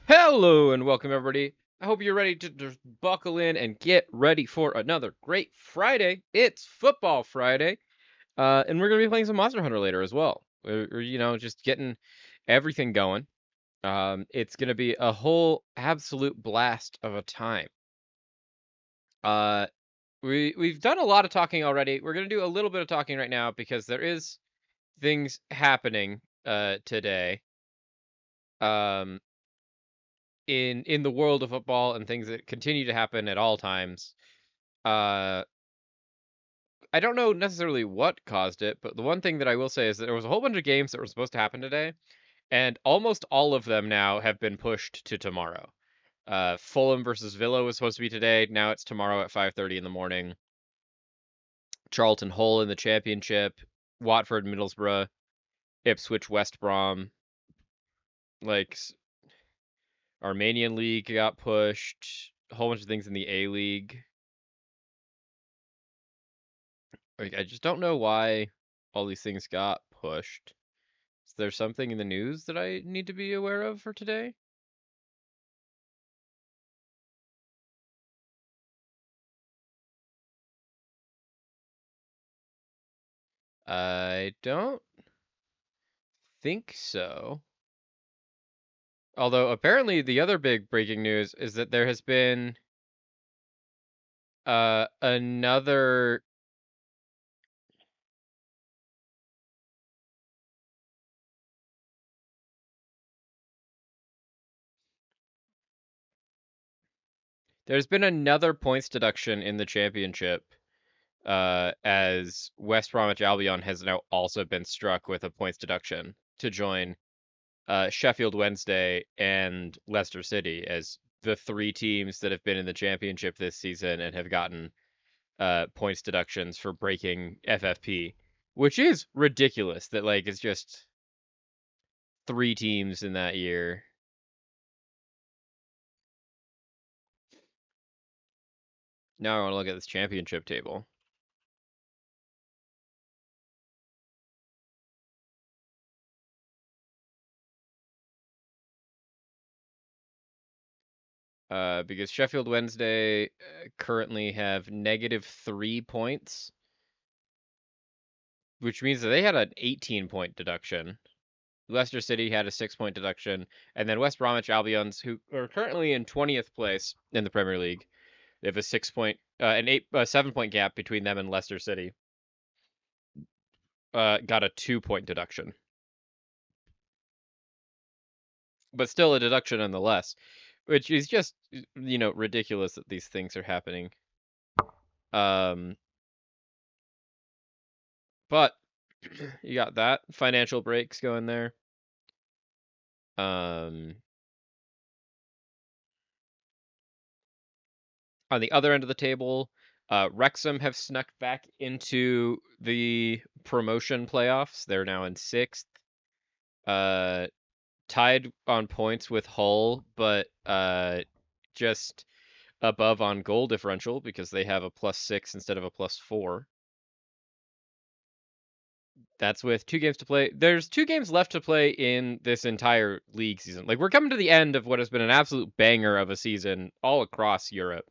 Hello and welcome everybody. I hope you're ready to just buckle in and get ready for another great Friday. It's Football Friday, and we're gonna be playing some Monster Hunter later as well. Just getting everything going. It's gonna be a whole absolute blast of a time. Uh, we've done a lot of talking already. We're gonna do a little bit of talking right now because there is things happening today. Um, in the world of football and things that continue to happen at all times. Uh, I don't know necessarily what caused it, but the one thing that I will say is that there was a whole bunch of games that were supposed to happen today, and almost all of them now have been pushed to tomorrow. Fulham versus Villa was supposed to be today. Now it's tomorrow at 5:30 in the morning. Charlton Hull in the Championship, Watford Middlesbrough, Ipswich West Brom, like Armenian League got pushed. A whole bunch of things in the A League. Like, I just don't know why all these things got pushed. Is there something in the news that I need to be aware of for today? I don't think so. Although apparently the other big breaking news is that there has been another there's been another points deduction in the championship as West Bromwich Albion has now also been struck with a points deduction to join Sheffield Wednesday and Leicester City as the three teams that have been in the championship this season and have gotten points deductions for breaking FFP, which is ridiculous. That like it's just three teams in that year. Now I want to look at this championship table. Because Sheffield Wednesday currently have -3 points, which means that they had an 18-point deduction. Leicester City had a 6 point deduction, and then West Bromwich Albions, who are currently in 20th place in the Premier League, they have a 6 point, an 7 point gap between them and Leicester City. Got a 2 point deduction, but still a deduction nonetheless, which is just ridiculous that these things are happening. Um, but you got that financial breaks going there. Um, on the other end of the table, Wrexham have snuck back into the promotion playoffs. They're now in sixth, uh, tied on points with Hull, but just above on goal differential because they have a +6 instead of a +4. That's with 2 games to play. There's 2 games left to play in this entire league season. Like we're coming to the end of what has been an absolute banger of a season all across Europe.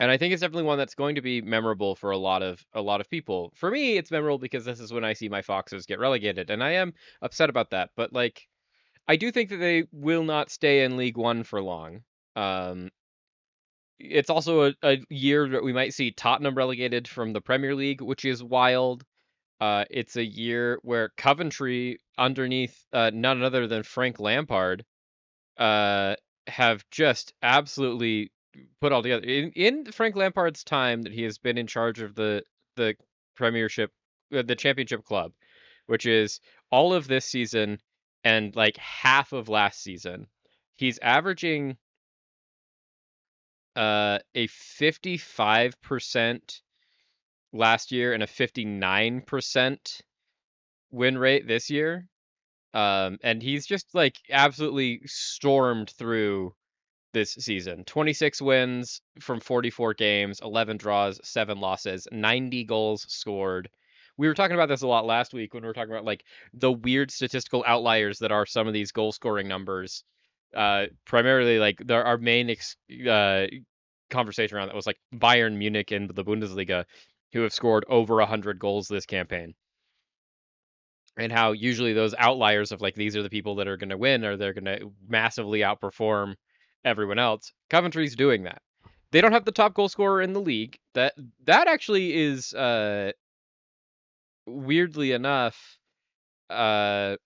And I think it's definitely one that's going to be memorable for a lot of people. For me, it's memorable because this is when I see my Foxes get relegated, and I am upset about that. But like, I do think that they will not stay in League One for long. Um, it's also a year that we might see Tottenham relegated from the Premier League, which is wild. It's a year where Coventry, underneath none other than Frank Lampard, uh, have just absolutely put all together. In Frank Lampard's time that he has been in charge of the Premiership, the Championship club, which is all of this season and like half of last season, he's averaging a 55% last year and a 59% win rate this year. And he's just like absolutely stormed through this season. 26 wins from 44 games, 11 draws, 7 losses, 90 goals scored. We were talking about this a lot last week when we were talking about like the weird statistical outliers that are some of these goal scoring numbers. Primarily, like our main conversation around that was like Bayern Munich in the Bundesliga, who have scored over 100 goals this campaign, and how usually those outliers of like these are the people that are going to win or they're going to massively outperform everyone else. Coventry's doing that. They don't have the top goal scorer in the league. That actually is weirdly enough uh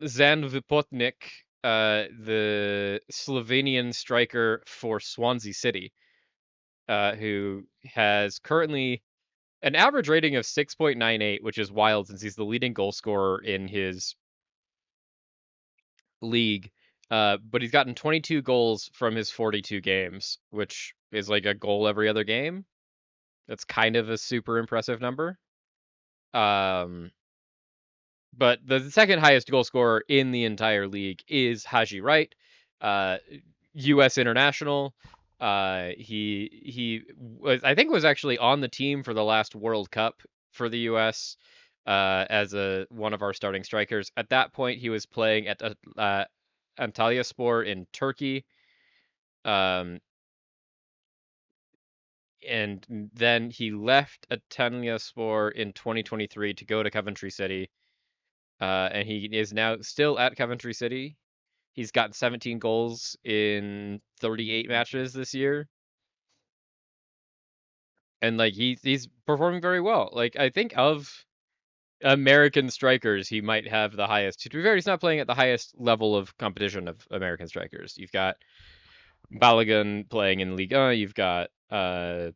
Zan Vipotnik, the Slovenian striker for Swansea City, who has currently an average rating of 6.98, which is wild since he's the leading goal scorer in his league. But he's gotten 22 goals from his 42 games, which is like a goal every other game. That's kind of a super impressive number. Um, but the second highest goal scorer in the entire league is Haji Wright, uh, U.S. international. He was, I think, was actually on the team for the last World Cup for the U.S. As a one of our starting strikers. At that point, he was playing at Antalyaspor in Turkey. Um, and then he left Antalyaspor in 2023 to go to Coventry City. And he is now still at Coventry City. He's gotten 17 goals in 38 matches this year, and like he's performing very well. Like I think of American strikers, he might have the highest. To be fair, he's not playing at the highest level of competition of American strikers. You've got Balogun playing in Ligue 1, you've got Pulisic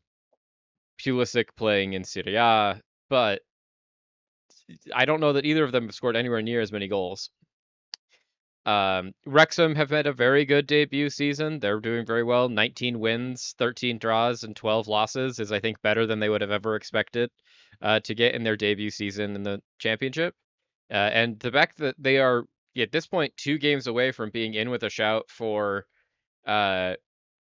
playing in Serie A, but I don't know that either of them have scored anywhere near as many goals. Wrexham have had a very good debut season. They're doing very well. 19 wins, 13 draws, and 12 losses is, I think, better than they would have ever expected to get in their debut season in the championship. And the fact that they are, at this point, 2 games away from being in with a shout for uh,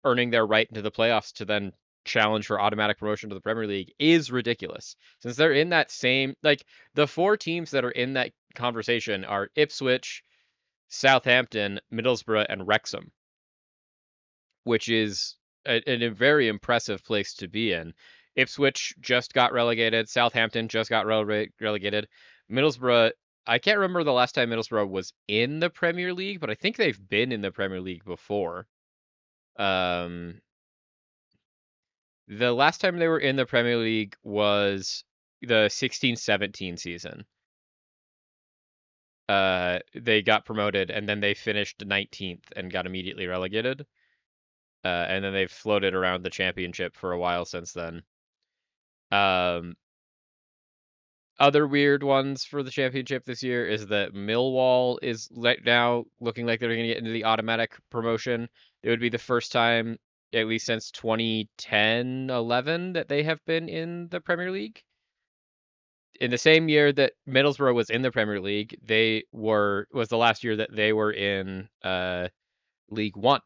earning their right into the playoffs to then challenge for automatic promotion to the Premier League is ridiculous. Since they're in that same, like, the 4 teams that are in that conversation are Ipswich, Southampton, Middlesbrough, and Wrexham, which is a very impressive place to be in. Ipswich just got relegated. Southampton just got relegated. Middlesbrough, I can't remember the last time Middlesbrough was in the Premier League, but I think they've been in the Premier League before. Um, the last time they were in the Premier League was the 16-17 season. They got promoted and then they finished 19th and got immediately relegated. And then they've floated around the championship for a while since then. Um, Other weird ones for the championship this year is that Millwall is now looking like they're going to get into the automatic promotion. It would be the first time, at least since 2010-11, that they have been in the Premier League. In the same year that Middlesbrough was in the Premier League, was the last year that they were in League One.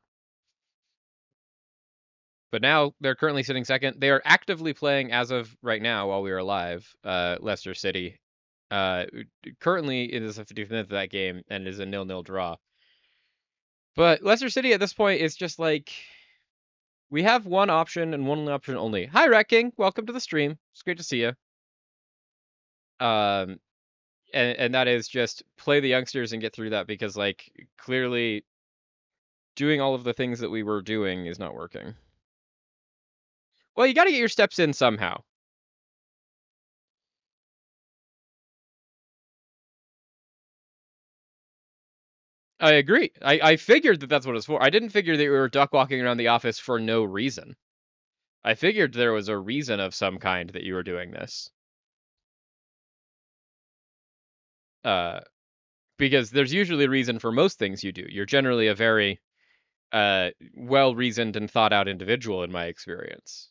But now they're currently sitting second. They are actively playing as of right now while we are alive. Leicester City. Uh, Currently it is the 50th minute of that game and is a 0-0 draw. But Leicester City at this point is just like we have one option and one option only. Hi, Rat King. Welcome to the stream. It's great to see you. Um, and that is just play the youngsters and get through that because like clearly doing all of the things that we were doing is not working. Well, you got to get your steps in somehow. I agree. I figured that that's what it's for. I didn't figure that we were duck walking around the office for no reason. I figured there was a reason of some kind that you were doing this. Uh, because there's usually a reason for most things you do. You're generally a very well reasoned and thought out individual, in my experience.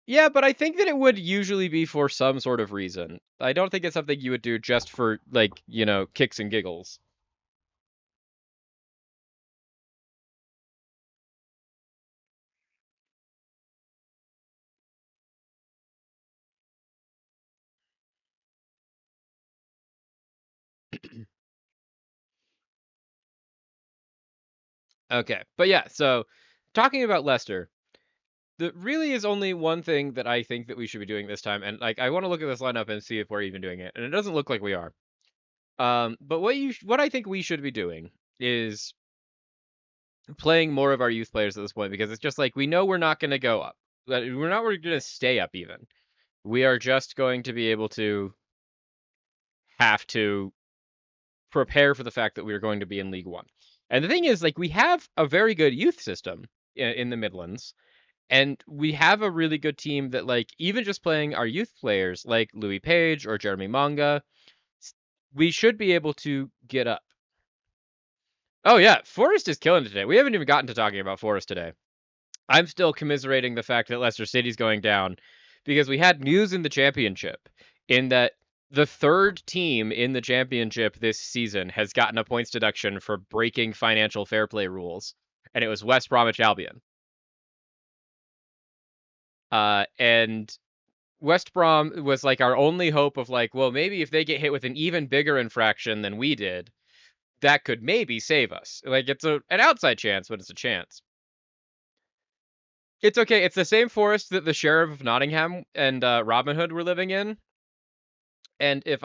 Yeah, but I think that it would usually be for some sort of reason. I don't think it's something you would do just for, like, kicks and giggles. Okay, but yeah, so talking about Leicester, there really is only one thing that I think that we should be doing this time, and like I want to look at this lineup and see if we're even doing it, and it doesn't look like we are. But what I think we should be doing is playing more of our youth players at this point because it's just like we know we're not going to go up, that we're not going to stay up even. We are just going to be able to have to prepare for the fact that we are going to be in League One. And the thing is, like, we have a very good youth system in the Midlands, and we have a really good team that, like, even just playing our youth players like Louis Page or Jeremy Manga, we should be able to get up. Oh yeah, Forest is killing today. We haven't even gotten to talking about Forest today. I'm still commiserating the fact that Leicester City's going down because we had news in the championship in that the third team in the championship this season has gotten a points deduction for breaking financial fair play rules, and it was West Bromwich Albion. And West Brom was like our only hope of like, well, maybe if they get hit with an even bigger infraction than we did, that could maybe save us. Like it's an outside chance, but it's a chance. It's okay. It's the same forest that the Sheriff of Nottingham and Robin Hood were living in. And if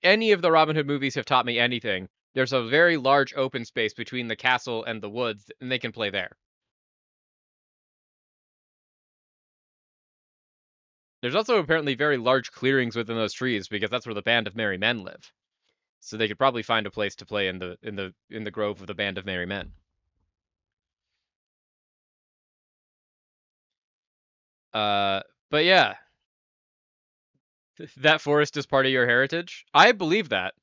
any of the Robin Hood movies have taught me anything, there's a very large open space between the castle and the woods, and they can play there. There's also apparently very large clearings within those trees because that's where the Band of Merry Men live. So they could probably find a place to play in the grove of the Band of Merry Men. Uh, but yeah, that forest is part of your heritage. I believe that,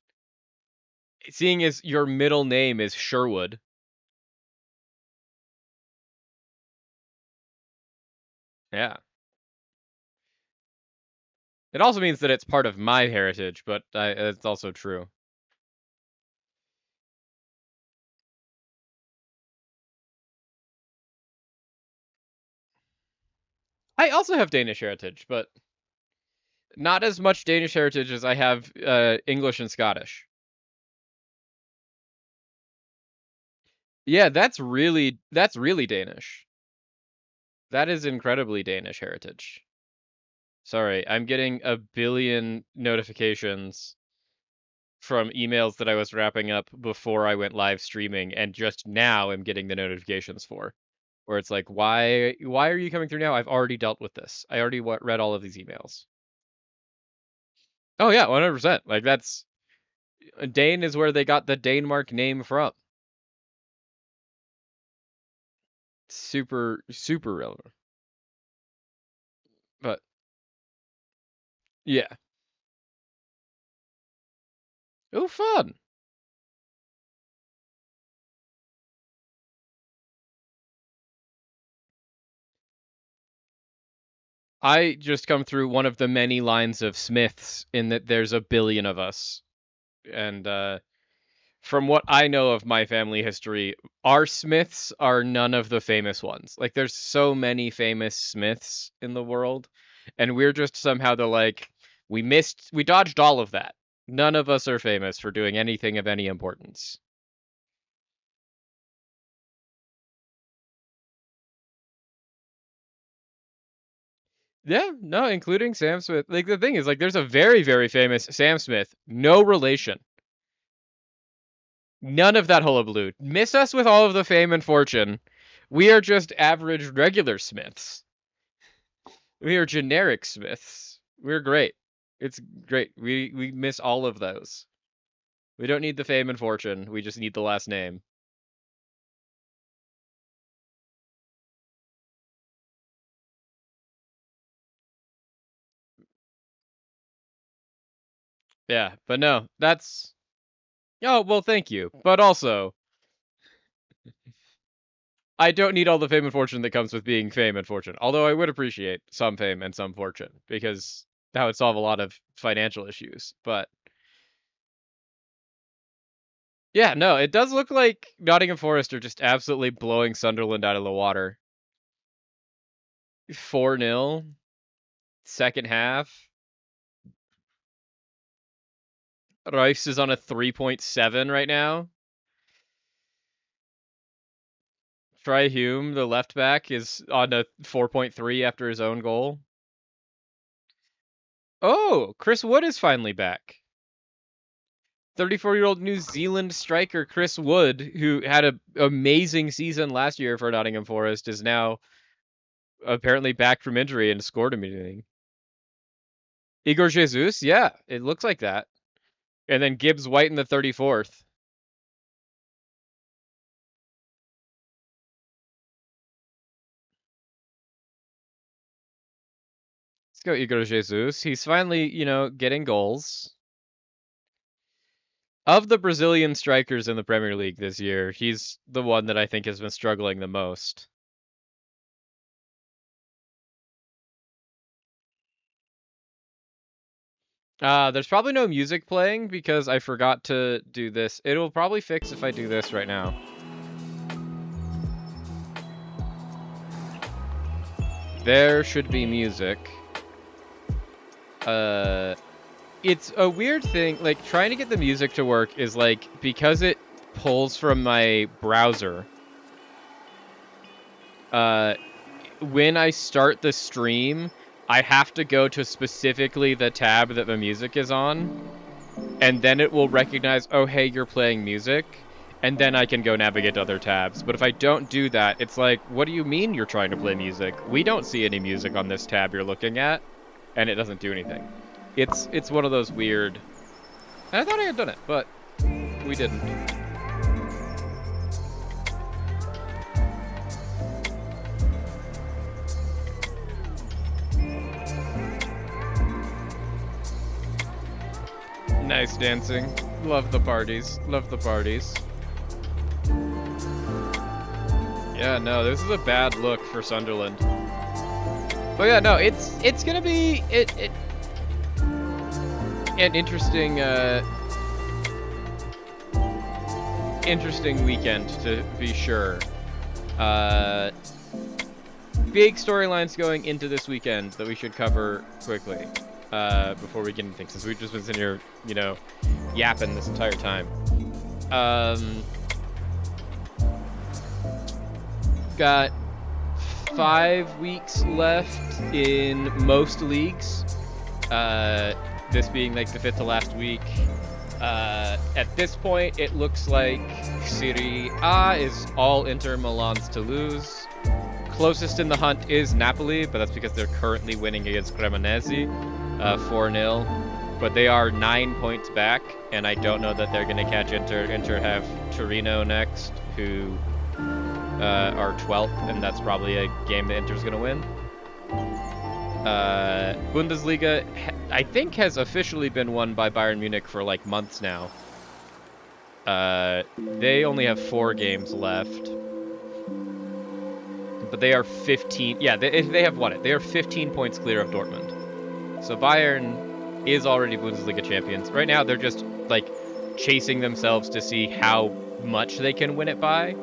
seeing as your middle name is Sherwood. Yeah. It also means that it's part of my heritage, but it's also true. I also have Danish heritage, but not as much Danish heritage as I have English and Scottish. Yeah, that's really Danish. That is incredibly Danish heritage. Sorry, I'm getting a billion notifications from emails that I was wrapping up before I went live streaming, and just now I'm getting the notifications for. Where it's like, why are you coming through now? I've already dealt with this. I already read all of these emails. Oh yeah, 100%. Like that's Dane is where they got the Danemark name from. Super super relevant. But yeah. Oh fun. I just come through one of the many lines of Smiths in that there's a billion of us. And from what I know of my family history, our Smiths are none of the famous ones. Like there's so many famous Smiths in the world, and we're just somehow we dodged all of that. None of us are famous for doing anything of any importance. Yeah, no, including Sam Smith. Like the thing is, like, there's a very, very famous Sam Smith, no relation. None of that hullabaloo. Miss us with all of the fame and fortune. We are just average, regular Smiths. We are generic Smiths. We're great. It's great. We miss all of those. We don't need the fame and fortune. We just need the last name. Yeah, but no, that's. Oh, well, thank you. But also, I don't need all the fame and fortune that comes with being fame and fortune. Although I would appreciate some fame and some fortune because that would solve a lot of financial issues. But yeah, no, it does look like Nottingham Forest are just absolutely blowing Sunderland out of the water. 4-0, second half. Rice is on a 3.7 right now. Troy Hume, the left back, is on a 4.3 after his own goal. Oh, Chris Wood is finally back. 34-year-old New Zealand striker Chris Wood, who had an amazing season last year for Nottingham Forest, is now apparently back from injury and scored immediately. Igor Jesus, yeah, it looks like that. And then Gibbs White in the 34th. Let's go Igor Jesus. He's finally, getting goals. Of the Brazilian strikers in the Premier League this year, he's the one that I think has been struggling the most. There's probably no music playing because I forgot to do this. It will probably fix if I do this right now. There should be music. It's a weird thing. Like, trying to get the music to work is like, because it pulls from my browser. When I start the stream, I have to go to specifically the tab that the music is on, and then it will recognize, oh, hey, you're playing music, and then I can go navigate to other tabs. But if I don't do that, it's like, what do you mean you're trying to play music? We don't see any music on this tab you're looking at, and it doesn't do anything. It's one of those weird... I thought I had done it, but we didn't. Nice dancing. Love the parties. Love the parties. Yeah, no, this is a bad look for Sunderland. But yeah, no, it's gonna be an interesting interesting weekend to be sure. Big storylines going into this weekend that we should cover quickly. Before we get into things, since we've just been sitting here, yapping this entire time. Got 5 weeks left in most leagues. This being like the 5th to last week. At this point, it looks like Serie A is all Inter Milan's to lose. Closest in the hunt is Napoli, but that's because they're currently winning against Cremonese, 4-0. But they are 9 points back, and I don't know that they're going to catch Inter. Inter have Torino next, who are 12th, and that's probably a game that Inter's going to win. Bundesliga, I think, has officially been won by Bayern Munich for like months now. They only have 4 games left. But they are 15... Yeah, they have won it. They are 15 points clear of Dortmund. So Bayern is already Bundesliga champions. Right now, they're just, like, chasing themselves to see how much they can win it by.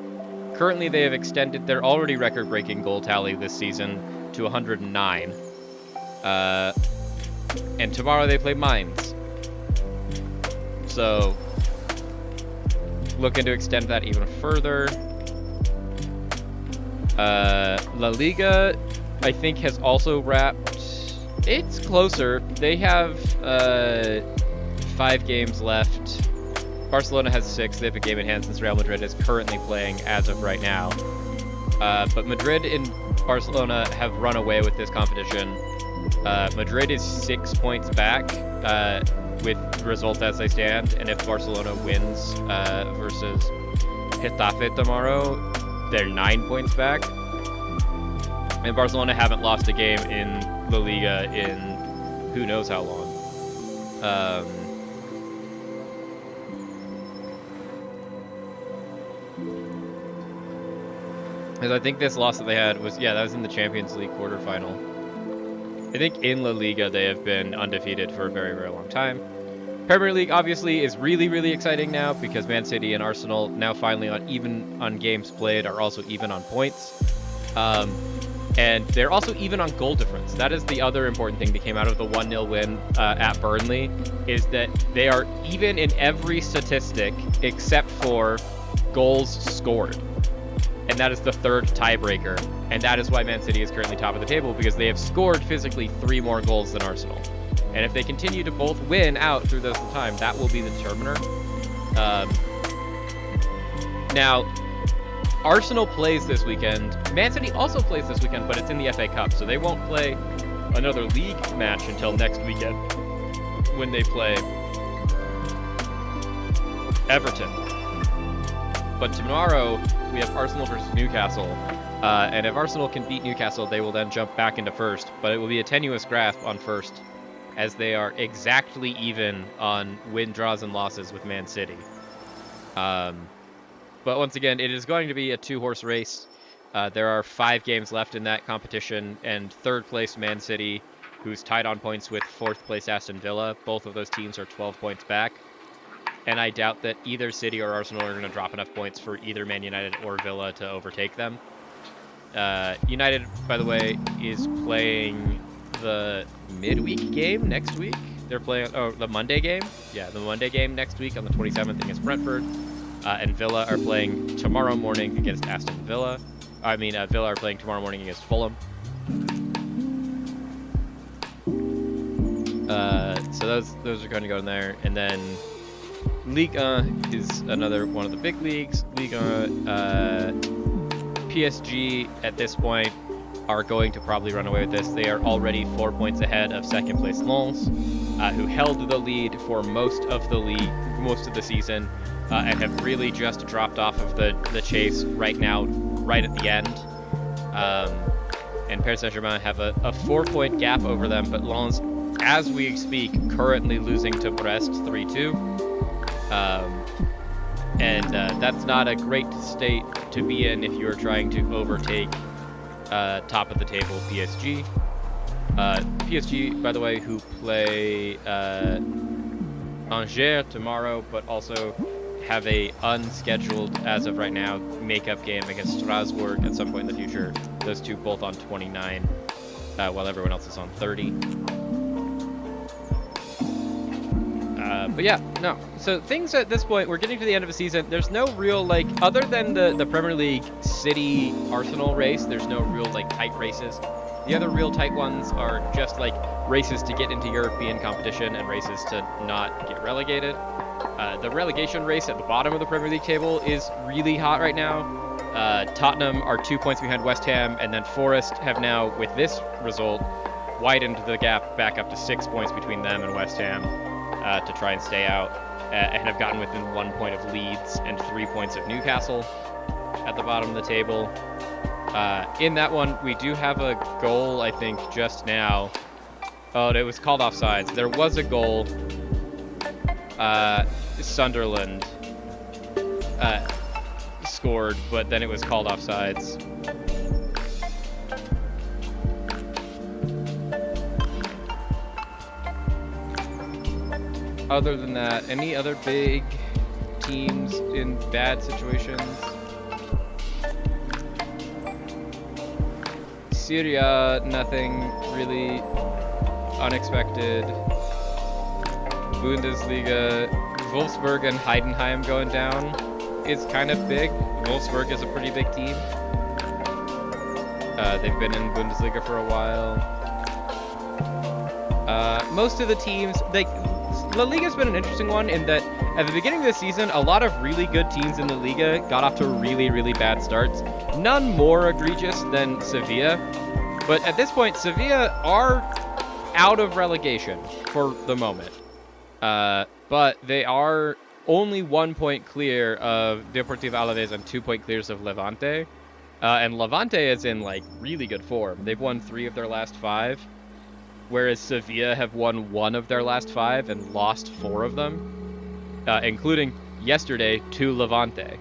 Currently, they have extended their already record-breaking goal tally this season to 109. And tomorrow they play Mainz. So, looking to extend that even further. La Liga, I think, has also wrapped. It's closer. They have 5 games left. Barcelona has 6. They have a game in hand since Real Madrid is currently playing as of right now. But Madrid and Barcelona have run away with this competition. Madrid is 6 points back with results as they stand, and if Barcelona wins versus Getafe tomorrow, they're 9 points back. And Barcelona haven't lost a game in La Liga in who knows how long. Because I think this loss that they had was, that was in the Champions League quarterfinal. I think in La Liga they have been undefeated for a very, very long time. Premier League obviously is really, really exciting now because Man City and Arsenal now finally even on games played are also even on points. And they're also even on goal difference. That is the other important thing that came out of the 1-0 win at Burnley, is that they are even in every statistic except for goals scored. And that is the third tiebreaker. And that is why Man City is currently top of the table, because they have scored physically 3 more goals than Arsenal. And if they continue to both win out through those time, that will be the determiner. Now, Arsenal plays this weekend. Man City also plays this weekend, but it's in the FA Cup, so they won't play another league match until next weekend when they play Everton. But tomorrow, we have Arsenal versus Newcastle. And if Arsenal can beat Newcastle, they will then jump back into first. But it will be a tenuous grasp on first, as they are exactly even on win, draws, and losses with Man City. But once again, it is going to be a 2-horse race. There are 5 games left in that competition, and third place Man City, who's tied on points with fourth place Aston Villa. Both of those teams are 12 points back. And I doubt that either City or Arsenal are going to drop enough points for either Man United or Villa to overtake them. United, by the way, is playing the midweek game next week. They're playing the Monday game. Yeah, the Monday game next week on the 27th against Brentford. And Villa are playing tomorrow morning against Aston Villa. Villa are playing tomorrow morning against Fulham. So those are going to go in there. And then Ligue 1 is another one of the big leagues. Ligue 1, PSG at this point are going to probably run away with this. They are already 4 points ahead of second place Lens, who held the lead for most of the season, and have really just dropped off of the chase right now, right at the end. And Paris Saint-Germain have a 4-point gap over them, but Lens, as we speak, currently losing to Brest 3-2. That's not a great state to be in if you're trying to overtake top of the table PSG. PSG, by the way, who play Angers tomorrow, but also have a unscheduled, as of right now, makeup game against Strasbourg at some point in the future. Those two both on 29, while everyone else is on 30. But yeah, no. So things at this point, we're getting to the end of the season. There's no real, other than the Premier League City-Arsenal race, there's no real, tight races. The other real tight ones are just, races to get into European competition and races to not get relegated. The relegation race at the bottom of the Premier League table is really hot right now. Tottenham are 2 points behind West Ham, and then Forest have now, with this result, widened the gap back up to 6 points between them and West Ham. To try and stay out, and have gotten within 1 point of Leeds and 3 points of Newcastle at the bottom of the table. In that one, we do have a goal, I think, just now. Oh, it was called offsides. There was a goal. Sunderland scored, but then it was called offsides. Other than that, any other big teams in bad situations? Syria, nothing really unexpected. Bundesliga, Wolfsburg and Heidenheim going down is kind of big. Wolfsburg is a pretty big team. They've been in Bundesliga for a while. Most of the teams, La Liga's been an interesting one in that at the beginning of the season, a lot of really good teams in the Liga got off to really, really bad starts. None more egregious than Sevilla. But at this point, Sevilla are out of relegation for the moment. But they are only 1 point clear of Deportivo Alavés and 2 point clears of Levante. And Levante is in, really good form. They've won 3 of their last 5. Whereas Sevilla have won 1 of their last 5 and lost 4 of them, including yesterday to Levante.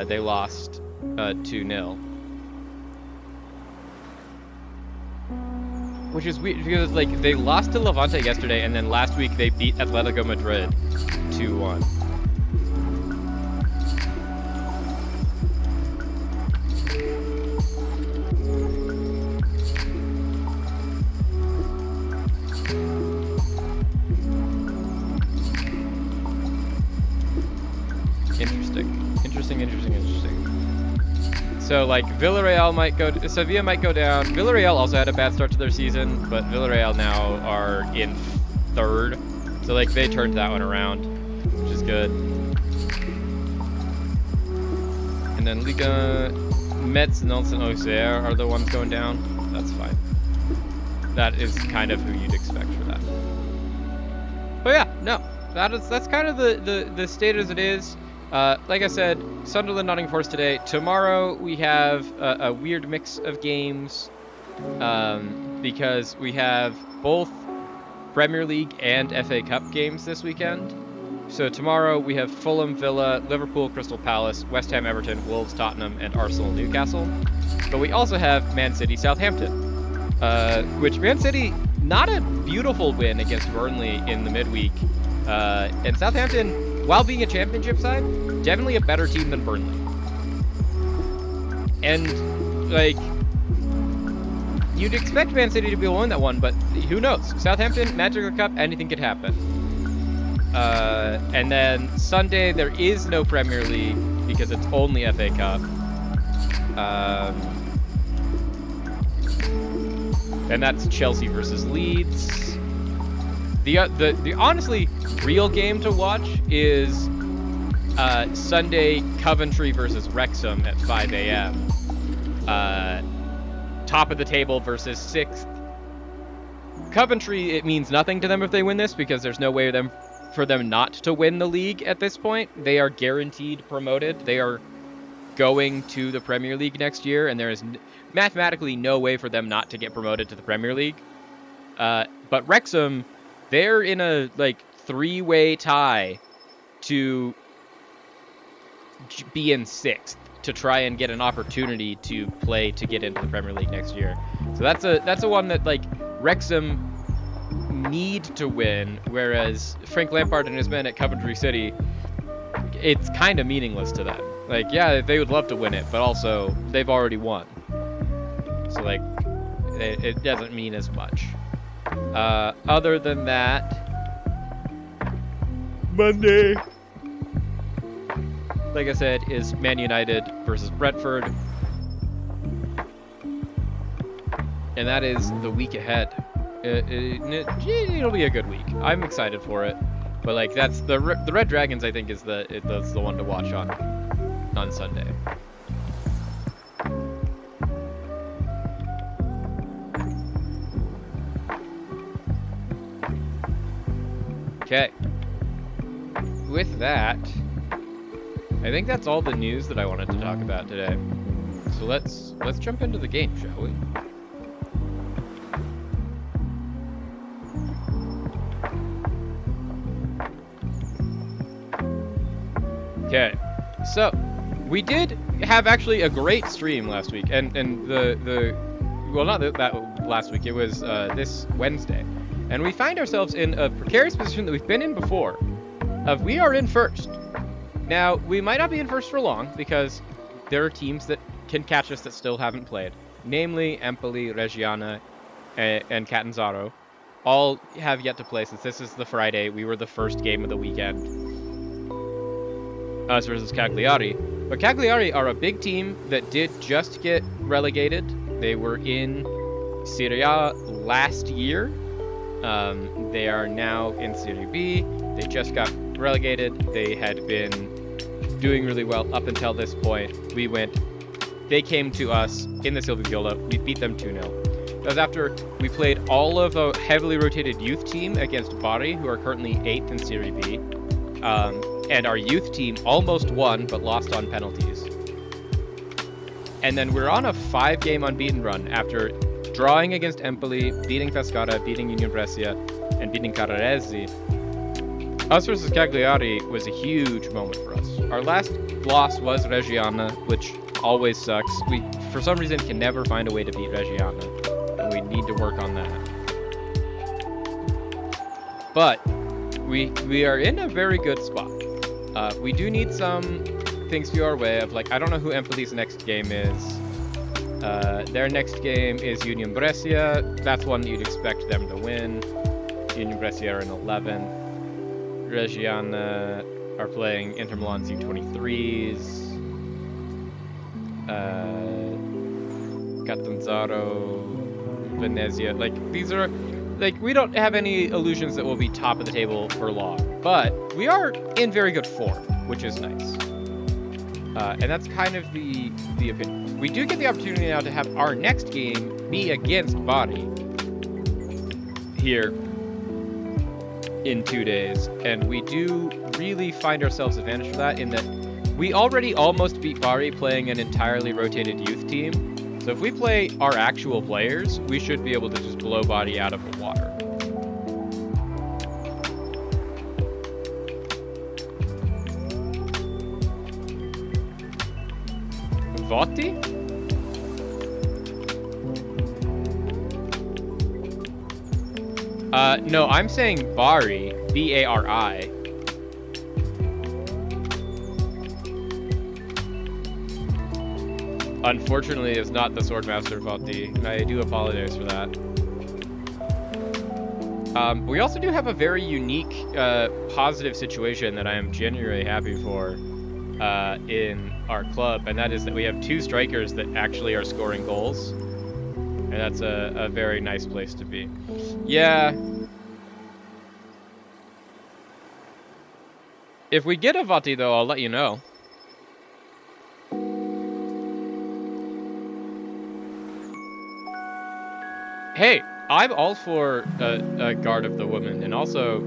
They lost 2-0. Which is weird, because they lost to Levante yesterday, and then last week they beat Atletico Madrid 2-1. Interesting. So, like, Villarreal might go... Sevilla might go down. Villarreal also had a bad start to their season, but Villarreal now are in 3rd. So, like, they turned that one around, which is good. And then Liga... Metz, Nantes, and Auxerre are the ones going down. That's fine. That is kind of who you'd expect for that. But yeah, no. That's kind of the state as it is. Like I said, Sunderland, Nottingham Forest today. Tomorrow we have a weird mix of games because we have both Premier League and FA Cup games this weekend. So tomorrow we have Fulham, Villa, Liverpool, Crystal Palace, West Ham, Everton, Wolves, Tottenham, and Arsenal, Newcastle. But we also have Man City, Southampton, which Man City, not a beautiful win against Burnley in the midweek. And Southampton, while being a championship side, definitely a better team than Burnley. And, like, you'd expect Man City to be able to win that one, but who knows? Southampton, Magic of the Cup, anything could happen. And then Sunday, there is no Premier League because it's only FA Cup. And that's Chelsea versus Leeds. The honestly real game to watch is Sunday Coventry versus Wrexham at 5 a.m. Top of the table versus 6th. Coventry, it means nothing to them if they win this because there's no way for them not to win the league at this point. They are guaranteed promoted. They are going to the Premier League next year, and there is mathematically no way for them not to get promoted to the Premier League. But Wrexham, they're in a like 3-way tie to be in 6th to try and get an opportunity to play to get into the Premier League next year. So that's a one that like Wrexham need to win, whereas Frank Lampard and his men at Coventry City, it's kind of meaningless to them. Like, yeah, they would love to win it, but also they've already won. So like, it doesn't mean as much. Other than that, Monday, like I said, is Man United versus Brentford. And that is the week ahead. It'll be a good week. I'm excited for it. But like that's the Red Dragons, I think, is the one to watch on Sunday. Okay. With that, I think that's all the news that I wanted to talk about today. So let's jump into the game, shall we? Okay, so we did have actually a great stream last week, and well, not that last week, it was this Wednesday, and we find ourselves in a precarious position that we've been in before, of we are in first. Now, we might not be in first for long, because there are teams that can catch us that still haven't played, namely Empoli, Reggiana, and Catanzaro, all have yet to play since this is the Friday. We were the first game of the weekend. Us versus Cagliari. But Cagliari are a big team that did just get relegated. They were in Serie A last year. They are now in Serie B. They just got relegated. They had been doing really well up until this point. They came to us in the Silvio Viola. We beat them 2-0. That was after we played all of a heavily rotated youth team against Bari, who are currently 8th in Serie B. And our youth team almost won, but lost on penalties. And then we're on a 5-game unbeaten run after drawing against Empoli, beating Pescara, beating Union Brescia, and beating Carraresi. Us versus Cagliari was a huge moment for us. Our last loss was Reggiana, which always sucks. We, for some reason, can never find a way to beat Reggiana, and we need to work on that. But we are in a very good spot. We do need some things to go our way of, like, I don't know who Empoli's next game is. Their next game is Union Brescia. That's one that you'd expect them to win. Union Brescia are in 11th. Reggiana are playing Inter Milan's U23s. Catanzaro, Venezia. Like, these are, like, we don't have any illusions that we'll be top of the table for long, but we are in very good form, which is nice. And that's kind of the opinion. We do get the opportunity now to have our next game be against Bari here in 2 days, and we do really find ourselves advantage for that in that we already almost beat Bari playing an entirely rotated youth team. So if we play our actual players, we should be able to just blow Bari out of the water. Voti? No, I'm saying Bari, B-A-R-I. Unfortunately, it's not the Swordmaster Voti. I do apologize for that. We also do have a very unique, positive situation that I am genuinely happy for in our club, and that is that we have 2 strikers that actually are scoring goals. And that's a very nice place to be. Yeah. If we get a Voti, though, I'll let you know. Hey, I'm all for a Guard of the Woman, and also,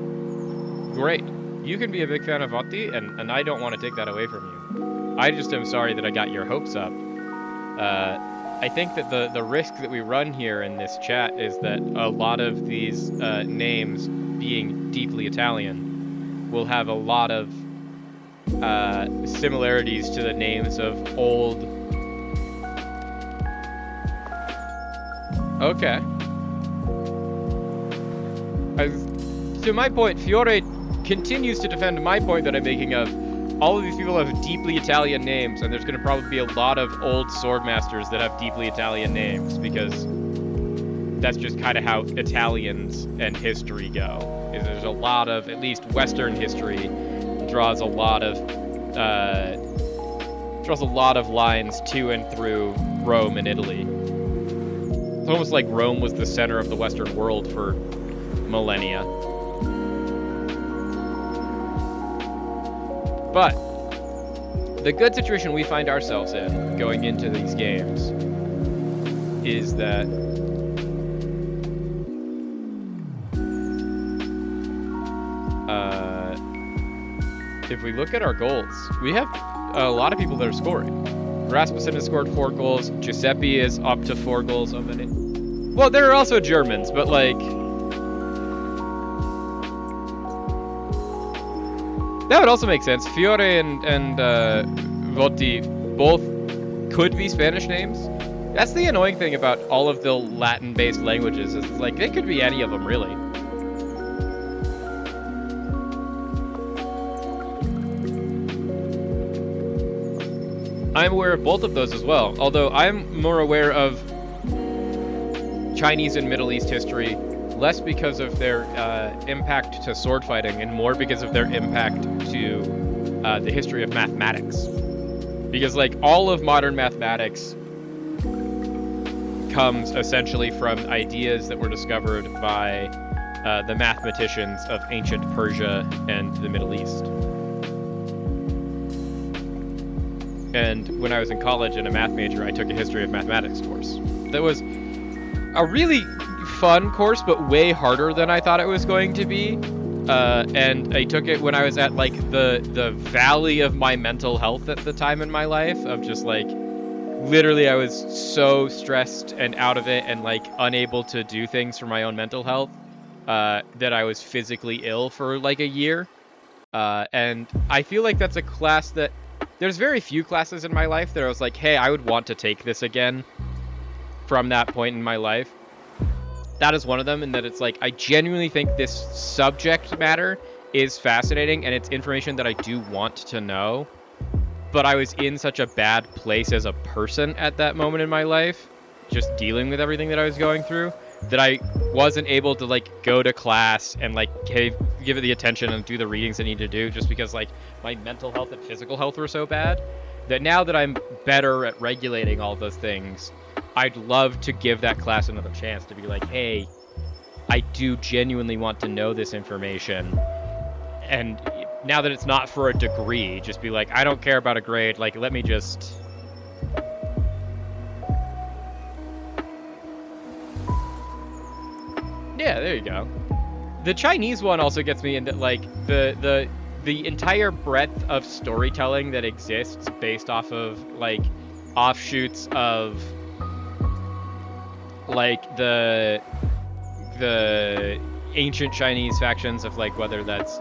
great. You can be a big fan of Voti, and I don't want to take that away from you. I just am sorry that I got your hopes up. I think that the risk that we run here in this chat is that a lot of these names, being deeply Italian, will have a lot of similarities to the names of old... Okay. To my point, Fiore continues to defend my point that I'm making of all of these people have deeply Italian names, and there's going to probably be a lot of old swordmasters that have deeply Italian names, because that's just kind of how Italians and history go. There's a lot of, at least Western history, draws a lot of lines to and through Rome and Italy. It's almost like Rome was the center of the Western world for millennia. But the good situation we find ourselves in going into these games is that if we look at our goals, we have a lot of people that are scoring. Rasmussen has scored 4 goals. Giuseppe is up to 4 goals. Well, there are also Germans, but like... that would also make sense. Fiore and Voti both could be Spanish names. That's the annoying thing about all of the Latin-based languages. Is like, they could be any of them, really. I'm aware of both of those as well, although I'm more aware of Chinese and Middle East history, less because of their impact to sword fighting and more because of their impact to the history of mathematics. Because like all of modern mathematics comes essentially from ideas that were discovered by the mathematicians of ancient Persia and the Middle East. And when I was in college and a math major, I took a history of mathematics course. That was a really fun course, but way harder than I thought it was going to be. And I took it when I was at like the valley of my mental health at the time in my life, of just like, literally I was so stressed and out of it and like unable to do things for my own mental health, that I was physically ill for like a year. And I feel like that's a class that, there's very few classes in my life that I was like, hey, I would want to take this again from that point in my life. That is one of them, in that it's like, I genuinely think this subject matter is fascinating and it's information that I do want to know. But I was in such a bad place as a person at that moment in my life, just dealing with everything that I was going through, that I wasn't able to like go to class and like give it the attention and do the readings I need to do, just because like my mental health and physical health were so bad that now that I'm better at regulating all those things, I'd love to give that class another chance to be like, hey, I do genuinely want to know this information. And now that it's not for a degree, just be like, I don't care about a grade. Like, let me just... Yeah, there you go. The Chinese one also gets me into, like, the entire breadth of storytelling that exists based off of, like, offshoots of, like, the ancient Chinese factions of, like, whether that's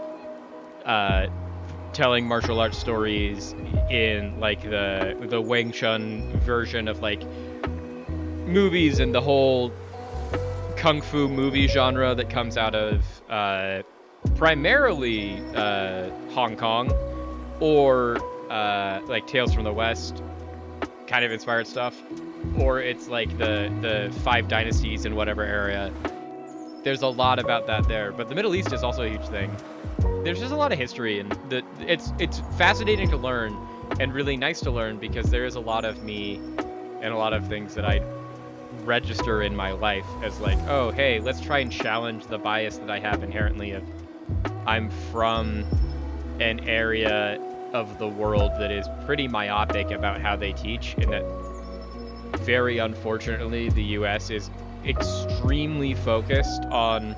telling martial arts stories in, like, the Wing Chun version of, like, movies and the whole kung fu movie genre that comes out of primarily Hong Kong, or like Tales from the West kind of inspired stuff, or it's like the Five Dynasties in whatever area. There's a lot about that there, but the Middle East is also a huge thing. There's just a lot of history, and it's fascinating to learn and really nice to learn, because there is a lot of me and a lot of things that I register in my life as like, oh, hey, let's try and challenge the bias that I have inherently of I'm from an area of the world that is pretty myopic about how they teach, and that very unfortunately the US is extremely focused on...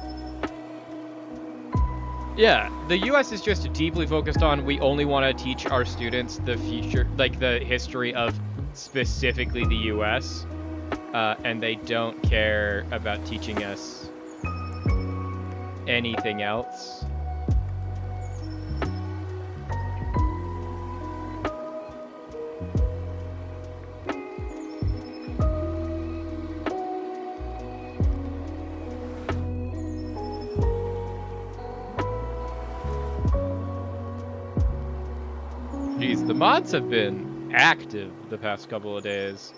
Yeah, the US is just deeply focused on, we only want to teach our students the future, like the history of specifically the US, and they don't care about teaching us anything else. Jeez, the mods have been active the past couple of days.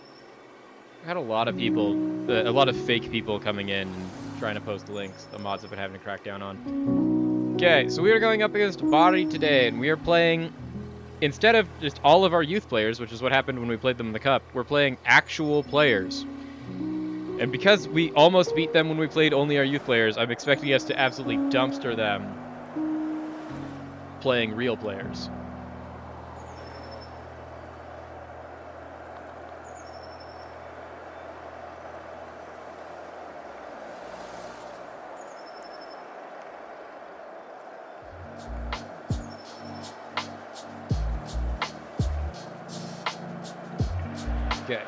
I had a lot of people, a lot of fake people coming in and trying to post links the mods have been having to crack down on. Okay, so we are going up against Bari today, and we are playing, instead of just all of our youth players, which is what happened when we played them in the Cup, we're playing actual players. And because we almost beat them when we played only our youth players, I'm expecting us to absolutely dumpster them playing real players. Okay.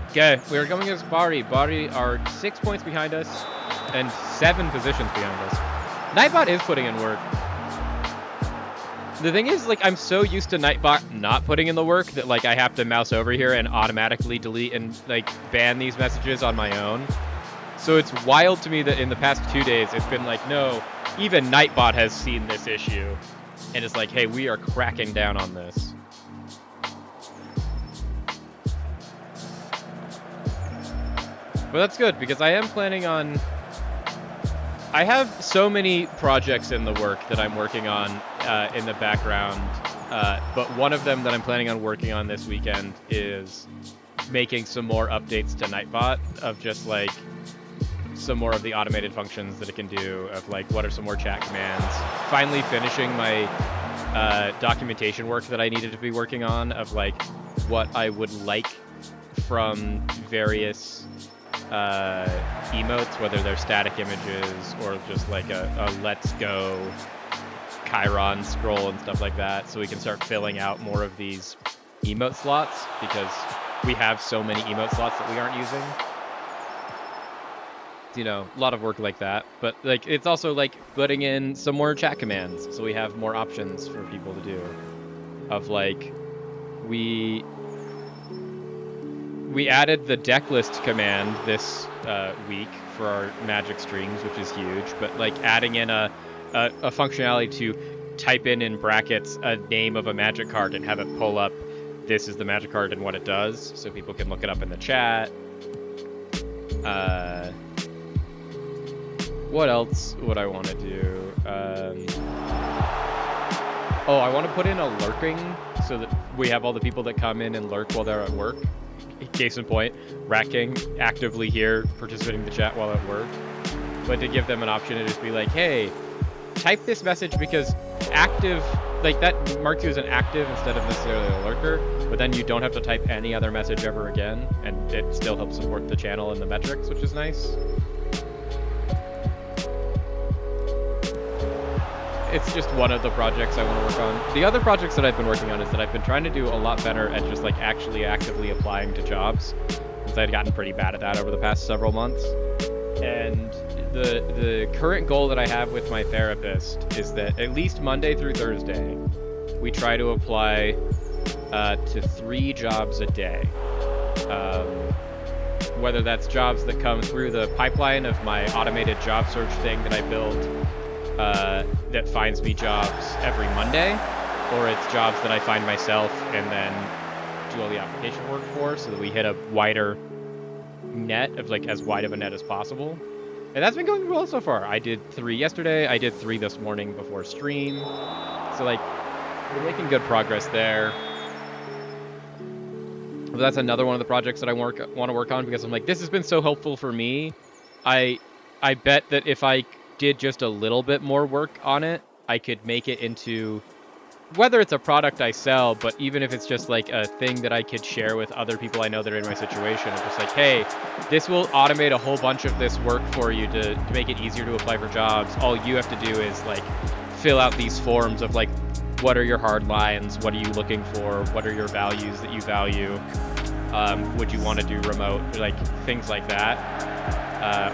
Okay, we are going against Bari. Bari are 6 points behind us and 7 positions behind us. Nightbot is putting in work. The thing is, like, I'm so used to Nightbot not putting in the work that, like, I have to mouse over here and automatically delete and, like, ban these messages on my own. So it's wild to me that in the past 2 days, it's been like, no, even Nightbot has seen this issue. And it's like, hey, we are cracking down on this. But that's good, because I am planning on... I have so many projects in the work that I'm working on in the background, but one of them that I'm planning on working on this weekend is making some more updates to Nightbot of just, like, some more of the automated functions that it can do, of, like, what are some more chat commands. Finally finishing my documentation work that I needed to be working on of, like, what I would like from various emotes, whether they're static images or just like a let's go Chiron scroll and stuff like that, so we can start filling out more of these emote slots, because we have so many emote slots that we aren't using. You know, a lot of work like that, but like it's also like putting in some more chat commands so we have more options for people to do, of like we added the deck list command this week for our Magic streams, which is huge, but like adding in a functionality to type in brackets a name of a magic card and have it pull up, this is the magic card and what it does, so people can look it up in the chat. What else would I want to do? Oh, I want to put in a lurking so that we have all the people that come in and lurk while they're at work. Case in point, Rat King actively here participating in the chat while at work. But to give them an option to just be like, hey, type this message because active, like that marks you as an active instead of necessarily a lurker, but then you don't have to type any other message ever again, and it still helps support the channel and the metrics, which is nice. It's just one of the projects I want to work on. The other projects that I've been working on is that I've been trying to do a lot better at just like actually actively applying to jobs, since I'd gotten pretty bad at that over the past several months. And the current goal that I have with my therapist is that at least Monday through Thursday, we try to apply to 3 jobs a day. Whether that's jobs that come through the pipeline of my automated job search thing that I built that finds me jobs every Monday, or it's jobs that I find myself and then do all the application work for, so that we hit a wider net of like as wide of a net as possible. And that's been going well so far. I did 3 yesterday, I did 3 this morning before stream. So like, we're making good progress there. But that's another one of the projects that I want to work on, because I'm like, this has been so helpful for me. I bet that if I did just a little bit more work on it, I could make it into, whether it's a product I sell, but even if it's just like a thing that I could share with other people I know that are in my situation, I'm just like, hey, this will automate a whole bunch of this work for you to make it easier to apply for jobs. All you have to do is like fill out these forms of like, what are your hard lines? What are you looking for? What are your values that you value? Would you want to do remote? Like things like that.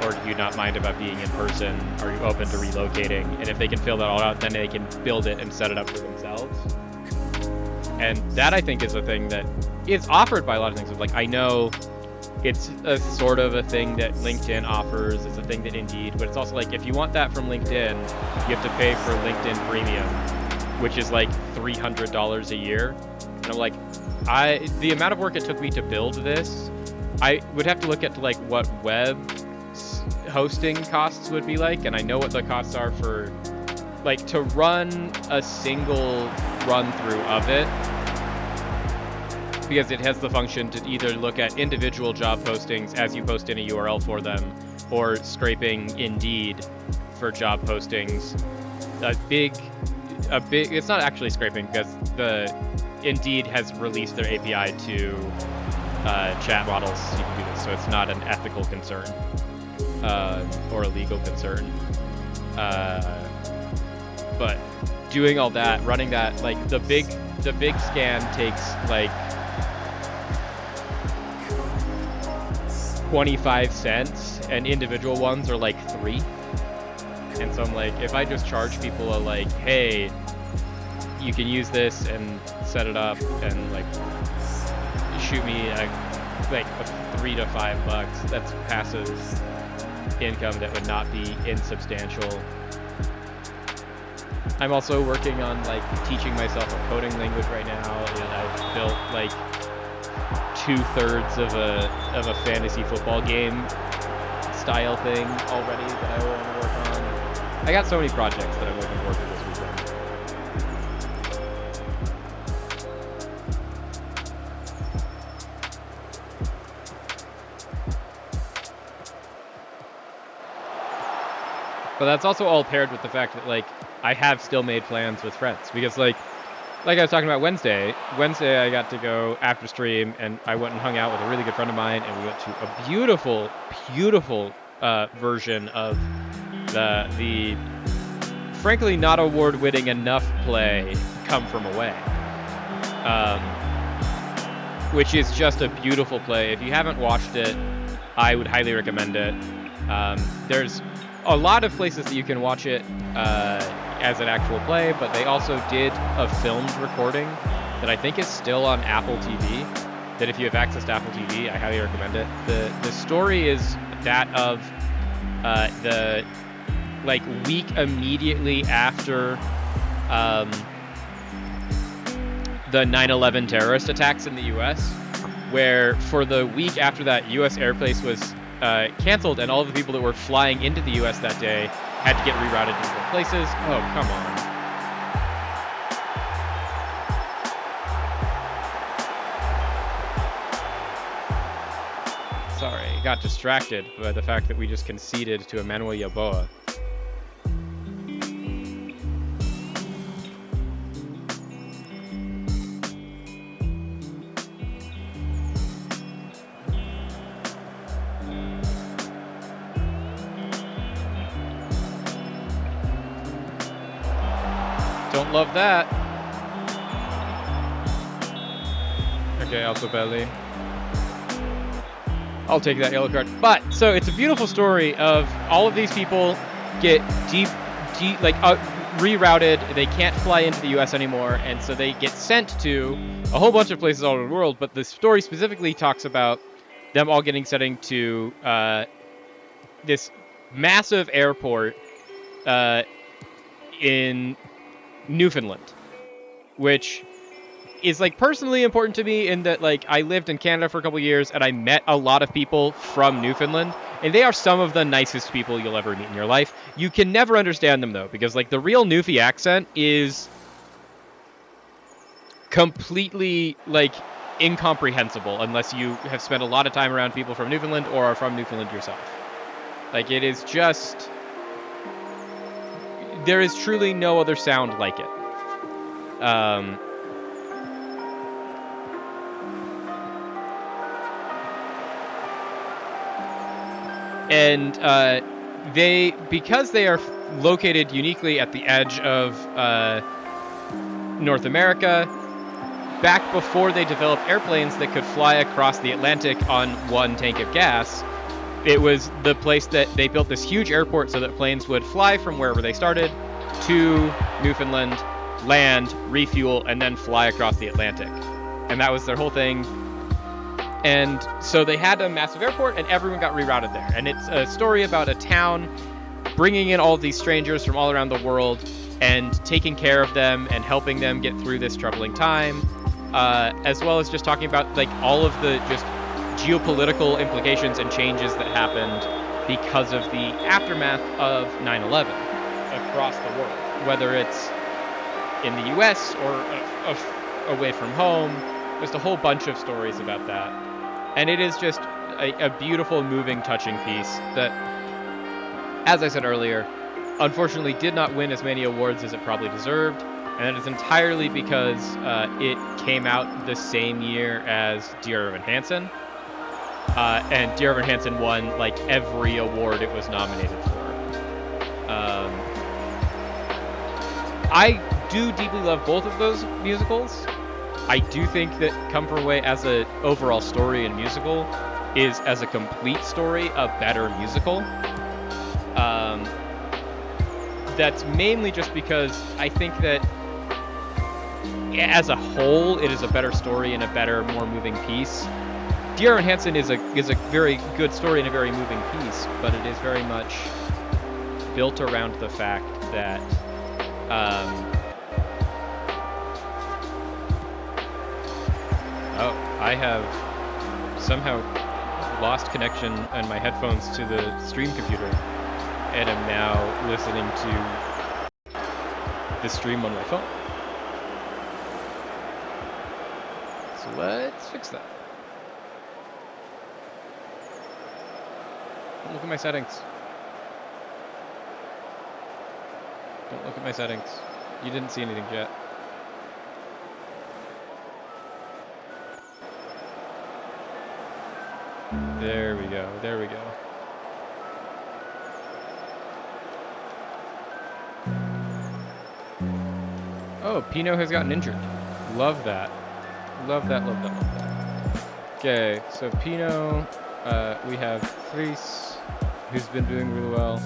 Or do you not mind about being in person? Are you open to relocating? And if they can fill that all out, then they can build it and set it up for themselves. And that, I think, is a thing that is offered by a lot of things. It's like, I know it's a sort of a thing that LinkedIn offers. It's a thing that Indeed, but it's also like, if you want that from LinkedIn, you have to pay for LinkedIn Premium, which is like $300 a year. And I'm like, the amount of work it took me to build this, I would have to look at like what web hosting costs would be like, and I know what the costs are for like to run a single run through of it, because it has the function to either look at individual job postings as you post in a URL for them, or scraping Indeed for job postings. A big, it's not actually scraping, because the Indeed has released their API to chat models, so you can do this, so it's not an ethical concern or a legal concern. But doing all that, running that, like the big scan takes like 25 cents, and individual ones are like 3. And so I'm like, if I just charge people a like, hey, you can use this and set it up and like shoot me like $3 to $5, that's passive income that would not be insubstantial. I'm also working on like teaching myself a coding language right now, and I've built like 2/3 of a fantasy football game style thing already that I want to work on. I got so many projects that I'm looking forward to this weekend. But that's also all paired with the fact that like I have still made plans with friends, because like I was talking about Wednesday I got to go after stream, and I went and hung out with a really good friend of mine, and we went to a beautiful version of the frankly not award-winning enough play Come From Away, which is just a beautiful play. If you haven't watched it, I would highly recommend it. There's a lot of places that you can watch it as an actual play, but they also did a filmed recording that I think is still on Apple TV, that if you have access to Apple TV, I highly recommend it. The story is that of the like week immediately after the 9/11 terrorist attacks in the U.S., where for the week after that, U.S. airspace was canceled, and all of the people that were flying into the U.S. that day had to get rerouted to different places. Oh, come on. Sorry, got distracted by the fact that we just conceded to Emmanuel Yeboah. Don't love that. Okay, Altobelli. I'll take that yellow card. But, so it's a beautiful story of all of these people get rerouted. They can't fly into the U.S. anymore, and so they get sent to a whole bunch of places all over the world. But the story specifically talks about them all getting sent to this massive airport in Newfoundland, which is like personally important to me in that like I lived in Canada for a couple years and I met a lot of people from Newfoundland, and they are some of the nicest people you'll ever meet in your life. You can never understand them though, because like the real Newfie accent is completely like incomprehensible unless you have spent a lot of time around people from Newfoundland or are from Newfoundland yourself. Like it is just, there is truly no other sound like it. And because they are located uniquely at the edge of North America, back before they developed airplanes that could fly across the Atlantic on one tank of gas, it was the place that they built this huge airport so that planes would fly from wherever they started to Newfoundland, land, refuel, and then fly across the Atlantic. And that was their whole thing. And so they had a massive airport, and everyone got rerouted there. And it's a story about a town bringing in all of these strangers from all around the world and taking care of them and helping them get through this troubling time, as well as just talking about like all of the just geopolitical implications and changes that happened because of the aftermath of 9/11 across the world, whether it's in the US or away from home. Just a whole bunch of stories about that. And it is just a beautiful, moving, touching piece that, as I said earlier, unfortunately did not win as many awards as it probably deserved. And that is entirely because it came out the same year as Dear Evan Hansen. And Dear Evan Hansen won like every award it was nominated for. I do deeply love both of those musicals. I do think that Come From Away as an overall story and musical is, as a complete story, a better musical. That's mainly just because I think that as a whole, it is a better story and a better, more moving piece. Dear Evan Hansen is a very good story and a very moving piece, but it is very much built around the fact that I have somehow lost connection on my headphones to the stream computer, and am now listening to the stream on my phone. So let's fix that. Don't look at my settings. Don't look at my settings. You didn't see anything yet. There we go. There we go. Oh, Pino has gotten injured. Love that. Love that, love that, love that. Okay, so Pino, we have Fries, who's been doing really well.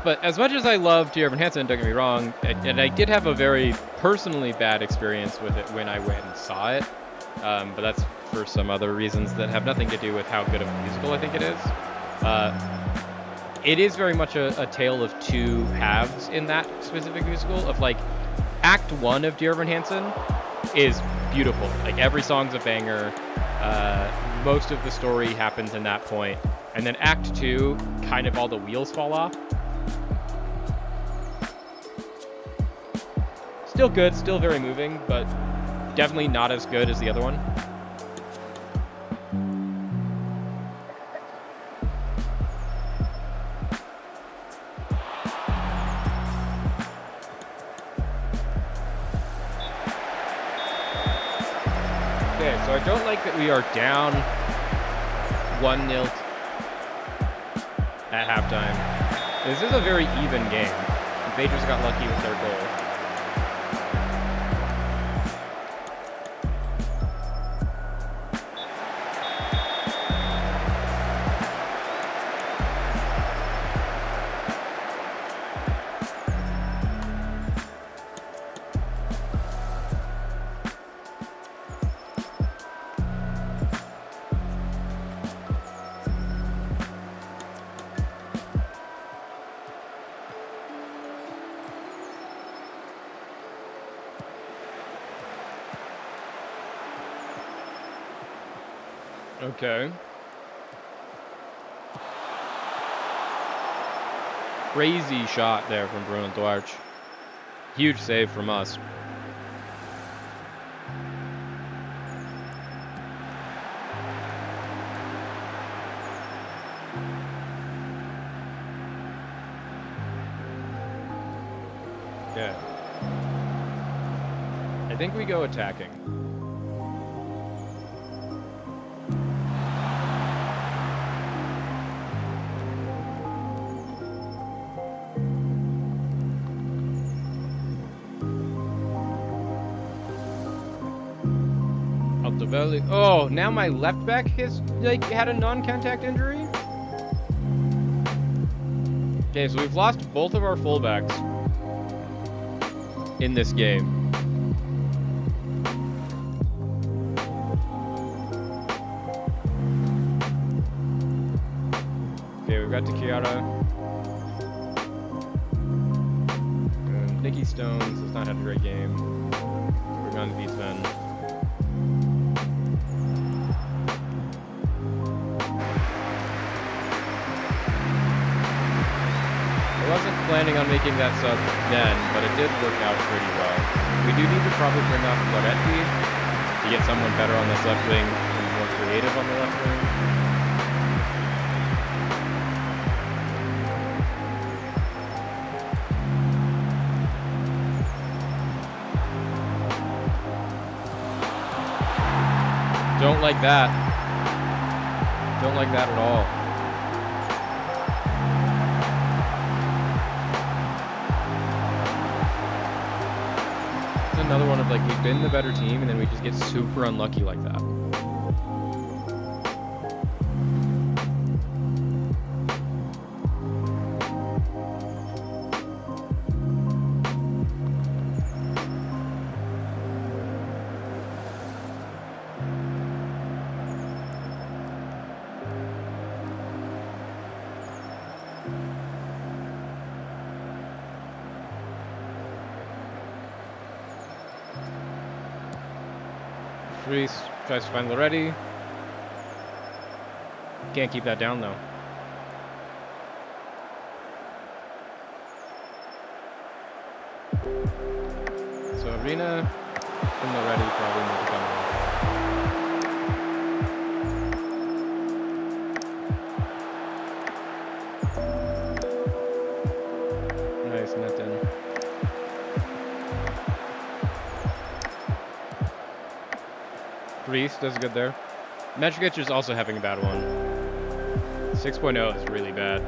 But as much as I love Dear Evan Hansen, don't get me wrong, and I did have a very personally bad experience with it when I went and saw it, but that's for some other reasons that have nothing to do with how good of a musical I think it is. it is very much a tale of two halves in that specific musical. Of like, Act 1 of Dear Evan Hansen is beautiful. Like, every song's a banger. Most of the story happens in that point, and then Act 2, kind of all the wheels fall off. Still good, still very moving, but definitely not as good as the other one. Okay, so I don't like that we are down 1-0 at halftime. This is a very even game. The Patriots got lucky with their goal. Okay. Crazy shot there from Bruno Duarte. Huge save from us. Okay. I think we go attacking. Oh, now my left back has like had a non-contact injury. Okay, so we've lost both of our fullbacks in this game. Okay, we've got Takiara. Nicky Stones has not had a great game. We're going to beat Sven. I wasn't planning on making that sub then, but it did work out pretty well. We do need to probably bring up Loretti to get someone better on this left wing and more creative on the left wing. Don't like that. Don't like that at all. Another one of like, we've been the better team and then we just get super unlucky like that. Reese tries to find Loretti. Can't keep that down though. So Arena and Loretti probably need to come in. Nice, net in. Reese does good there. Metric is also having a bad one. 6.0 is really bad.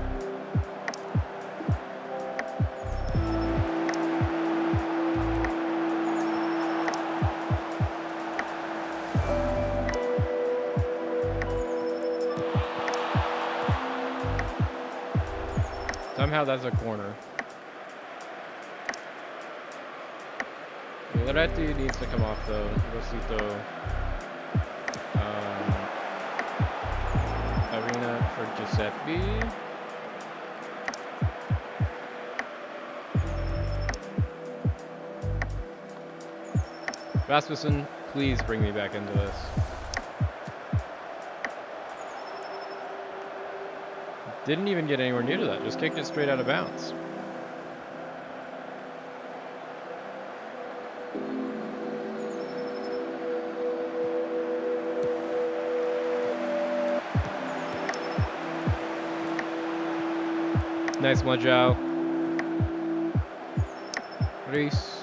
Somehow that's a corner. Loretti needs to come off though. Rosito. Arena for Giuseppe. Rasmussen, please bring me back into this. Didn't even get anywhere near to that. Just kicked it straight out of bounds. Nice one, Joe. Reese.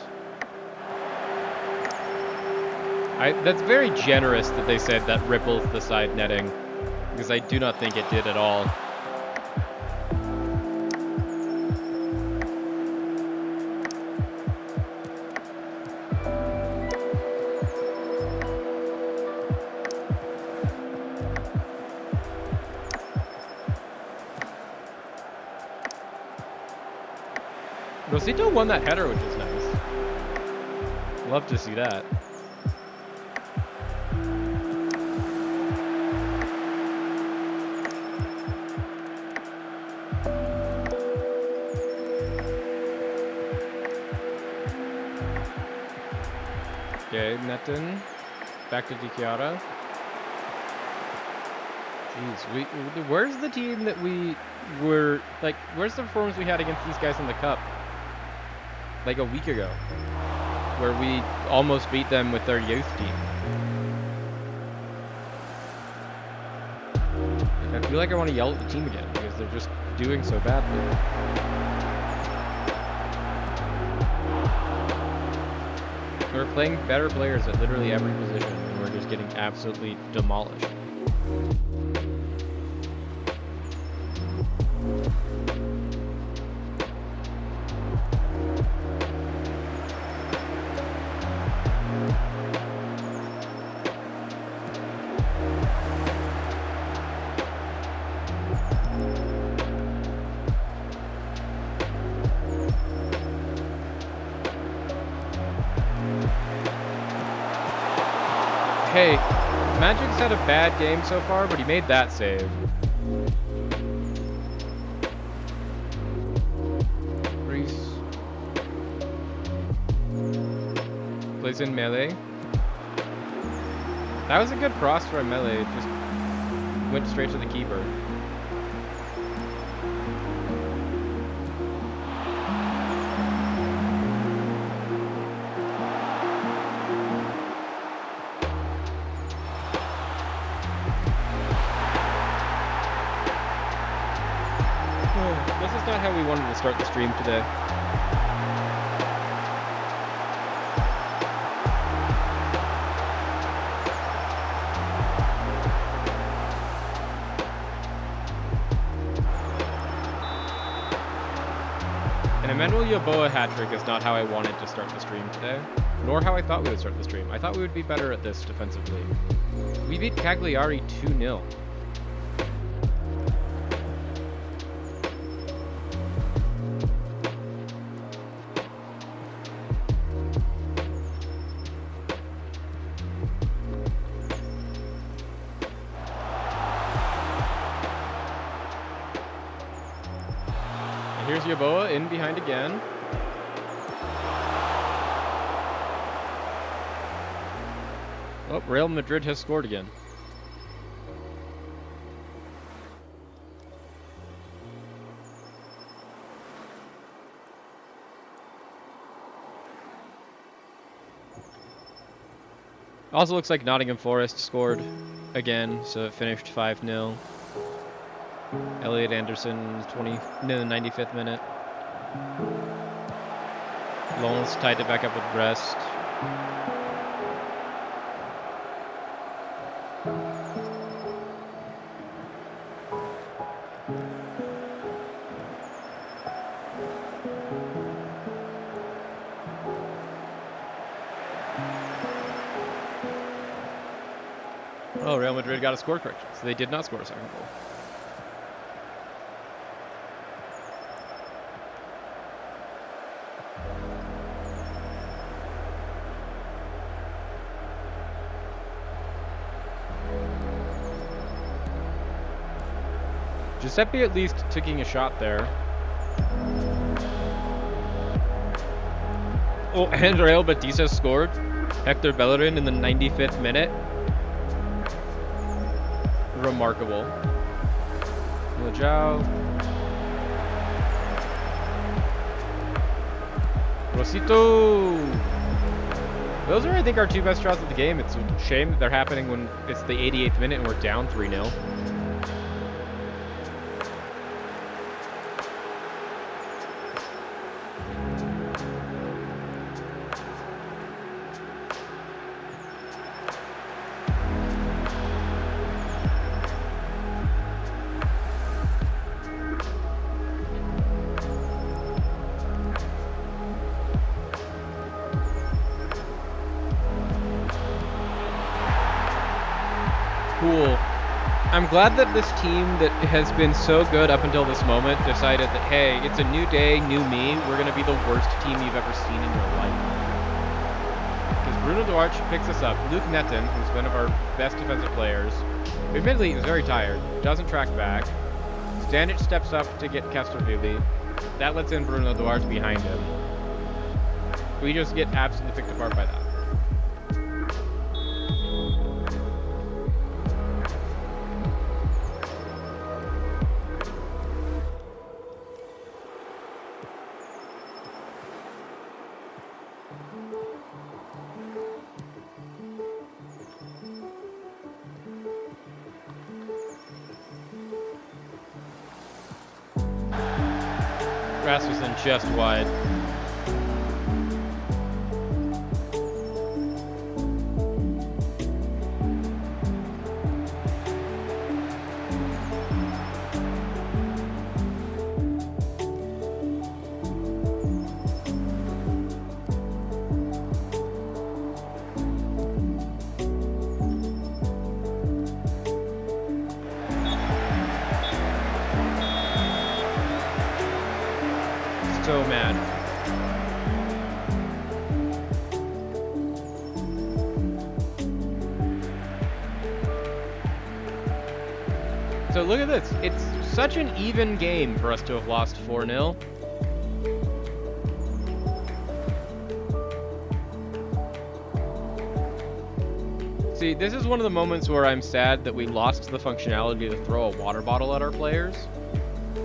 That's very generous that they said that ripples the side netting, because I do not think it did at all. Rosito won that header, which is nice. Love to see that. Okay, Netten. Back to Di Chiara. Jeez, where's the team that we were, like, where's the performance we had against these guys in the Cup? Like a week ago, where we almost beat them with their youth team. Like, I feel like I want to yell at the team again, because they're just doing so badly. We're playing better players at literally every position, and we're just getting absolutely demolished. Hey, Magic's had a bad game so far, but he made that save. Reese. Plays in melee. That was a good cross for a melee, just went straight to the keeper. This is not how we wanted to start the stream today. An Emmanuel Yeboah hat-trick is not how I wanted to start the stream today, nor how I thought we would start the stream. I thought we would be better at this defensively. We beat Cagliari 2-0. Here's Yeboah in behind again. Oh, Real Madrid has scored again. Also looks like Nottingham Forest scored again, so it finished 5-0. Elliot Anderson, in the 95th minute. Lons tied it back up with Brest. Oh, Real Madrid got a score correction, so they did not score a second goal. Giuseppe at least taking a shot there. Oh, and Real Betis has scored. Hector Bellerin in the 95th minute. Remarkable. Lajao. Rosito. Those are, I think, our two best shots of the game. It's a shame that they're happening when it's the 88th minute and we're down 3-0. Cool. I'm glad that this team that has been so good up until this moment decided that, hey, it's a new day, new me. We're going to be the worst team you've ever seen in your life. Because Bruno Duarte picks us up. Luke Netton, who's one of our best defensive players, who admittedly is very tired, doesn't track back. Stanic steps up to get Castrovilli. That lets in Bruno Duarte behind him. We just get absolutely picked apart by that. Rasmussen just wide. So mad. So look at this. It's such an even game for us to have lost 4-0. See, this is one of the moments where I'm sad that we lost the functionality to throw a water bottle at our players.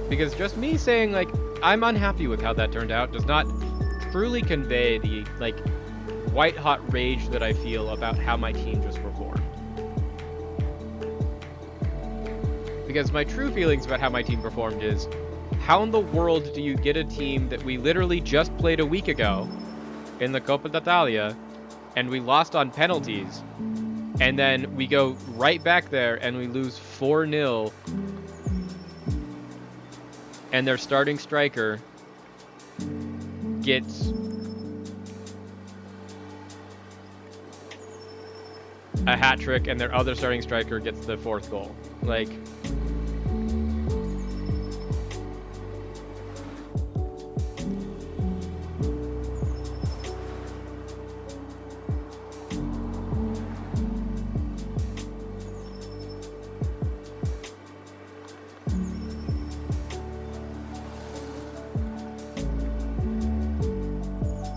Because just me saying, like, I'm unhappy with how that turned out does not truly convey the, like, white-hot rage that I feel about how my team just performed. Because my true feelings about how my team performed is, how in the world do you get a team that we literally just played a week ago in the Coppa d'Italia, and we lost on penalties, and then we go right back there and we lose 4-0, and their starting striker gets a hat trick and their other starting striker gets the 4th goal. Like,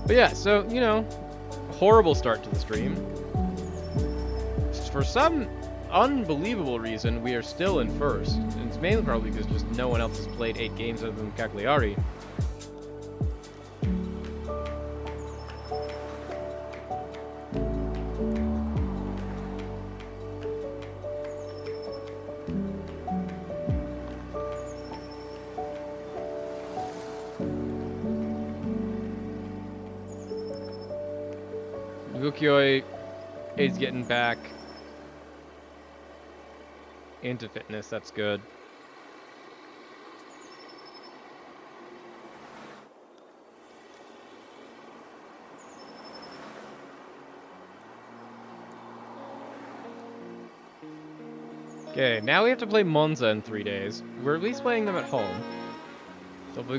but yeah, so, you know, horrible start to the stream. For some unbelievable reason, we are still in first. And it's mainly probably because just no one else has played 8 games other than Cagliari. Lukioi is getting back into fitness. That's good. Okay, now we have to play Monza in 3 days. We're at least playing them at home. So hopefully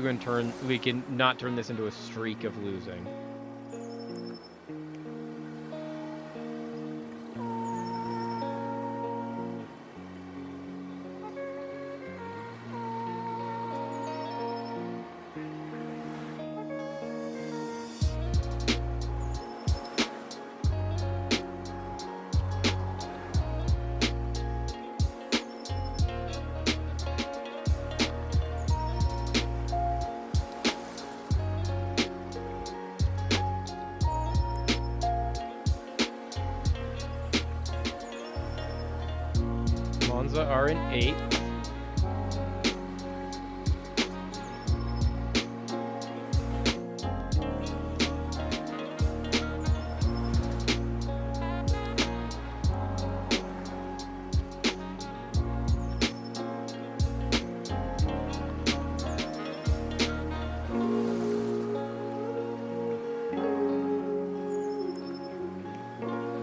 we can not turn this into a streak of losing. Monza are in 8th.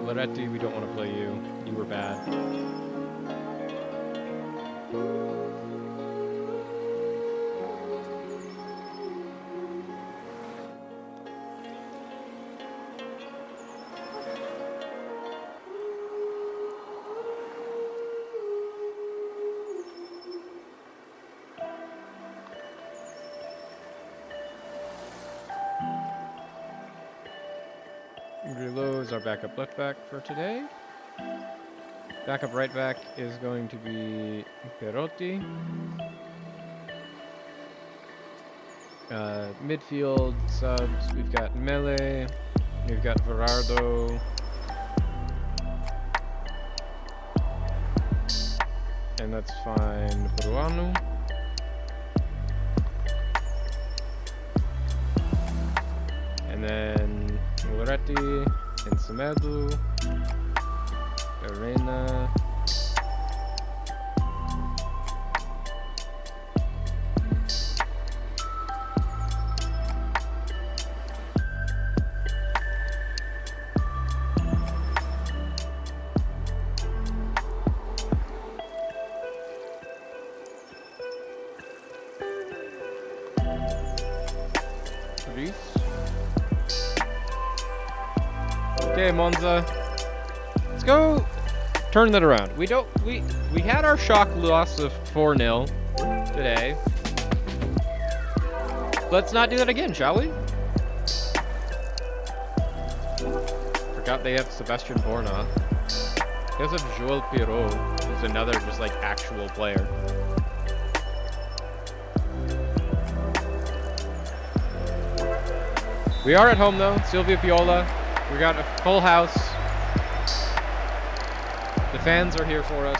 Loretti, we don't want to play you. You were bad. Grillo is our backup left back for today. Backup right back is going to be Perotti. Midfield subs, we've got Mele, we've got Verardo, and that's fine. Peruano. And then Loretti and Semedo, Arena. Okay, Monza. Let's go turn that around. We had our shock loss of 4-0 today. Let's not do that again, shall we? Forgot they have Sebastian Borna. They also have Joel Pirot, who's another just like actual player. We are at home though, Silvio Piola. We got a full house. The fans are here for us.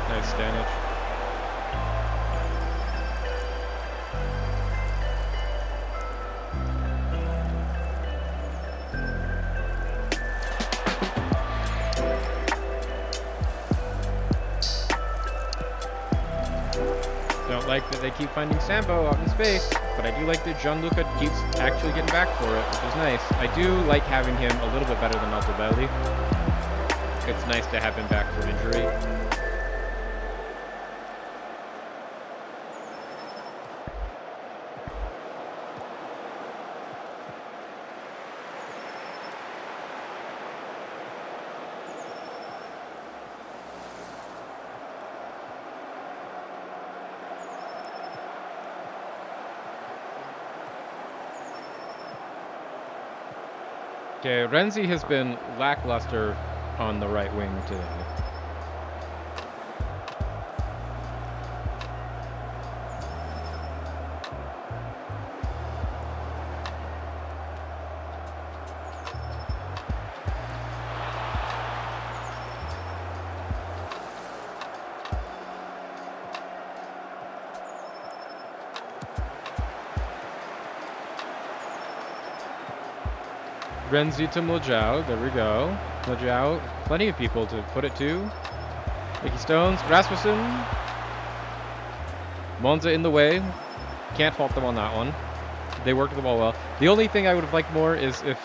Nice Stanic. Don't like that they keep finding Sambo out in space, but I do like that Gianluca keeps actually getting back for it, which is nice. I do like having him a little bit better than Altobelli. It's nice to have him back from injury. Okay, Renzi has been lackluster on the right wing today. Renzi to Mojao, there we go. Mojao, plenty of people to put it to. Mickey Stones, Rasmussen. Monza in the way. Can't fault them on that one. They worked the ball well. The only thing I would have liked more is if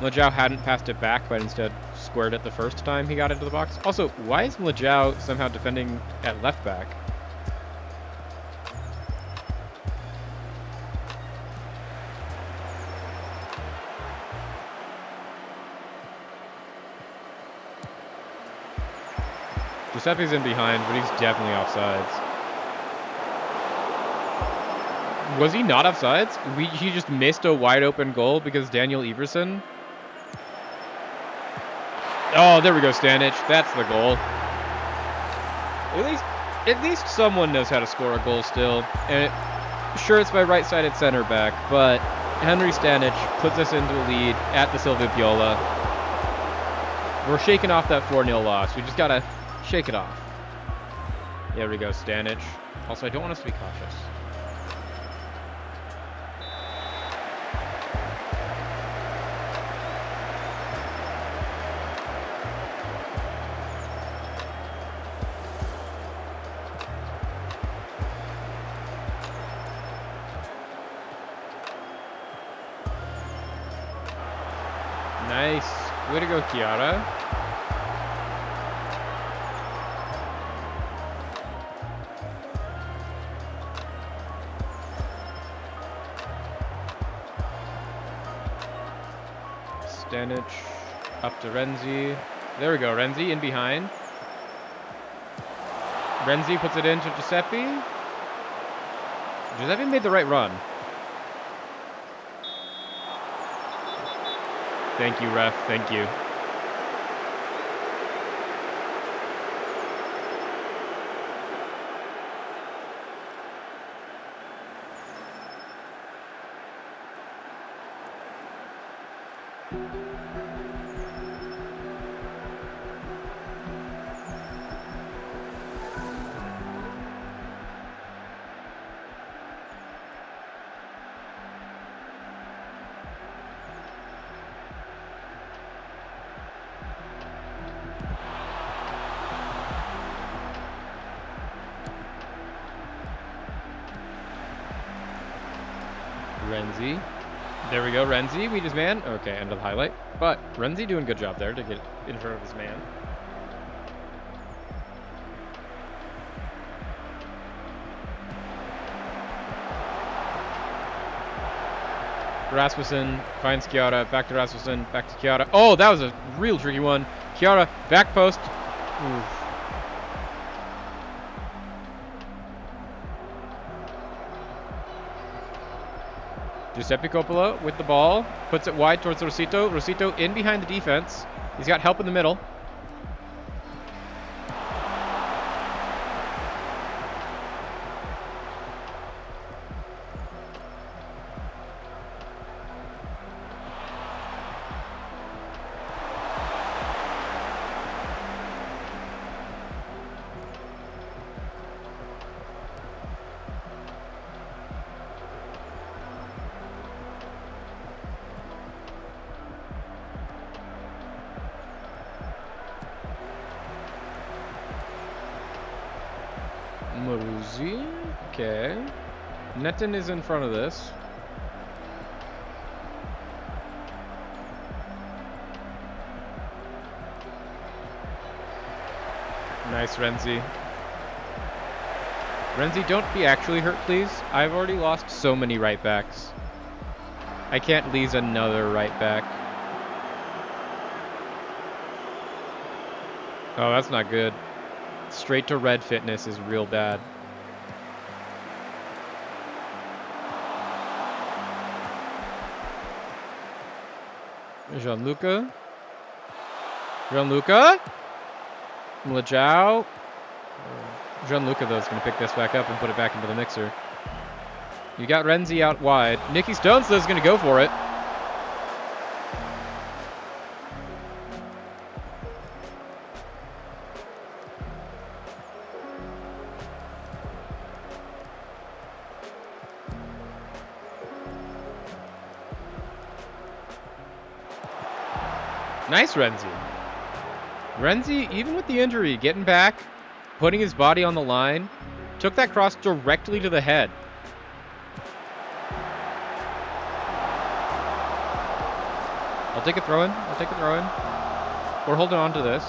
Mojao hadn't passed it back, but instead squared it the first time he got into the box. Also, why is Mojao somehow defending at left back? Giuseppe's in behind, but he's definitely offsides. Was he not offsides? He just missed a wide open goal because Daniel Everson. Oh, there we go, Stanic. That's the goal. At least someone knows how to score a goal still. And sure, it's my right-sided center back, but Henry Stanic puts us into a lead at the Silvio Piola. We're shaking off that 4-0 loss. We just gotta shake it off. There we go, Stanic. Also, I don't want us to be cautious. Nice. Way to go, Chiara. Stanic up to Renzi. There we go, Renzi in behind. Renzi puts it into Giuseppe. Giuseppe made the right run. Thank you, ref. Thank you. Renzi. There we go, Renzi. Beat his man. Okay, end of the highlight. But Renzi doing a good job there to get in front of his man. Rasmussen finds Chiara. Back to Rasmussen. Back to Chiara. Oh, that was a real tricky one. Chiara, back post. Oof. Giuseppe Coppola with the ball, puts it wide towards Rosito. Rosito in behind the defense. He's got help in the middle. Maruzzi. Okay. Netin is in front of this. Nice, Renzi. Renzi, don't be actually hurt, please. I've already lost so many right backs. I can't lose another right back. Oh, that's not good. Straight to red fitness is real bad. Gianluca. Gianluca. Lajao. Gianluca, though, is going to pick this back up and put it back into the mixer. You got Renzi out wide. Nicky Stones, though, is going to go for it. Nice, Renzi. Renzi, even with the injury, getting back, putting his body on the line, took that cross directly to the head. I'll take a throw in. I'll take a throw in. We're holding on to this.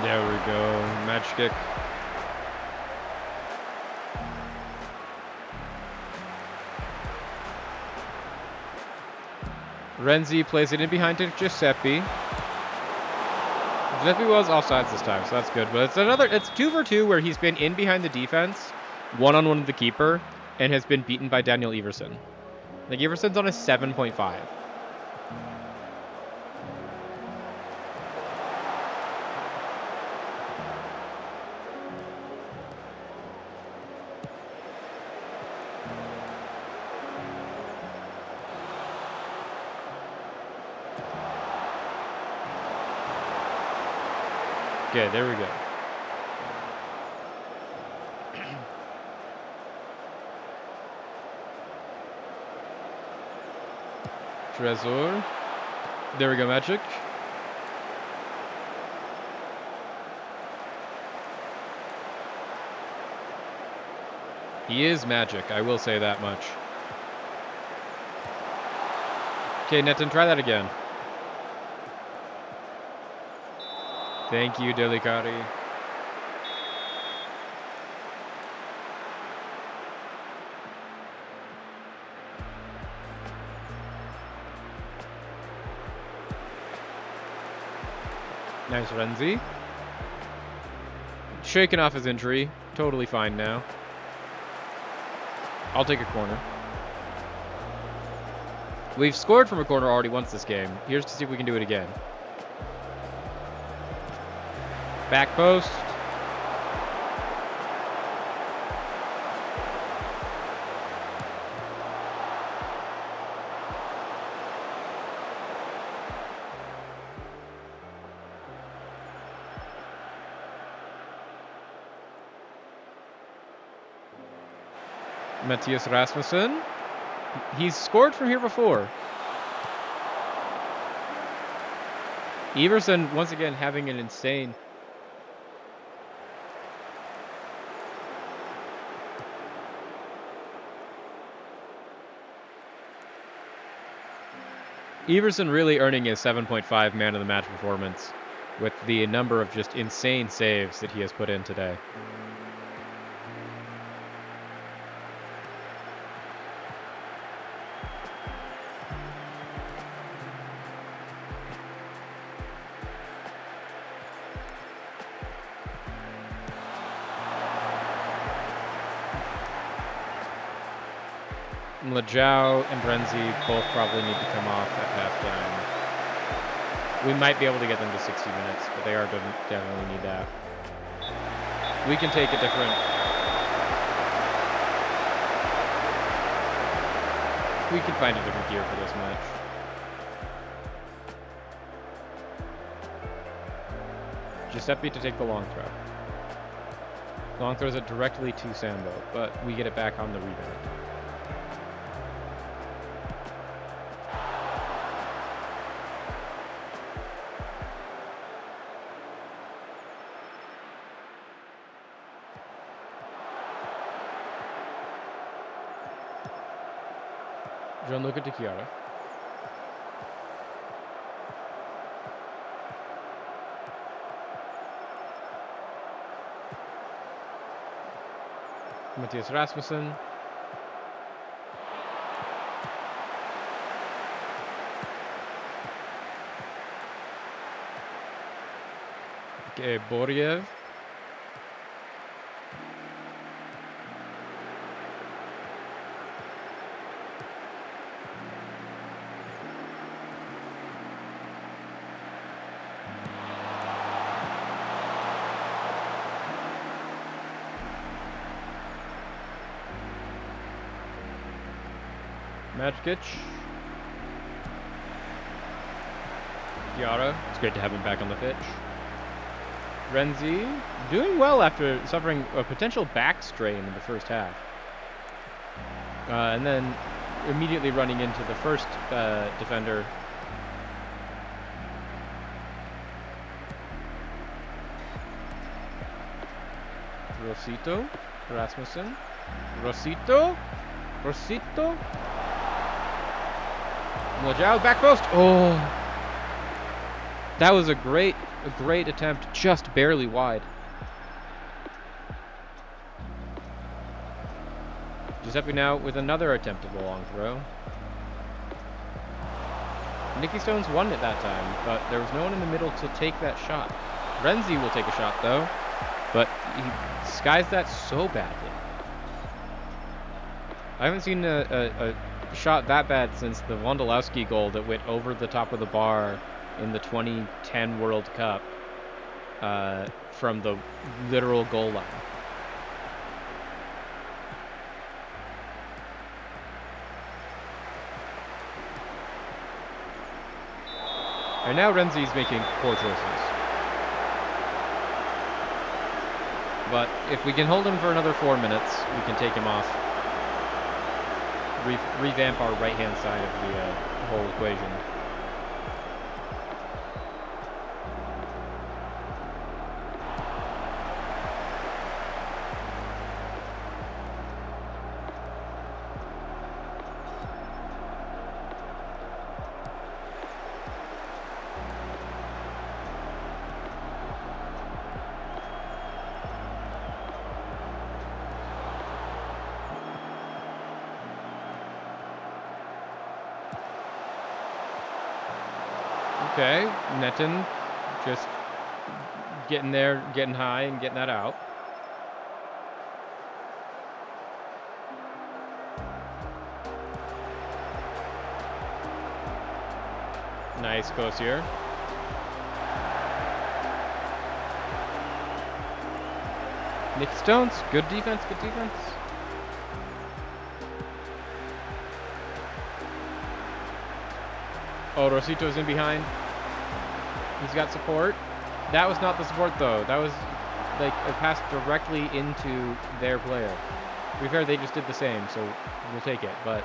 There we go. Match kick. Renzi plays it in behind to Giuseppe. Giuseppe was offsides this time, so that's good. But it's 2-for-2 where he's been in behind the defense, one-on-one with the keeper, and has been beaten by Daniel Iversen. Like, Iverson's on a 7.5. Okay, there we go. Trezor. There we go, Magic. He is magic, I will say that much. Okay, Netin, try that again. Thank you, Delicati. Nice Renzi. Shaking off his injury. Totally fine now. I'll take a corner. We've scored from a corner already once this game. Here's to see if we can do it again. Back post. Matthias Rasmussen. He's scored from here before. Iversen, once again, having an insane... Iversen really earning his 7.5 man of the match performance with the number of just insane saves that he has put in today. Lajao and Renzi both probably need to come off at halftime. We might be able to get them to 60 minutes, but they are definitely need that. We can take a different... We can find a different gear for this match. Giuseppe to take the long throw. Long throws it directly to Sambo, but we get it back on the rebound. Gianluca Di Chiara. Matthias Rasmussen. Okay, Boriev. Magic. Yara. It's great to have him back on the pitch. Renzi doing well after suffering a potential back strain in the first half. And then immediately running into the first defender. Rosito. Rasmussen. Rosito. Lajao back post. Oh. That was a great attempt, just barely wide. Giuseppe now with another attempt at a long throw. Nicky Stones won it that time, but there was no one in the middle to take that shot. Renzi will take a shot though, but he skies that so badly. I haven't seen a shot that bad since the Wondolowski goal that went over the top of the bar in the 2010 World Cup from the literal goal line. And now Renzi's making poor choices. But if we can hold him for another 4 minutes, we can take him off. Revamp our right-hand side of the whole equation. Okay, Netin just getting there, getting high, and getting that out. Nice close here. Nick Stones, good defense, good defense. Oh, Rosito's in behind. He's got support. That was not the support though. That was like a pass directly into their player. To be fair, they just did the same, so we'll take it, but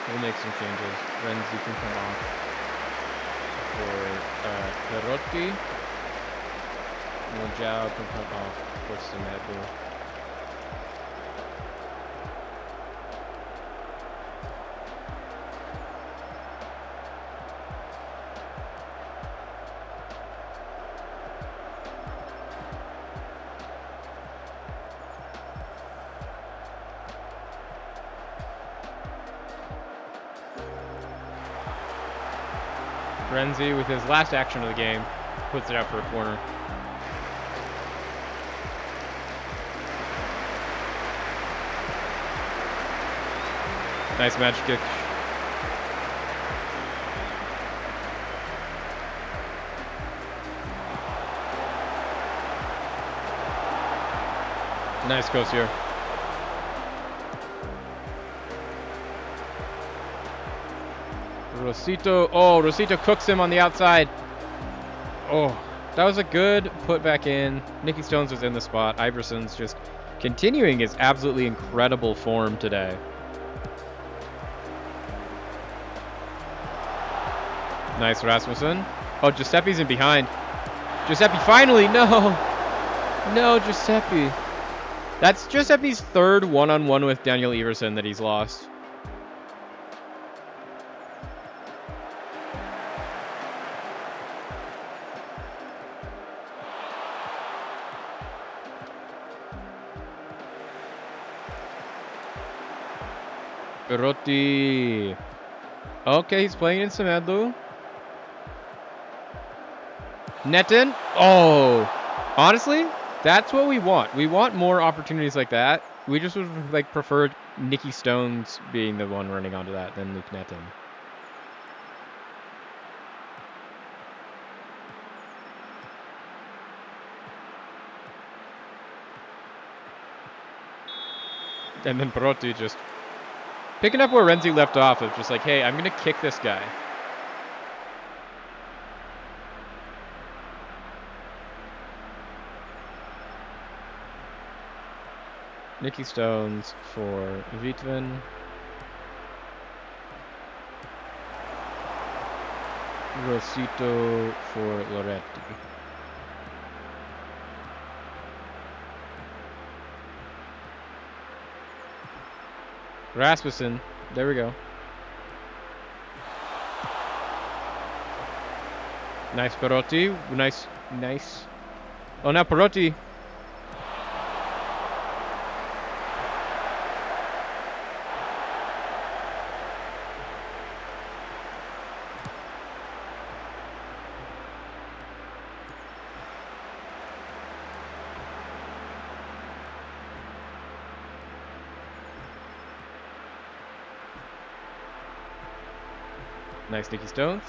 we'll make some changes. Renzi can come off for Perotti. Mojao can come off for Semedo. Renzi, with his last action of the game, puts it out for a corner. Nice match kick. Nice goes here. Rosito. Oh, Rosito cooks him on the outside. Oh, that was a good put back in. Nicky Stones was in the spot. Iverson's just continuing his absolutely incredible form today. Nice Rasmussen. Oh, Giuseppe's in behind. Giuseppe finally. No. No, Giuseppe. That's Giuseppe's third one-on-one with Daniel Iverson that he's lost. Perotti. Okay, he's playing in Semedo. Netin. Oh, honestly, that's what we want. We want more opportunities like that. We just would have like preferred Nicky Stones being the one running onto that than Luke Netin. And then Perotti just picking up where Renzi left off of just like, hey, I'm going to kick this guy. Nicky Stones for Vitvin. Rosito for Loretti. Rasmussen. There we go. Nice Perotti. Nice. Oh, now Perotti. Nice Nicky Stones.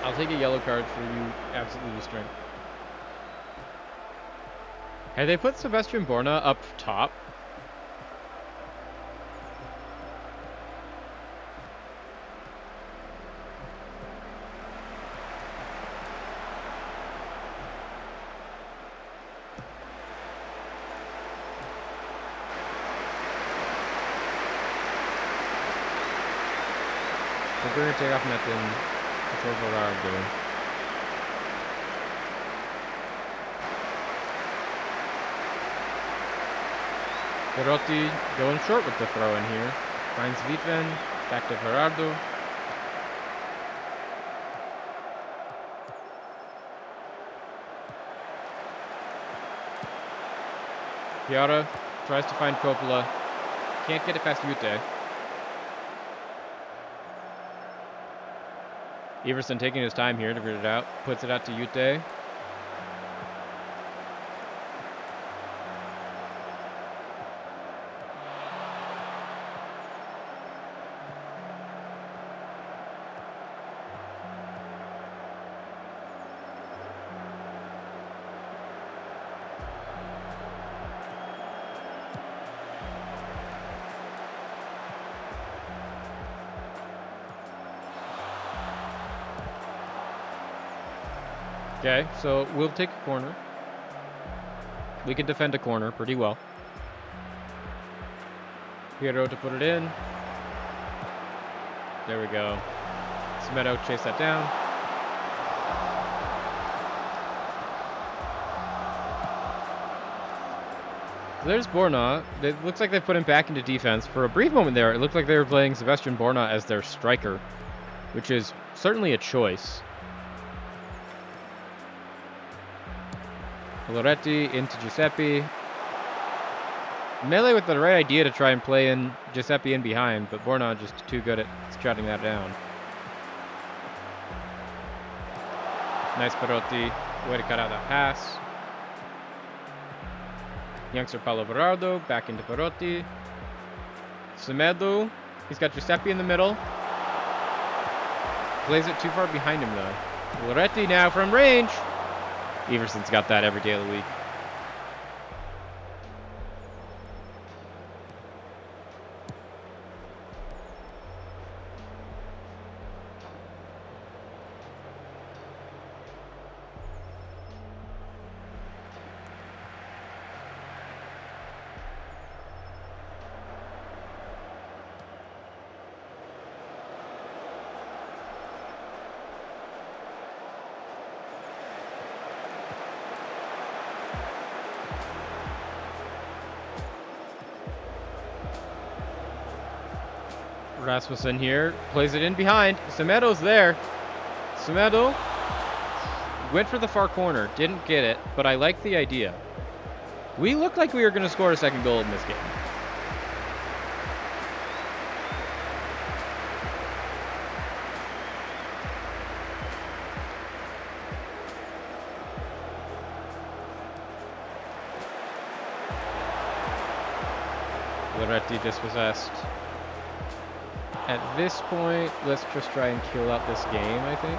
I'll take a yellow card for you absolutely destroying. Hey, they put Sebastian Borna up top. We're going to take off Metin for Gerardo. Perotti going short with the throw in here. Finds Vitven. Back to Gerardo. Chiara tries to find Coppola. Can't get it past Ute. Everson taking his time here to get it out. Puts it out to Ute. Okay, so we'll take a corner. We can defend a corner pretty well. Piero to put it in. There we go. Semedo chase that down. So there's Borna. It looks like they put him back into defense. For a brief moment there, it looked like they were playing Sebastian Borna as their striker, which is certainly a choice. Loretti into Giuseppe. Melee with the right idea to try and play in Giuseppe in behind, but Borna just too good at shutting that down. Nice Perotti. Way to cut out that pass. Youngster Paulo Berardo back into Perotti. Semedo. He's got Giuseppe in the middle. Plays it too far behind him though. Loretti now from range. Everson's got that every day of the week. Rasmussen here, plays it in behind. Semedo's there. Semedo went for the far corner, didn't get it, but I like the idea. We looked like we were going to score a second goal in this game. Loretti dispossessed. At this point, let's just try and kill out this game, I think.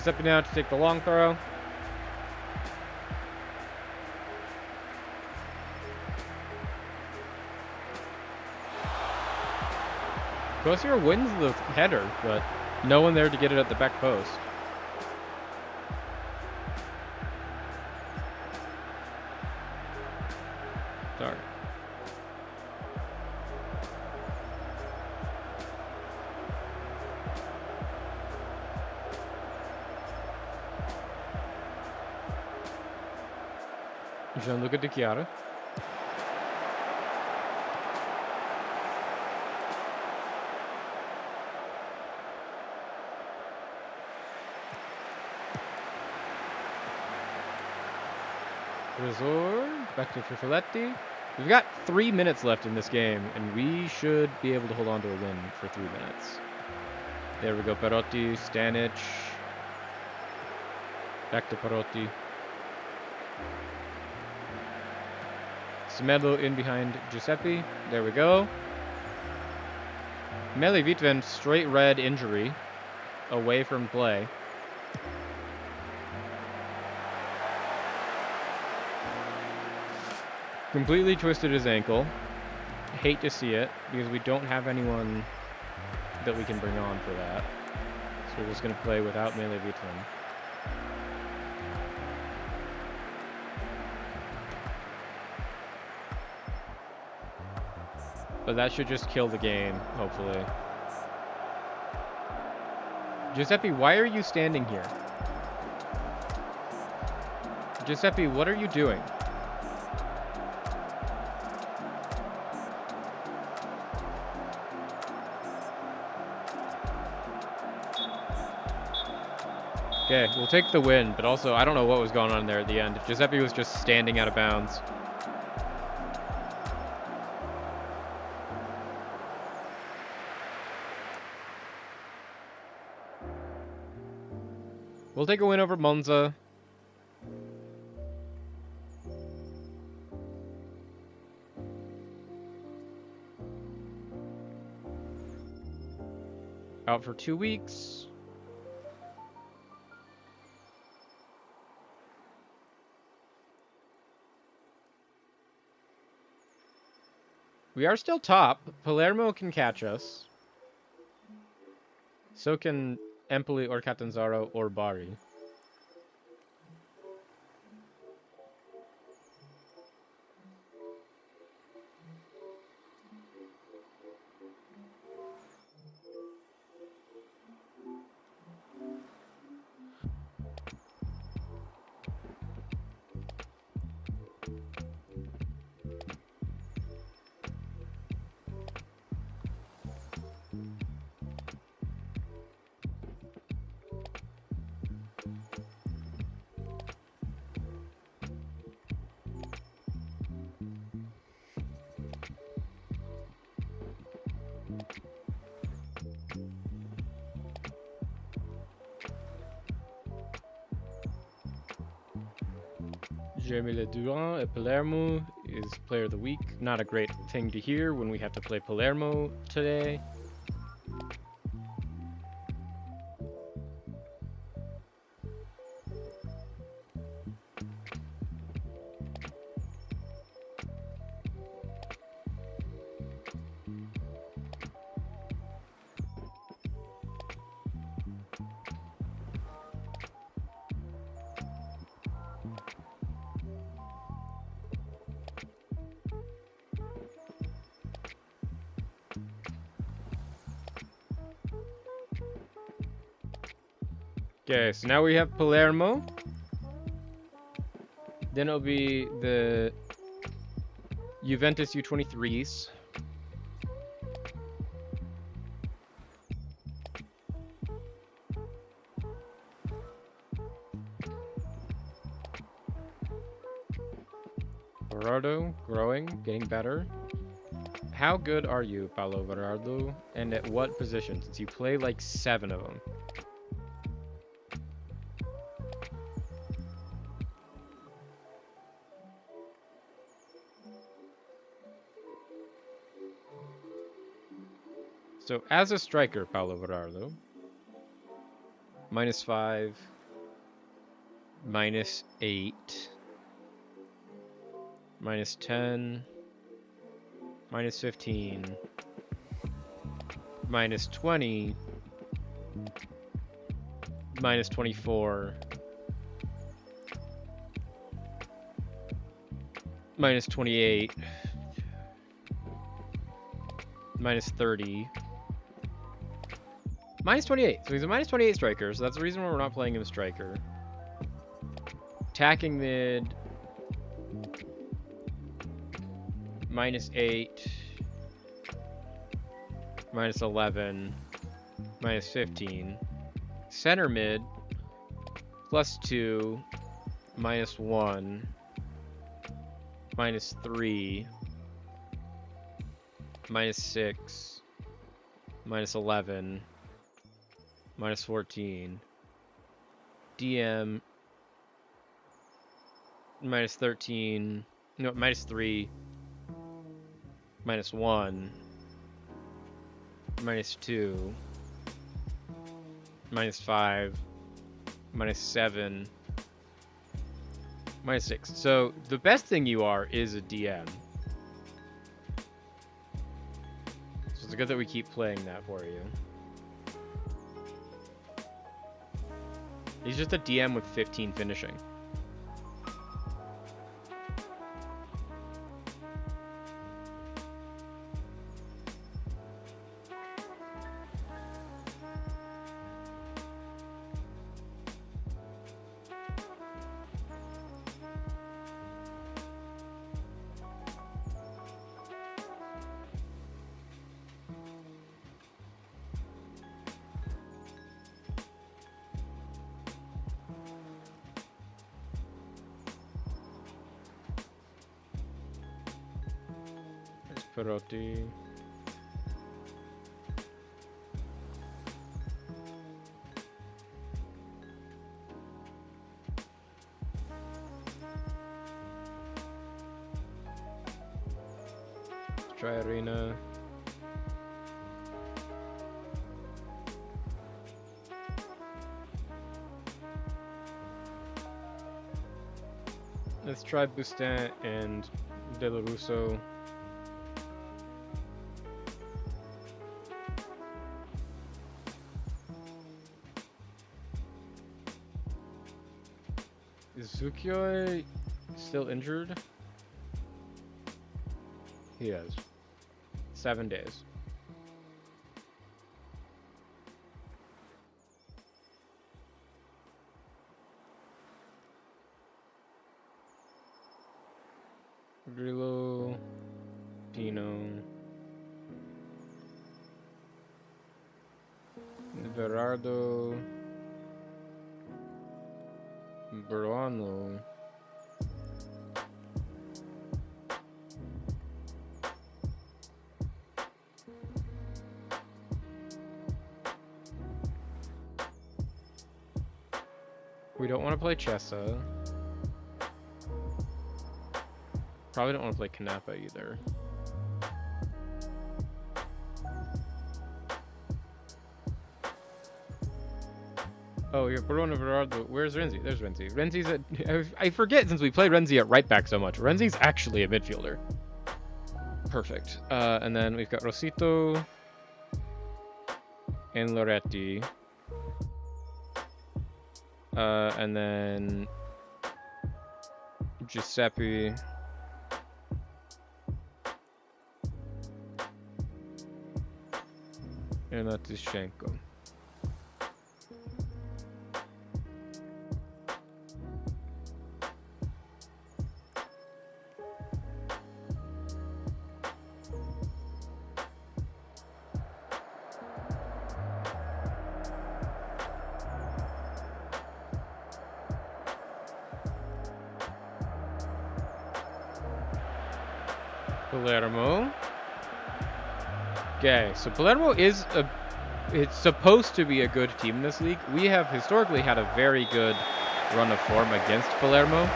Giuseppe now to take the long throw. Kosier wins the header, but no one there to get it at the back post. Sorry. Gianluca Di Chiara. Resor, back to Trifoletti. We've got 3 minutes left in this game, and we should be able to hold on to a win for 3 minutes. There we go, Perotti, Stanic. Back to Perotti. Semedo in behind Giuseppe. There we go. Meli Vitven, straight red injury. Away from play. Completely twisted his ankle. Hate to see it, because we don't have anyone that we can bring on for that. So we're just going to play without Meli Vitven. But that should just kill the game, hopefully. Giuseppe, why are you standing here? Giuseppe, what are you doing? Okay, we'll take the win, but also I don't know what was going on there at the end. Giuseppe was just standing out of bounds. We'll take a win over Monza. Out for 2 weeks. We are still top. Palermo can catch us. So can Empoli or Catanzaro or Bari. Jeremy Ledurant at Palermo is player of the week. Not a great thing to hear when we have to play Palermo today. Okay, so now we have Palermo. Then it'll be the Juventus U23s. Berardo, growing, getting better. How good are you, Paulo Berardo? And at what position? Since you play like 7 of them. So as a striker, Paulo Berardo, -5. -8, -10, -15, -20, -24, -28, -30, -28. So he's a -28 striker, so that's the reason why we're not playing him striker. Attacking mid, -8, -11, -15. Center mid, +2, -1, -3, -6, -11, -14. DM, -13, no, -3, -1, -2, -5, -7, -6. So the best thing you are is a DM. So it's good that we keep playing that for you. He's just a DM with 15 finishing. Perotti. Let's try Arena. Let's try Bustin and Dela Russo. Is Sukioi still injured? He is. 7 days. Grillo, Dino, Verardo, Bruano. We don't want to play Chessa. Probably don't want to play Kanapa either. Oh, yeah, Bruno Verardo. Where's Renzi? There's Renzi. Renzi's at... I forget since we played Renzi at right back so much. Renzi's actually a midfielder. Perfect. And then we've got Rosito and Loretti. And then Giuseppe. And Natishenko. Palermo. Okay, so Palermo is it's supposed to be a good team in this league. We have historically had a very good run of form against Palermo.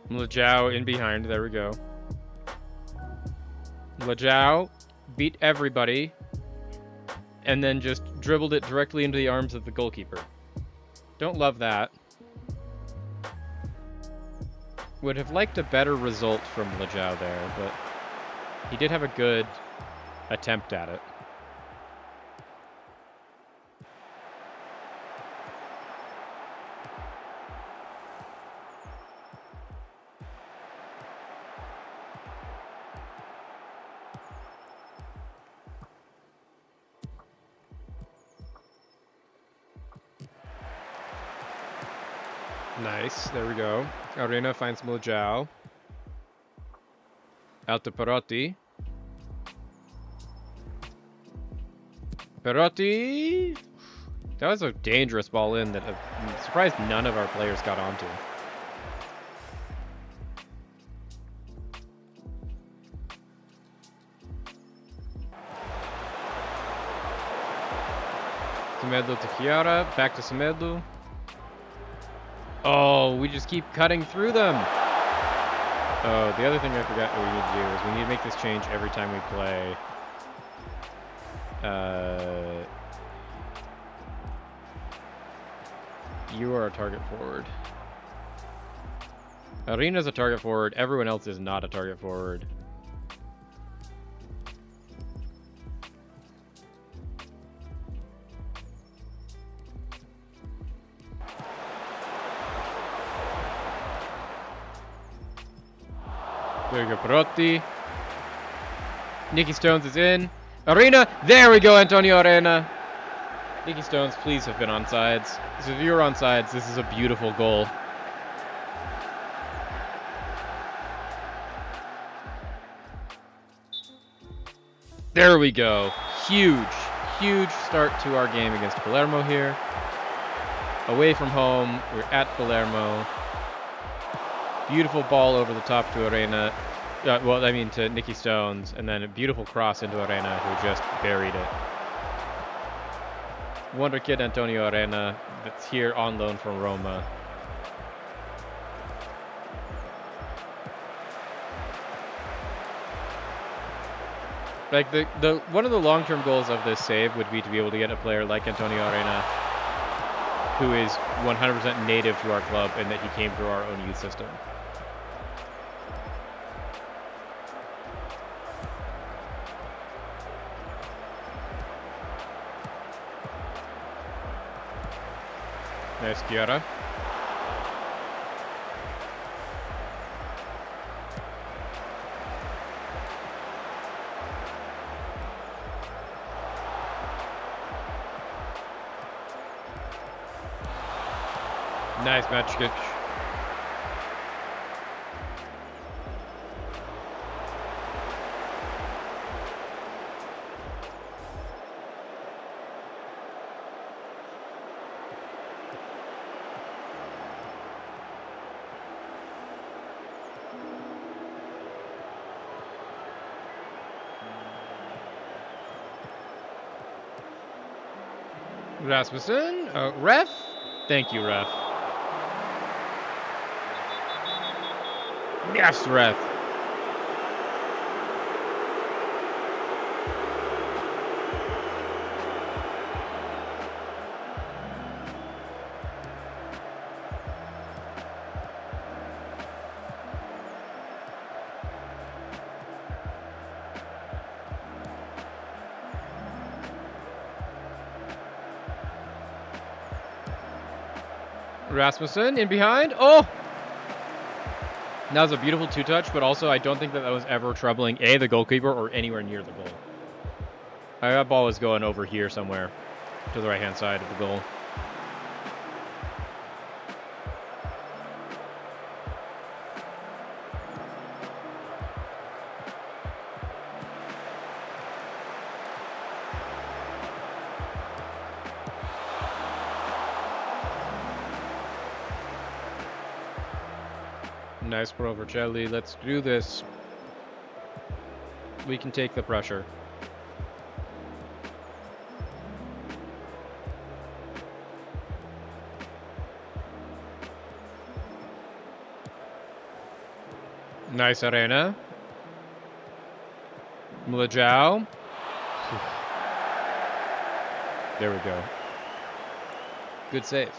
Lejiao in behind. There we go. Lejiao beat everybody and then just dribbled it directly into the arms of the goalkeeper. Don't love that. Would have liked a better result from Lejiao there, but he did have a good attempt at it. Nice, there we go. Arena finds Lejiao. Out to Perotti. Perotti! That was a dangerous ball in that I'm surprised none of our players got onto. Semedo to Chiara, back to Semedo. Oh, we just keep cutting through them. Oh, the other thing I forgot we need to do is we need to make this change every time we play. You are a target forward. Arena's a target forward. Everyone else is not a target forward. There we go, Perotti. Nicky Stones is in. Arena! There we go, Antonio Arena! Nicky Stones, please have been onside. So if you were onside, this is a beautiful goal. There we go. Huge, huge start to our game against Palermo here. Away from home, we're at Palermo. Beautiful ball over the top to Arena. Well, I mean to Nicky Stones, and then a beautiful cross into Arena, who just buried it. Wonder kid Antonio Arena, that's here on loan from Roma. Like the one of the long-term goals of this save would be to be able to get a player like Antonio Arena, who is 100% native to our club, and that he came through our own youth system. Nice, Chiara. Nice, Maciej. Rasmussen, ref? Thank you, ref. Yes, ref. Rasmussen in behind. Oh! That was a beautiful two-touch, but also I don't think that was ever troubling the goalkeeper or anywhere near the goal. That ball was going over here somewhere to the right-hand side of the goal. Nice pro Vercelli. Let's do this. We can take the pressure. Nice Arena. Militao. There we go. Good save.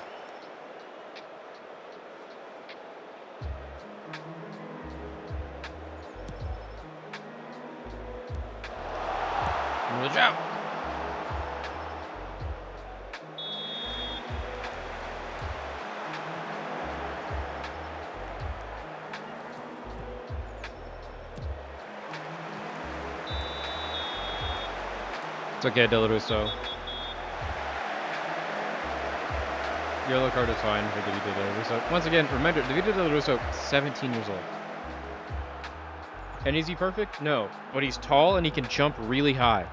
Militao. It's okay, Del Russo. Yellow card is fine for Davide Del Russo. Once again, remember, Davide Del Russo, 17 years old. And is he perfect? No. But he's tall and he can jump really high.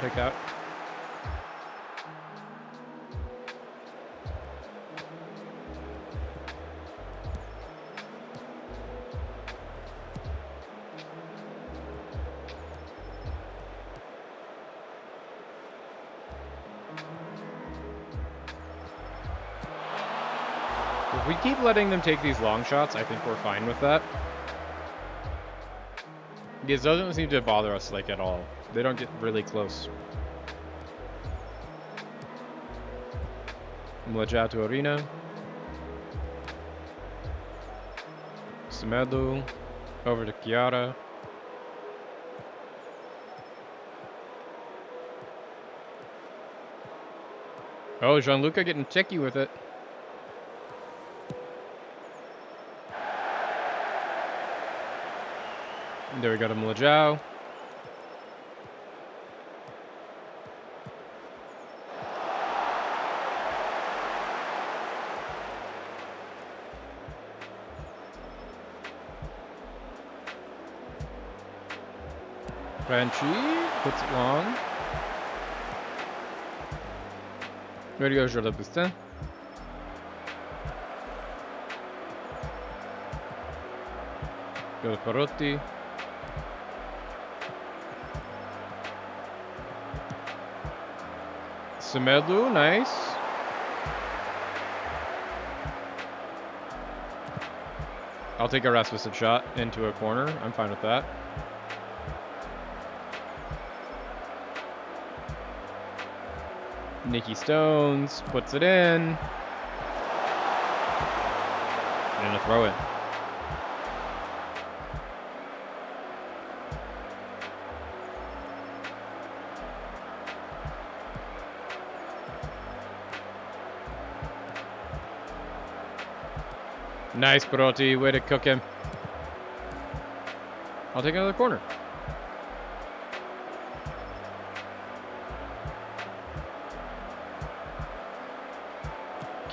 Take that. If we keep letting them take these long shots, I think we're fine with that. It doesn't seem to bother us like at all. They don't get really close. Militao to Arena. Semedo. Over to Chiara. Oh, Gianluca getting tricky with it. There we go to Militao. Franchi puts it long. There you go, Jordan Bustin. Go to Perotti. Semedo, nice. I'll take a Rasmussen shot into a corner. I'm fine with that. Nicky Stones puts it in. And a throw in. Nice, Perotti. Way to cook him. I'll take another corner.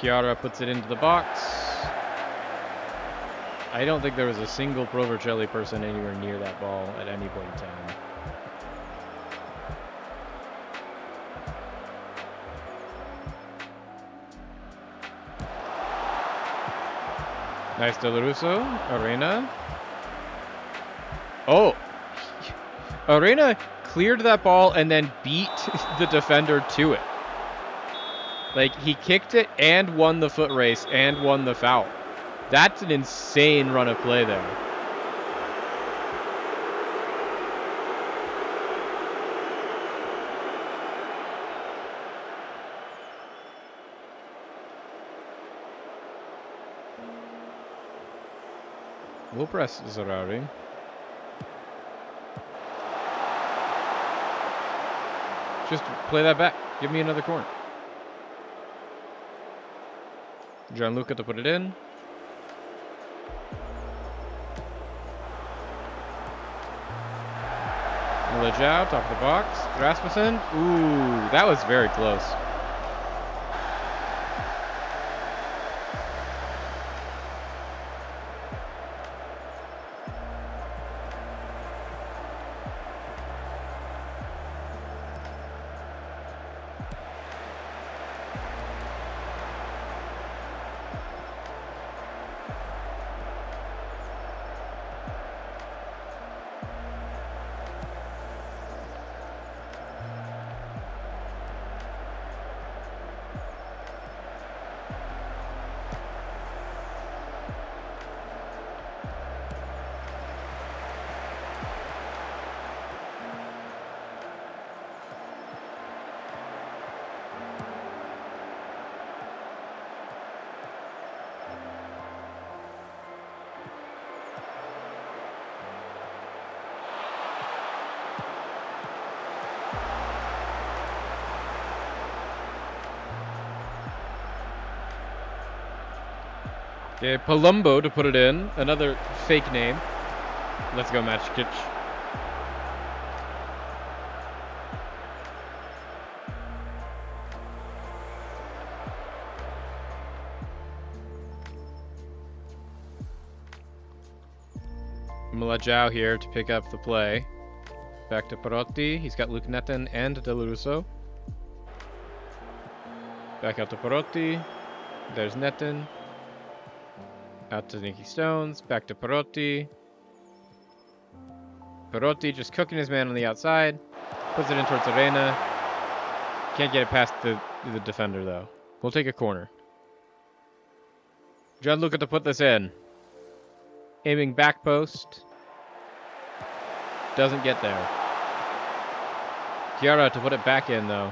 Chiara puts it into the box. I don't think there was a single Pro Vercelli person anywhere near that ball at any point in time. Nice Del Russo. Arena. Oh! Arena cleared that ball and then beat the defender to it. Like, he kicked it and won the foot race and won the foul. That's an insane run of play there. We'll press Zerari. Just play that back. Give me another corner. Gianluca to put it in. Militao, top of the box. Rasmussen. Ooh, that was very close. Okay, Palumbo to put it in. Another fake name. Let's go, Matchkic. Milajao here to pick up the play. Back to Perotti. He's got Luke Netton and Del Russo. Back out to Perotti. There's Netton. Out to Nicky Stones. Back to Perotti. Perotti just cooking his man on the outside. Puts it in towards Arena. Can't get it past the defender, though. We'll take a corner. Gianluca to put this in. Aiming back post. Doesn't get there. Chiara to put it back in, though.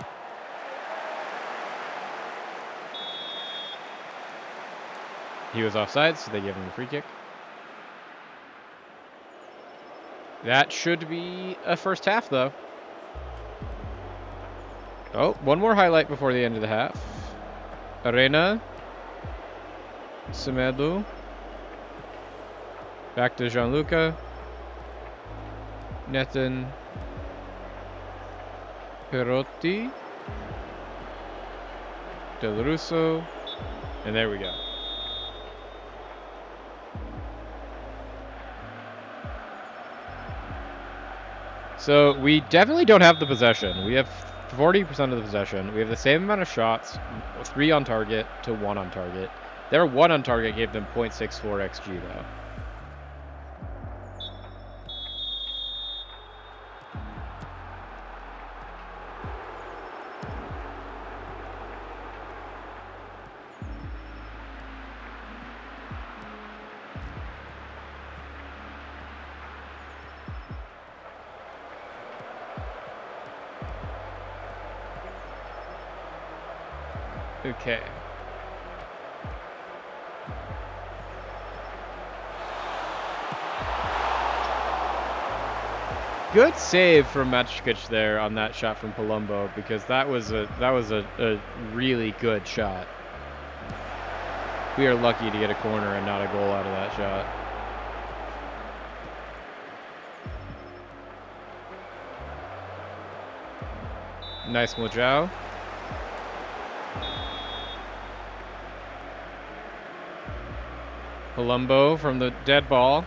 He was offside, so they give him a free kick. That should be a first half, though. Oh, one more highlight before the end of the half. Arena. Semedo. Back to Gianluca. Netton. Perotti. Del Russo. And there we go. So we definitely don't have the possession. We have 40% of the possession. We have the same amount of shots, 3 on target to 1 on target. Their 1 on target gave them 0.64 XG though. Okay. Good save from Matchkic there on that shot from Palumbo, because that was a really good shot. We are lucky to get a corner and not a goal out of that shot. Nice Mojao. Palumbo from the dead ball.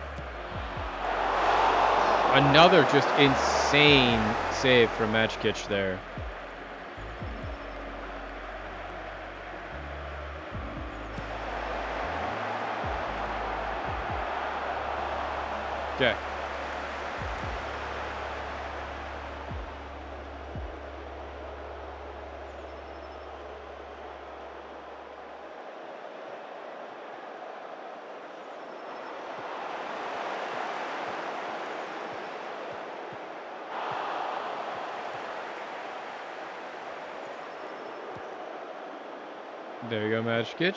Another just insane save from Matchkic there. Okay. There you go, Matchkic.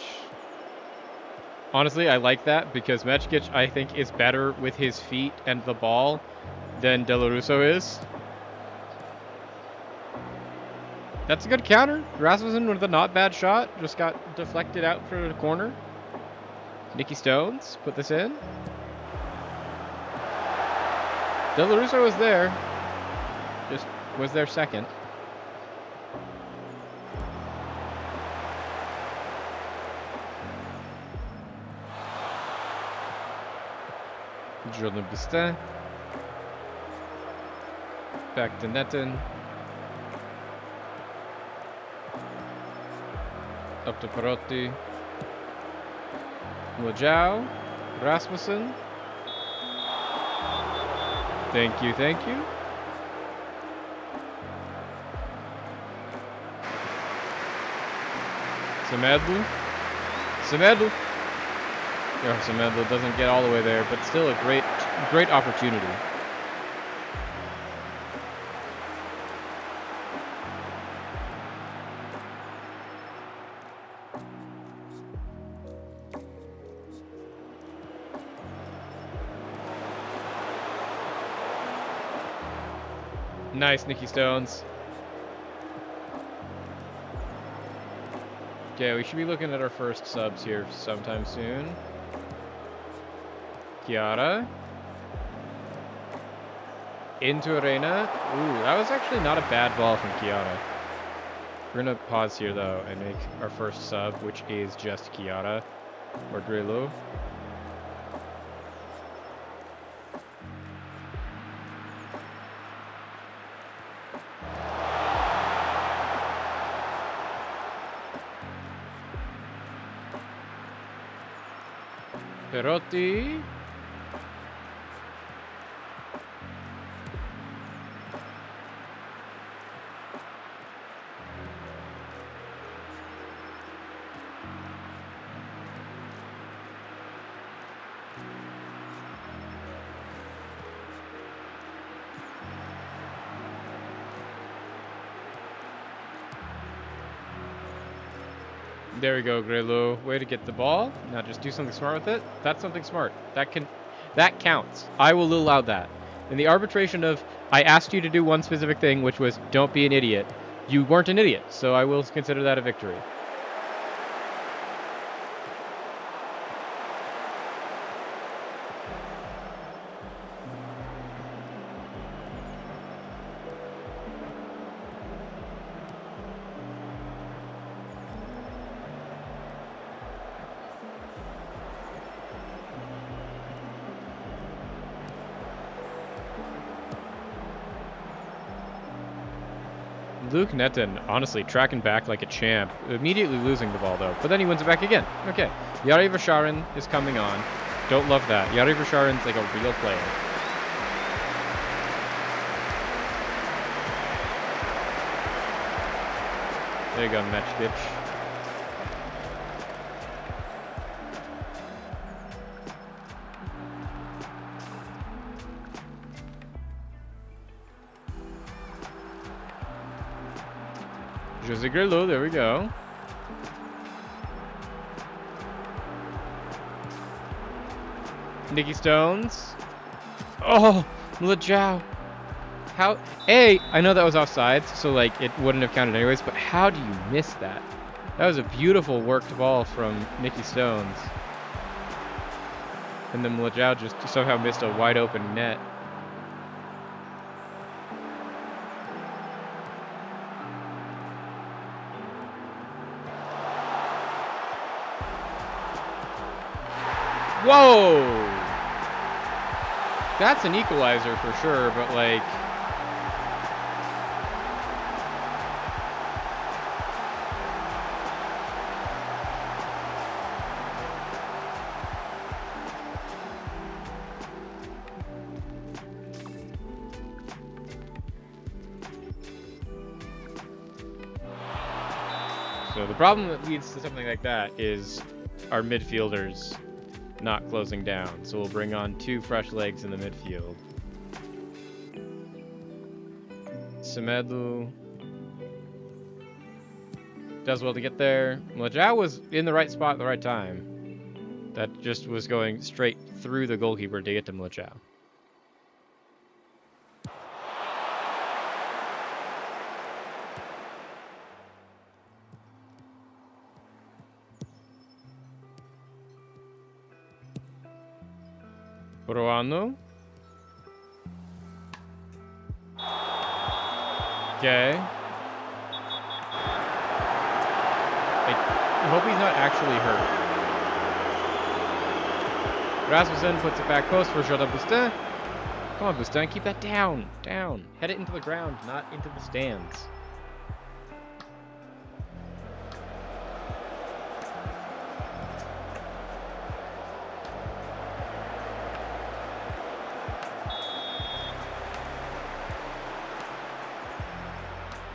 Honestly, I like that because Matchkic, I think, is better with his feet and the ball than Del Russo is. That's a good counter. Rasmussen with a not bad shot. Just got deflected out for the corner. Nicky Stones put this in. Del Russo was there. Just was there second. Jordan Bustin. Back to Netton. Up to Perotti. Mojao. Rasmussen. Thank you, thank you. Semedo. Semedo. Semedo doesn't get all the way there, but still a great opportunity. Nice, Nicky Stones. Okay, we should be looking at our first subs here sometime soon. Chiara. Into Arena. Ooh, that was actually not a bad ball from Chiara. We're going to pause here, though, and make our first sub, which is just Chiara or Grillo. Perotti. There we go, Grillo. Way to get the ball. Now just do something smart with it. That's something smart. That counts. I will allow that. In the arbitration of, I asked you to do one specific thing, which was don't be an idiot. You weren't an idiot, so I will consider that a victory. Luke Netton, honestly, tracking back like a champ. Immediately losing the ball, though. But then he wins it back again. Okay. Yari Vasharin is coming on. Don't love that. Yari Vasharin's like a real player. There you go, Mechkic. Jose Grillo, there we go. Nicky Stones. Oh, Lejao. How? A, I know that was offsides, so like it wouldn't have counted anyways, but how do you miss that? That was a beautiful worked ball from Nicky Stones. And then Lejao just somehow missed a wide open net. Whoa! That's an equalizer for sure, but like... So the problem that leads to something like that is our midfielders not closing down. So we'll bring on 2 fresh legs in the midfield. Semedo does well to get there. Lejao was in the right spot at the right time. That just was going straight through the goalkeeper to get to Lejao. Bruano. Okay. I hope he's not actually hurt. Rasmussen puts it back close for Jordan Bustin. Come on, Bustin, keep that down. Down. Head it into the ground, not into the stands.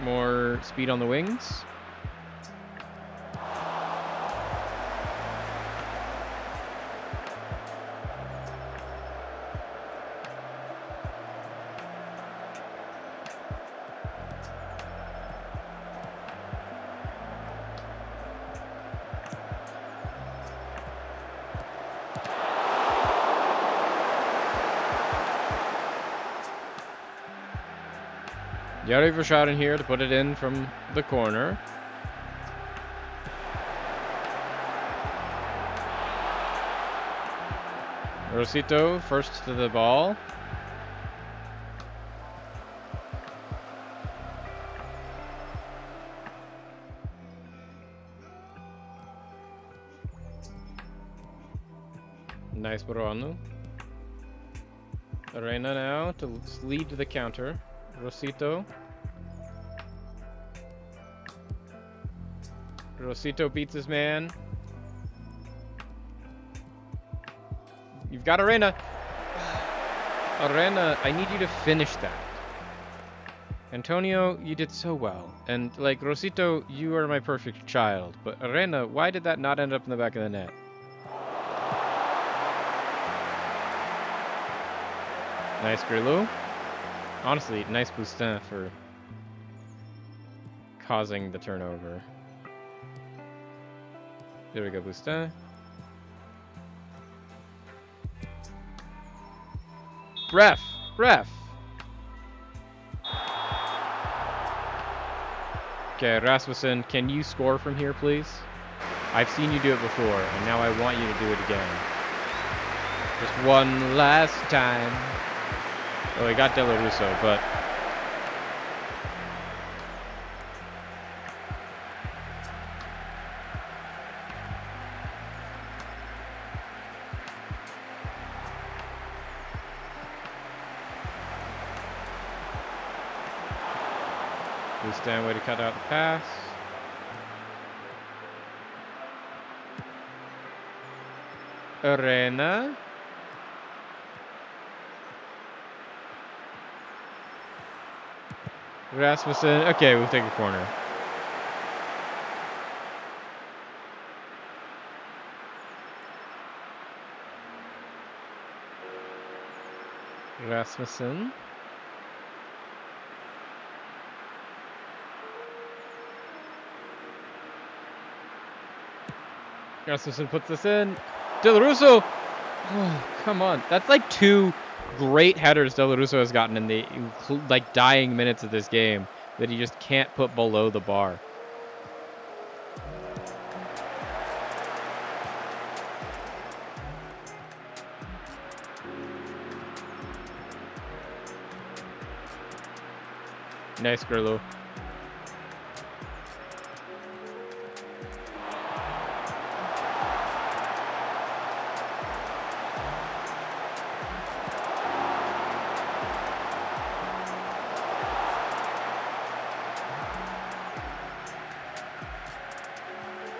More speed on the wings. Yari Vasharin here to put it in from the corner. Rosito first to the ball. Nice Boronu. Arena now to lead the counter. Rosito. Rosito beats his man. You've got Arena. Arena, I need you to finish that. Antonio, you did so well. And, like, Rosito, you are my perfect child. But Arena, why did that not end up in the back of the net? Nice Grilou. Honestly, nice Bustin for causing the turnover. There we go, Bustin. Ref! Ref! Okay, Rasmussen, can you score from here, please? I've seen you do it before, and now I want you to do it again. Just one last time. Oh, he got De La Russo, but... Bustin, way to cut out the pass. Arena. Rasmussen. Okay, we'll take a corner. Rasmussen. Rasmussen puts this in. De La Russo. Oh, come on. That's like two great headers De La Russo has gotten in the like dying minutes of this game that he just can't put below the bar. Nice Grilou.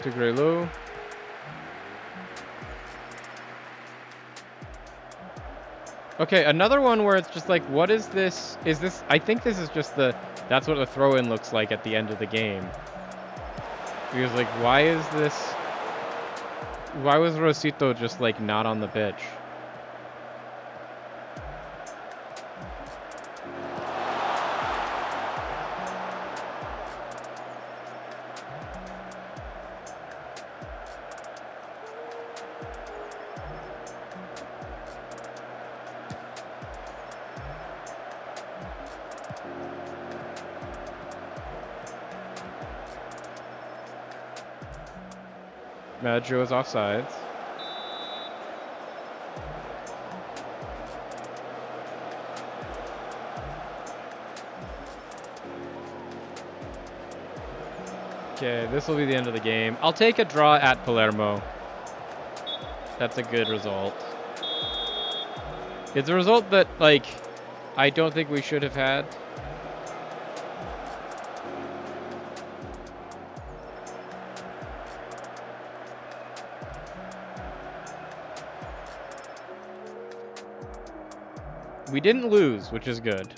To Grilou. Okay, another one where it's just like, what is this? Is this, I think this is just that's what a throw-in looks like at the end of the game. Because like, why was Rosito just like not on the pitch? Maggio is offsides. Okay, this will be the end of the game. I'll take a draw at Palermo. That's a good result. It's a result that, like, I don't think we should have had. We didn't lose, which is good.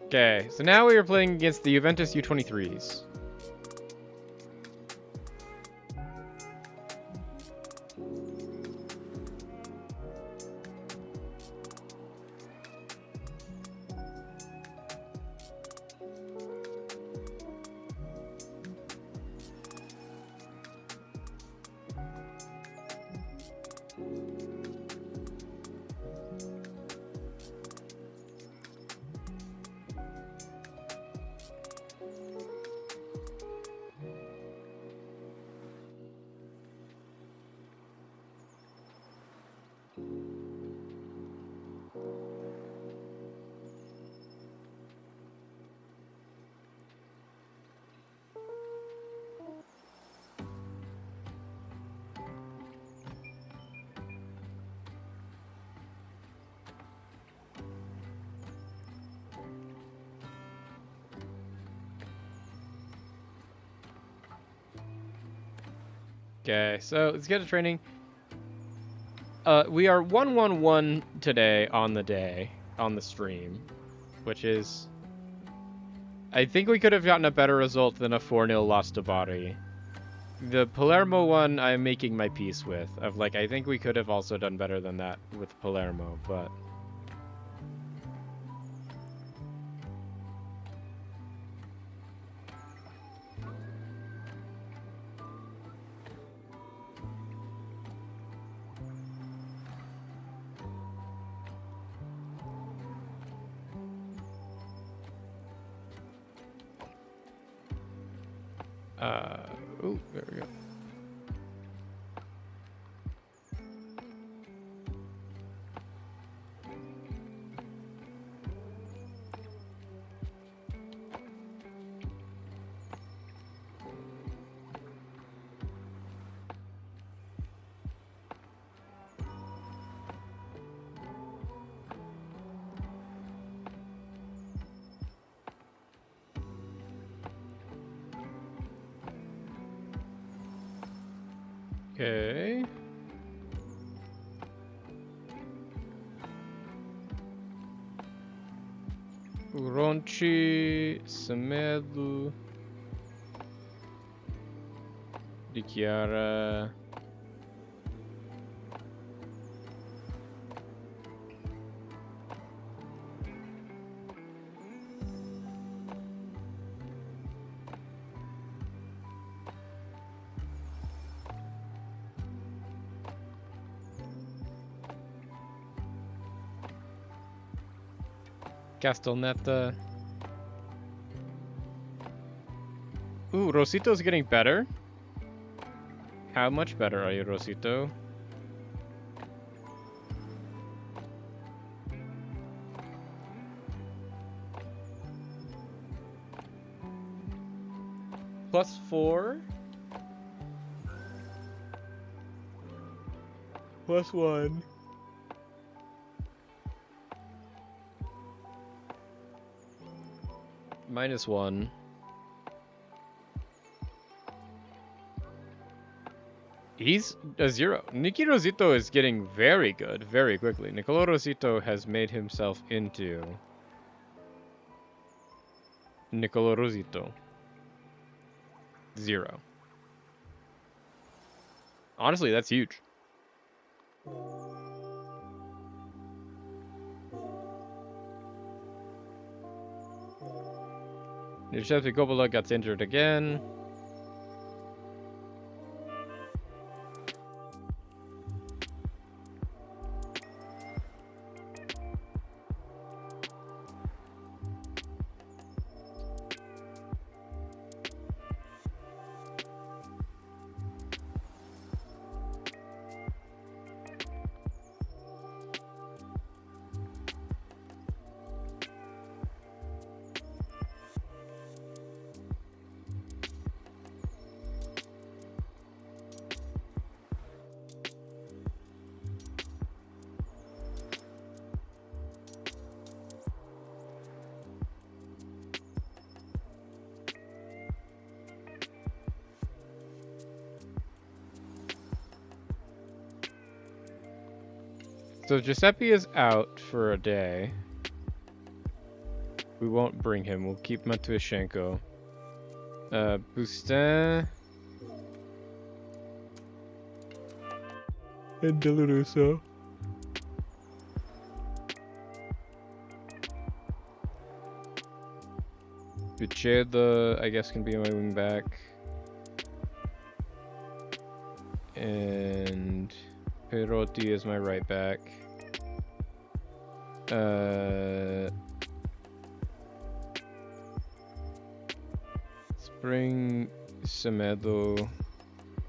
Okay, so now we are playing against the Juventus U23s. Okay, so let's get to training. We are 1-1-1 today on the stream, which is, I think we could have gotten a better result than a 4-0 loss to Bari. The Palermo one I'm making my peace with. Of like, I think we could have also done better than that with Palermo, but ooh, there we go. Okay. Uronchi, Semedo, Di Chiara. Castelneta. Ooh, Rosito's getting better. How much better are you, Rosito? +4. +1. -1. He's a 0. Nicky Rosito is getting very good very quickly. Nicolo Rosito has made himself into Nicolo Rosito. 0. Honestly, that's huge. Giuseppe Coppola gets injured again. So Giuseppe is out for a day. We won't bring him. We'll keep Matuashenko. Bustin. And Delarusso. Bicheda, I guess, can be my wing back. And Perotti is my right back. Spring Semedo,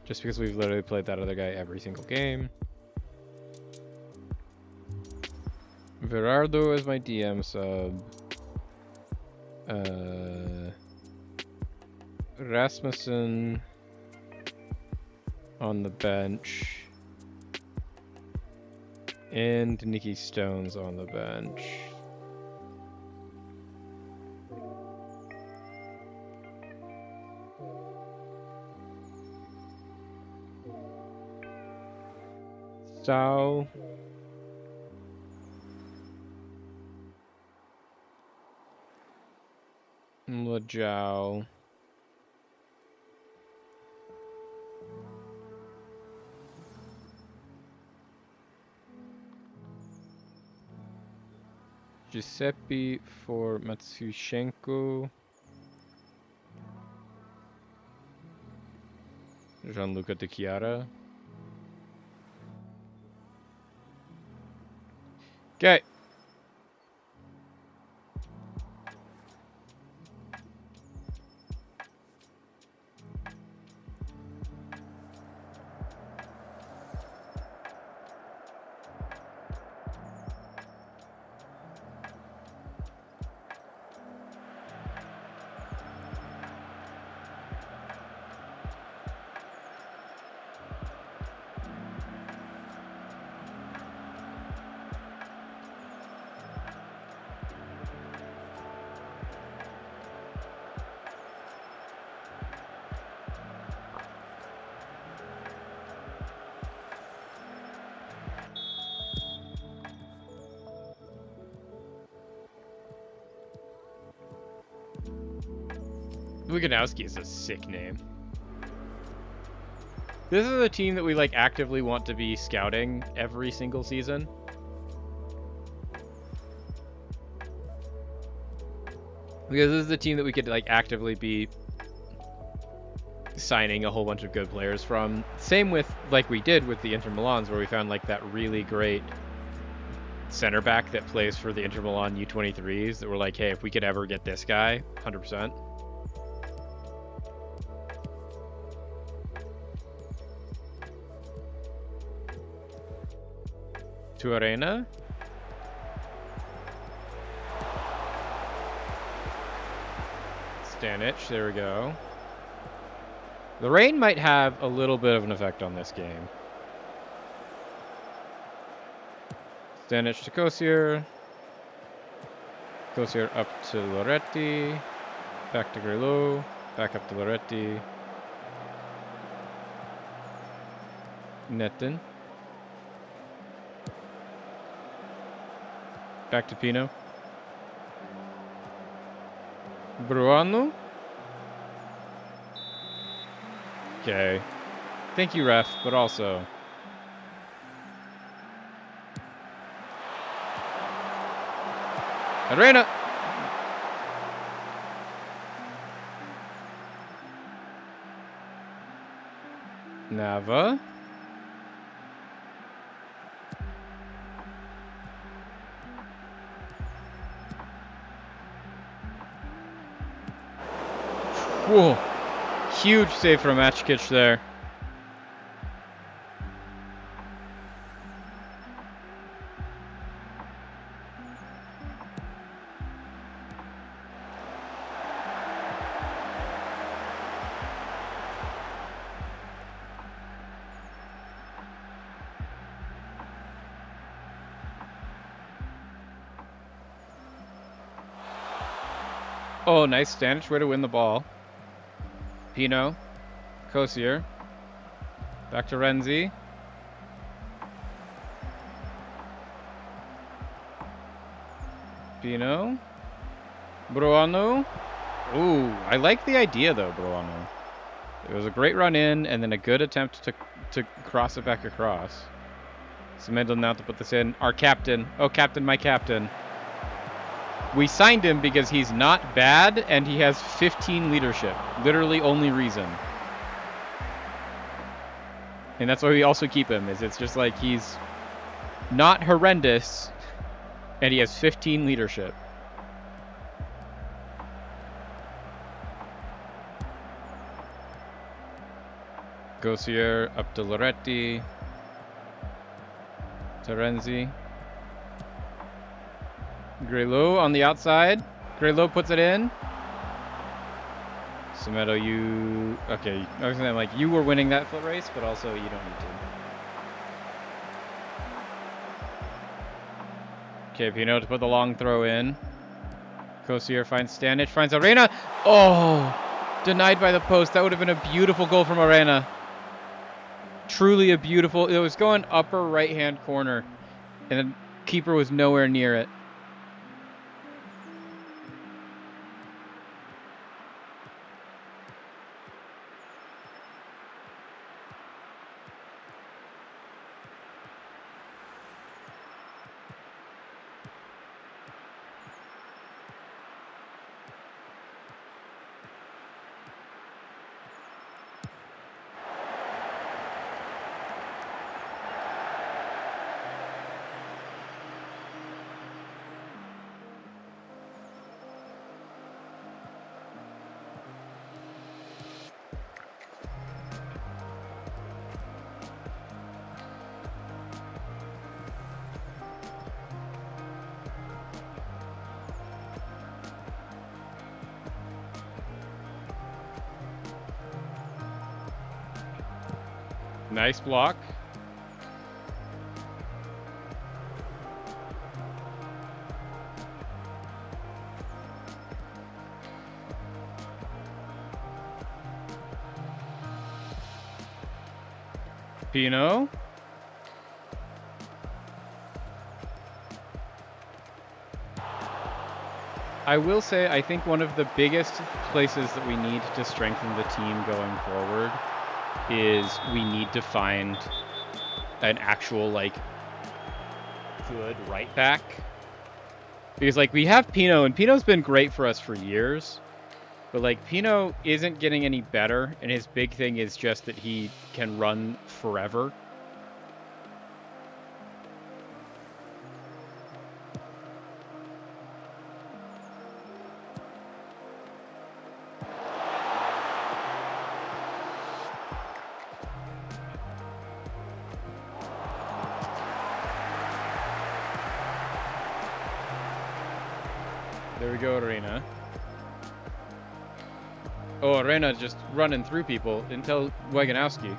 just because we've literally played that other guy every single game. Verardo is my DM sub. Rasmussen on the bench. And Nicky Stone's on the bench. Stau. Lajao. Giuseppe for Matsushenko. Gianluca De Chiara. Okay. Wiganowski is a sick name. This is a team that we like actively want to be scouting every single season. Because this is the team that we could like actively be signing a whole bunch of good players from. Same with like we did with the Inter Milans, where we found like that really great center back that plays for the Inter Milan U23s that were like, hey, if we could ever get this guy, 100%. To Arena. Stanic, there we go. The rain might have a little bit of an effect on this game. Stanic to Kosier. Kosier up to Loretti. Back to Grillo. Back up to Loretti. Netin. Back to Pino. Bruano. Okay. Thank you, ref, but also... Arena! Nava. Whoa. Huge save from Matchkitch there. Oh, nice Stanic, way to win the ball. Pino. Kosier. Back to Renzi. Pino. Bruano. Ooh, I like the idea though, Bruano. It was a great run in and then a good attempt to cross it back across. Semendel now to put this in. Our captain. Oh, captain, my captain. We signed him because he's not bad and he has 15 leadership. Literally only reason. And that's why we also keep him, is it's just like he's not horrendous and he has 15 leadership. Gosier up to Loretti. Terenzi. Grillo on the outside. Grillo puts it in. Semedo, you... Okay, I was saying, like, you were winning that foot race, but also you don't need to. Okay, Pino to put the long throw in. Kosier finds Stanic, finds Arena. Oh! Denied by the post. That would have been a beautiful goal from Arena. Truly a beautiful. It was going upper right-hand corner, and the keeper was nowhere near it. Nice block. Pino. I will say, I think one of the biggest places that we need to strengthen the team going forward is we need to find an actual, like, good right back. Because, like, we have Pino, and Pino's been great for us for years. But, like, Pino isn't getting any better, and his big thing is just that he can run forever. There we go, Arena. Oh, Arena just running through people until Waganowski.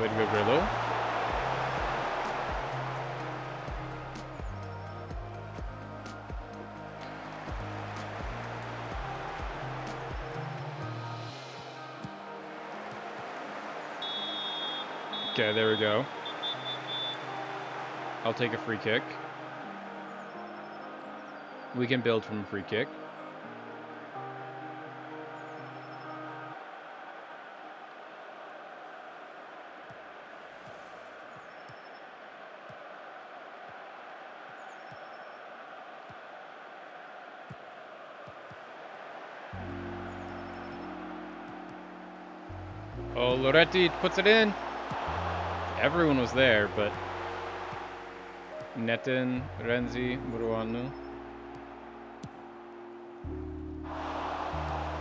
Way to go, Grillo. Okay, there we go. I'll take a free kick. We can build from a free kick. Oh, Loretti puts it in. Everyone was there, but Netin, Renzi, Muruanu.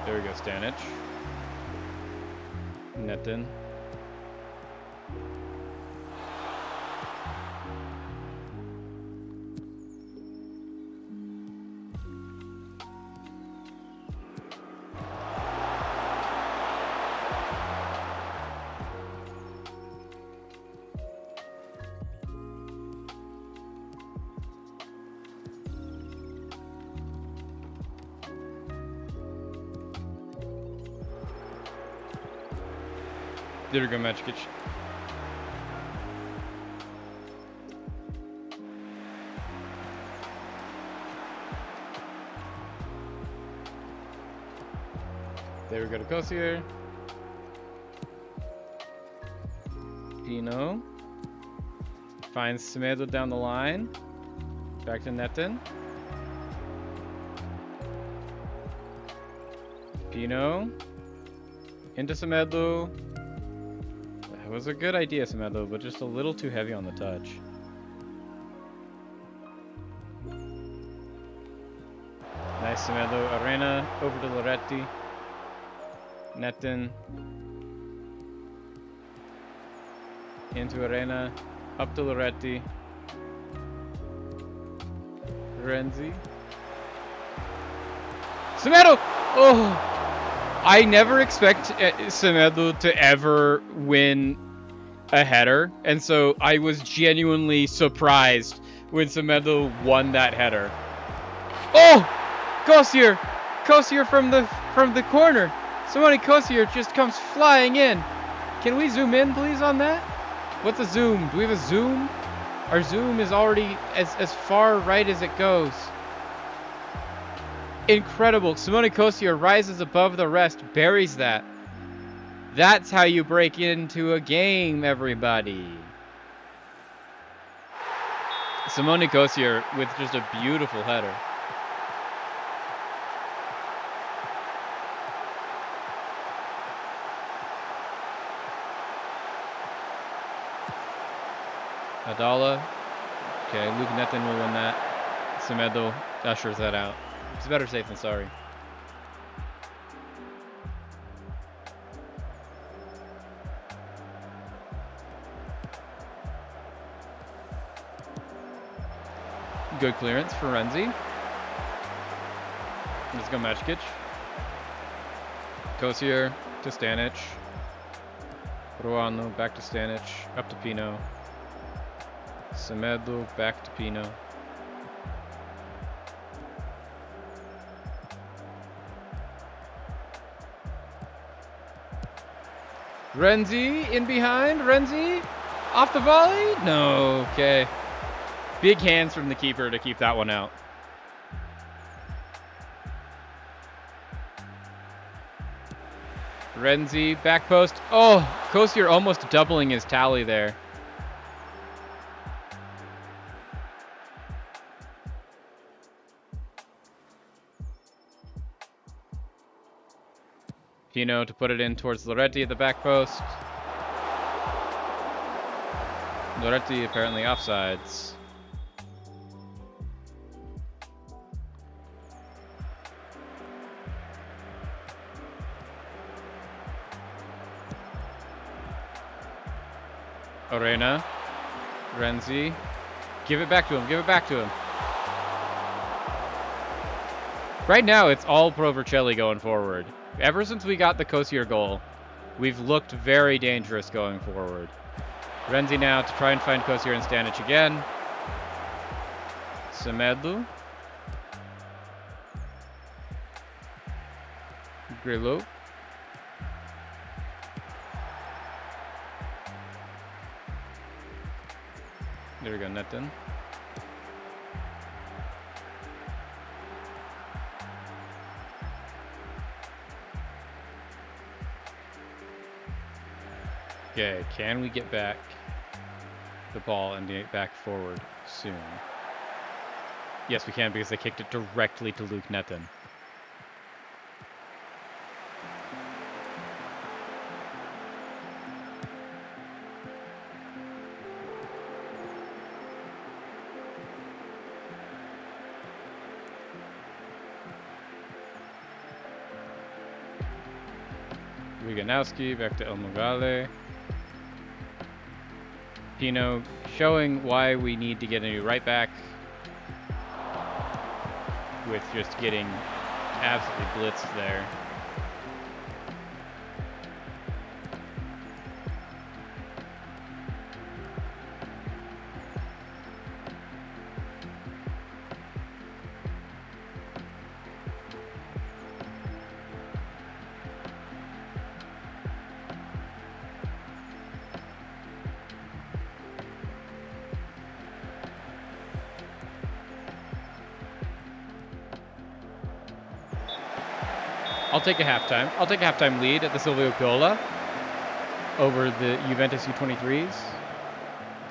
There we go, Stanic. Netin. There we go, Macikic. There we go to Kosier. Pino. Finds Semedo down the line. Back to Netin. Pino. Into Semedo. That was a good idea, Semedo, but just a little too heavy on the touch. Nice Semedo. Arena over to Loretti. Netin. Into Arena. Up to Loretti. Renzi. Semedo! Oh! I never expect Semedo to ever win a header, and so I was genuinely surprised when Semedo won that header. Oh! Kosier! Kosier from the corner! Simone Kosier just comes flying in. Can we zoom in, please, on that? What's a zoom? Do we have a zoom? Our zoom is already as far right as it goes. Incredible. Simone Kosier rises above the rest, buries that. That's how you break into a game, everybody. Simone Kosier with just a beautiful header. Adala. Okay, Luke Netton will win that. Semedo ushers that out. It's better safe than sorry. Good clearance for Renzi. Let's go Macikic. Kosier to Stanic. Ruano back to Stanic. Up to Pino. Semedo back to Pino. Renzi in behind. Renzi off the volley. No. Okay. Big hands from the keeper to keep that one out. Renzi back post. Oh, Kosier almost doubling his tally there. Pino to put it in towards Loretti at the back post. Loretti apparently offsides. Orena. Renzi. Give it back to him. Give it back to him. Right now, it's all Pro Vercelli going forward. Ever since we got the Kosier goal, we've looked very dangerous going forward. Renzi now to try and find Kosier and Stanic again. Semedo. Grillo. There we go, Netton. Okay, can we get back the ball and get back forward soon? Yes, we can because they kicked it directly to Luke Netton. Wiganowski back to El Mugale. Pino showing why we need to get a new right back with just getting absolutely blitzed there. I'll take a halftime. I'll take a halftime lead at the Silvio Piola over the Juventus U23s.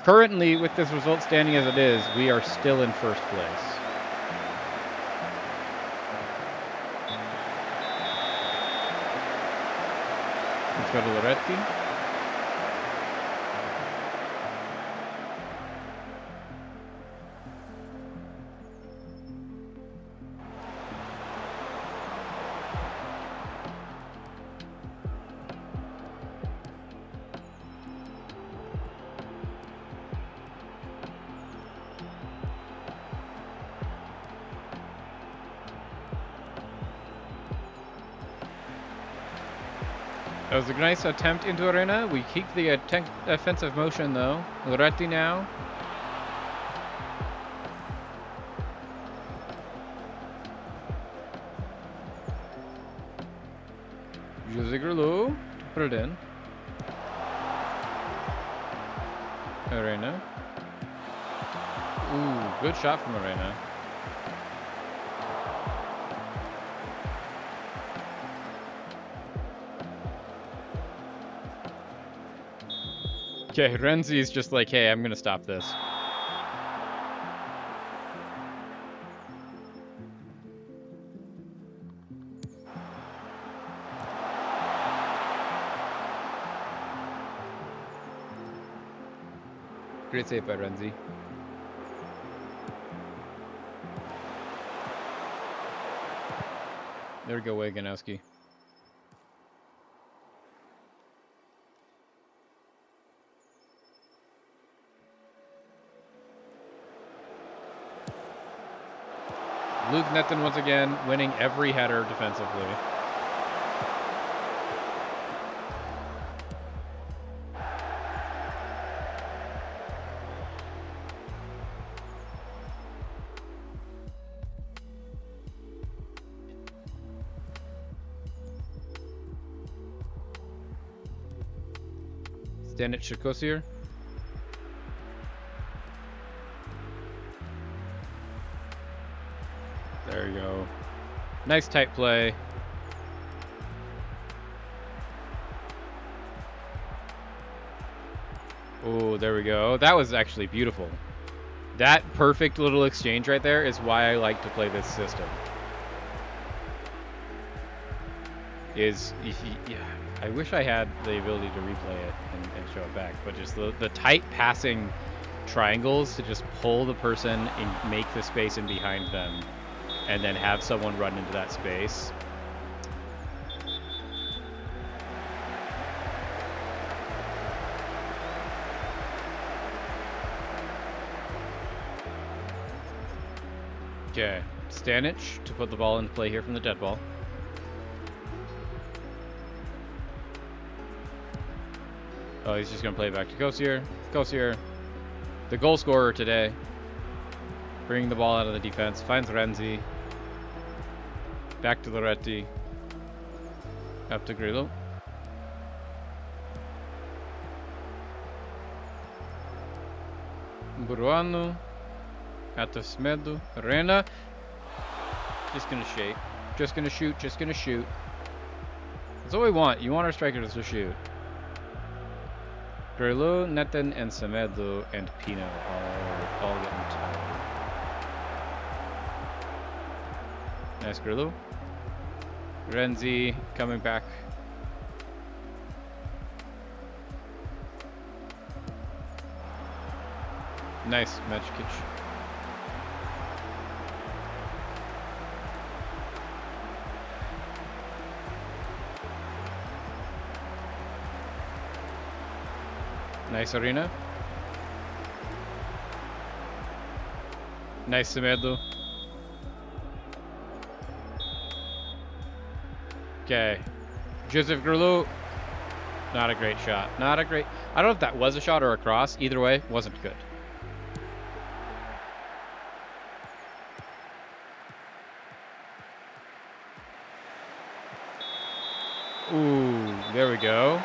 Currently, with this result standing as it is, we are still in first place. Let's go to Loretti. That was a nice attempt into Orena. We keep the offensive motion though. Loretti now. Juzigurlu. Put it in. Arena. Ooh, good shot from Arena. Okay, Renzi's just like, hey, I'm gonna stop this. Great save by Renzi. There we go, Waganowski. Luke Netton once again winning every header defensively. Stanic Shakosir. There you go. Nice tight play. Oh, there we go. That was actually beautiful. That perfect little exchange right there is why I like to play this system. I wish I had the ability to replay it and show it back, but just the tight passing triangles to just pull the person and make the space in behind them, and then have someone run into that space. Okay, Stanic to put the ball into play here from the dead ball. Oh, he's just going to play it back to Kosier. Kosier, the goal scorer today. Bringing the ball out of the defense. Finds Renzi. Back to Loretti. Up to Grillo. Buruano. Out to Smedu. Arena. Just going to shake. Just going to shoot. Just going to shoot. That's what we want. You want our strikers to shoot. Grillo, Netton, and Semedo, and Pino are all getting tired. Nice Grillo. Renzi coming back. Nice Mechkic. Nice Arena. Nice Semedo. Okay. Joseph Grillo. Not a great shot. Not a great... I don't know if that was a shot or a cross. Either way, wasn't good. Ooh, there we go.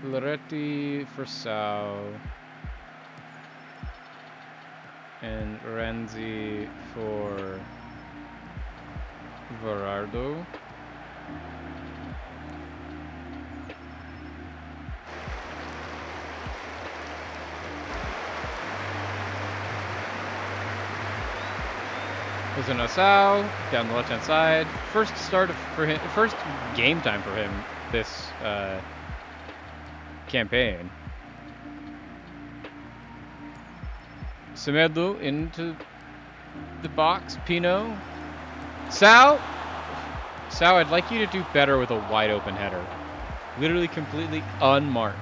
Loretti for Sao. And Renzi for Verardo. There's an Asao down the left-hand side. First game time for him this campaign. Semedo into the box. Pino. Sao, I'd like you to do better with a wide open header. Literally completely unmarked.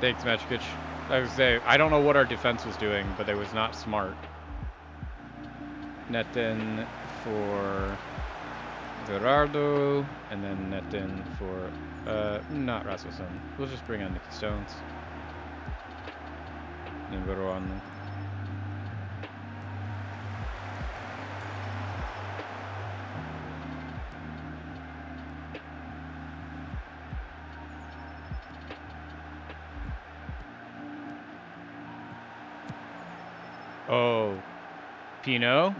Thanks, Mechkic. I was say I don't know what our defense was doing, but it was not smart. Net in for Gerardo, and then net in for not Rasmussen. We'll just bring on Nicky Stones. Number one. Oh, Pino.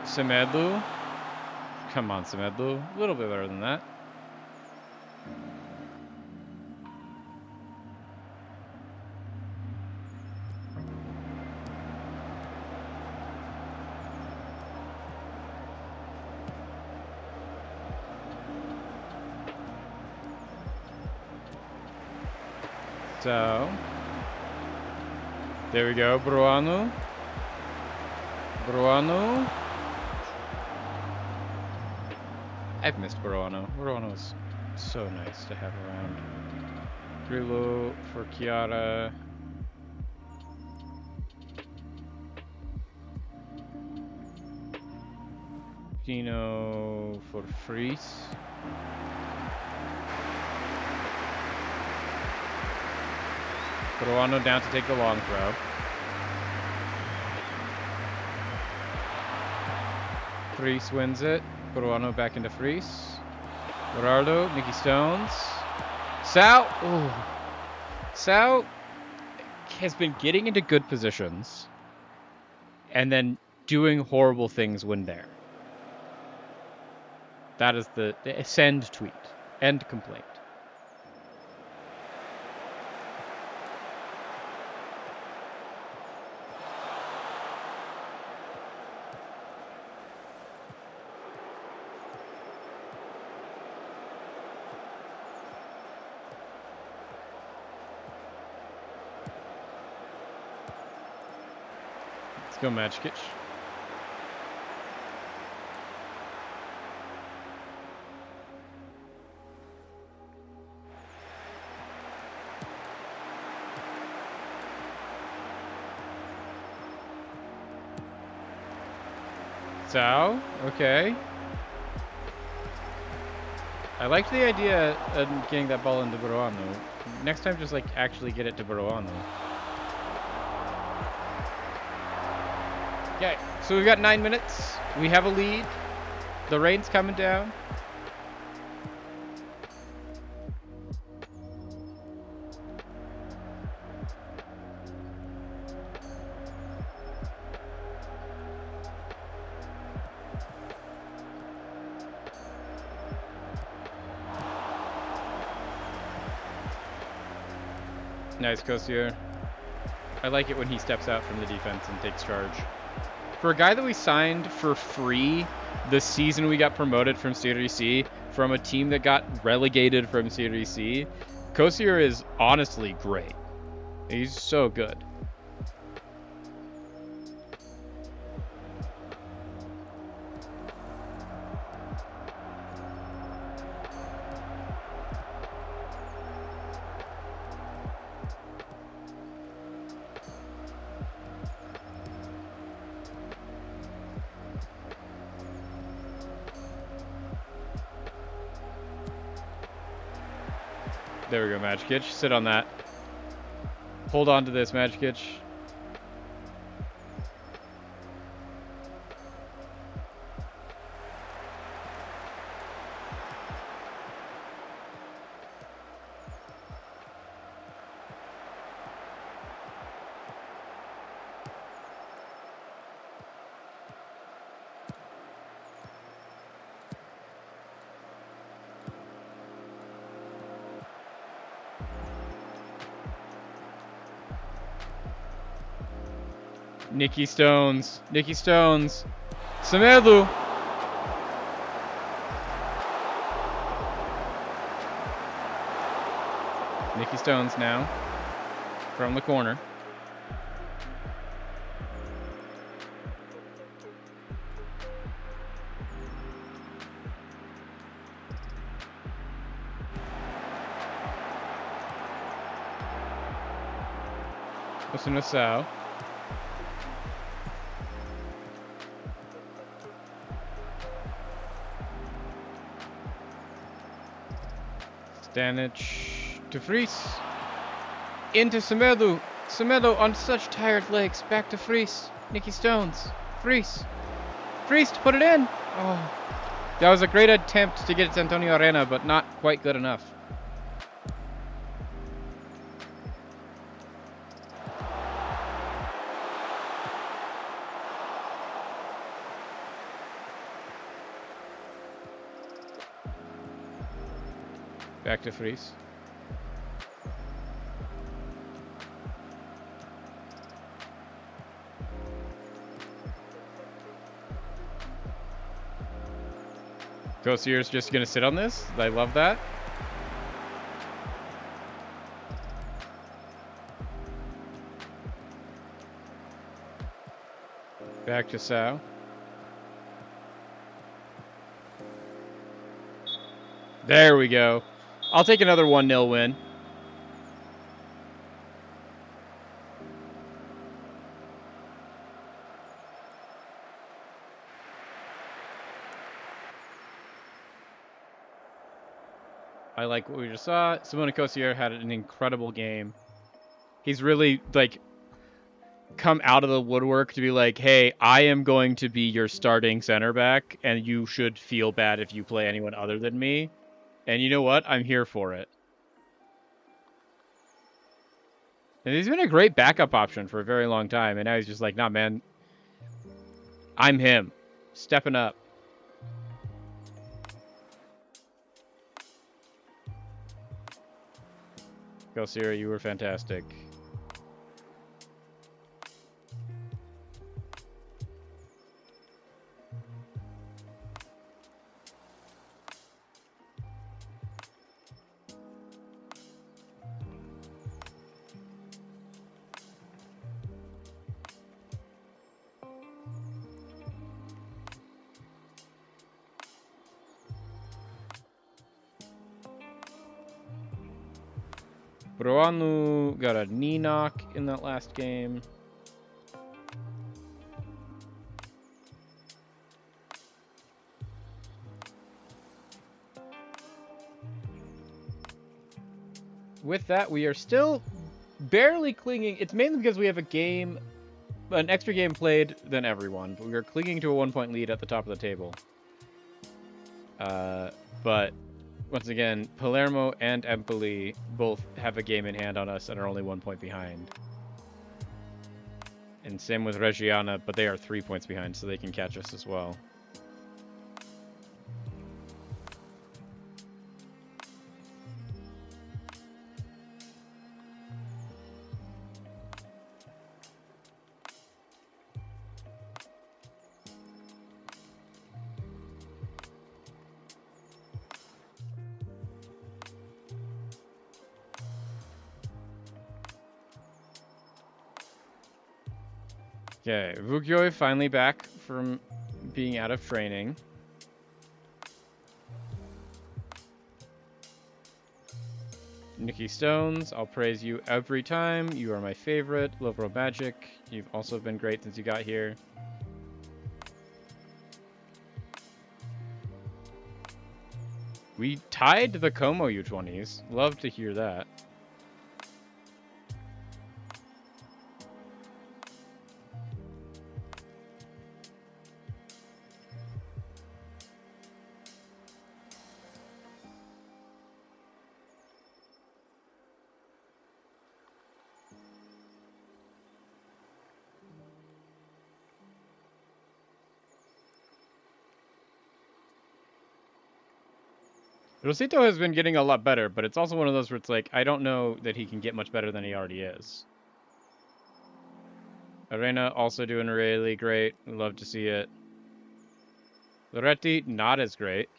Semedo. Come on, Semedo. A little bit better than that. So, there we go, Bruano. Bruano. I've missed Bruano. Bruano is so nice to have around. Grillo for Chiara. Pino for Fries. Bruano down to take the long throw. Fries wins it. Bruano back into Fries. Gerardo, Nicky Stones. Sal. Ooh. Sal has been getting into good positions and then doing horrible things when there. That is the send tweet. End complaint. Let's go, Mechkic. Sao, okay. I liked the idea of getting that ball into Bruano. Next time, just like actually get it to Bruano. Okay, so we've got 9 minutes. We have a lead. The rain's coming down. Nice, Kosier. I like it when he steps out from the defense and takes charge. For a guy that we signed for free the season we got promoted from Serie C, from a team that got relegated from Serie C, Kosier is honestly great. He's so good. There we go, Mechkic. Sit on that. Hold on to this, Mechkic. Nicky Stones. Nicky Stones. Semedo. Nicky Stones now. From the corner. Osuna Sao. Stanic to Fries. Into Semedo. Semedo on such tired legs. Back to Fries. Nicky Stones. Fries. Fries to put it in. Oh. That was a great attempt to get it to Antonio Arena, but not quite good enough. Back to Fries. Kosier's just gonna sit on this. I love that. Back to Sao. There we go. I'll take another 1-0 win. I like what we just saw. Simone Kosier had an incredible game. He's really, like, come out of the woodwork to be like, hey, I am going to be your starting center back, and you should feel bad if you play anyone other than me. And you know what? I'm here for it. And he's been a great backup option for a very long time, and now he's just like, nah, man. I'm him. Stepping up. Kosier, you were fantastic. Broanu got a knee knock in that last game. With that, we are still barely clinging. It's mainly because we have an extra game played than everyone, but we are clinging to a 1-point lead at the top of the table. But once again, Palermo and Empoli both have a game in hand on us and are only 1 point behind. And same with Reggiana, but they are 3 points behind, so they can catch us as well. Okay, Vukioi finally back from being out of training. Nicky Stones, I'll praise you every time. You are my favorite. Lovro Magic, you've also been great since you got here. We tied the Como U20s. Love to hear that. Rosito has been getting a lot better, but it's also one of those where it's like, I don't know that he can get much better than he already is. Arena also doing really great. Love to see it. Loretti, not as great.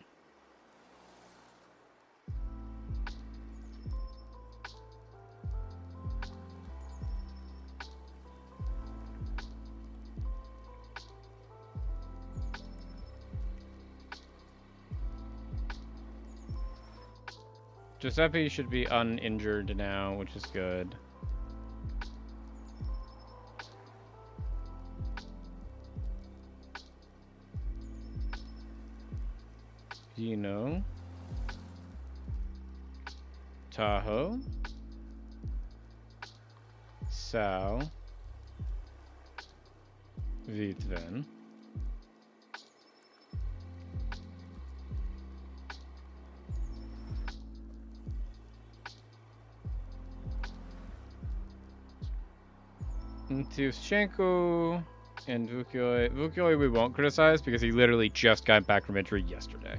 Giuseppe should be uninjured now, which is good. Dino. Tahoe. Sal. Vitven. Tuvchenko and Vukioi. Vukioi we won't criticize because he literally just got back from injury yesterday.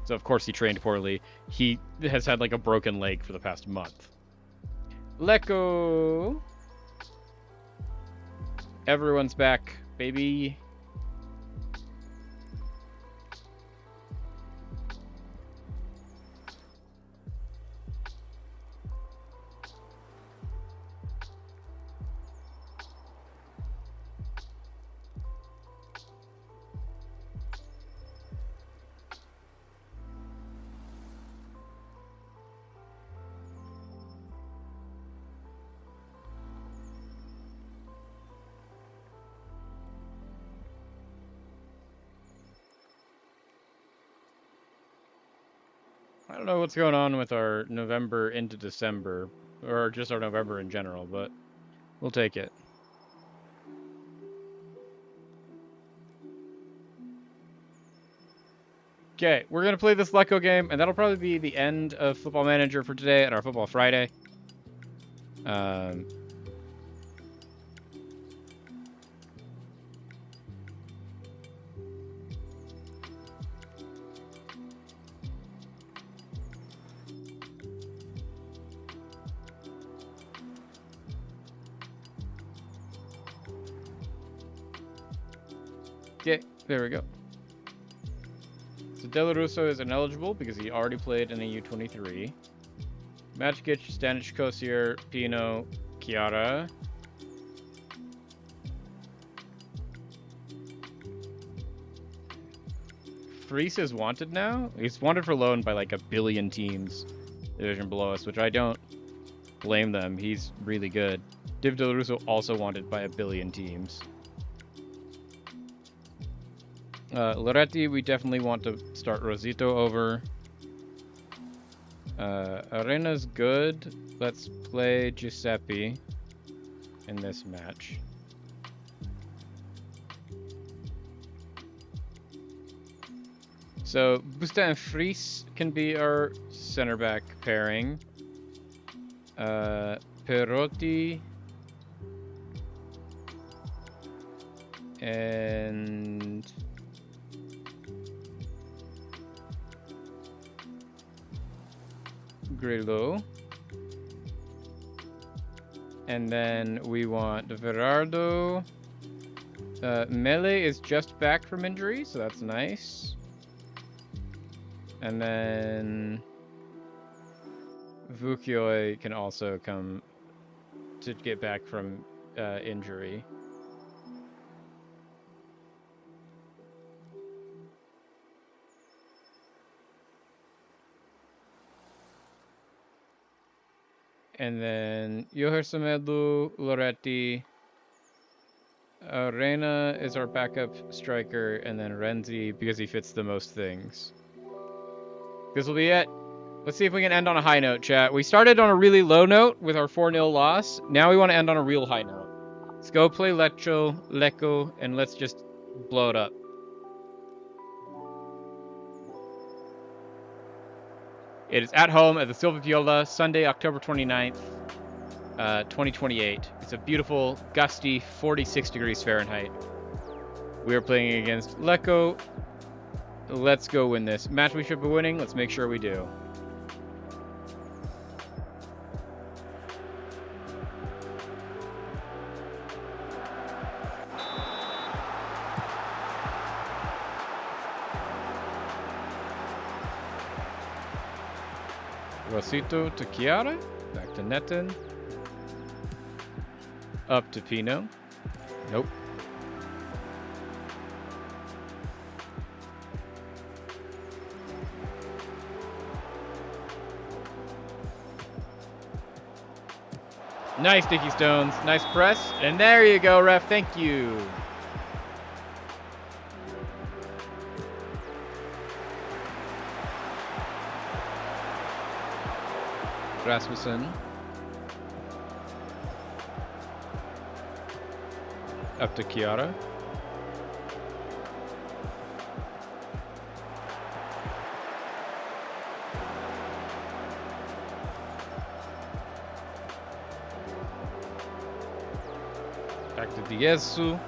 So of course he trained poorly. He has had like a broken leg for the past month. Leko. Everyone's back, baby. I don't know what's going on with our November into December, or just our November in general, but we'll take it. Okay, we're going to play this Lecco game, and that'll probably be the end of Football Manager for today and our Football Friday. Okay, there we go. So Del Russo is ineligible because he already played in the U23. Magikic, Stanic, Kosier, Pino, Chiara. Freese is wanted now? He's wanted for loan by like 1 billion teams division below us, which I don't blame them. He's really good. Div Del Russo also wanted by 1 billion teams. Loretti, we definitely want to start Rosito over. Arena's good. Let's play Giuseppe in this match. So Busta and Fries can be our center back pairing. Perotti and Grillo. And then we want Verardo. Mele is just back from injury, so that's nice. And then Vukioi can also come to get back from injury. And then Yoher Semedo, Loretti. Reina is our backup striker, and then Renzi because he fits the most things. This will be it. Let's see if we can end on a high note, chat. We started on a really low note with our 4-0 loss. Now we want to end on a real high note. Let's go play Lecco, and let's just blow it up. It is at home at the Silva Viola, Sunday, October 29th, 2028. It's a beautiful, gusty 46 degrees Fahrenheit. We are playing against Lecco. Let's go win this. Match we should be winning. Let's make sure we do. Rosito to Chiara. Back to Netten. Up to Pino. Nope. Nice, Dicky Stones. Nice press. And there you go, ref. Thank you. Rasmussen. Up to Chiara. Back to Diezu.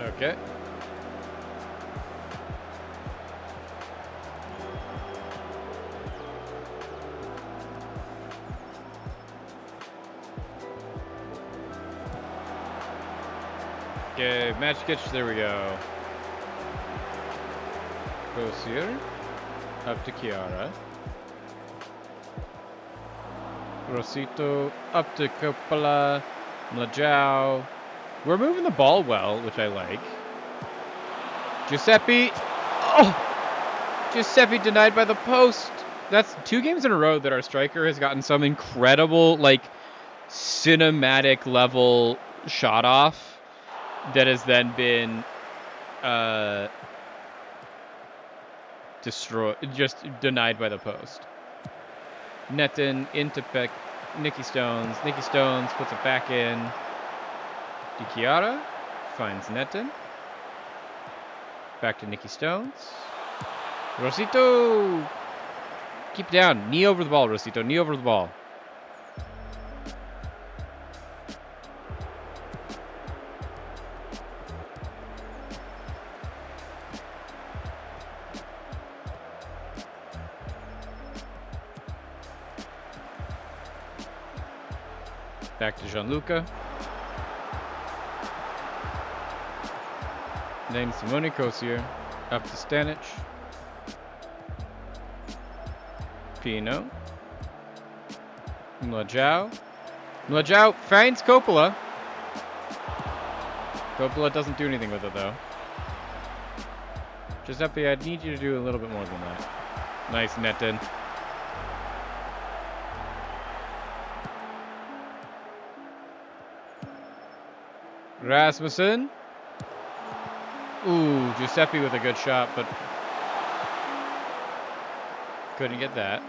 Okay. Okay, Matchkitch, there we go. Goes here. Up to Chiara. Rosito, up to Coppola. Mlajao. We're moving the ball well, which I like. Giuseppe. Oh! Giuseppe denied by the post. That's 2 games in a row that our striker has gotten some incredible, like, cinematic level shot off that has then been destroyed, just denied by the post. Netten into Nikki Stones. Nikki Stones puts it back in. Di Chiara finds Netten. Back to Nikki Stones. Rosito! Keep it down. Knee over the ball, Rosito. Knee over the ball. Back to Gianluca. Then Simone Kosier. Up to Stanic. Pino. Mlajao. Mlajao finds Coppola. Coppola doesn't do anything with it, though. Giuseppe, I need you to do a little bit more than that. Nice, Netten. Rasmussen. Ooh, Giuseppe with a good shot, but couldn't get that.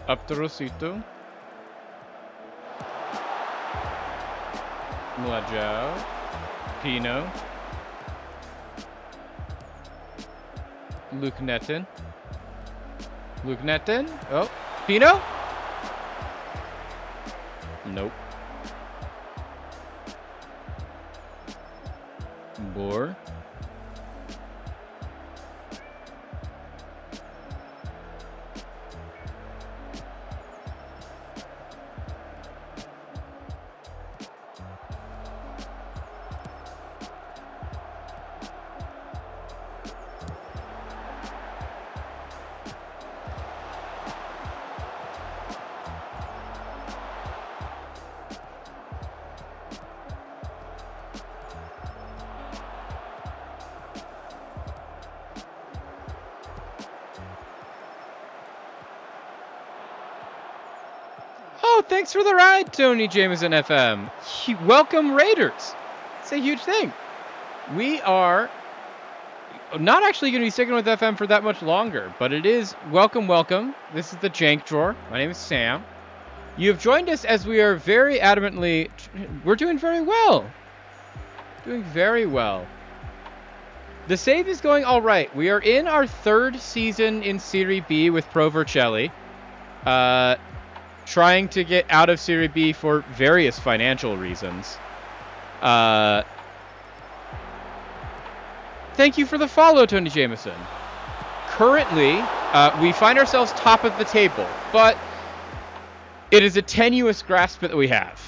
Up to Rosito. Mlajao. Pino. Luke Netten. Luke Netten. Oh, Pino? Nope. Boar. Oh, thanks for the ride, Tony Jameson FM. Welcome, Raiders. It's a huge thing. We are not actually going to be sticking with FM for that much longer, but it is welcome, welcome. This is the Jank Drawer. My name is Sam. You have joined us as we are very adamantly... We're doing very well. Doing very well. The save is going all right. We are in our 3rd season in Serie B with Pro Vercelli. Trying to get out of Serie B for various financial reasons. Thank you for the follow, Tony Jameson. Currently, we find ourselves top of the table, but it is a tenuous grasp that we have.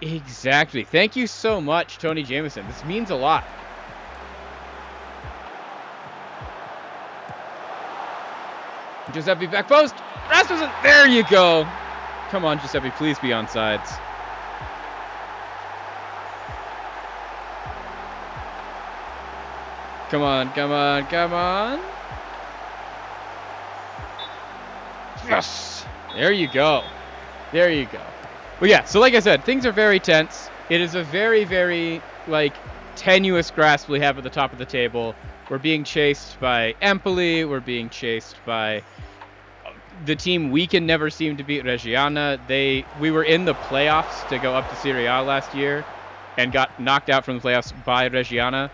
Exactly. Thank you so much, Tony Jameson. This means a lot. Giuseppe back post. Rasmussen. There you go. Come on, Giuseppe. Please be on sides. Come on, come on, come on. Yes. There you go. There you go. But yeah, so like I said, things are very tense. It is a very, very, like, tenuous grasp we have at the top of the table. We're being chased by Empoli. We're being chased by the team we can never seem to beat, Reggiana. We were in the playoffs to go up to Serie A last year and got knocked out from the playoffs by Reggiana,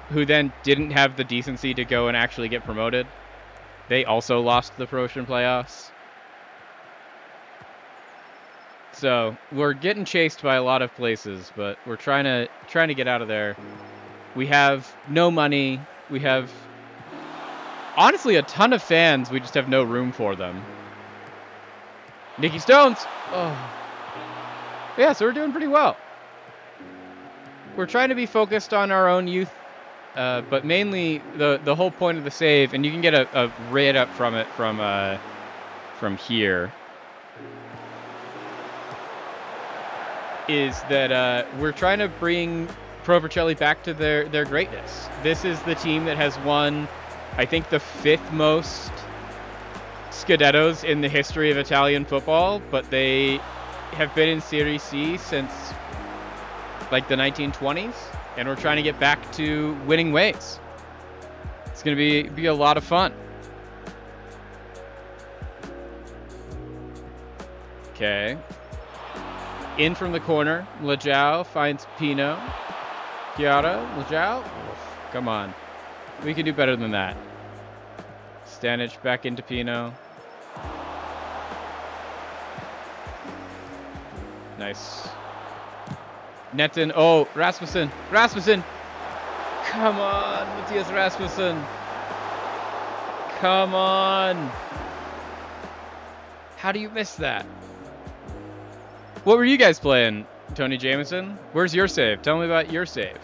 who then didn't have the decency to go and actually get promoted. They also lost the promotion playoffs. So we're getting chased by a lot of places, but we're trying to get out of there. We have no money. We have honestly a ton of fans. We just have no room for them. Nicky Stones. Oh. Yeah, so we're doing pretty well. We're trying to be focused on our own youth, but mainly the whole point of the save, and you can get a read up from it from here, is that we're trying to bring Pro Vercelli back to their greatness. This is the team that has won, I think, the 5th most Scudettos in the history of Italian football, but they have been in Serie C since like the 1920s, and we're trying to get back to winning ways. It's going to be a lot of fun. Okay. In from the corner, Leão finds Pino. Chiara, Leão. Come on. We can do better than that. Stanic back into Pino. Nice. Netten. Oh, Rasmussen. Rasmussen. Come on, Matthias Rasmussen. Come on. How do you miss that? What were you guys playing, Tony Jameson? Where's your save? Tell me about your save.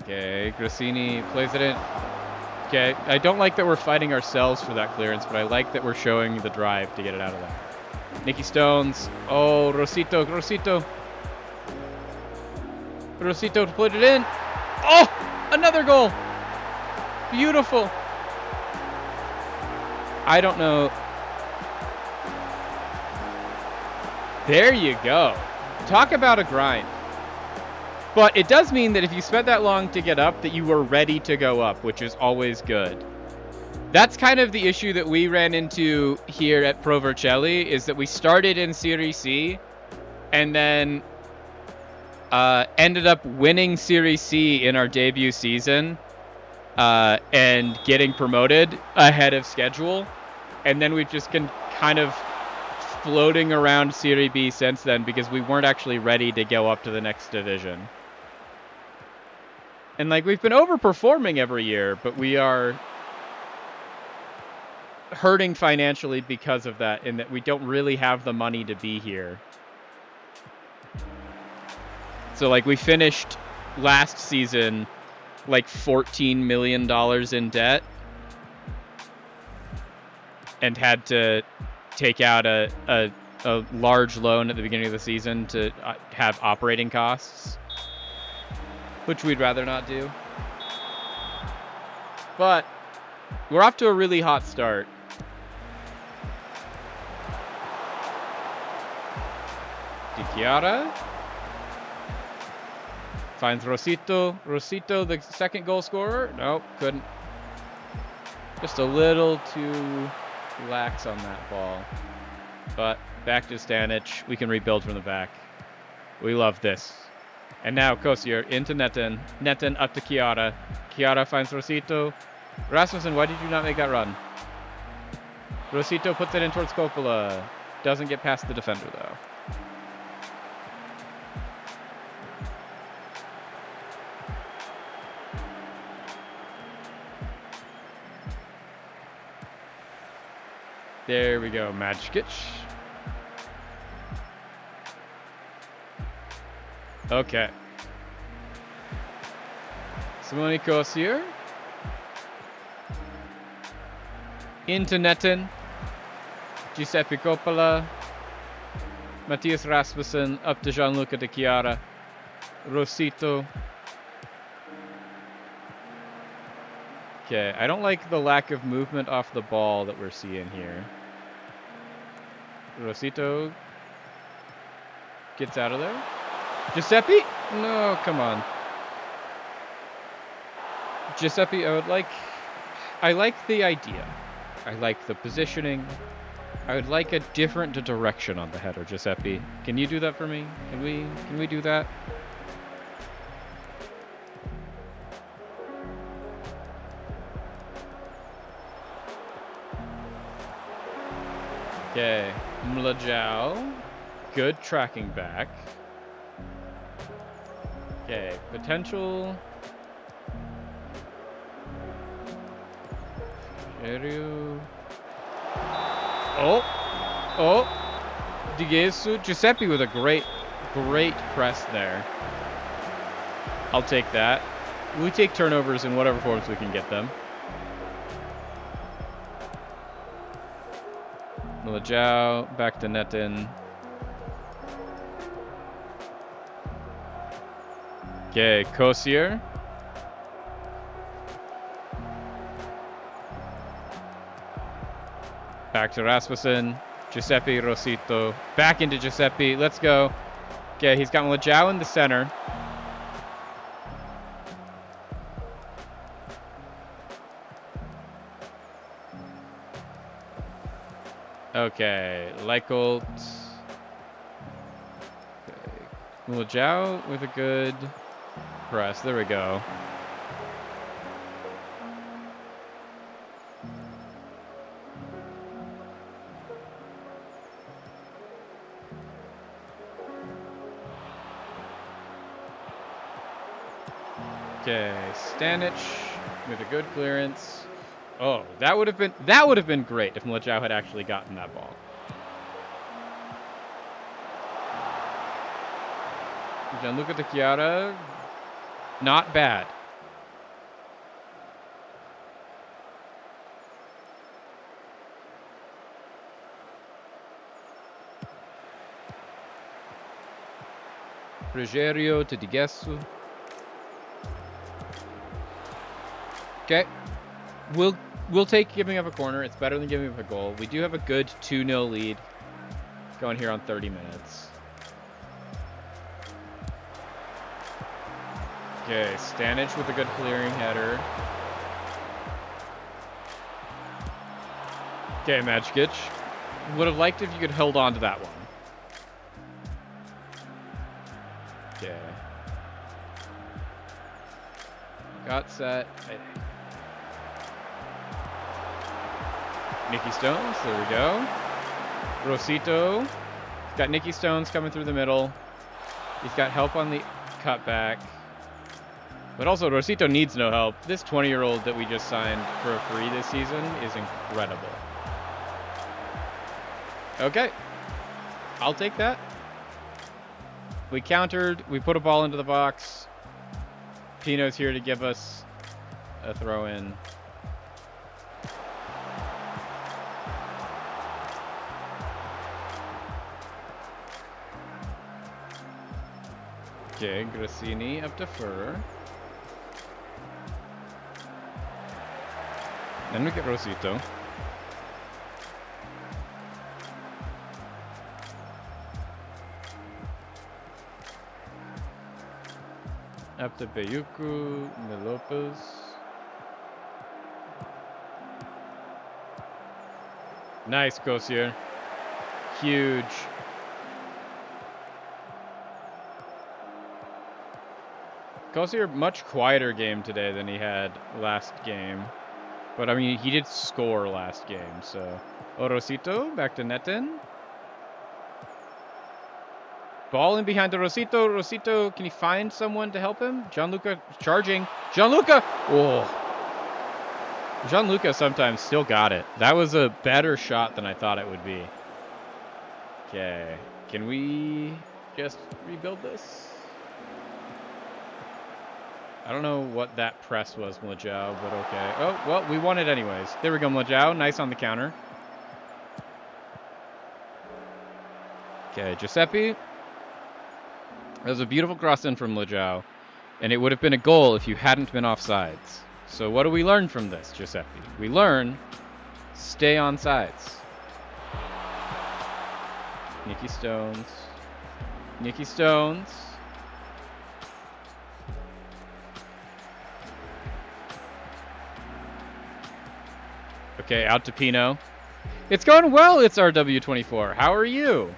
Okay, Grassini plays it in. Okay, I don't like that we're fighting ourselves for that clearance, but I like that we're showing the drive to get it out of there. Nicky Stones. Oh, Rosito, Rosito. Rosito to put it in. Oh, another goal. Beautiful. I don't know. There you go. Talk about a grind. But it does mean that if you spent that long to get up, that you were ready to go up, which is always good. That's kind of the issue that we ran into here at Pro Vercelli, is that we started in Serie C and then ended up winning Serie C in our debut season and getting promoted ahead of schedule. And then we've just been kind of floating around Serie B since then because we weren't actually ready to go up to the next division. And like, we've been overperforming every year, but we are hurting financially because of that, in that we don't really have the money to be here. So like, we finished last season like $14 million in debt and had to take out a large loan at the beginning of the season to have operating costs, which we'd rather not do. But we're off to a really hot start. Di Chiara finds Rosito. Rosito, the second goal scorer. Nope, couldn't. Just a little too lax on that ball. But back to Stanic. We can rebuild from the back. We love this. And now Kosier into Netten. Netten up to Chiara. Chiara finds Rosito. Rasmussen, why did you not make that run? Rosito puts it in towards Coppola. Doesn't get past the defender, though. There we go, Magic. Okay. Simone Kosier. Into Netten. Giuseppe Coppola. Matthias Rasmussen up to Gianluca De Chiara. Rosito. Okay, I don't like the lack of movement off the ball that we're seeing here. Rosito gets out of there. Giuseppe? No, come on. Giuseppe, I like the idea. I like the positioning. I would like a different direction on the header, Giuseppe. Can you do that for me? Can we do that? Okay, Mlajao. Good tracking back. Okay, potential. Oh, Digesu. Giuseppe with a great press there. I'll take that. We take turnovers in whatever forms we can get them. Milajao, back to Netten. Okay, Kosier. Back to Rasmussen. Giuseppe Rosito. Back into Giuseppe. Let's go. Okay, he's got Milajao in the center. Okay, Leicolt. Okay. Milajao with a good press. There we go. Okay, Stanic with a good clearance. Oh, that would have been great if Milajao had actually gotten that ball. Gianluca De Chiara, not bad. Rogerio to Digesu. Okay. We'll take giving up a corner. It's better than giving up a goal. We do have a good 2-0 lead going here on 30 minutes. Okay, Stanic with a good clearing header. Okay, Magic. Would have liked if you could hold on to that one. Okay. Got set. Nicky Stones, there we go. Rosito. He's got Nicky Stones coming through the middle. He's got help on the cutback. But also, Rosito needs no help. This 20-year-old that we just signed for free this season is incredible. Okay. I'll take that. We countered. We put a ball into the box. Pino's here to give us a throw-in. Okay, Grassini up to Fur. Then we get Rosito. Up to Bayuku, Lopez. Nice, Kosier. Huge. Kosier, much quieter game today than he had last game. But, I mean, he did score last game, so. Rosito, back to Netten. Ball in behind to Rosito. Rosito, can he find someone to help him? Gianluca charging. Gianluca! Oh. Gianluca sometimes still got it. That was a better shot than I thought it would be. Okay. Can we just rebuild this? I don't know what that press was, Mlajao, but okay. Oh, well, we won it anyways. There we go, Mlajao. Nice on the counter. Okay, Giuseppe. That was a beautiful cross in from Mlajao, and it would have been a goal if you hadn't been offsides. So what do we learn from this, Giuseppe? We learn stay on sides. Nicky Stones. Nicky Stones. Okay, out to Pino. It's going well, it's RW24. How are you?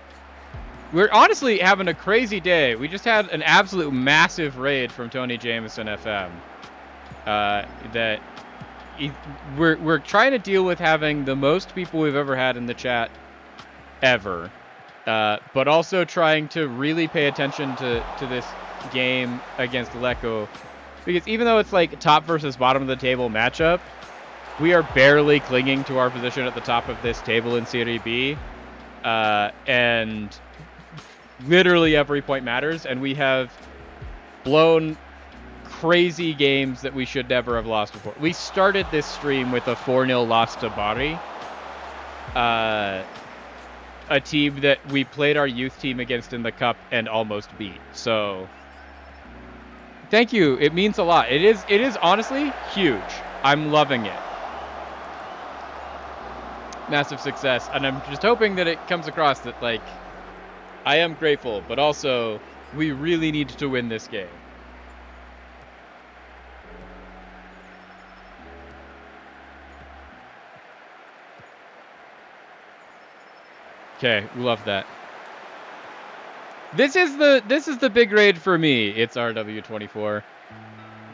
We're honestly having a crazy day. We just had an absolute massive raid from Tony Jameson FM. We're trying to deal with having the most people we've ever had in the chat ever. But also trying to really pay attention to this game against Lecco. Because even though it's like top versus bottom of the table matchup, we are barely clinging to our position at the top of this table in Serie B. And literally every point matters, and we have blown crazy games that we should never have lost before. We started this stream with a 4-0 loss to Bari. A team that we played our youth team against in the cup and almost beat. So thank you. It means a lot. It is honestly huge. I'm loving it. Massive success, and I'm just hoping that it comes across that, like, I am grateful, but also we really need to win this game. Okay, we love that. This is the big raid for me. It's RW24.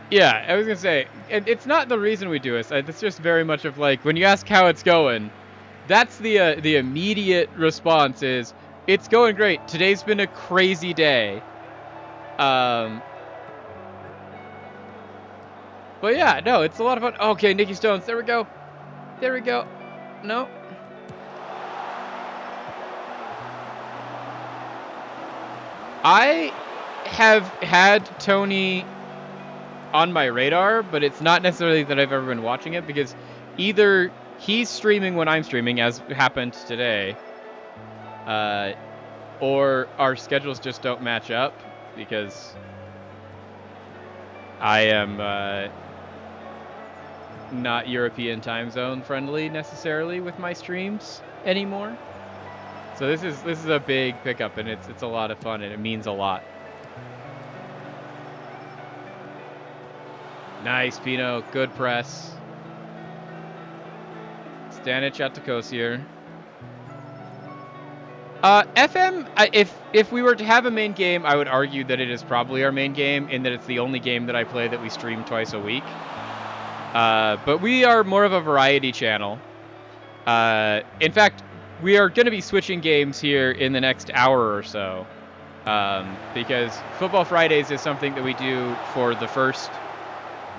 Yeah, I was gonna say, it's not the reason we do it. It's just very much of like, when you ask how it's going, that's the immediate response is, it's going great. Today's been a crazy day. But yeah, no, it's a lot of fun. Okay, Nicky Stones, there we go. There we go. No. I have had Tony on my radar, but it's not necessarily that I've ever been watching it, because either he's streaming when I'm streaming, as happened today, or our schedules just don't match up, because I am not European time zone friendly necessarily with my streams anymore. So this is a big pickup, and it's a lot of fun, and it means a lot. Nice, Pino. Good press. Stanic out to Kosier. FM, if we were to have a main game, I would argue that it is probably our main game, in that it's the only game that I play that we stream twice a week. But we are more of a variety channel. In fact, we are going to be switching games here in the next hour or so. Because Football Fridays is something that we do for the first,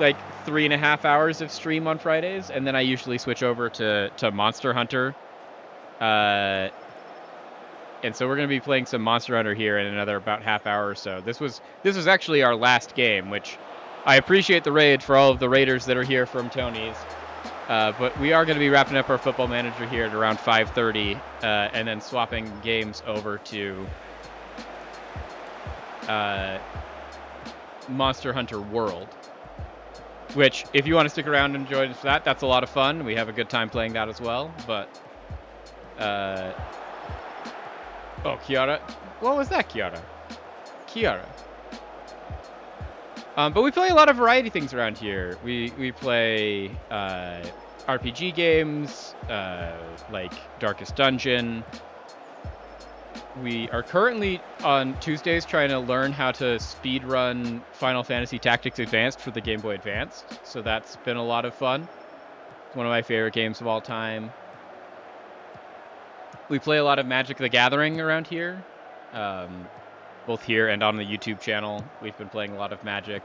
like, 3.5 hours of stream on Fridays, and then I usually switch over to Monster Hunter. And so we're going to be playing some Monster Hunter here in another about half hour or so. This was actually our last game, which I appreciate the raid for all of the raiders that are here from Tony's. But we are going to be wrapping up our Football Manager here at around 5:30, and then swapping games over to Monster Hunter World. Which, if you want to stick around and join us for that, that's a lot of fun. We have a good time playing that as well. But, oh, Kiara. What was that, Kiara? Kiara. But we play a lot of variety things around here. We play RPG games, like Darkest Dungeon. We are currently on Tuesdays trying to learn how to speedrun Final Fantasy Tactics Advanced for the Game Boy Advanced. So that's been a lot of fun. It's one of my favorite games of all time. We play a lot of Magic the Gathering around here. Both here and on the YouTube channel. We've been playing a lot of Magic.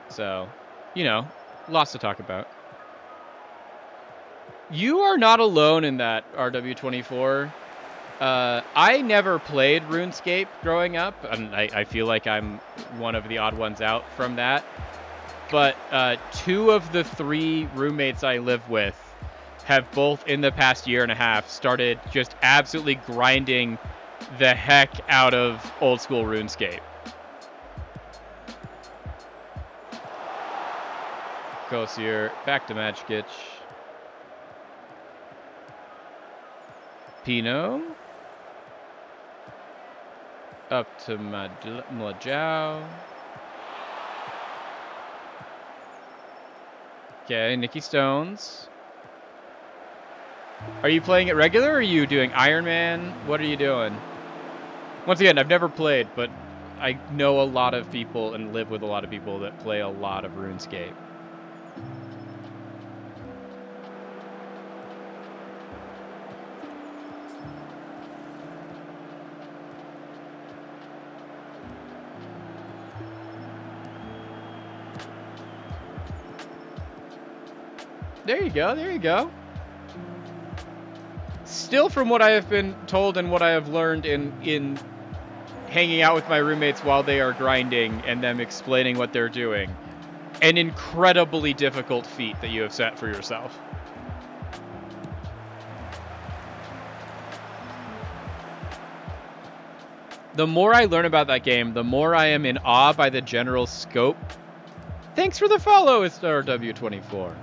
So, you know, Lots to talk about. You are not alone in that, RW24. I never played RuneScape growing up, and I feel like I'm one of the odd ones out from that. But 2 of the 3 roommates I live with have both, in the past year and a half, started just absolutely grinding the heck out of old school RuneScape. Kosier, back to Magicic. Pino. Up to Mlajao. Okay, Nikki Stones. Are you playing it regular, or are you doing Iron Man? What are you doing? Once again, I've never played, but I know a lot of people and live with a lot of people that play a lot of RuneScape. There you go, there you go. Still, from what I have been told and what I have learned in hanging out with my roommates while they are grinding and them explaining what they're doing, an incredibly difficult feat that you have set for yourself. The more I learn about that game, the more I am in awe by the general scope. Thanks for the follow, StarW24.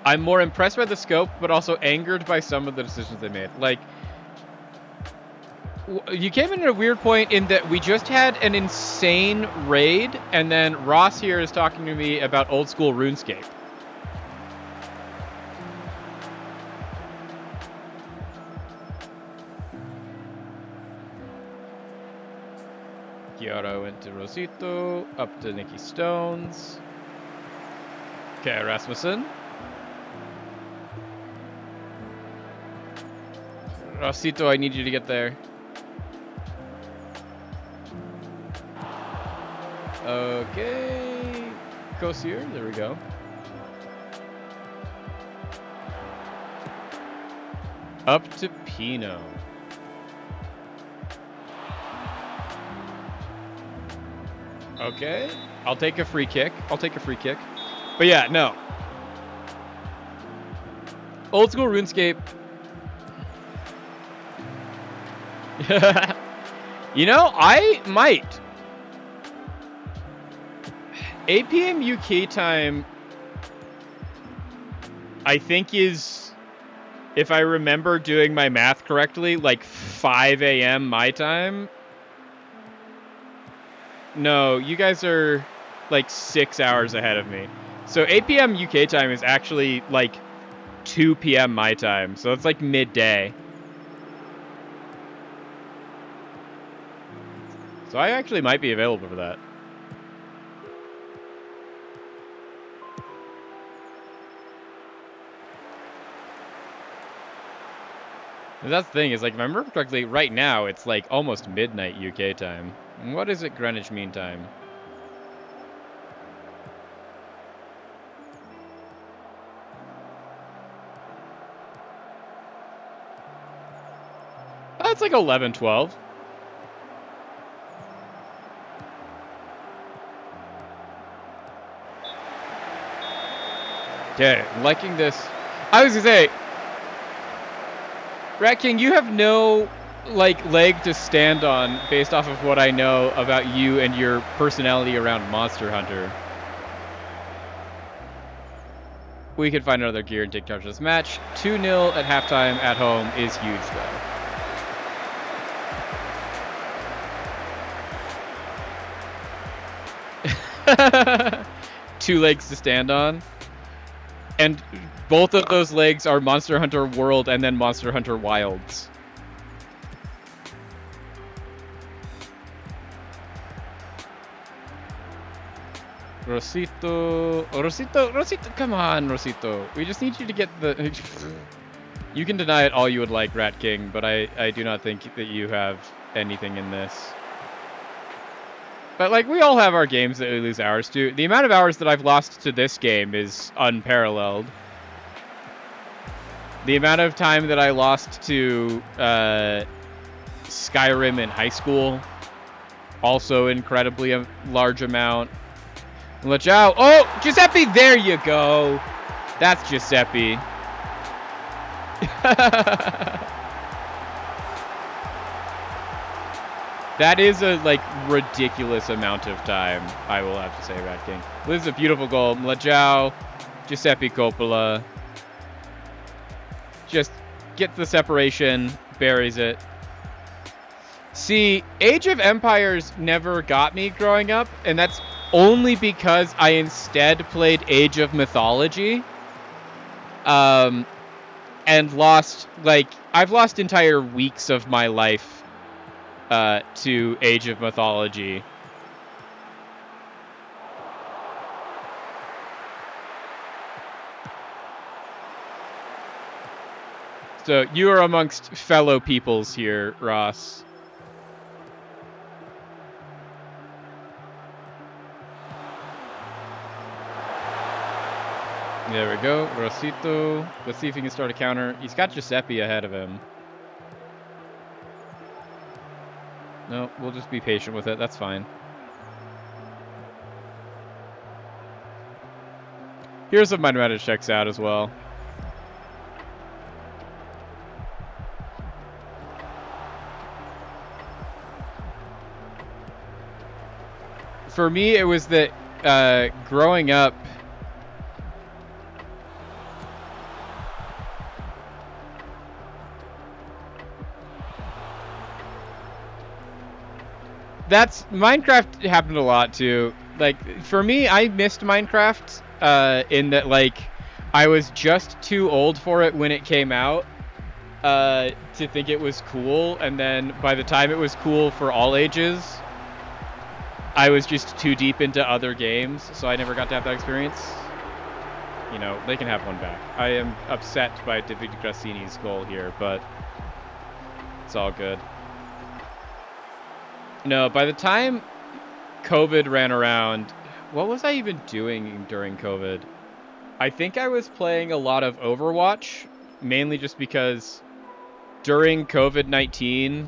I'm more impressed by the scope, but also angered by some of the decisions they made. Like, you came in at a weird point in that we just had an insane raid, and then Ross here is talking to me about old school RuneScape. Kiara went to Rosito, up to Nikki Stones. Okay, Rasmussen. Rosito, I need you to get there. Okay. Kosier, there we go. Up to Pino. Okay. I'll take a free kick. But yeah, no. Old school RuneScape. You know, I might. 8 p.m. UK time, I think is, if I remember doing my math correctly, like 5 a.m. my time. No, you guys are like 6 hours ahead of me. So 8 p.m. UK time is actually like 2 p.m. my time. So it's like midday. So I actually might be available for that. And that's the thing, is like, if I remember correctly, right now it's like almost midnight UK time. And what is it Greenwich Mean Time? Oh, it's like 11, 12. Okay, I'm liking this. I was gonna say, Rat King, you have no like leg to stand on based off of what I know about you and your personality around Monster Hunter. We could find another gear and take charge of this match. 2-0 at halftime at home is huge, though. 2 legs to stand on. And both of those legs are Monster Hunter World and then Monster Hunter Wilds. Rosito, come on, Rosito. We just need you to get the... You can deny it all you would like, Rat King, but I do not think that you have anything in this. But, like, we all have our games that we lose hours to. The amount of hours that I've lost to this game is unparalleled. The amount of time that I lost to Skyrim in high school, also incredibly a large amount. Lachao. Oh, Giuseppe, there you go. That's Giuseppe. That is a, like, ridiculous amount of time, I will have to say, Rat King. This is a beautiful goal. Lachao, Giuseppe Coppola. Just gets the separation, buries it. See, Age of Empires never got me growing up, and that's only because I instead played Age of Mythology. And lost, like, I've lost entire weeks of my life to Age of Mythology. So you are amongst fellow peoples here, Ross. There we go. Rosito. Let's see if he can start a counter. He's got Giuseppe ahead of him. No, we'll just be patient with it. That's fine. Here's if my advantage checks out as well. For me, it was that growing up, Minecraft happened a lot too. Like, for me, I missed Minecraft in that, like, I was just too old for it when it came out to think it was cool, and then by the time it was cool for all ages, I was just too deep into other games, so I never got to have that experience. You know, they can have one back. I am upset by David Grassini's goal here, but it's all good. No, by the time COVID ran around, what was I even doing during COVID? I think I was playing a lot of Overwatch, mainly just because during COVID-19,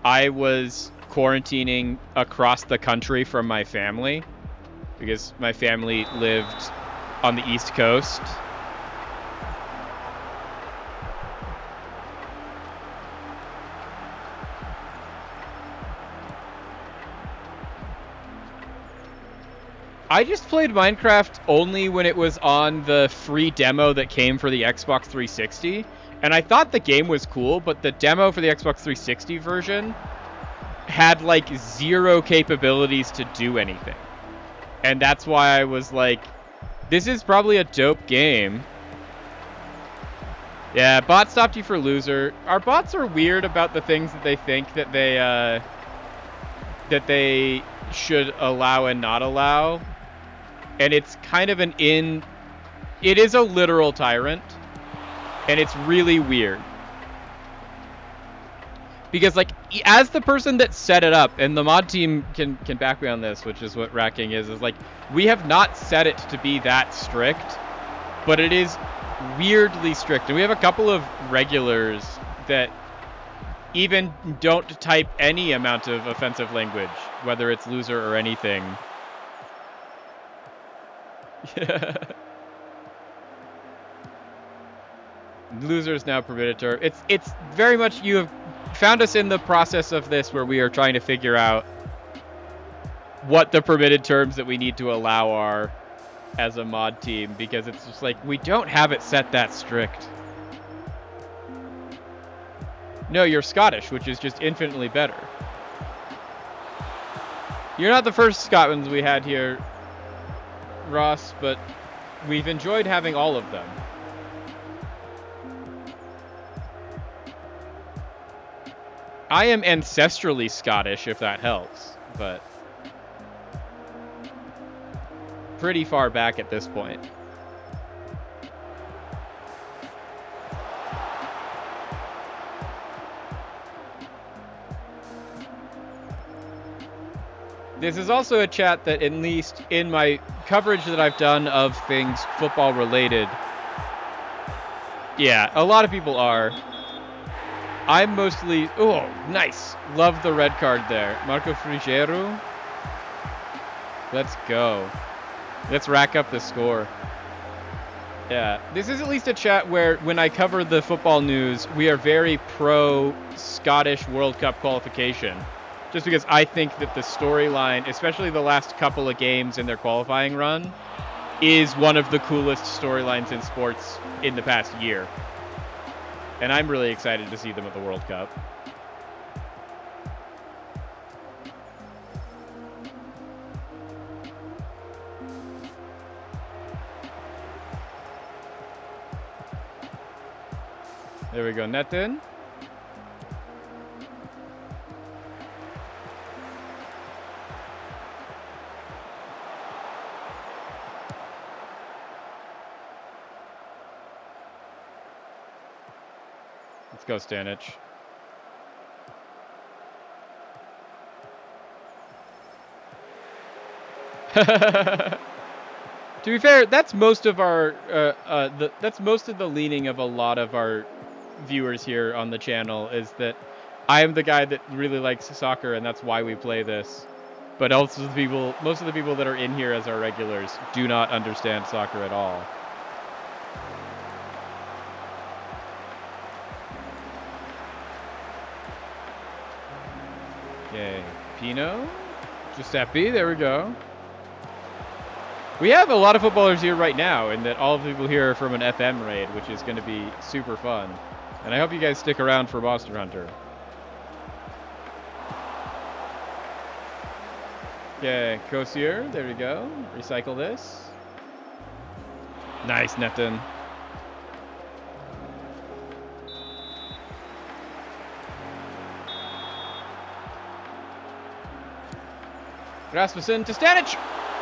I was quarantining across the country from my family, because my family lived on the East Coast. I just played Minecraft only when it was on the free demo that came for the Xbox 360, and I thought the game was cool, but the demo for the Xbox 360 version had, like, zero capabilities to do anything. And that's why I was like, this is probably a dope game. Yeah, bot stopped you for loser. Our bots are weird about the things that they think that they should allow and not allow. And it's kind of it is a literal tyrant, and it's really weird. Because, like, as the person that set it up, and the mod team can back me on this, which is what Rat King is like, we have not set it to be that strict, but it is weirdly strict. And we have a couple of regulars that even don't type any amount of offensive language, whether it's loser or anything. Loser is now permitted to. It's very much, you have found us in the process of this where we are trying to figure out what the permitted terms that we need to allow are as a mod team, because it's just like, we don't have it set that strict. No, you're Scottish, which is just infinitely better. You're not the first Scotsman we had here, Ross, but we've enjoyed having all of them. I am ancestrally Scottish, if that helps, but pretty far back at this point. This is also a chat that, at least in my coverage that I've done of things football related, yeah, a lot of people are. I'm mostly, oh, nice. Love the red card there. Marco Frigerio. Let's go. Let's rack up the score. Yeah, this is at least a chat where when I cover the football news, we are very pro Scottish World Cup qualification. Just because I think that the storyline, especially the last couple of games in their qualifying run, is one of the coolest storylines in sports in the past year. And I'm really excited to see them at the World Cup. There we go, Netin. Let's go, Stanic. To be fair, that's most of our that's most of the leaning of a lot of our viewers here on the channel, is that I am the guy that really likes soccer, and that's why we play this. But also most of the people that are in here as our regulars do not understand soccer at all. Okay, Pino, Giuseppe, there we go. We have a lot of footballers here right now, and that all of the people here are from an FM raid, which is going to be super fun. And I hope you guys stick around for Monster Hunter. Okay, Kosier, there we go. Recycle this. Nice, Netin. Rasmussen to Stanic.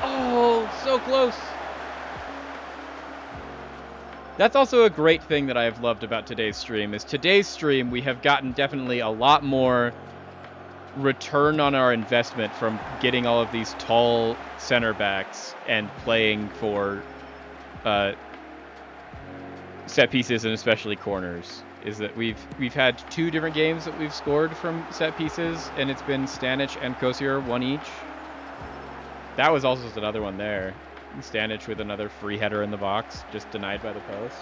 Oh, so close. That's also a great thing that I have loved about today's stream, is today's stream we have gotten definitely a lot more return on our investment from getting all of these tall center backs and playing for set pieces and especially corners. Is that we've had 2 different games that we've scored from set pieces, and it's been Stanic and Kosier, 1 each. That was also another one there. Stanic with another free header in the box, just denied by the post.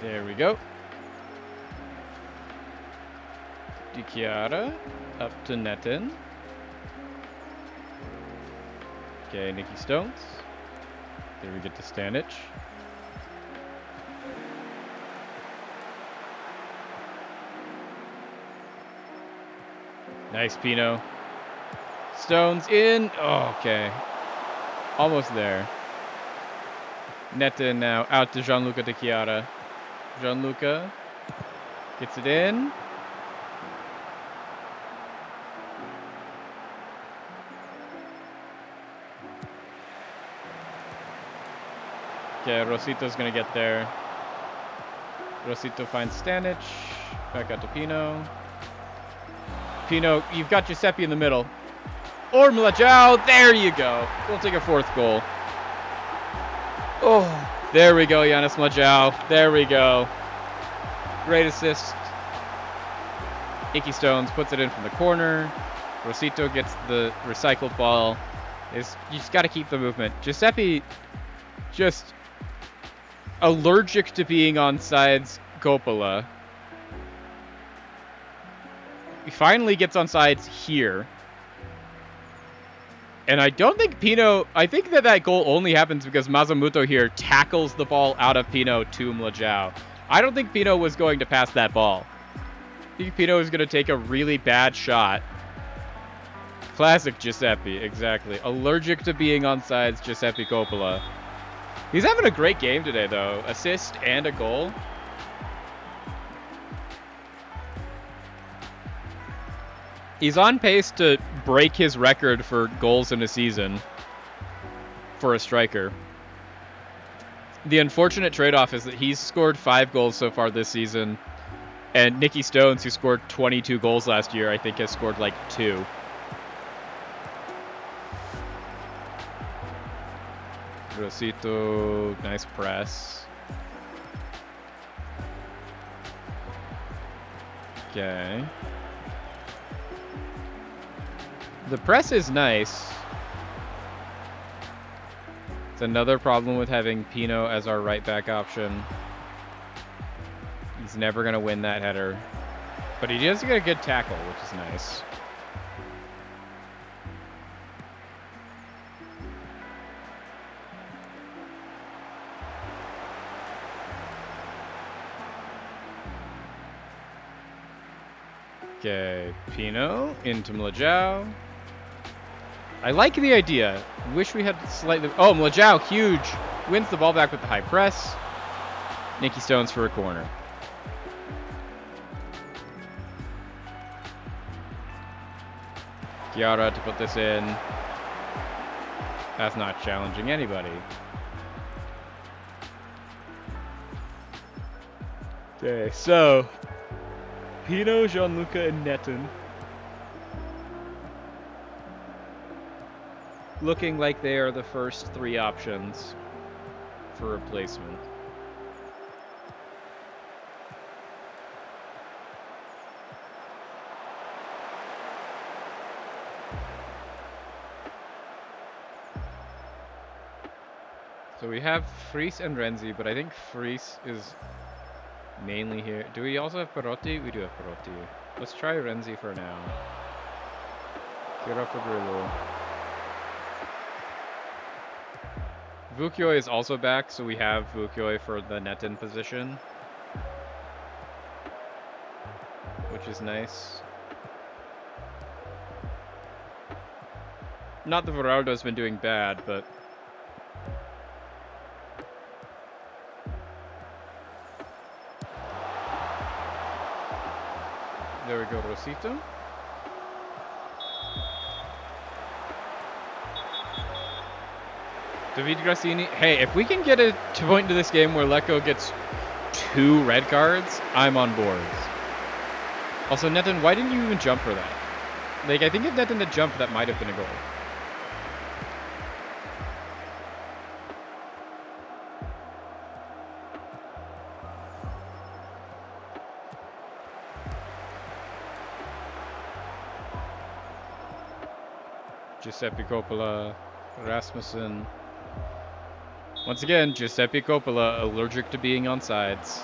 There we go. Di Chiara up to Netin. Okay, Nicky Stones. There we get to Stanic. Nice, Pino. Stones in. Oh, okay. Almost there. Netin now out to Gianluca Di Chiara. Gianluca gets it in. Okay, Rosito's gonna get there. Rosito finds Stanic. Back out to Pino. Pino, you've got Giuseppe in the middle. Or Milajao, there you go. We'll take a 4th goal. Oh, there we go, Giannis Milajao. There we go. Great assist. Nicky Stones puts it in from the corner. Rosito gets the recycled ball. You just got to keep the movement. Giuseppe, just allergic to being on sides Coppola. He finally gets on sides here. And I don't think Pino... I think that goal only happens because Masamuto here tackles the ball out of Pino to Milajao. I don't think Pino was going to pass that ball. I think Pino was going to take a really bad shot. Classic Giuseppe, exactly. Allergic to being on sides, Giuseppe Coppola. He's having a great game today, though. Assist and a goal. He's on pace to break his record for goals in a season for a striker. The unfortunate trade-off is that he's scored 5 goals so far this season, and Nicky Stones, who scored 22 goals last year, I think has scored like 2. Rosito, nice press. Okay. The press is nice. It's another problem with having Pino as our right back option. He's never going to win that header. But he does get a good tackle, which is nice. Okay, Pino into Mlajao. I like the idea. Wish we had slightly... Oh, Mlajao, huge. Wins the ball back with the high press. Nicky Stones for a corner. Chiara to put this in. That's not challenging anybody. Okay, so... Pino, Gianluca, and Netten. Looking like they are the first 3 options for replacement. So we have Fries and Renzi, but I think Fries is mainly here. Do we also have Perotti? We do have Perotti. Let's try Renzi for now. Kira for Grillo. Vukioi is also back, so we have Vukioi for the Netten position, which is nice. Not that Veraldo's been doing bad, but... There we go, Rosito. David Grassini. Hey, if we can get a point into this game where Lecco gets 2 red cards, I'm on board. Also, Netten, why didn't you even jump for that? Like, I think if Netten had jumped, that might have been a goal. Giuseppe Coppola, Rasmussen. Once again, Giuseppe Coppola allergic to being on sides.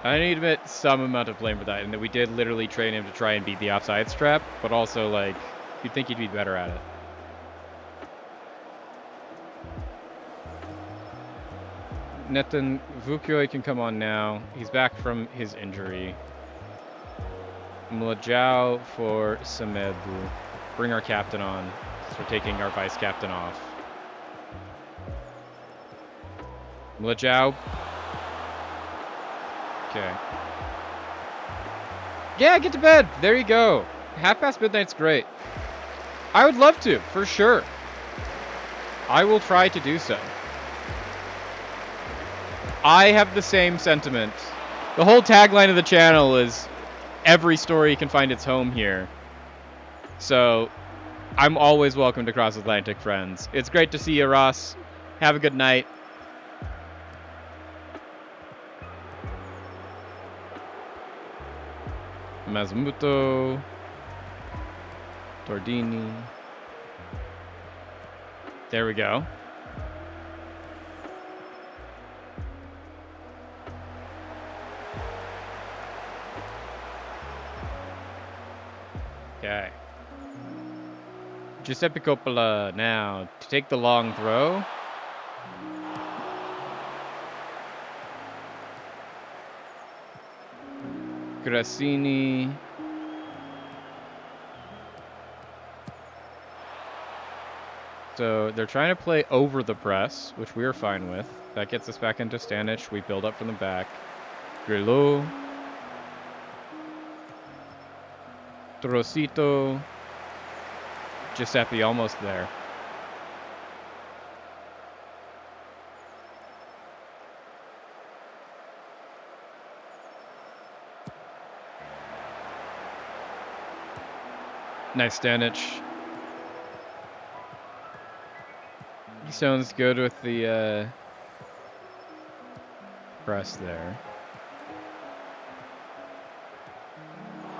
I need to admit some amount of blame for that, and that we did literally train him to try and beat the offsides trap, but also, like, you'd think he'd be better at it. Netten Vukioi can come on now. He's back from his injury. Mlajao for Semedo. Bring our captain on. So we're taking our vice captain off. Mlajao. Okay. Yeah, get to bed. There you go. midnight's great. I would love to, for sure. I will try to do so. I have the same sentiment. The whole tagline of the channel is every story can find its home here. So, I'm always welcome to Cross Atlantic, friends. It's great to see you, Ross. Have a good night. Mazmuto. Tordini. There we go. Okay. Giuseppe Coppola now to take the long throw. Grassini. So they're trying to play over the press, which we are fine with. That gets us back into Stanic. We build up from the back. Grillo. Rosito. Giuseppe almost there. Nice Stanic. Stone's good with the press there.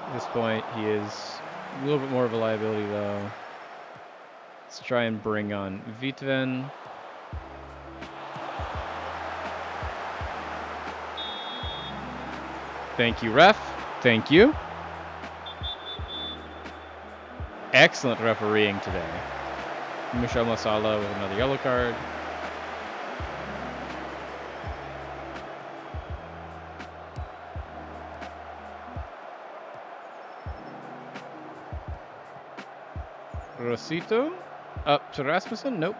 At this point, he is a little bit more of a liability, though. Let's try and bring on Vitven. Thank you, ref. Thank you. Excellent refereeing today. Michel Masala with another yellow card. Rosito up to Rasmussen. Nope.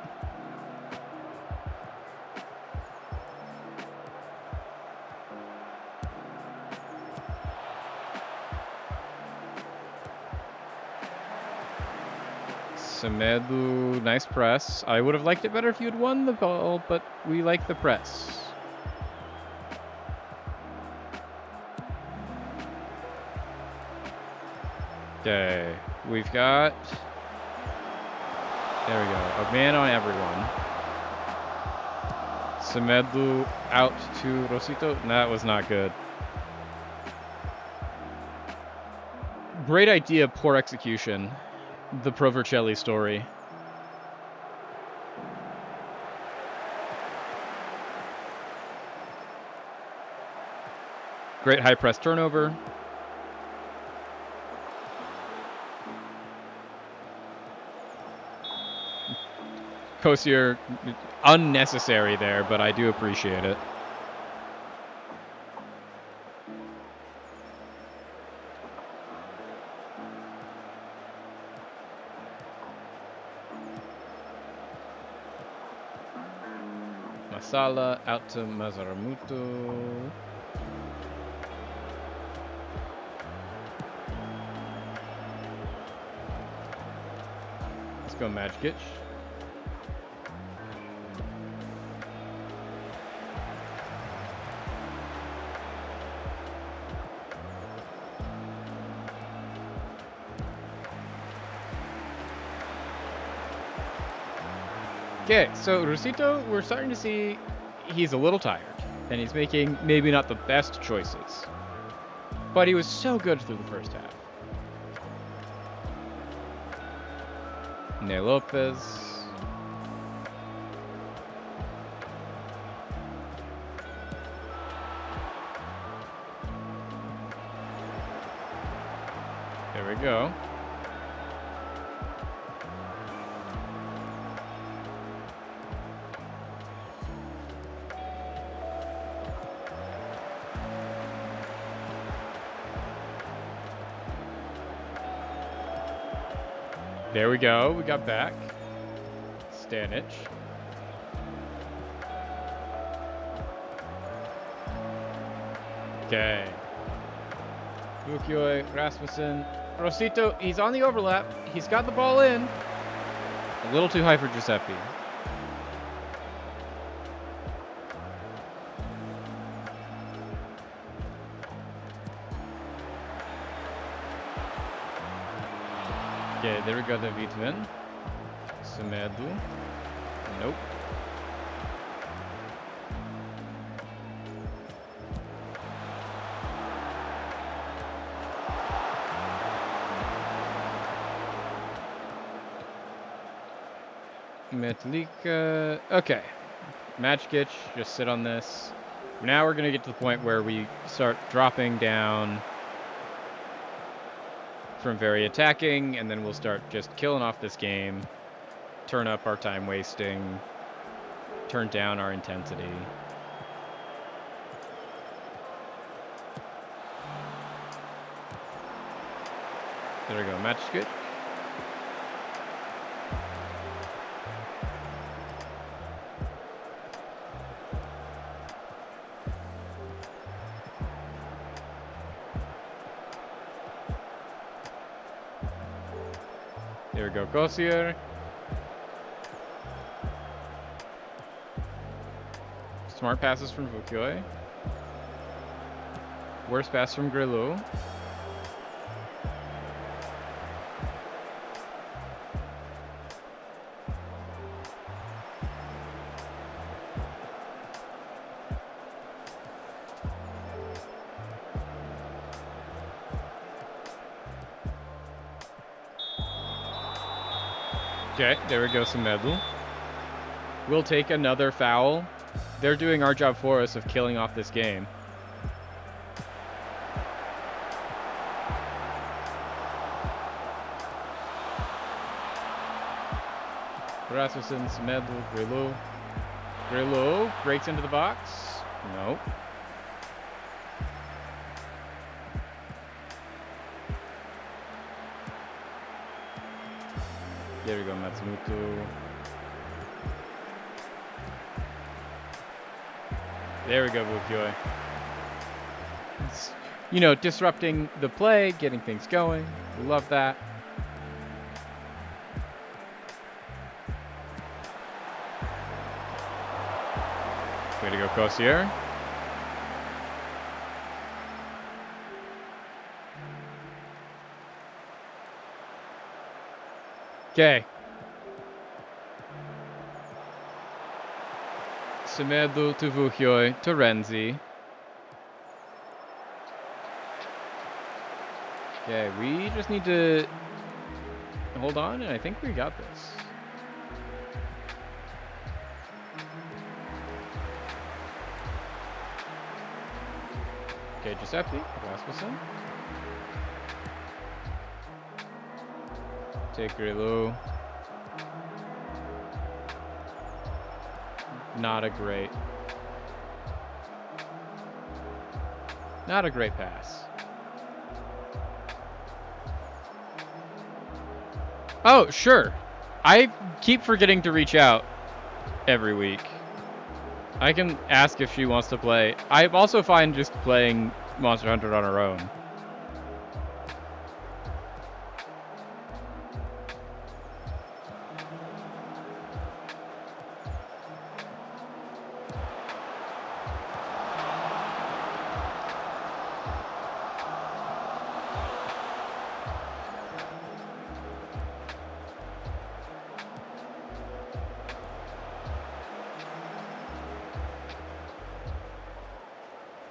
Semedo, nice press. I would have liked it better if you had won the ball, but we like the press. Okay, we've got... There we go. A man on everyone. Semedo out to Rosito. That was not good. Great idea, poor execution. The Provercelli story. Great high press turnover. Kosier, unnecessary there, but I do appreciate it. Masala out to Mazaramuto. Let's go Majkic. Okay, so Rosito, we're starting to see he's a little tired, and he's making maybe not the best choices. But he was so good through the first half. Ne Lopez. There we go. There we go. We got back. Stanic. Okay. Bukioi, Rasmussen. Rosito, he's on the overlap. He's got the ball in. A little too high for Giuseppe. Okay, there we go, the Vitven. Semedo. Nope. Metlika. Okay. Majkic, just sit on this. Now we're going to get to the point where we start dropping down from very attacking, and then we'll start just killing off this game, turn up our time wasting, turn down our intensity. There we go, match good. There we go, Kosier. Smart passes from Bukioi. Worst pass from Grilou. Okay, there we go, Semedo. We'll take another foul. They're doing our job for us of killing off this game. Rasmussen, Semedo, Grillo. Grillo breaks into the box. Nope. There we go, Matsumoto. There we go, Bukioi. You know, disrupting the play, getting things going. We love that. Way to go, Cossier. Okay. Semedo to Bukioi to Renzi. Okay, we just need to hold on, and I think we got this. Okay, Giuseppe, Rasmussen. Take Grillo. Not a great pass. Oh, sure. I keep forgetting to reach out every week. I can ask if she wants to play. I'm also fine just playing Monster Hunter on her own.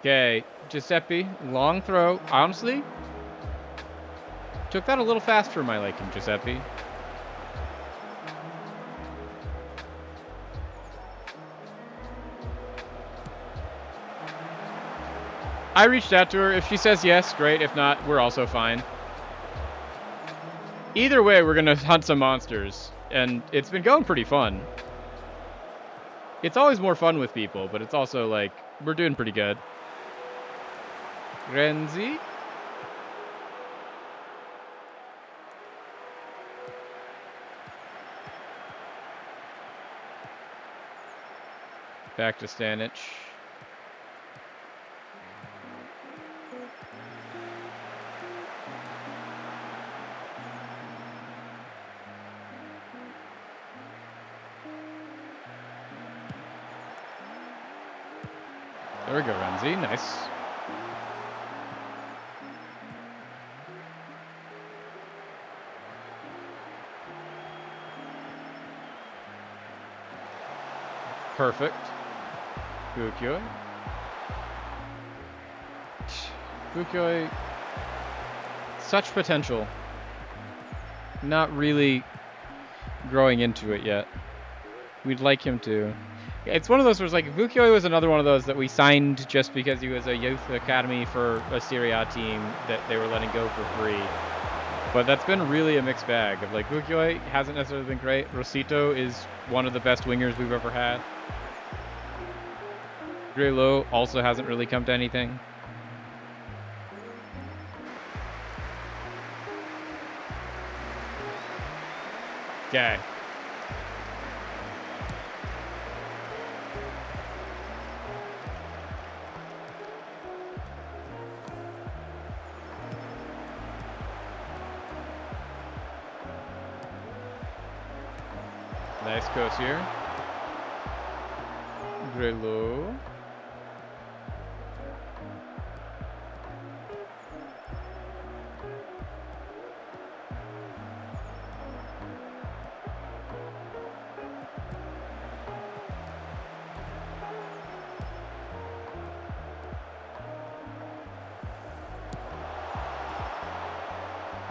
Okay, Giuseppe, long throw. Honestly, took that a little fast for my liking, Giuseppe. I reached out to her. If she says yes, great. If not, we're also fine. Either way, we're going to hunt some monsters, and it's been going pretty fun. It's always more fun with people, but it's also like, we're doing pretty good. Renzi. Back to Stanic. There we go, Renzi. Nice. Perfect. Bukioi. Bukioi. Such potential. Not really growing into it yet. We'd like him to. It's one of those where it's like, Bukioi was another one of those that we signed just because he was a youth academy for a Serie A team that they were letting go for free. But that's been really a mixed bag of like, Bukioi hasn't necessarily been great. Rosito is one of the best wingers we've ever had. Grillo also hasn't really come to anything. Okay. Nice coast here. Grillo.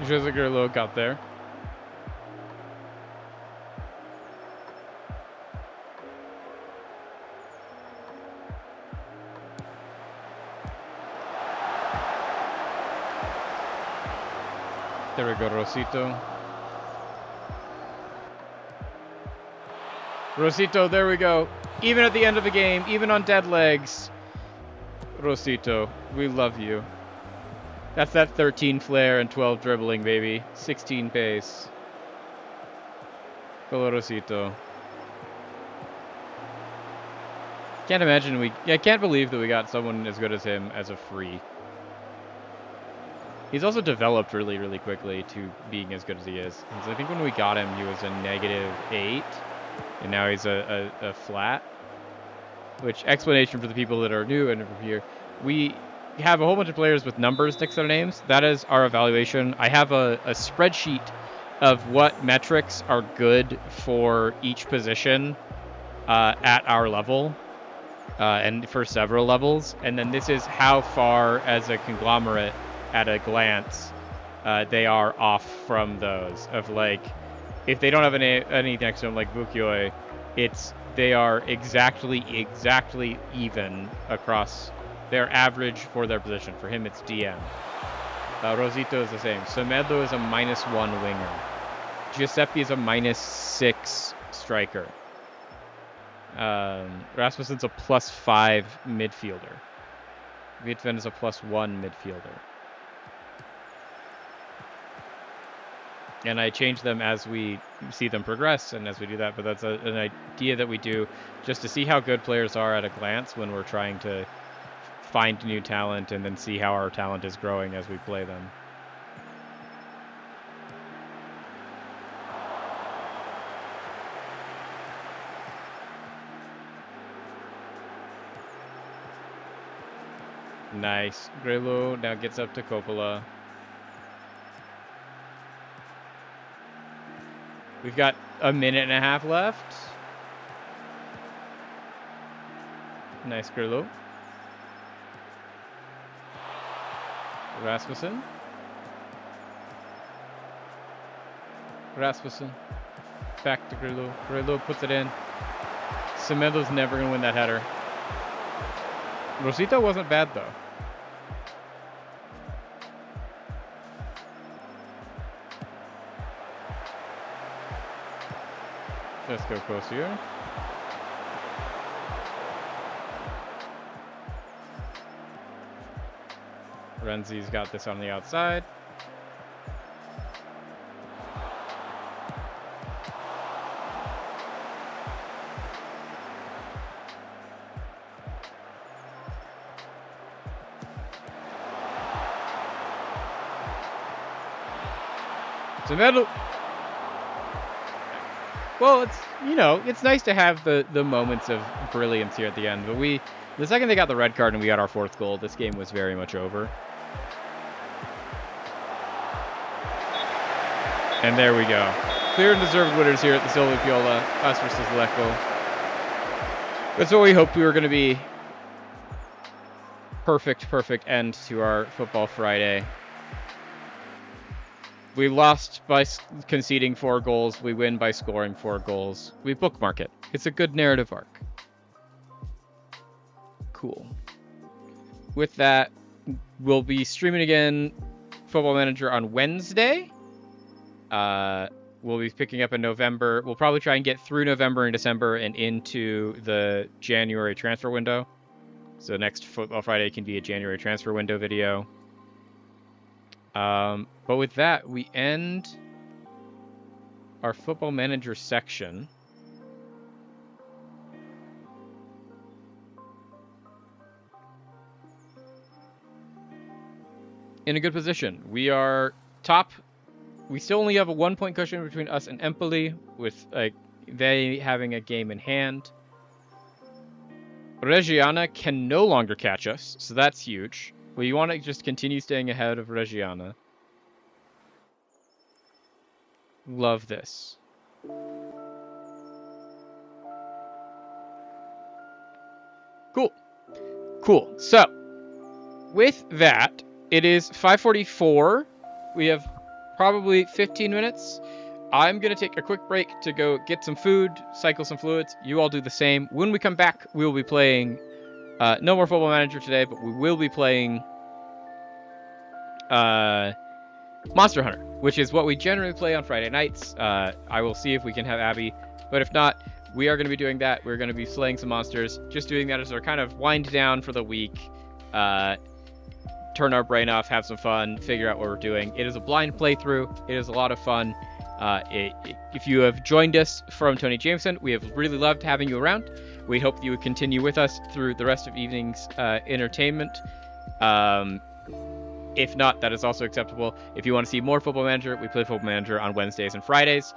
Jose Grillo got there. There we go, Rosito. Rosito, there we go. Even at the end of the game, even on dead legs. Rosito, we love you. That's that 13 flair and 12 dribbling, baby. 16 pace. Go, Rosito. I can't believe that we got someone as good as him as a free. He's also developed really, really quickly to being as good as he is. Because I think when we got him, he was a -8. And now he's a flat. Which, explanation for the people that are new and over here. We have a whole bunch of players with numbers next to their names. That is our evaluation. I have a spreadsheet of what metrics are good for each position at our level. And for several levels. And then this is how far as a conglomerate at a glance they are off from those. Of like, if they don't have any next to them, like Bukioi, they are exactly even across their average for their position. For him, it's DM. Rosito is the same. Semedo is a -1 winger. Giuseppe is a -6 striker. Rasmussen's a +5 midfielder. Wittven is a +1 midfielder. And I change them as we see them progress and as we do that, but that's an idea that we do just to see how good players are at a glance when we're trying to find new talent and then see how our talent is growing as we play them. Nice. Grillo now gets up to Coppola. We've got a minute and a half left. Nice, Grillo. Rasmussen. Back to Grillo. Grillo puts it in. Semedo's never going to win that header. Rosito wasn't bad, though. Let's go Kosio. Renzi's got this on the outside. Semedo. Well, it's nice to have the moments of brilliance here at the end, but the second they got the red card and we got our 4th goal, this game was very much over. And there we go. Clear and deserved winners here at the Silvio Piola, us versus Lecco. That's what we hoped we were going to be. Perfect end to our Football Friday. We lost by conceding 4 goals. We win by scoring 4 goals. We bookmark it. It's a good narrative arc. Cool. With that, we'll be streaming again Football Manager on Wednesday. We'll be picking up in November. We'll probably try and get through November and December and into the January transfer window. So next Football Friday can be a January transfer window video. But with that, we end our Football Manager section. In a good position. We are top. We still only have a 1-point cushion between us and Empoli, with they having a game in hand. Reggiana can no longer catch us, so that's huge. We want to just continue staying ahead of Reggiana. Love this. Cool. So, with that, it is 5:44. We have probably 15 minutes. I'm going to take a quick break to go get some food, cycle some fluids. You all do the same. When we come back, we will be playing no more Football Manager today, but we will be playing Monster Hunter, which is what we generally play on Friday nights. I will see if we can have Abby, but if not, we are going to be doing that. We're going to be slaying some monsters, just doing that as our kind of wind down for the week. Turn our brain off, have some fun, figure out what we're doing. It is a blind playthrough. It is a lot of fun. If you have joined us from Tony Jameson, we have really loved having you around. We hope you would continue with us through the rest of evening's entertainment. If not, that is also acceptable. If you want to see more Football Manager, we play Football Manager on Wednesdays and Fridays.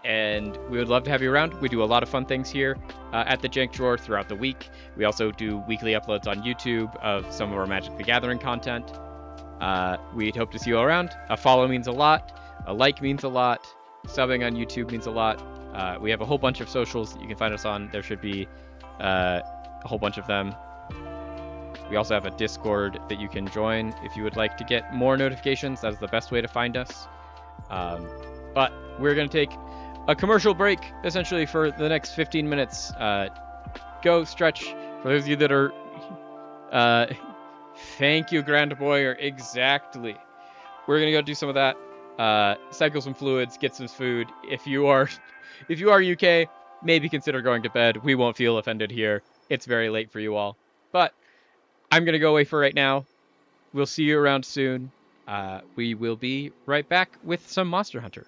And we would love to have you around. We do a lot of fun things here at the Jank Drawer throughout the week. We also do weekly uploads on YouTube of some of our Magic the Gathering content. We'd hope to see you all around. A follow means a lot. A like means a lot. Subbing on YouTube means a lot. We have a whole bunch of socials that you can find us on. There should be a whole bunch of them. We also have a Discord that you can join if you would like to get more notifications. That is the best way to find us. But we're going to take a commercial break, essentially, for the next 15 minutes. Go stretch. For those of you that are... thank you, Grand Boyer. Exactly. We're going to go do some of that. Cycle some fluids, get some food. If you are UK, maybe consider going to bed. We won't feel offended here. It's very late for you all. But I'm going to go away for right now. We'll see you around soon. We will be right back with some Monster Hunter.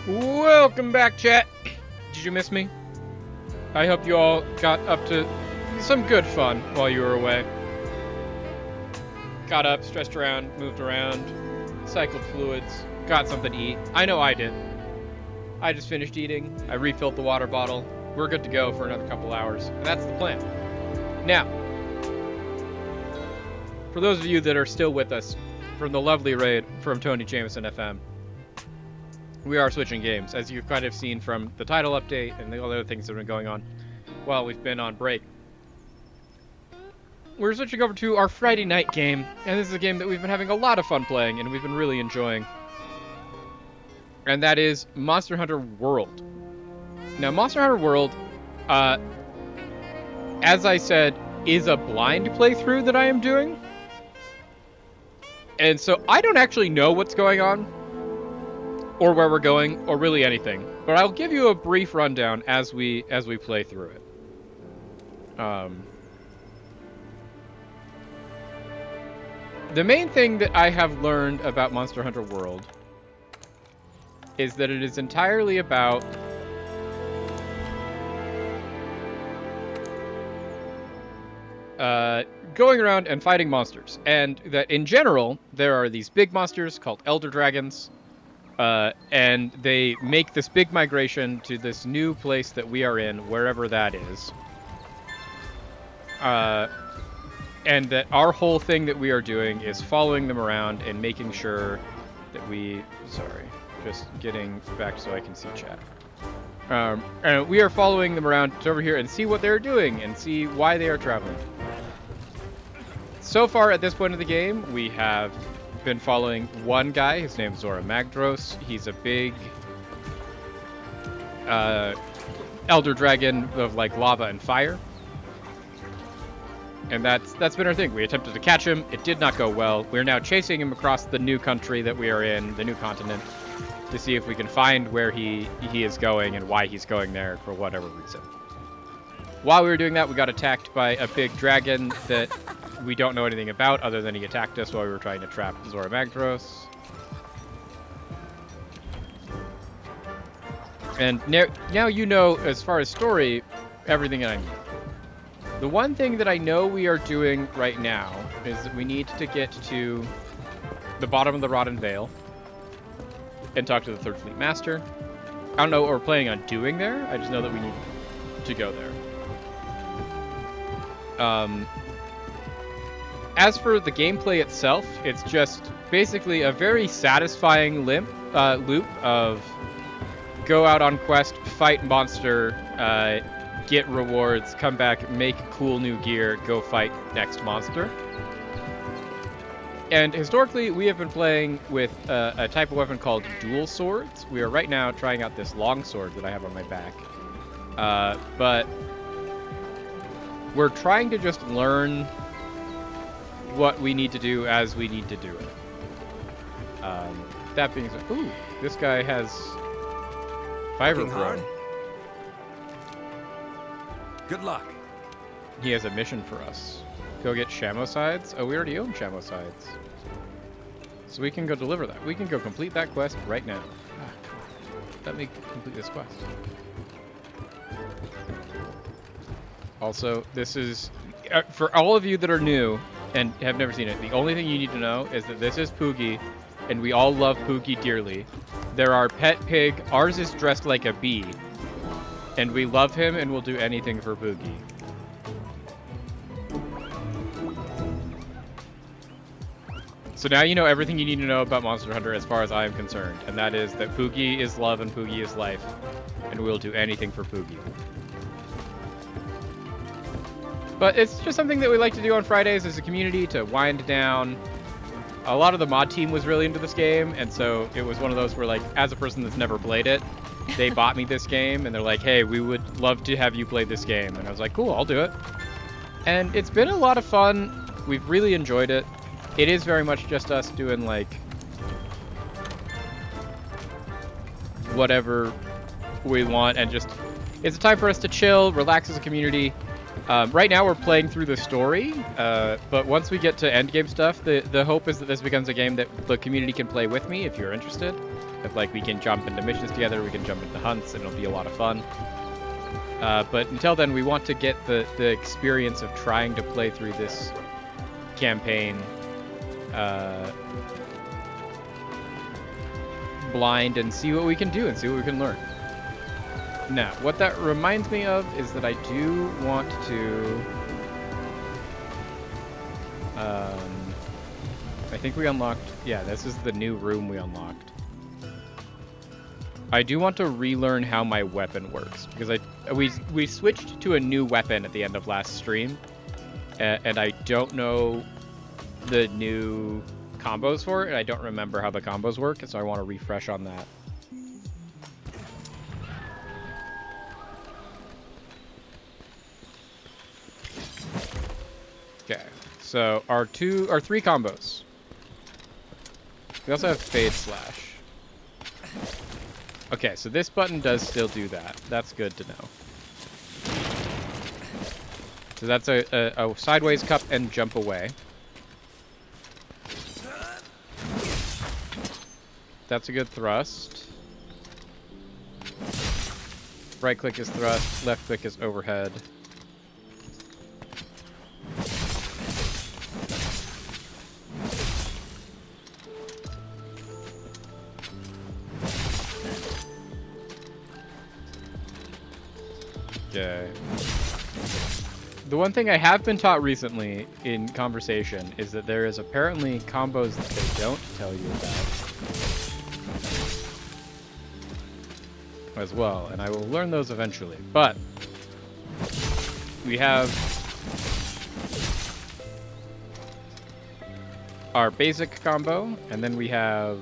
Welcome back, chat. Did you miss me? I hope you all got up to some good fun while you were away. Got up, stretched around, moved around, cycled fluids, got something to eat. I know I did. I just finished eating. I refilled the water bottle. We're good to go for another couple hours. And that's the plan. Now, for those of you that are still with us from the lovely raid from Tony Jameson FM, we are switching games, as you've kind of seen from the title update and the other things that have been going on while we've been on break. We're switching over to our Friday night game, and this is a game that we've been having a lot of fun playing and we've been really enjoying. And that is Monster Hunter World. Now, Monster Hunter World, as I said, is a blind playthrough that I am doing. And so I don't actually know what's going on, or where we're going, or really anything. But I'll give you a brief rundown as we play through it. The main thing that I have learned about Monster Hunter World is that it is entirely about going around and fighting monsters. And that in general, there are these big monsters called Elder Dragons, and they make this big migration to this new place that we are in, wherever that is. And that our whole thing that we are doing is following them around and making sure that we... Sorry, just getting back so I can see chat. And we are following them around over here and see what they're doing and see why they are traveling. So far at this point of the game, we have been following one guy. His name's Zora Magdros. He's a big elder dragon of like lava and fire. And that's been our thing. We attempted to catch him. It did not go well. We're now chasing him across the new country that we are in, the new continent, to see if we can find where he is going and why he's going there for whatever reason. While we were doing that, we got attacked by a big dragon that we don't know anything about other than he attacked us while we were trying to trap Zora Magdros. And now you know, as far as story, everything that I need. The one thing that I know we are doing right now is that we need to get to the bottom of the Rotten Vale and talk to the Third Fleet Master. I don't know what we're planning on doing there. I just know that we need to go there. As for the gameplay itself, it's just basically a very satisfying loop of go out on quest, fight monster, get rewards, come back, make cool new gear, go fight next monster. And historically, we have been playing with a type of weapon called dual swords. We are right now trying out this long sword that I have on my back. But we're trying to just learn what we need to do as we need to do it. That being said, ooh, this guy has fiber pro. Good luck. He has a mission for us. Go get Shamosides. Oh, we already own Shamosides. So we can go deliver that. We can go complete that quest right now. Let me complete this quest. Also, this is... for all of you that are new and have never seen it, the only thing you need to know is that this is Poogie, and we all love Poogie dearly. They're our pet pig. Ours is dressed like a bee. And we love him and will do anything for Poogie. So now you know everything you need to know about Monster Hunter as far as I am concerned. And that is that Poogie is love and Poogie is life. And we'll do anything for Poogie. But it's just something that we like to do on Fridays as a community to wind down. A lot of the mod team was really into this game. And so it was one of those where, like, as a person that's never played it, they bought me this game, and they're like, hey, we would love to have you play this game. And I was like, cool, I'll do it. And it's been a lot of fun. We've really enjoyed it. It is very much just us doing, like, whatever we want. And just, it's a time for us to chill, relax as a community, Right now we're playing through the story, but once we get to endgame stuff, the hope is that this becomes a game that the community can play with me if you're interested. If like we can jump into missions together, we can jump into hunts, and it'll be a lot of fun. But until then, we want to get the experience of trying to play through this campaign blind and see what we can do and see what we can learn. Now, what that reminds me of is that I do want to... I think we unlocked... Yeah, this is the new room we unlocked. I do want to relearn how my weapon works, because we switched to a new weapon at the end of last stream, and I don't know the new combos for it, and I don't remember how the combos work, so I want to refresh on that. Okay, so our three combos. We also have Fade Slash. Okay, so this button does still do that. That's good to know. So that's a sideways cup and jump away. That's a good thrust. Right click is thrust, left click is overhead. Okay. The one thing I have been taught recently in conversation is that there is apparently combos that they don't tell you about as well, and I will learn those eventually. But we have our basic combo, and then we have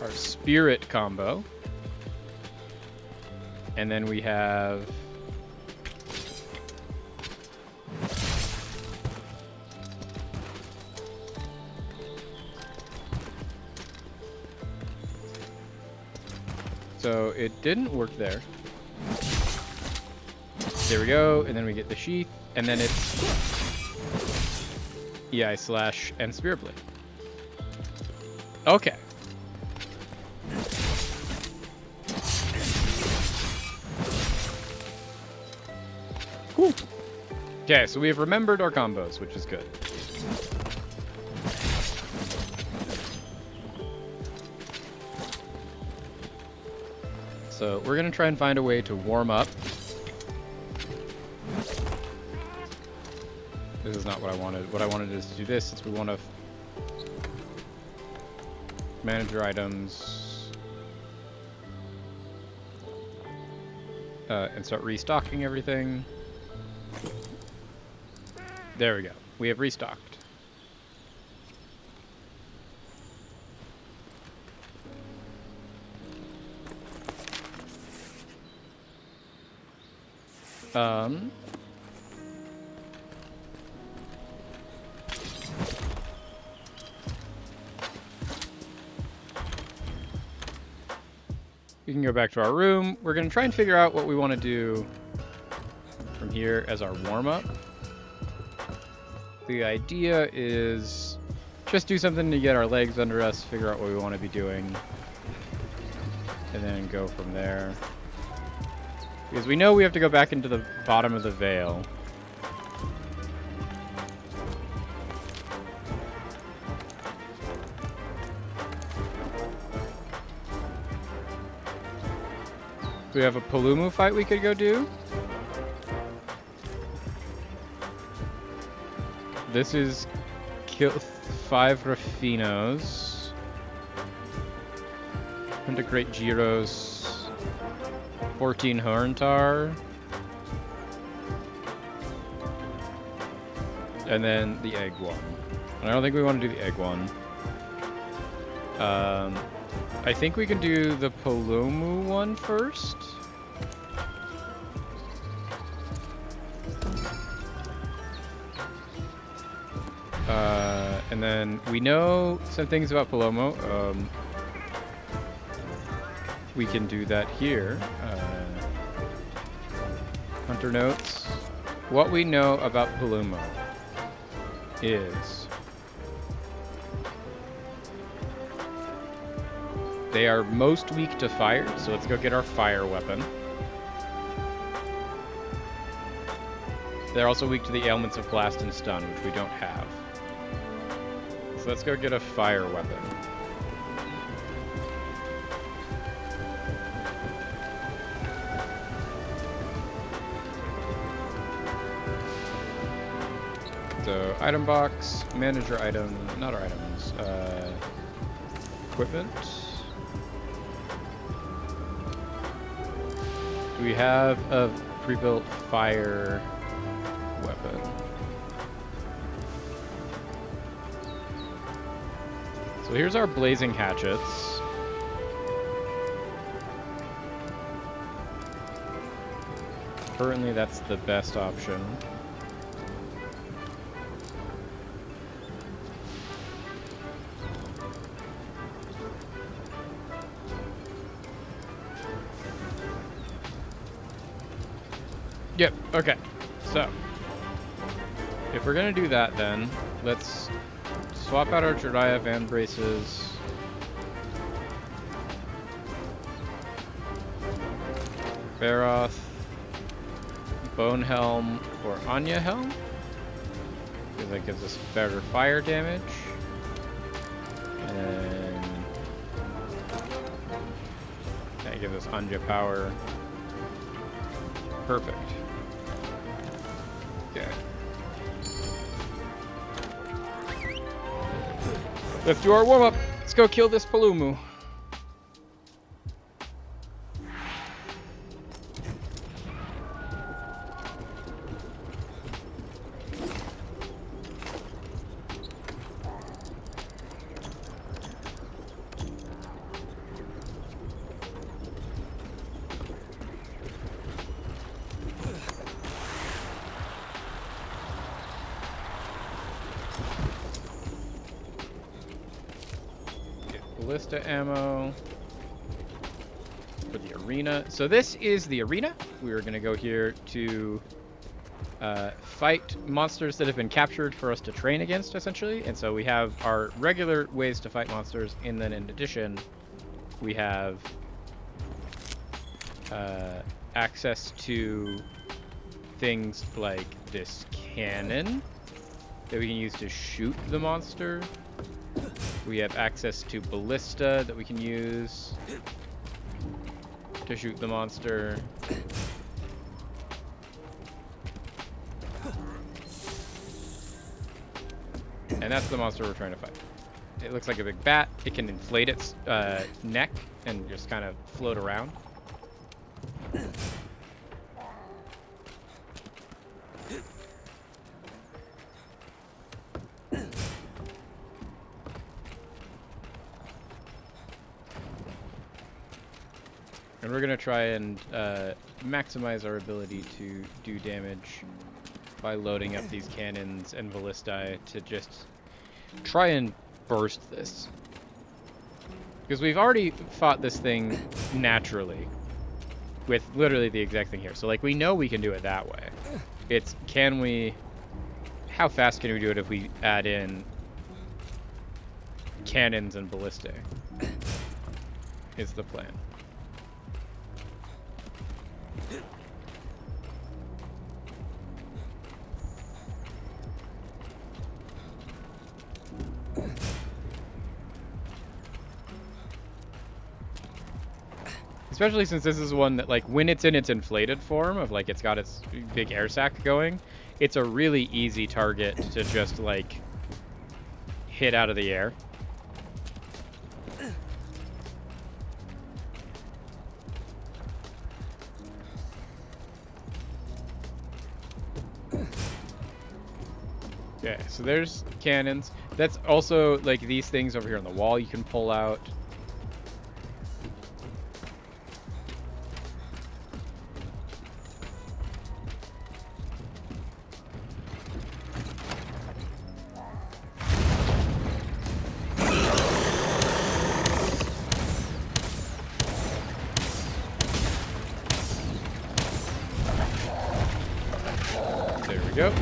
our spirit combo, and then we have so it didn't work there. There we go, and then we get the sheath, and then it's EI slash and Spirit Blade. Okay. Cool. Okay, so we have remembered our combos, which is good. So we're gonna try and find a way to warm up. This is not what I wanted. What I wanted is to do this, since we want to manage your items and start restocking everything. There we go. We have restocked. We can go back to our room. We're going to try and figure out what we want to do from here as our warm-up. The idea is just do something to get our legs under us, figure out what we want to be doing, and then go from there. Because we know we have to go back into the bottom of the Vale. Do we have a Palumu fight we could go do? This is kill 5 Raffinos. Integrate Gyros. 14 Horntar. And then the egg one. And I don't think we want to do the egg one. I think we can do the Palumu one first. And then we know some things about Palomo. we can do that here. Hunter notes. What we know about Palumo is they are most weak to fire, so let's go get our fire weapon. They're also weak to the ailments of blast and stun, which we don't have. So let's go get a fire weapon. So, item box, manager item, not our items, equipment. Do we have a pre-built fire weapon? So here's our blazing hatchets. Currently that's the best option. Yep, okay. So, if we're gonna do that then, let's swap out our Jiraiya Van Braces. Baroth. Bone Helm for Anya Helm. Because that gives us better fire damage. And then that gives us Anya power. Perfect. Okay. Let's do our warm-up. Let's go kill this Palumu. Ballista ammo for the arena. So this is the arena. We are going to go here to fight monsters that have been captured for us to train against, essentially. And so we have our regular ways to fight monsters, and then in addition, we have access to things like this cannon that we can use to shoot the monster. We have access to ballista that we can use to shoot the monster. And that's the monster we're trying to fight. It looks like a big bat. It can inflate its neck and just kind of float around. And we're going to try and maximize our ability to do damage by loading up these cannons and ballistae to just try and burst this. Because we've already fought this thing naturally with literally the exact thing here. So, like, we know we can do it that way. It's, can we... How fast can we do it if we add in cannons and ballistae? Is the plan. Especially since this is one that, like, when it's in its inflated form of, like, it's got its big air sac going, it's a really easy target to just, like, hit out of the air. Okay, so there's cannons. That's also, like, these things over here on the wall you can pull out. we go.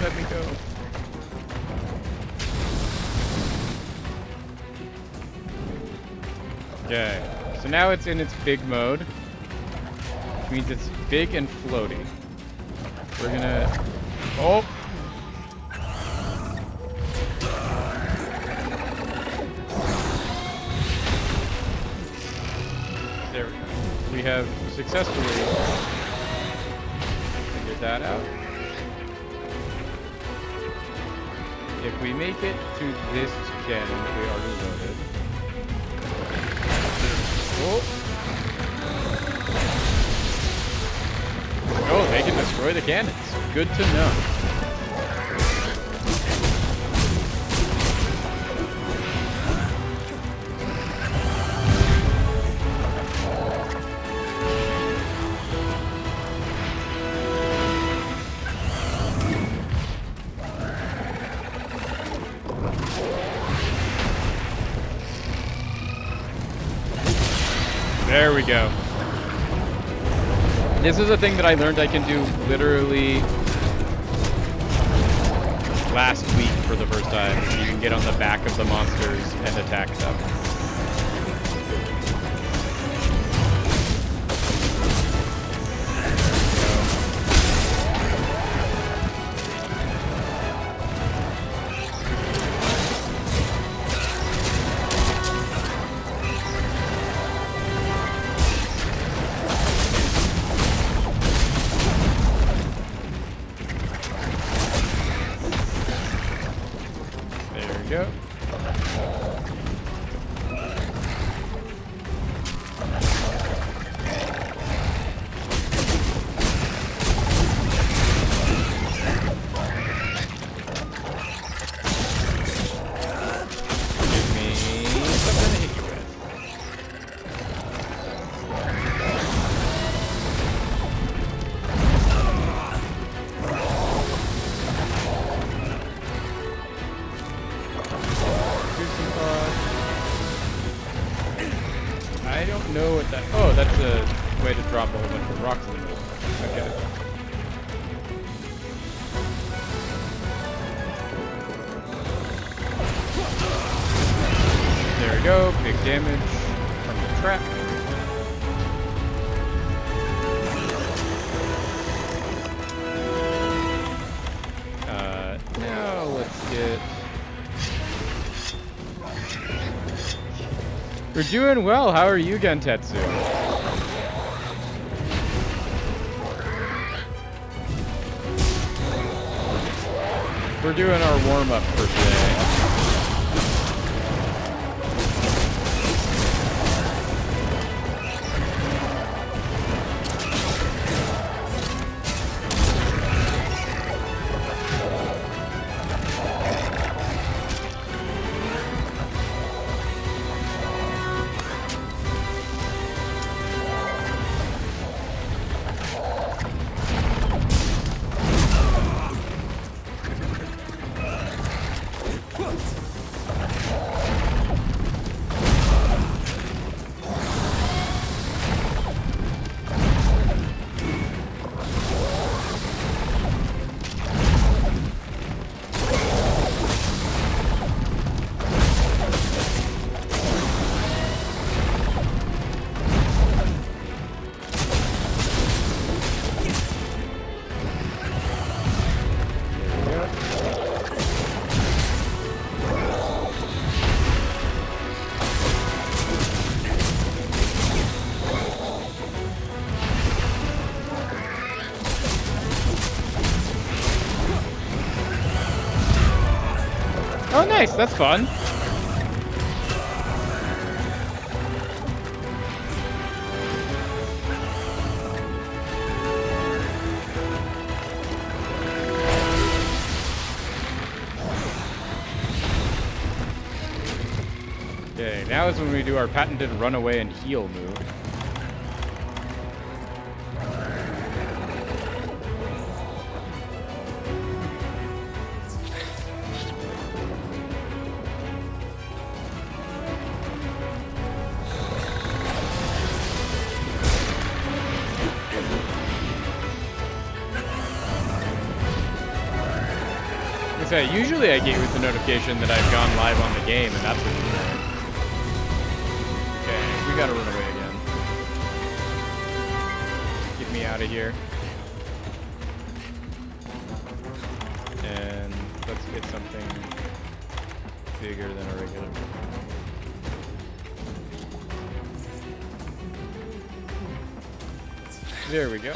Let me go. Okay, so now it's in its big mode, which means it's big and floaty. We're gonna... Oh! There we go. We have successfully figured that out. If we make it to this cannon that we already loaded. Oh! Oh, they can destroy the cannons. Good to know. There we go. This is a thing that I learned I can do literally last week for the first time. You can get on the back of the monsters and attack them. Go. Give me something to hit you with. I don't know what that... Oh, that's a way to drop a whole bunch of rocks in the middle. Okay. There we go. Big damage from the trap. Now let's get... We're doing well. How are you, Gentetsu? We're doing our warm-up for today. Oh, nice. That's fun. Okay, now is when we do our patented run away and heal move. Usually I get with the notification that I've gone live on the game, and that's what you know. Okay, we gotta run away again. Get me out of here. And let's get something bigger than a regular. There we go.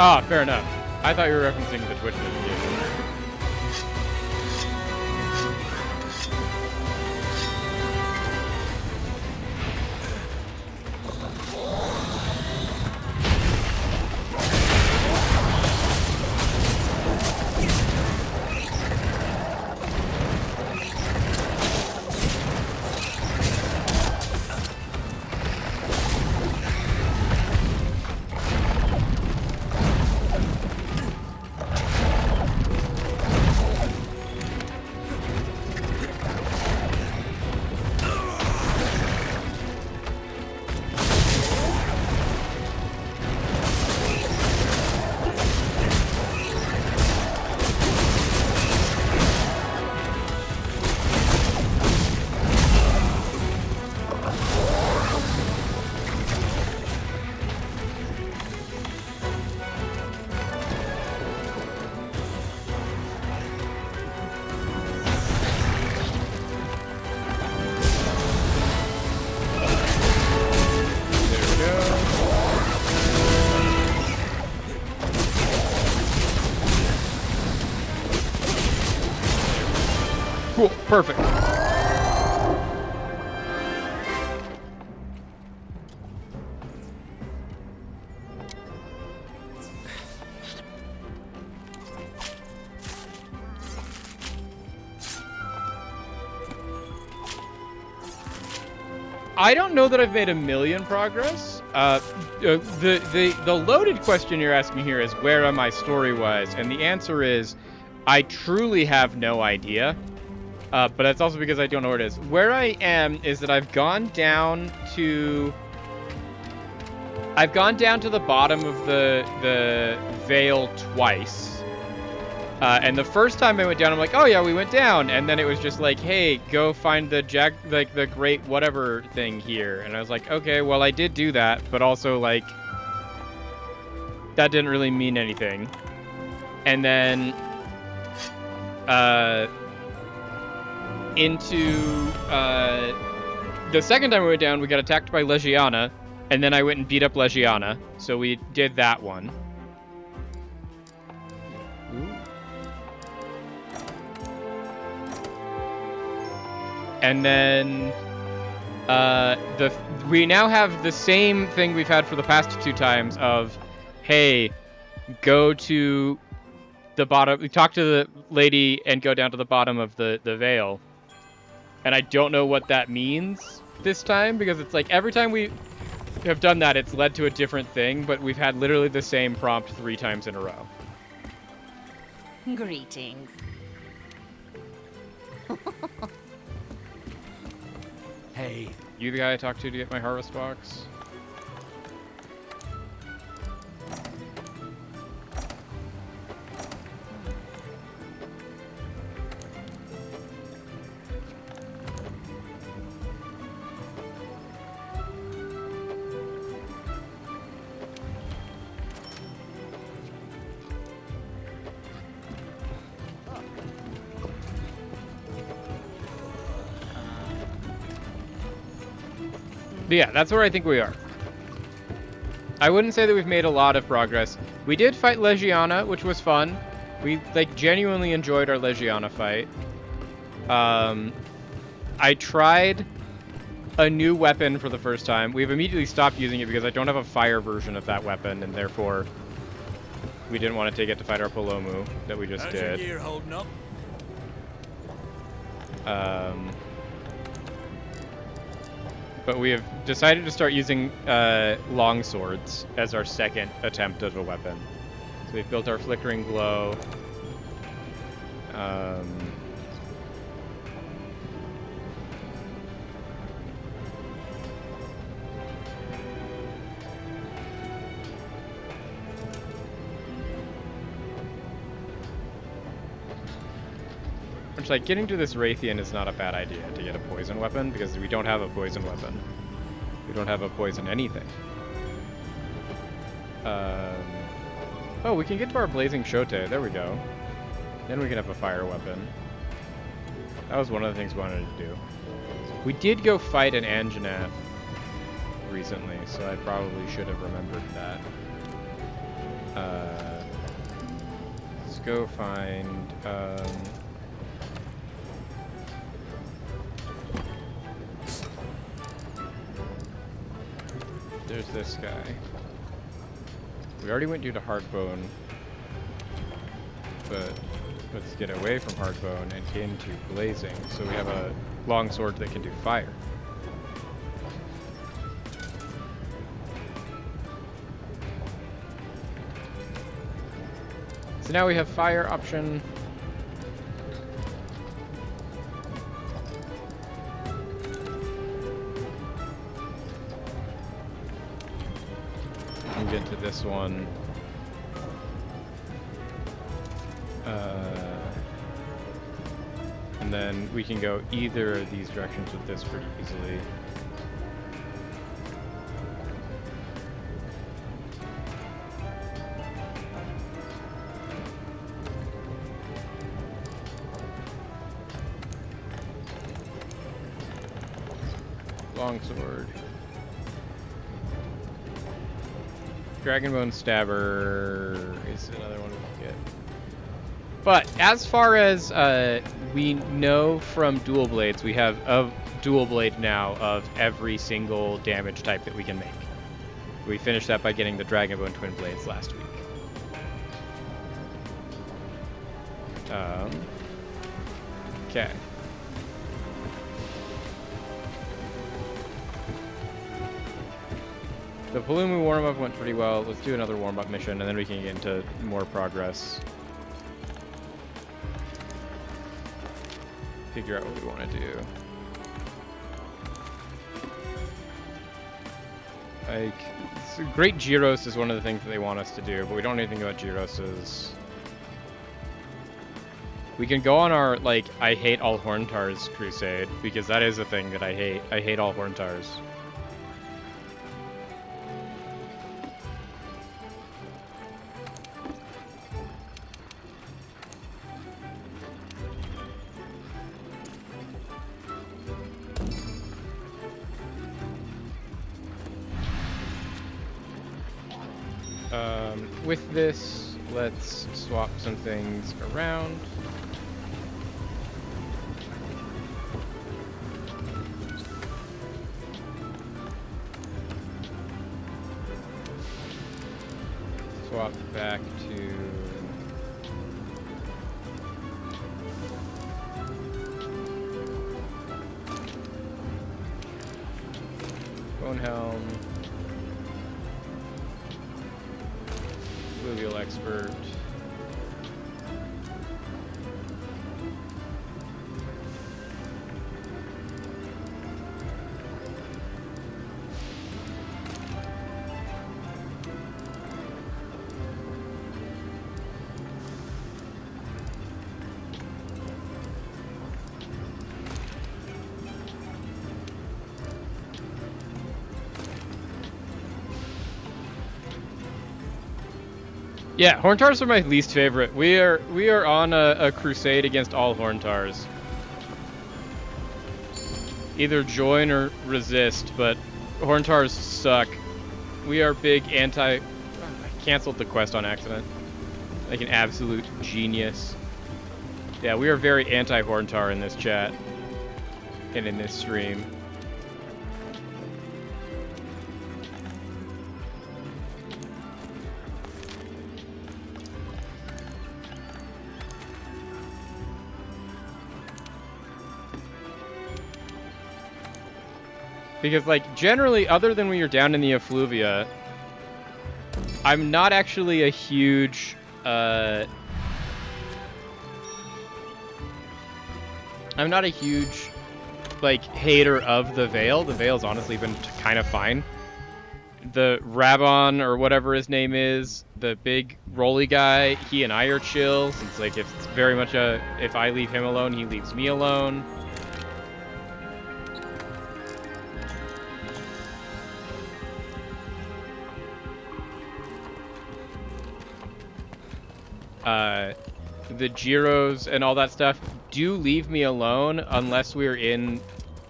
Ah, fair enough. I thought you were referencing the Twitch notification. Cool, perfect. I don't know that I've made a million progress. The loaded question you're asking here is where am I story-wise, and the answer is I truly have no idea. But that's also because I don't know where it is. Where I am is that I've gone down to the bottom of the Vale twice. And the first time I went down, I'm like, oh yeah, we went down. And then it was just like, hey, go find the the great whatever thing here. And I was like, okay, well I did do that, but also like that didn't really mean anything. And then the second time we went down, we got attacked by Legiana, and then I went and beat up Legiana, so we did that one. And then we now have the same thing we've had for the past 2 times of, hey, go to the bottom. We talk to the lady and go down to the bottom of the Vale. And I don't know what that means this time, because it's like every time we have done that, it's led to a different thing, but we've had literally the same prompt 3 times in a row. Greetings. Hey. You the guy I talked to get my harvest box? But yeah, that's where I think we are. I wouldn't say that we've made a lot of progress. We did fight Legiana, which was fun. We like genuinely enjoyed our Legiana fight. I tried a new weapon for the first time. We've immediately stopped using it because I don't have a fire version of that weapon, and therefore we didn't want to take it to fight our Palomu that we just did. How's your gear holding up? But we have decided to start using long swords as our second attempt at a weapon. So we've built our flickering glow. Which, like, getting to this Raytheon is not a bad idea to get a poison weapon, because we don't have a poison weapon. We don't have a poison anything. Oh, we can get to our Blazing Shote. There we go. Then we can have a fire weapon. That was one of the things we wanted to do. We did go fight an Anjanath recently, so I probably should have remembered that. Let's go find... there's this guy. We already went due to Hardbone, but let's get away from Hardbone and get into Blazing. So we have a long sword that can do fire. So now we have fire option. Get into this one. And then we can go either of these directions with this pretty easily. Longsword. Dragonbone Stabber is another one we can get. But as far as we know from Dual Blades, we have a Dual Blade now of every single damage type that we can make. We finished that by getting the Dragonbone Twin Blades last week. Okay. The Palomu warm-up went pretty well. Let's do another warm-up mission, and then we can get into more progress. Figure out what we want to do. Like, Great Gyros is one of the things that they want us to do, but we don't know anything about Gyroses. We can go on our, like, I hate all Horntars crusade, because that is a thing that I hate. I hate all Horntars. With this, let's swap some things around. swap back to... Bonehelm. Fluvial Expert. Yeah, Horntars are my least favorite. We are on a crusade against all Horntars. Either join or resist, but Horntars suck. We are big anti... I canceled the quest on accident. Like an absolute genius. Yeah, we are very anti-Horntar in this chat. And in this stream. Because, like, generally, other than when you're down in the effluvia, I'm not actually a huge, I'm not a huge, like, hater of the Veil. The Veil's honestly been kind of fine. The Rabon, or whatever his name is, the big rolly guy, he and I are chill. It's like, it's very much a, if I leave him alone, he leaves me alone. The Giros and all that stuff do leave me alone unless we're in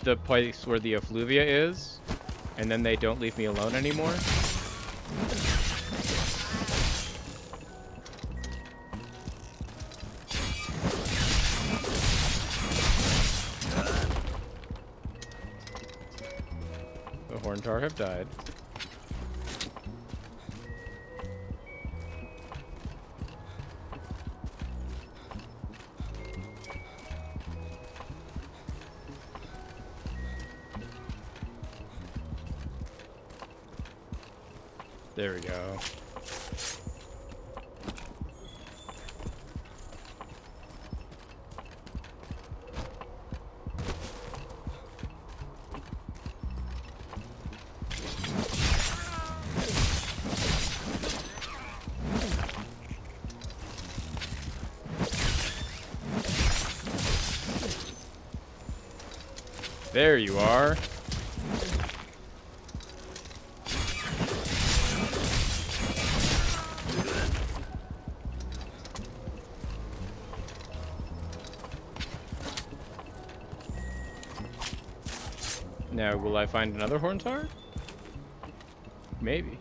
the place where the effluvia is, and then they don't leave me alone anymore. The Horntar have died. There we go. There you are. Now, will I find another Horntar? Maybe.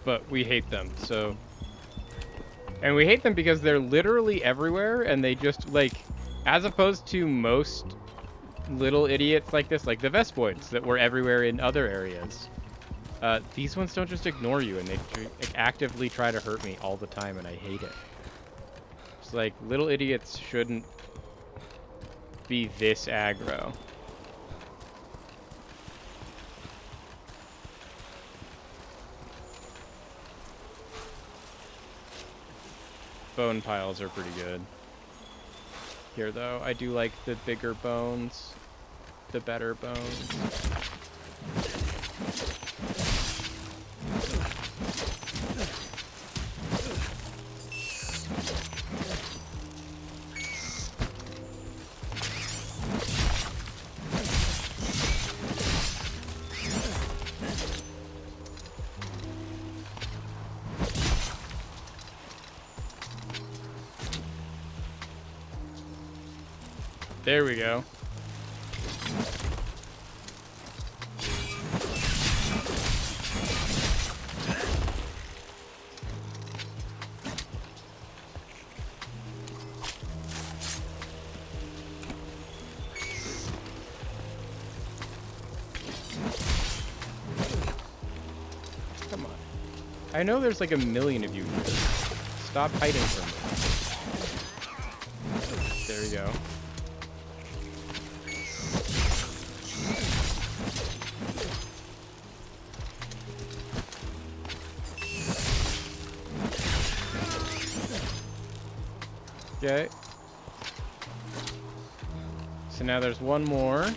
But we hate them, so... And we hate them because they're literally everywhere, and they just, like... As opposed to most little idiots like this, like the Vespoids, that were everywhere in other areas. These ones don't just ignore you, and they actively try to hurt me all the time, and I hate it. It's like, little idiots shouldn't be this aggro. Bone piles are pretty good. Here, though, I do like the bigger bones, the better bones. There we go. I know there's like a million of you here. Stop hiding from me. There we go. Okay. So now there's one more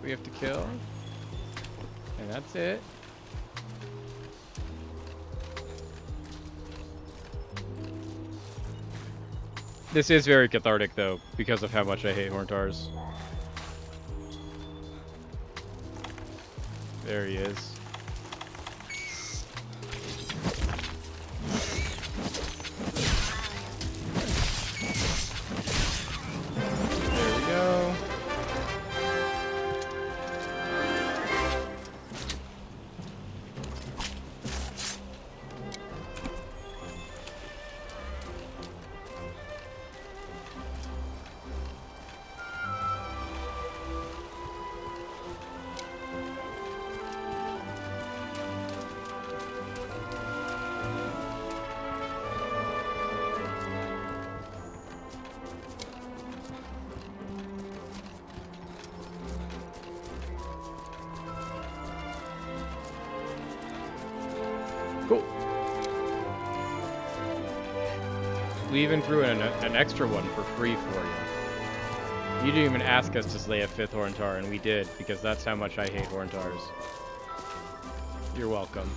we have to kill. And that's it. This is very cathartic, though, because of how much I hate Horntars. There he is. There we go. Cool. We even threw in an extra one for free for you. You didn't even ask us to slay a 5th Horntar, and we did, because that's how much I hate Horntars. You're welcome.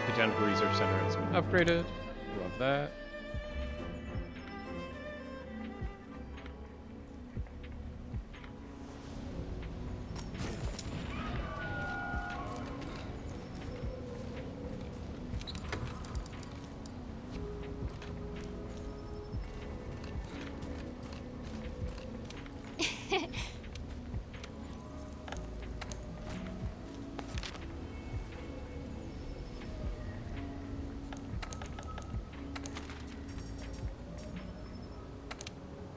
Botanical Research Center has been upgraded. Love that.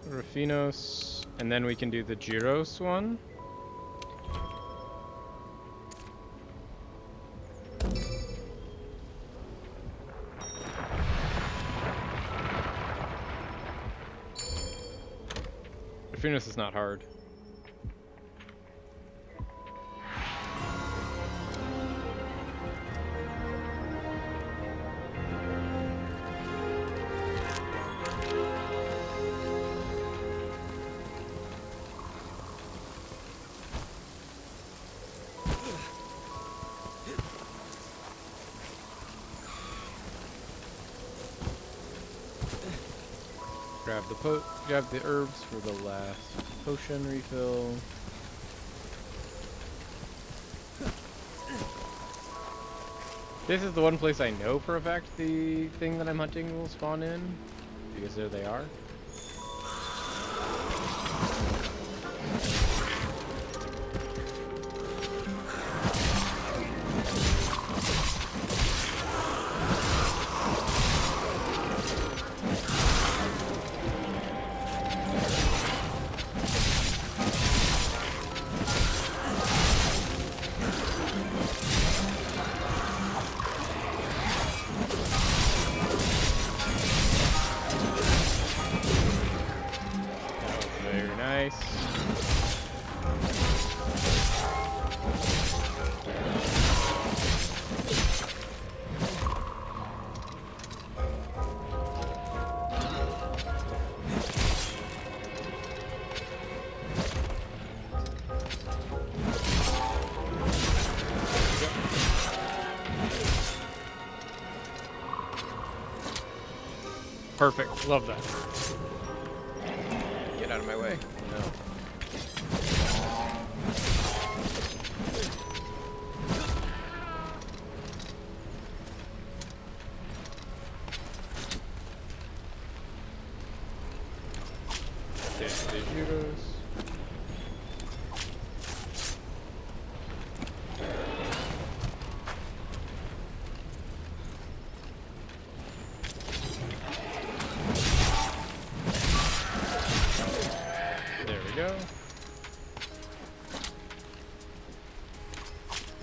Ruffinos, and then we can do the Gyros one. Ruffinos is not hard. Grab the herbs for the last potion refill. This is the one place I know for a fact the thing that I'm hunting will spawn in, because there they are. Perfect. Love that. Get out of my way. No.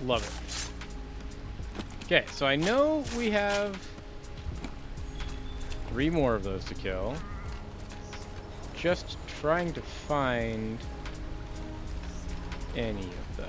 Love it. Okay, so I know we have 3 more of those to kill. Just trying to find any of them.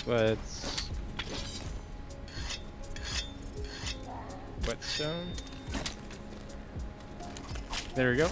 Let's... Whetstone. There we go.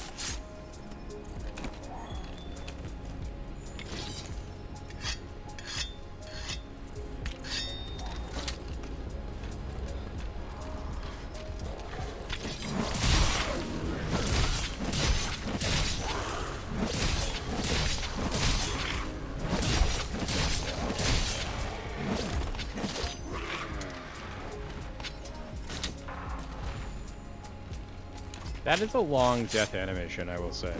That is a long death animation, I will say.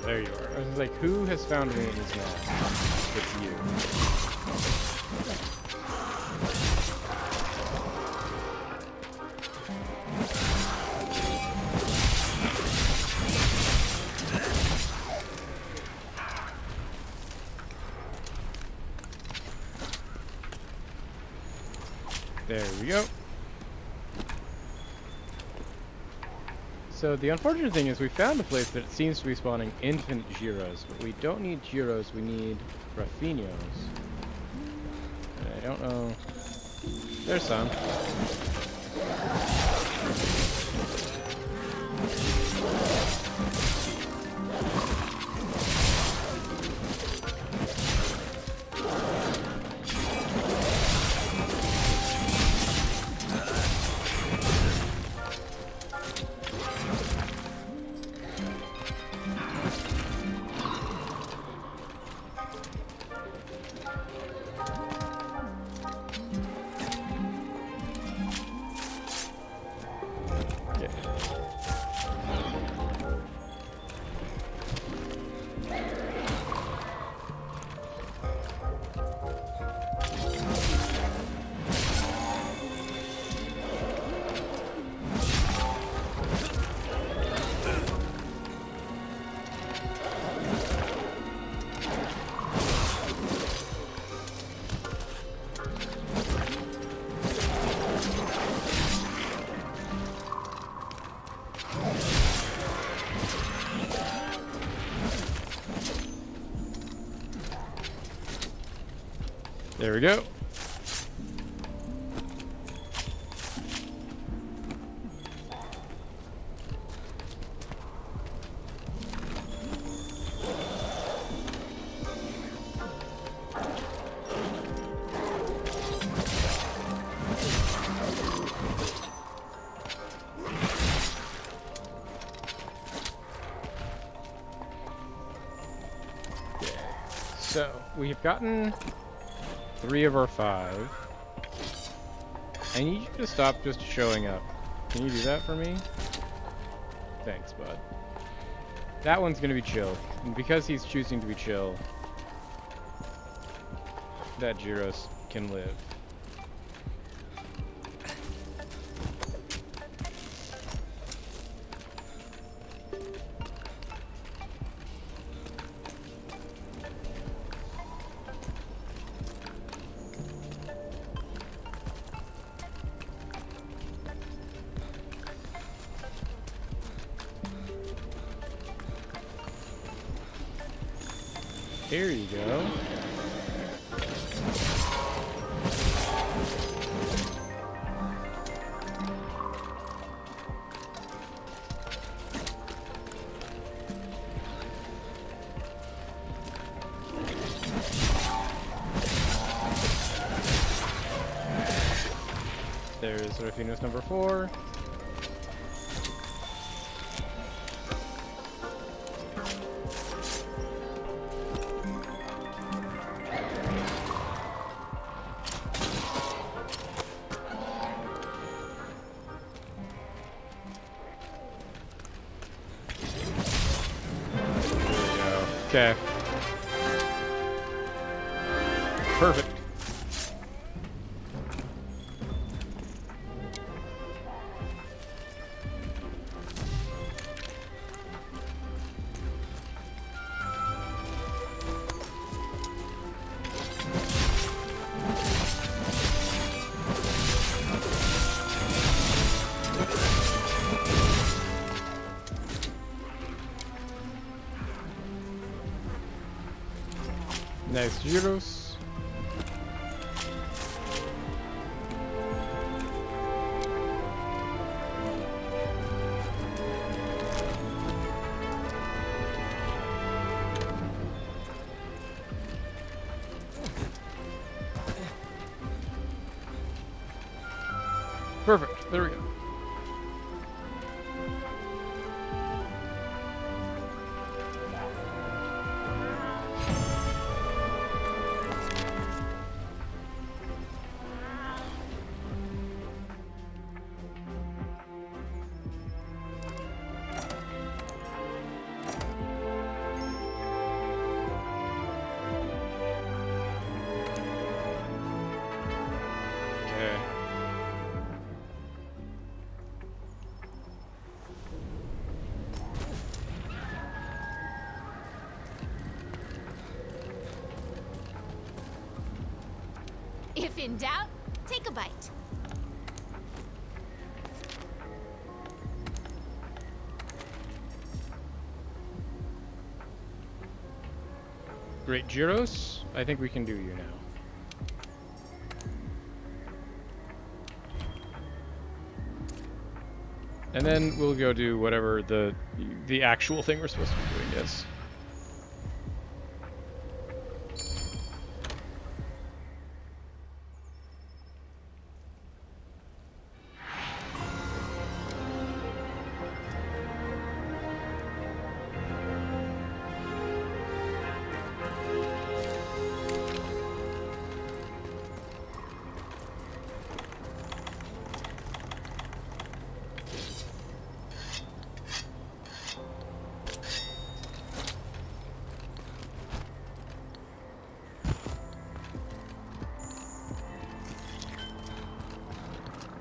There you are. I was like, who has found me in this map? It's you. There we go. So the unfortunate thing is we found a place that it seems to be spawning infinite Gyros, but we don't need Gyros, we need Raffinos. And I don't know. There's some. There we go. So we've gotten 3 of our 5. I need you to stop just showing up. Can you do that for me? Thanks, bud. That one's gonna be chill. And because he's choosing to be chill, that Gyros can live. Here you go. There's Rafinha's number 4. Okay. Perfect. Nice gyros. Perfect. There we go. Okay. If in doubt, take a bite. Great gyros. I think we can do you now. And then we'll go do whatever the actual thing we're supposed to be doing is.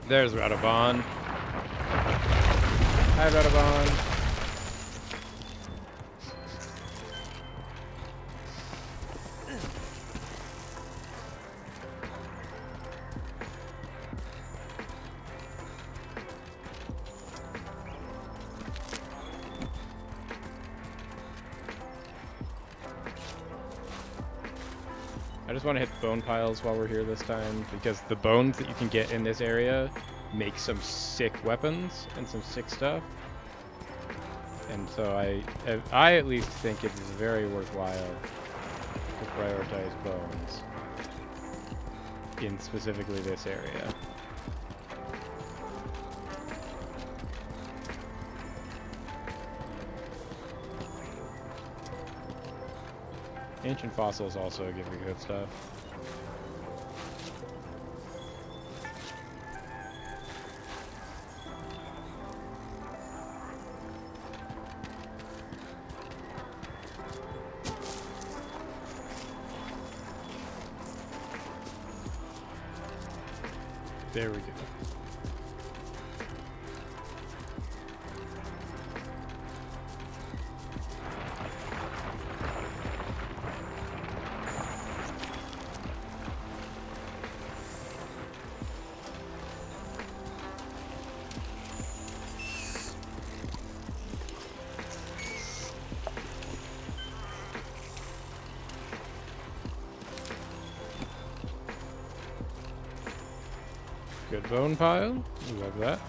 There's Radobon. Hi, Radobon. I just want to hit the bone piles while we're here this time, because the bones that you can get in this area make some sick weapons and some sick stuff. And so I at least think it is very worthwhile to prioritize bones in specifically this area. Ancient fossils also give you good stuff. There we go. good bone pile. We love that.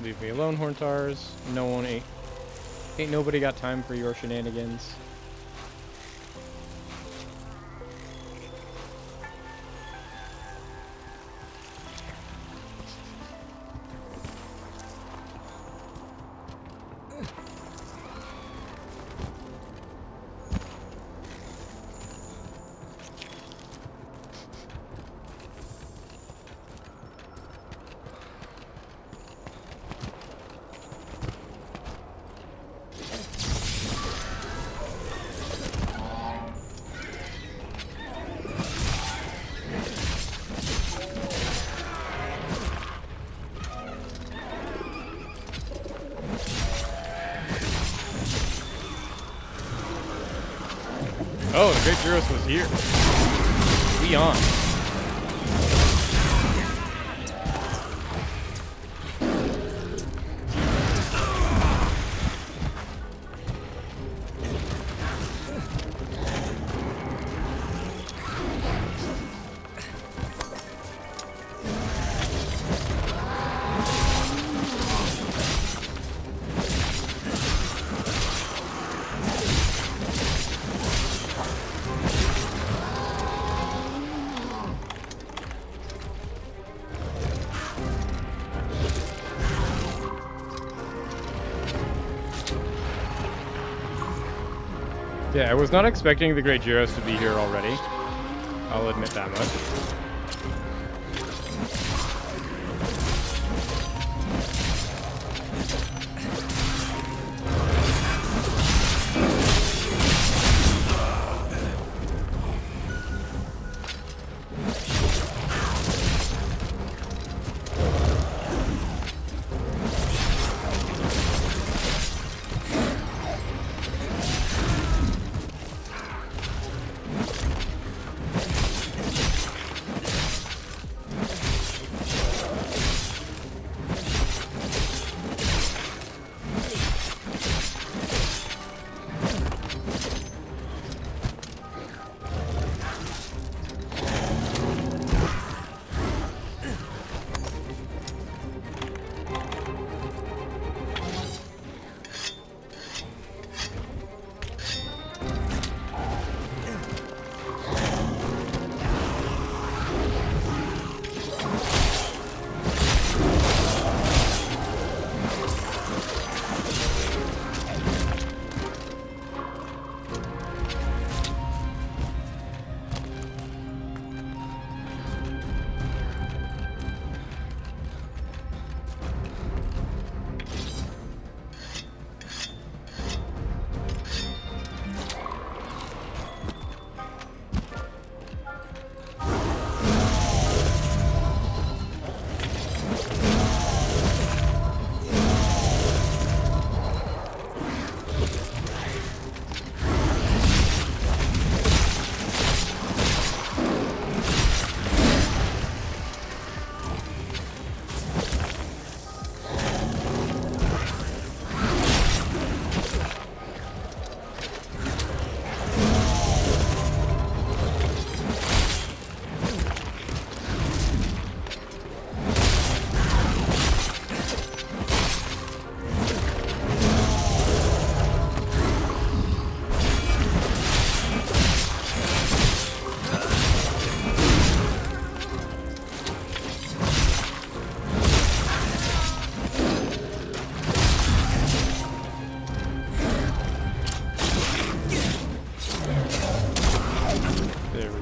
Leave me alone, Horntars. No one ain't nobody got time for your shenanigans. Oh, the Great Gyros was here. We on. Yeah, I was not expecting the Great Gyros to be here already. I'll admit that much.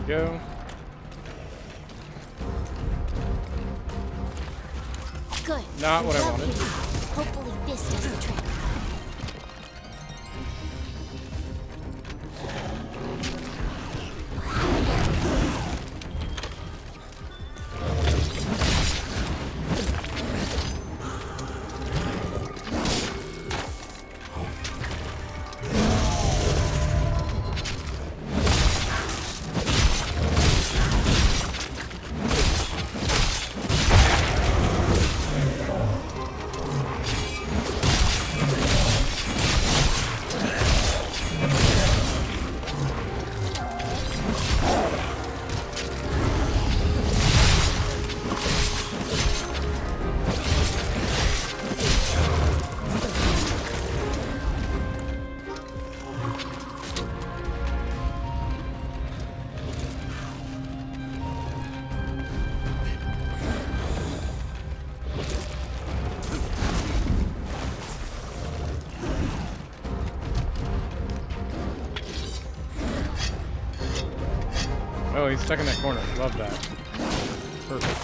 Go. Good. Not what I wanted. Hopefully this does the trick. Oh, he's stuck in that corner. Love that. Perfect.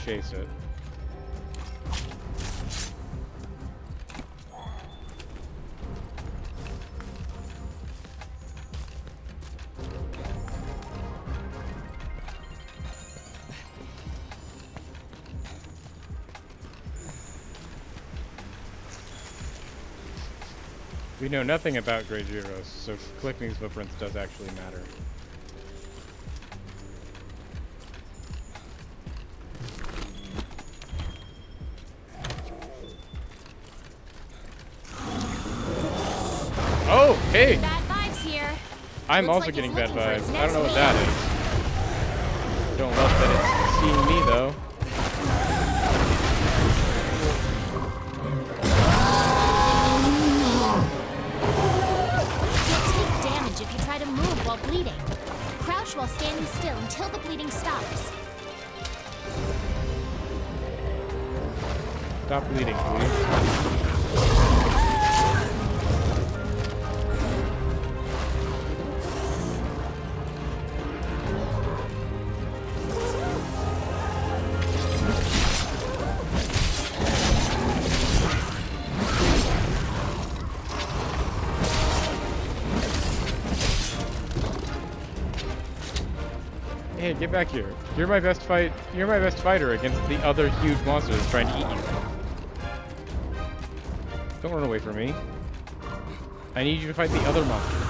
Chase it. We know nothing about Grey Gyros, so collecting these footprints does actually matter. Oh, hey! Bad vibes here. I'm Looks also like getting it's bad looking for its vibes. I don't know what next that is. Don't love that it's seeing me, though. You'll take damage if you try to move while bleeding. Crouch while standing still until the bleeding stops. Stop bleeding, please. Hey, get back here. You're my best fighter against the other huge monster that's trying to eat you. Don't run away from me. I need you to fight the other monster.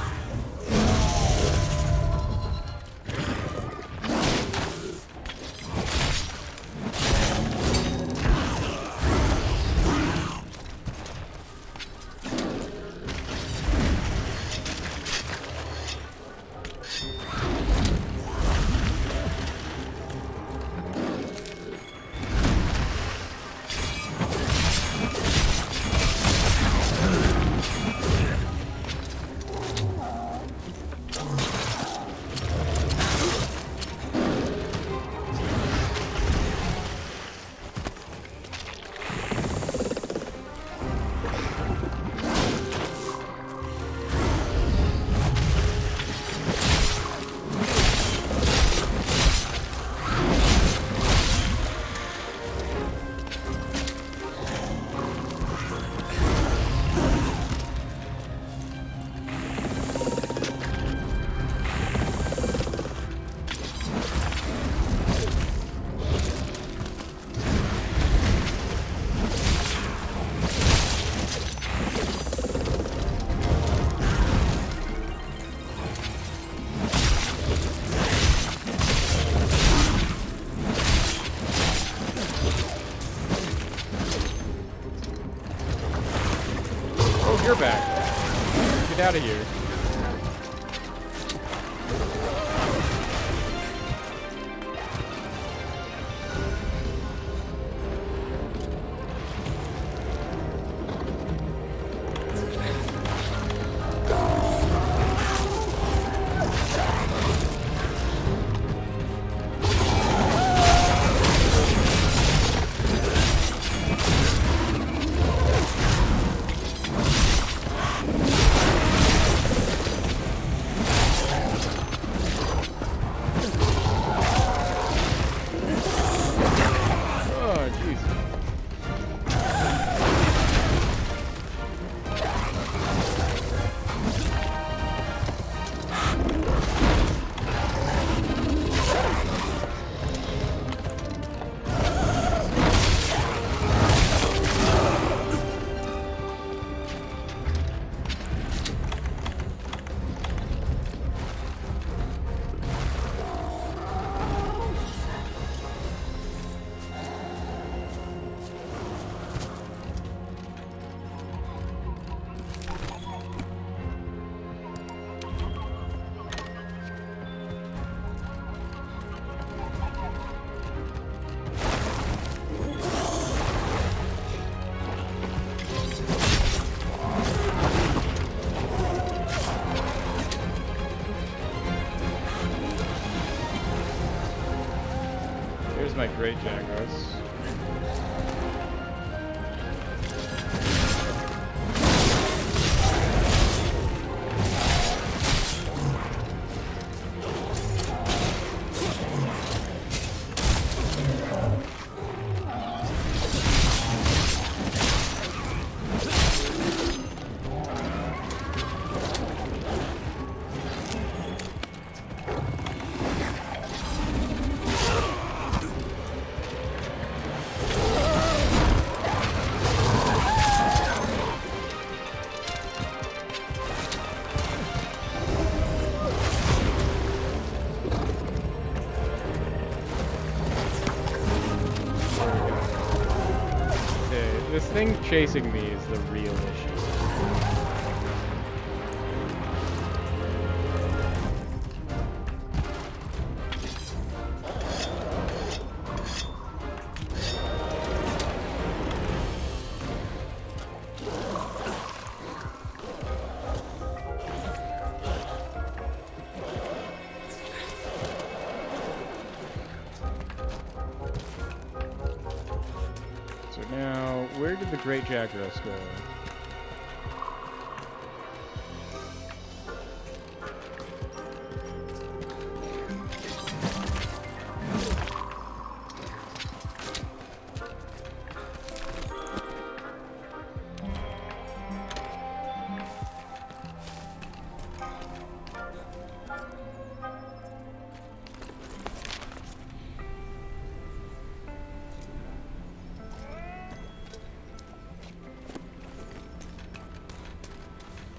You're back. Get out of here. Great Jagras. This thing chasing me is the real issue. So now, where did the Great Jagras go?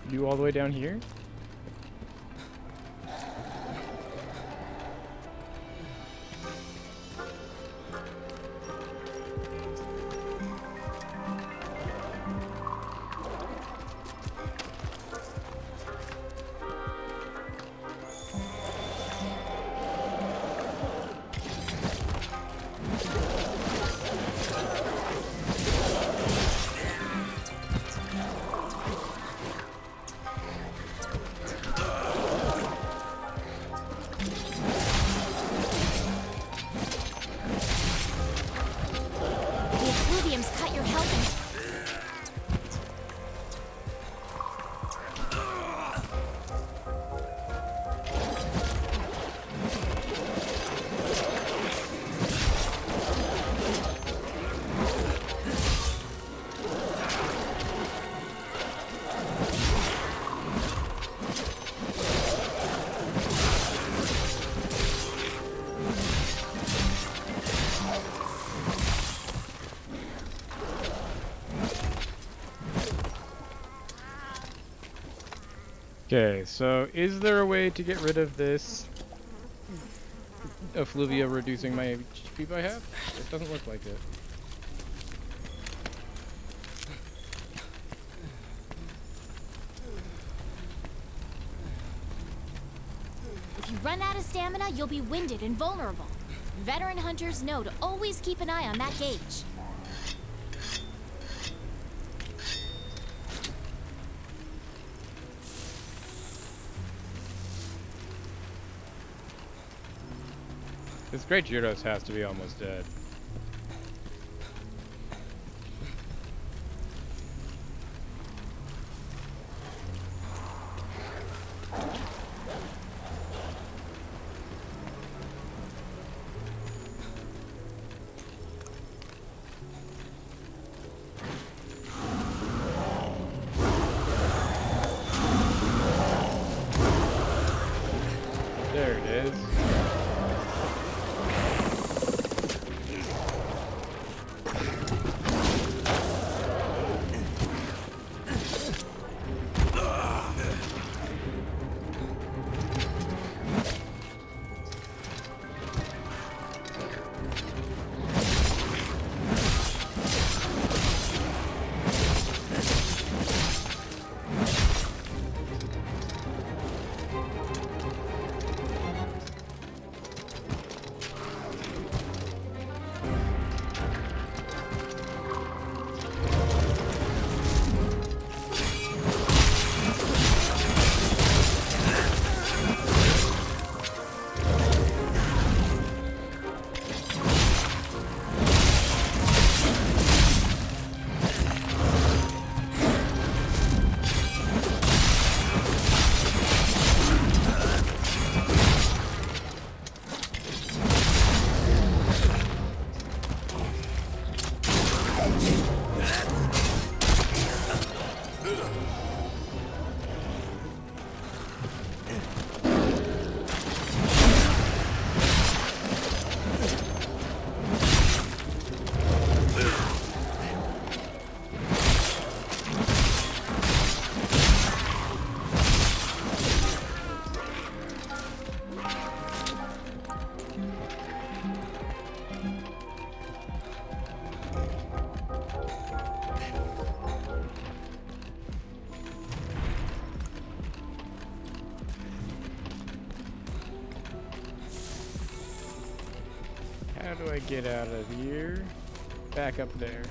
You all the way down here? The effluviums cut your health and Okay, so is there a way to get rid of this effluvia reducing my HP by half? It doesn't look like it. if you run out of stamina, you'll be winded and vulnerable. Veteran hunters know to always keep an eye on that gauge. This Great Gyarados has to be almost dead. There it is. do I get out of here? Back up there.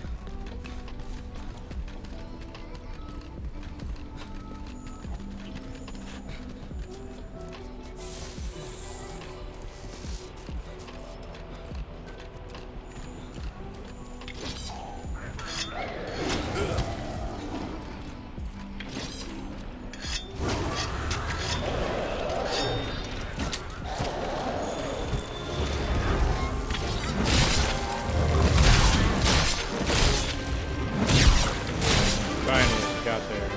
Finally, got there.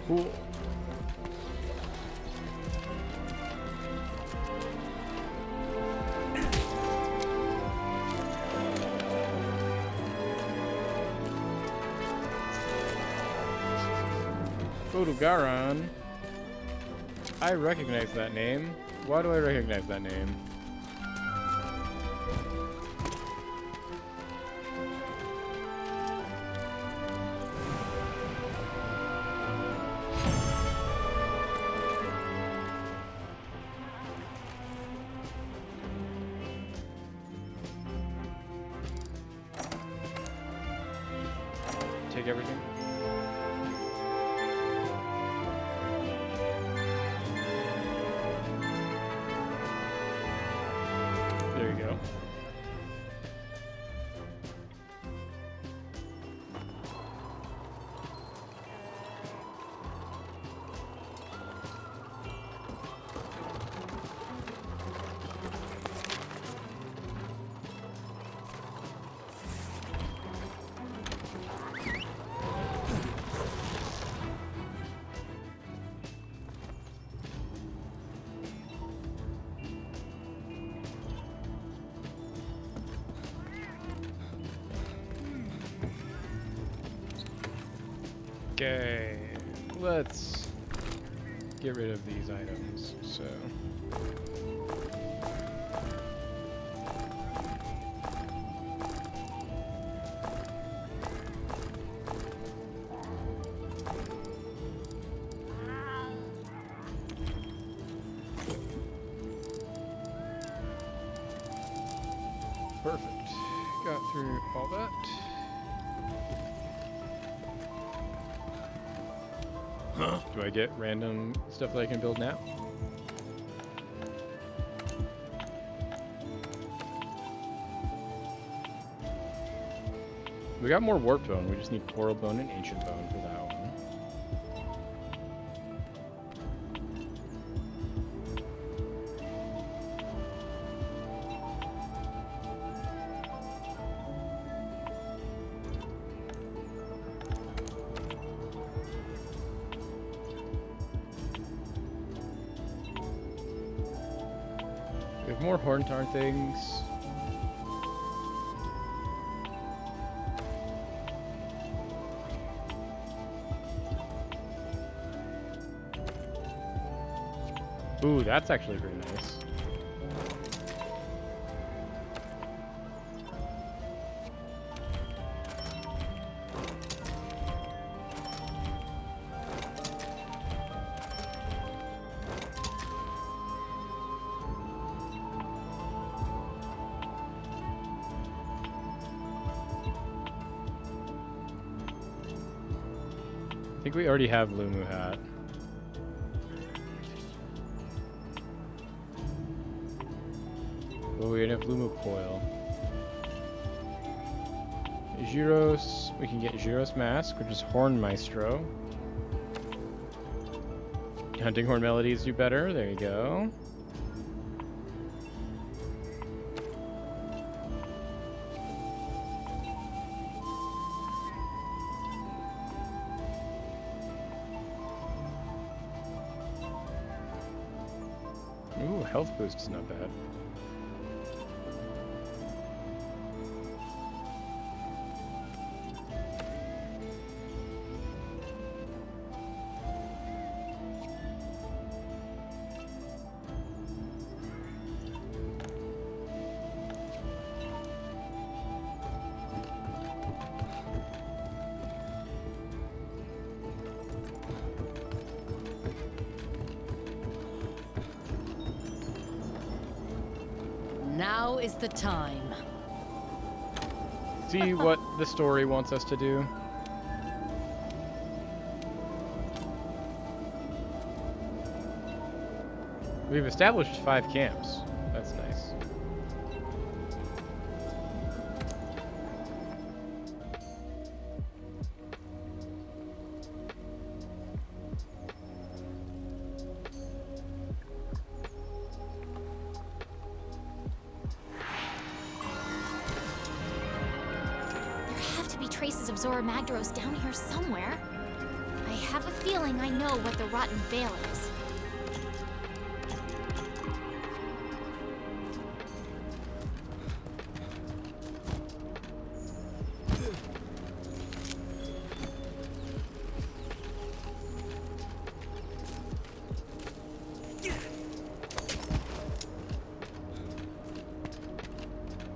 Cool. Odogaron. I recognize that name. Why do I recognize that name? Take everything. There you go. Okay, let's get rid of these items. So, perfect. Got through all that. Do I get random stuff that I can build now? We got more warped bone. We just need coral bone and ancient bone for that one. We have more Horntarn things. Ooh, that's actually very nice. I think we already have Lumu hat. Well, we have Lumu coil. Gyros, we can get Gyros mask, which is Horn Maestro. Hunting Horn melodies do better. There you go. Ooh, health boost is not bad. Now is the time. See what the story wants us to do. We've established 5 camps. That's nice. There have to be traces of Zora Magdaros down here somewhere. I have a feeling I know what the Rotten Veil is.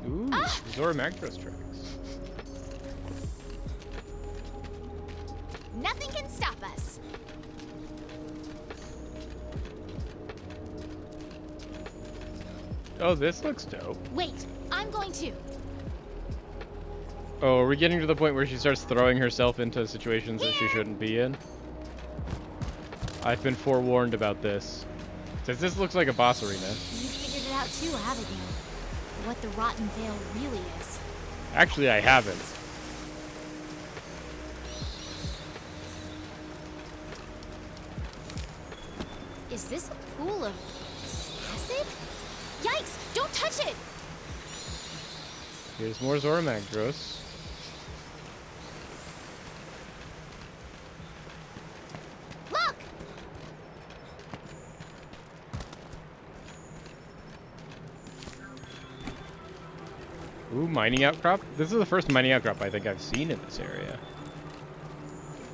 Ooh, Zora Magdaros tracks. Nothing can stop us. Oh, this looks dope. Wait, I'm going to. Oh, are we getting to the point where she starts throwing herself into situations that she shouldn't be in? I've been forewarned about this. Since this looks like a boss arena. You figured it out too, haven't you? What the Rotten Veil really is. Actually, I haven't. Is this a pool of acid? Yikes! Don't touch it! Here's more Zora Magdaros. Look! Ooh, mining outcrop? This is the first mining outcrop I think I've seen in this area.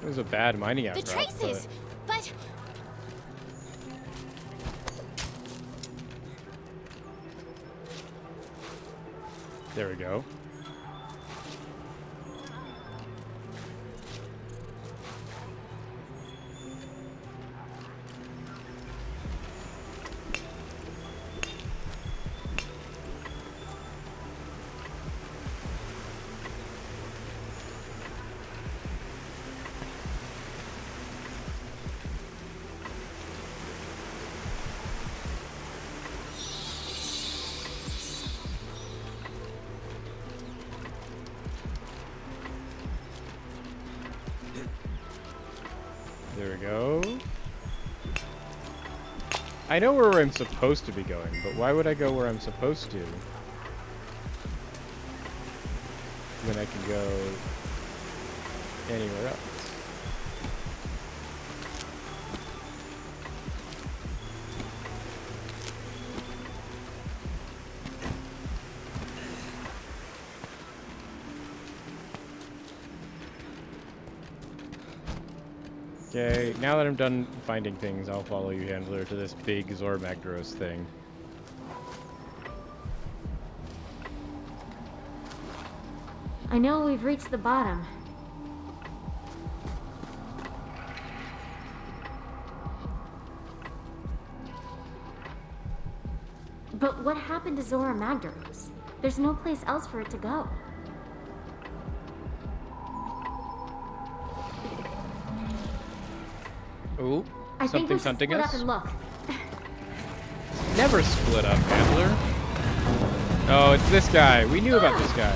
It was a bad mining The outcrop. traces! But There we go. There we go. I know where I'm supposed to be going, but why would I go where I'm supposed to when I can go anywhere else? Okay, now that I'm done finding things, I'll follow you, Handler, to this big Zora Magdaros thing. I know we've reached the bottom. But what happened to Zora Magdaros? There's no place else for it to go. Ooh, I think we something's should hunting split us. up and look. Never split up, Handler. Oh, it's this guy. We knew about this guy.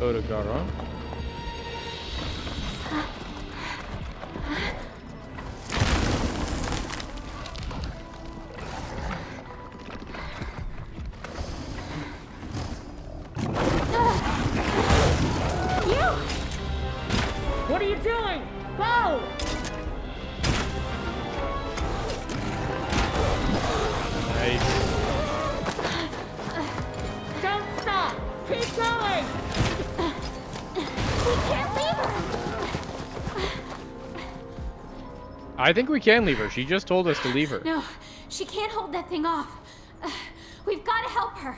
Odogaron. What are you doing? Go! Nice. Don't stop! Keep going! We can't leave her! I think we can leave her. She just told us to leave her. No, she can't hold that thing off. We've got to help her.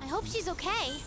I hope she's okay.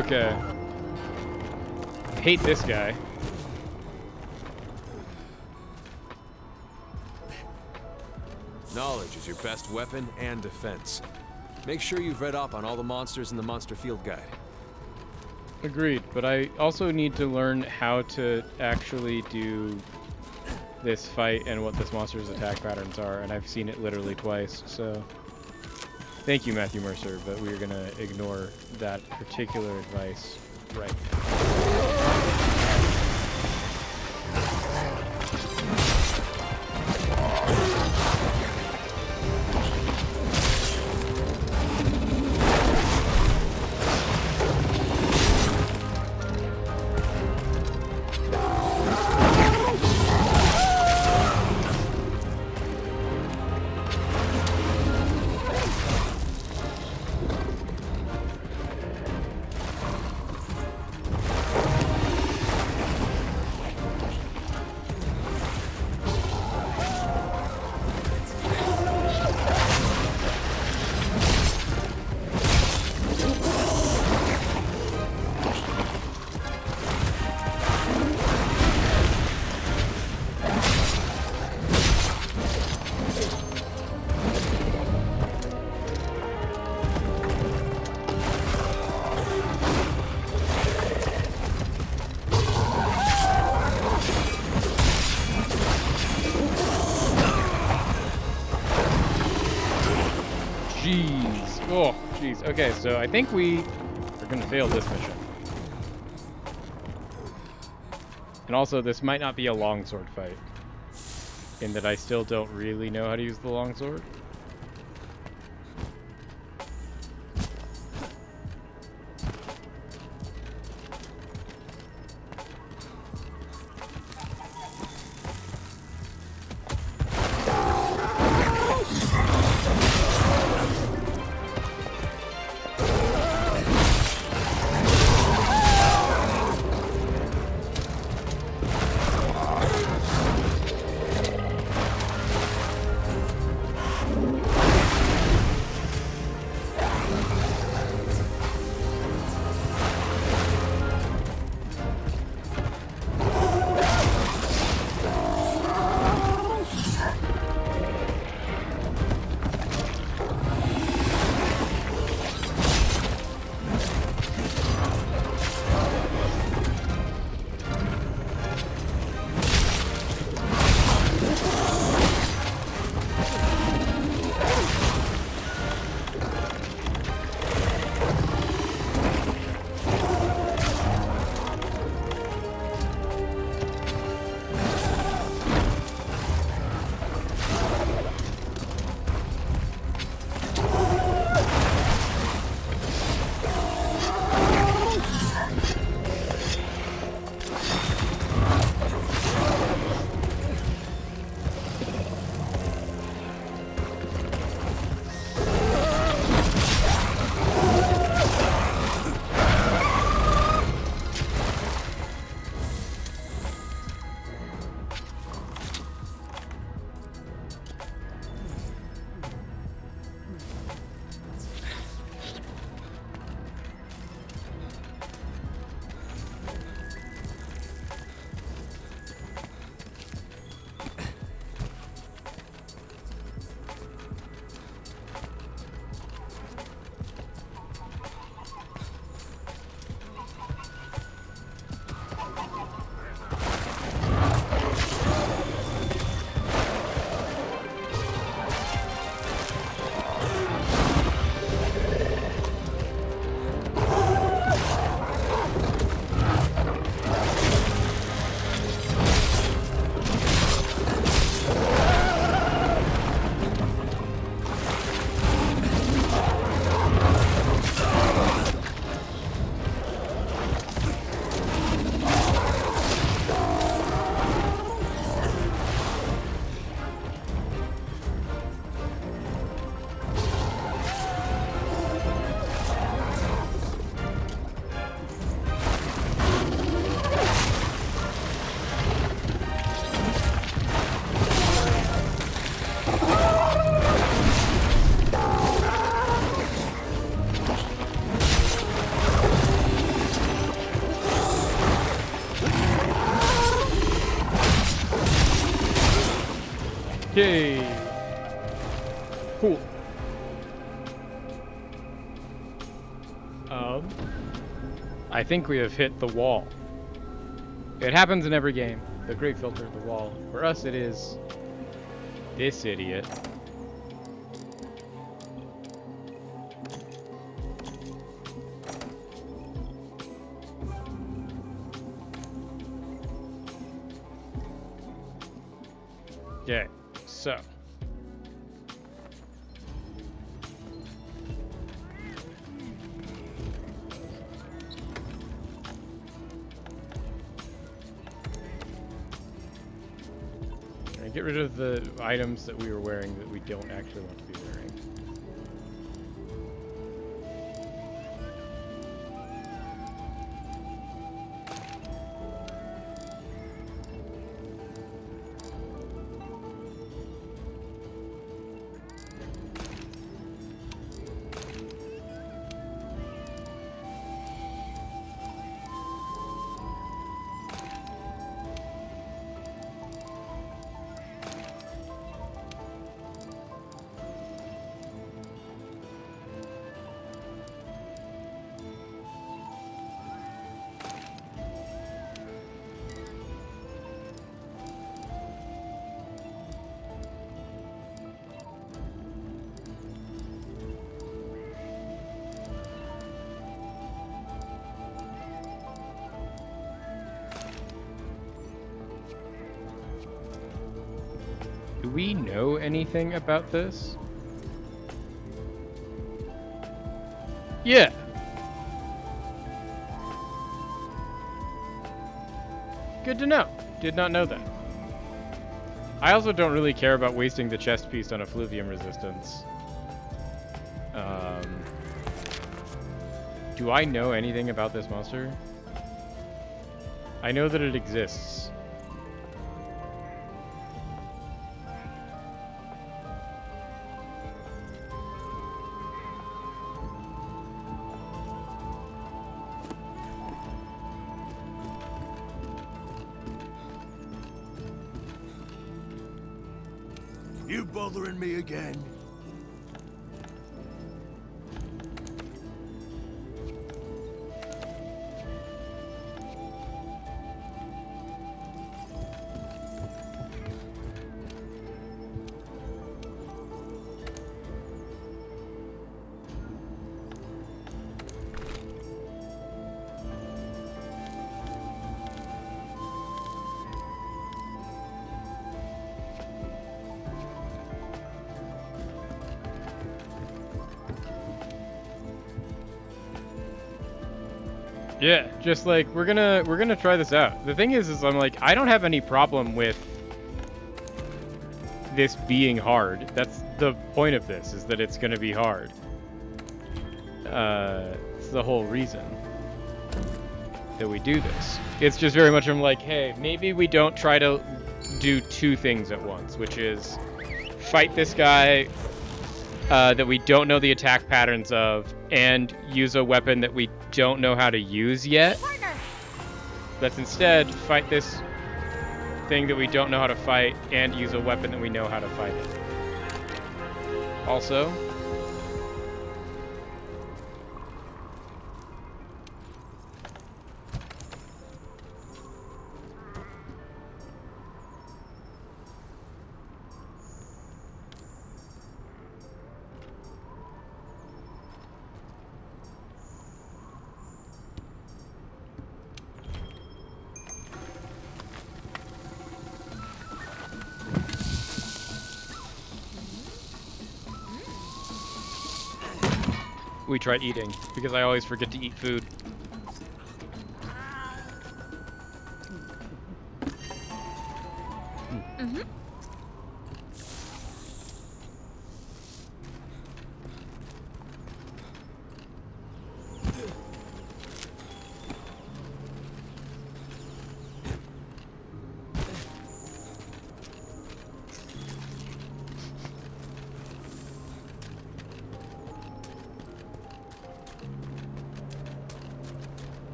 Okay. Hate this guy. Knowledge is your best weapon and defense. Make sure you've read up on all the monsters in the Monster Field Guide. Agreed, but I also need to learn how to actually do this fight and what this monster's attack patterns are, and I've seen it literally twice, so... Thank you, Matthew Mercer, but we're gonna ignore that particular advice right now. Jeez. Oh, jeez. Okay, so I think we are going to fail this mission. And also, this might not be a longsword fight, in that I still don't really know how to use the longsword. Okay. Cool. I think we have hit the wall. It happens in every game. The Great Filter, the wall. For us, it is this idiot. Okay, so. Get rid of the items that we were wearing that we don't actually want to be wearing. Do we know anything about this? Yeah. Good to know. Did not know that. I also don't really care about wasting the chest piece on a Fluvium resistance. Do I know anything about this monster? I know that it exists. You bothering me again? Yeah, just like we're gonna try this out. The thing is I'm like, I don't have any problem with this being hard. That's the point of this, is that it's gonna be hard. It's the whole reason that we do this. It's just very much I'm like, hey, maybe we don't try to do two things at once, which is fight this guy that we don't know the attack patterns of, and use a weapon that we don't know how to use yet. Partner. Let's instead fight this thing that we don't know how to fight and use a weapon that we know how to fight it. Also, we tried eating, because I always forget to eat food.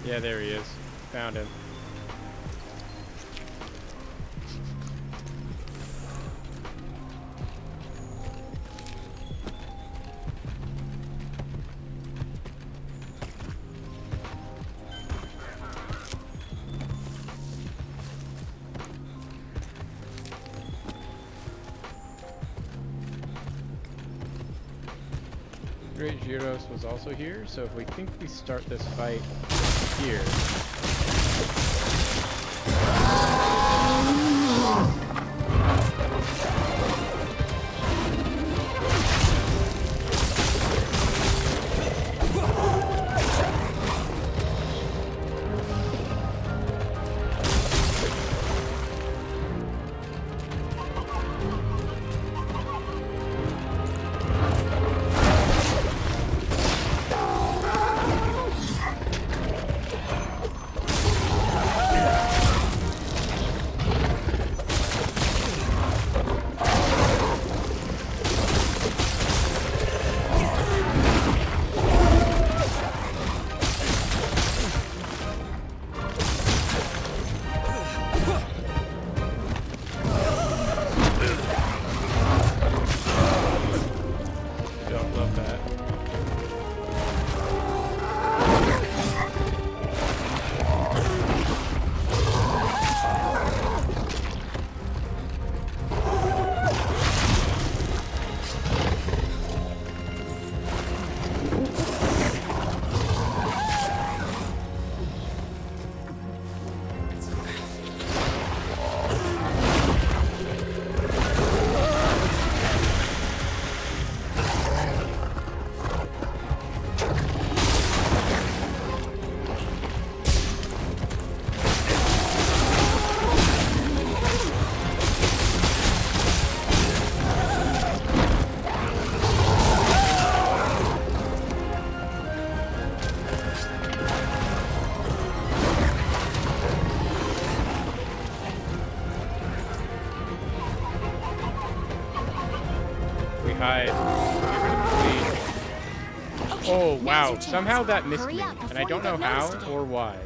Yeah, there he is. Found him. Great Gyros was also here, so if we think we start this fight here. Love that. We hide. Get rid of the lead. Okay, Oh now's wow! your chance. Somehow that missed Hurry me, up and I before don't you know get how noticed again. or why.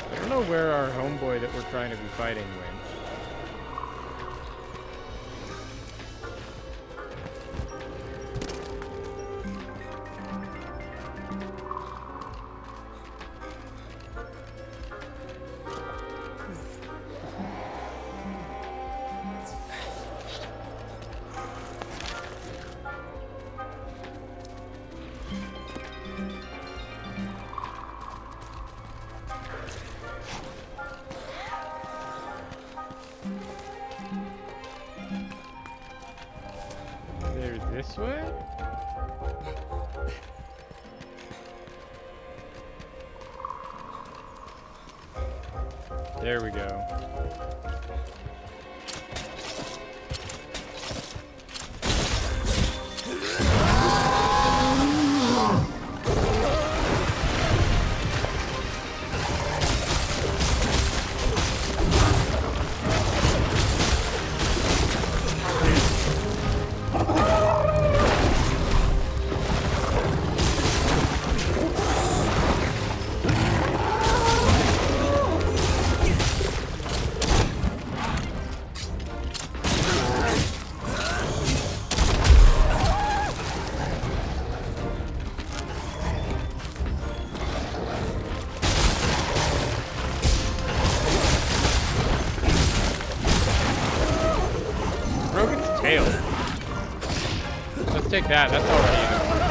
I don't know where our homeboy that we're trying to be fighting went. They're this way? There we go. tail. Let's take that. That's already an improvement.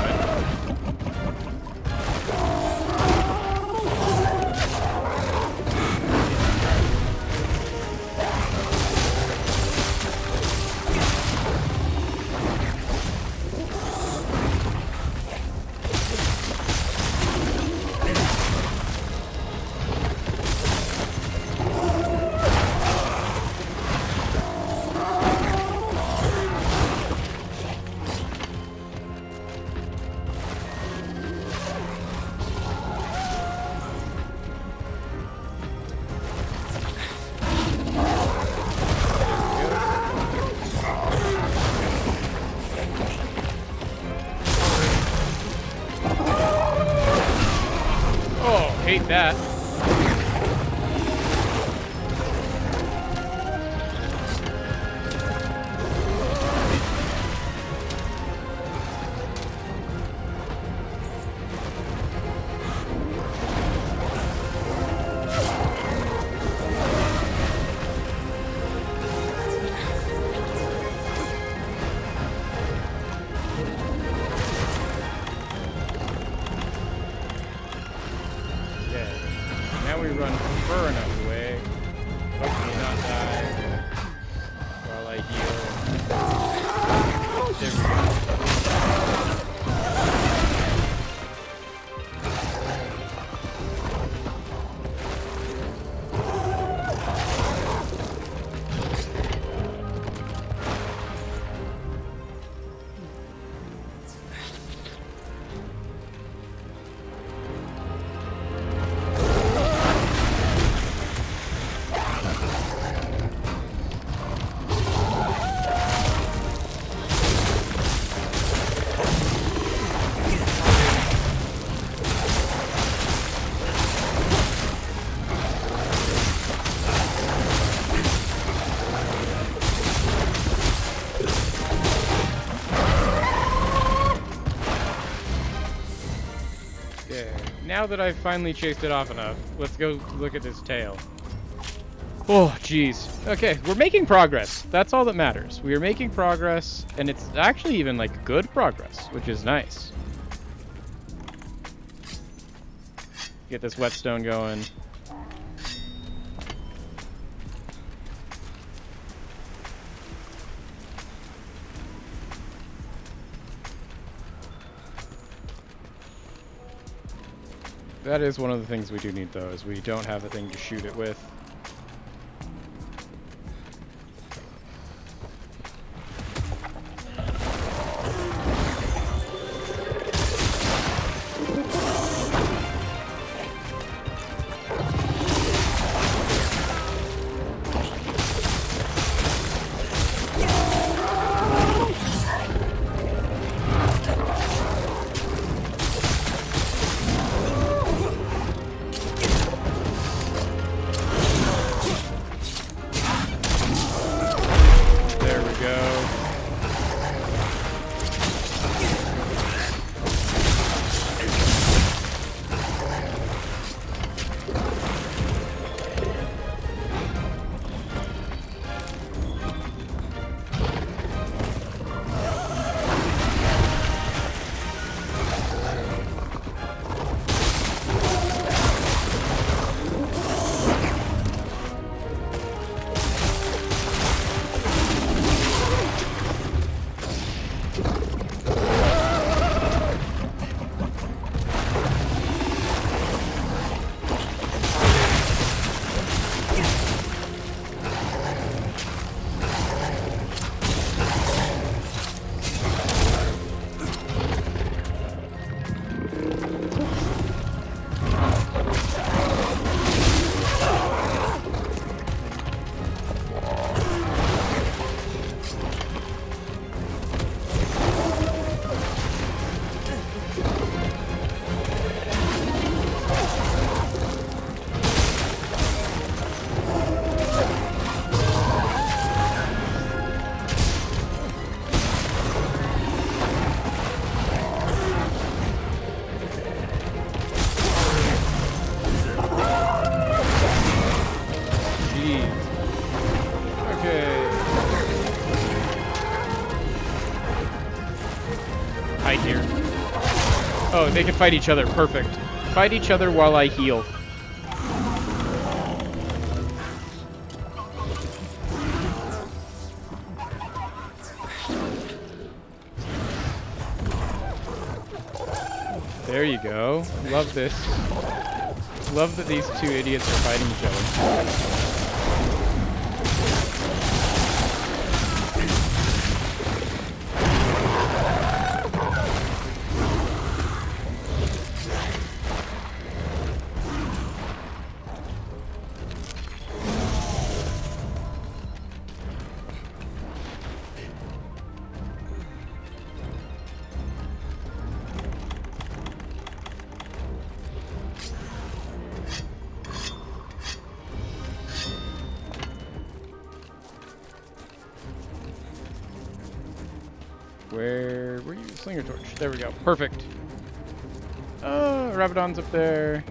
Hate that. Now we run far enough away. Hopefully not die while I heal. There we go. Now that I've finally chased it off enough, let's go look at this tail. Oh, jeez. Okay, we're making progress. That's all that matters. We are making progress, and it's actually even, like, good progress, which is nice. Get this whetstone going. That is one of the things we do need, though, is we don't have a thing to shoot it with. Oh, they can fight each other. Perfect. Fight each other while I heal. There you go. Love this. Love that these two idiots are fighting each other. Where were you? Slinger torch. There we go. Perfect. Oh, Rabadon's up there.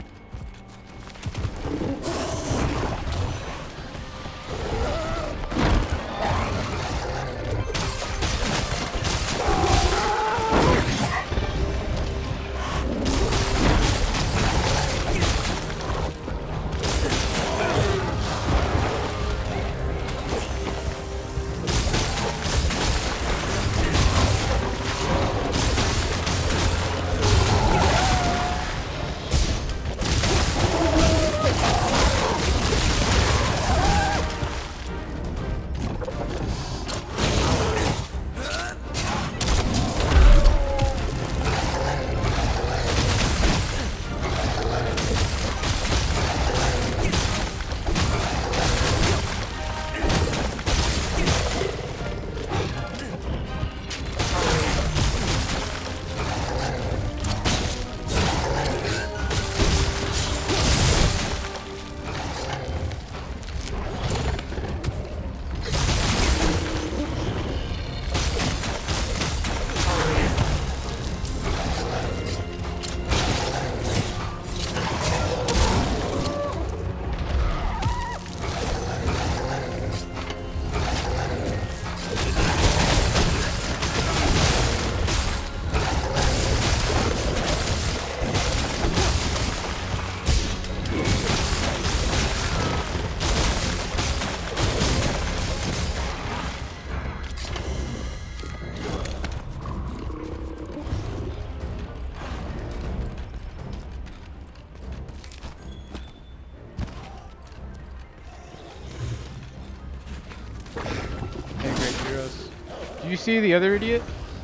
Did you see the other idiot?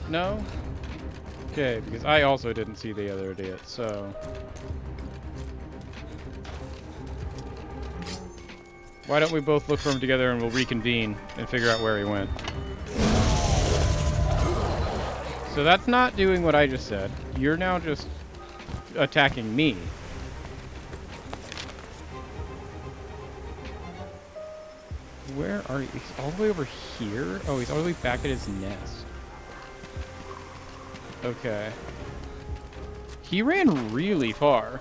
No? Okay, because I also didn't see the other idiot, so... Why don't we both look for him together and we'll reconvene and figure out where he went. So that's not doing what I just said. You're now just attacking me. Where are you? He's all the way over here? Oh, he's all the way back at his nest. Okay. He ran really far.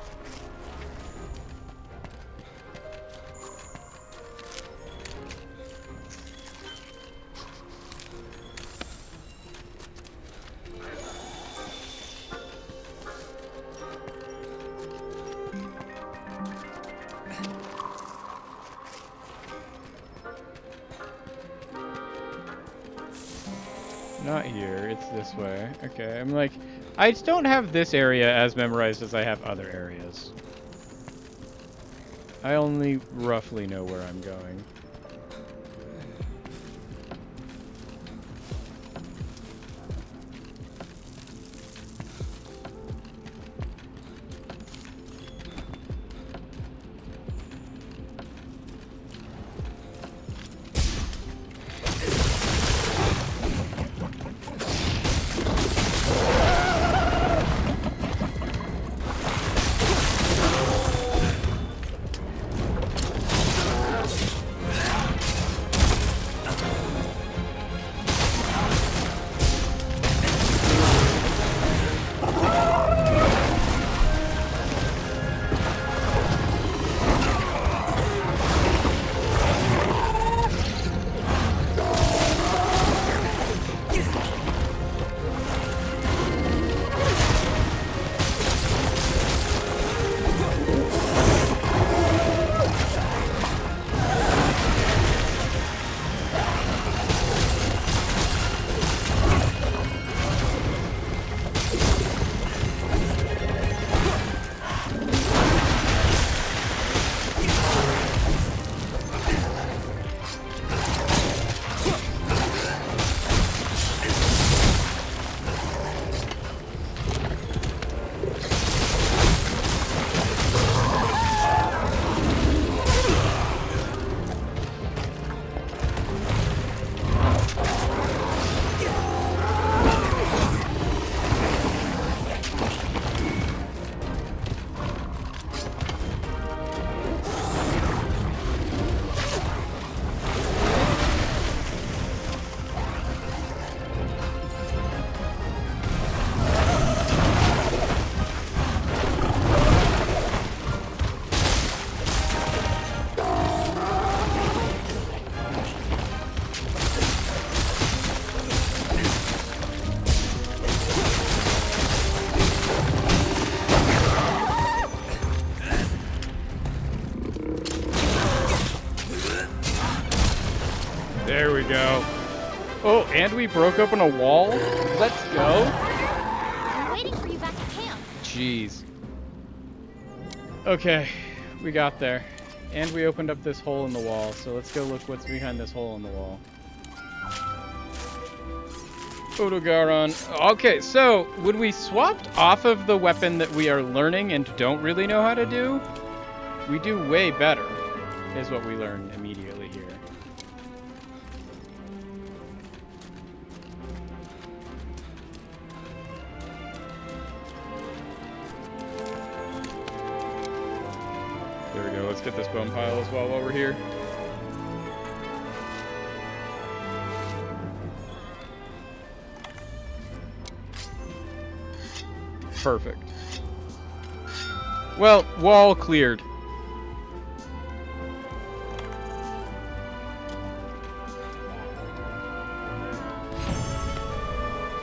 Not here, it's this way. Okay, I'm like, I just don't have this area as memorized as I have other areas. I only roughly know where I'm going. There we go. Oh, and we broke open a wall? Let's go. I'm waiting for you back at camp. Jeez. Okay, we got there. And we opened up this hole in the wall, so let's go look what's behind this hole in the wall. Odogaron. Okay, so when we swapped off of the weapon that we are learning and don't really know how to do, we do way better, is what we learn immediately here. There we go, let's get this bone pile as well while we're here. Perfect. Well, wall cleared.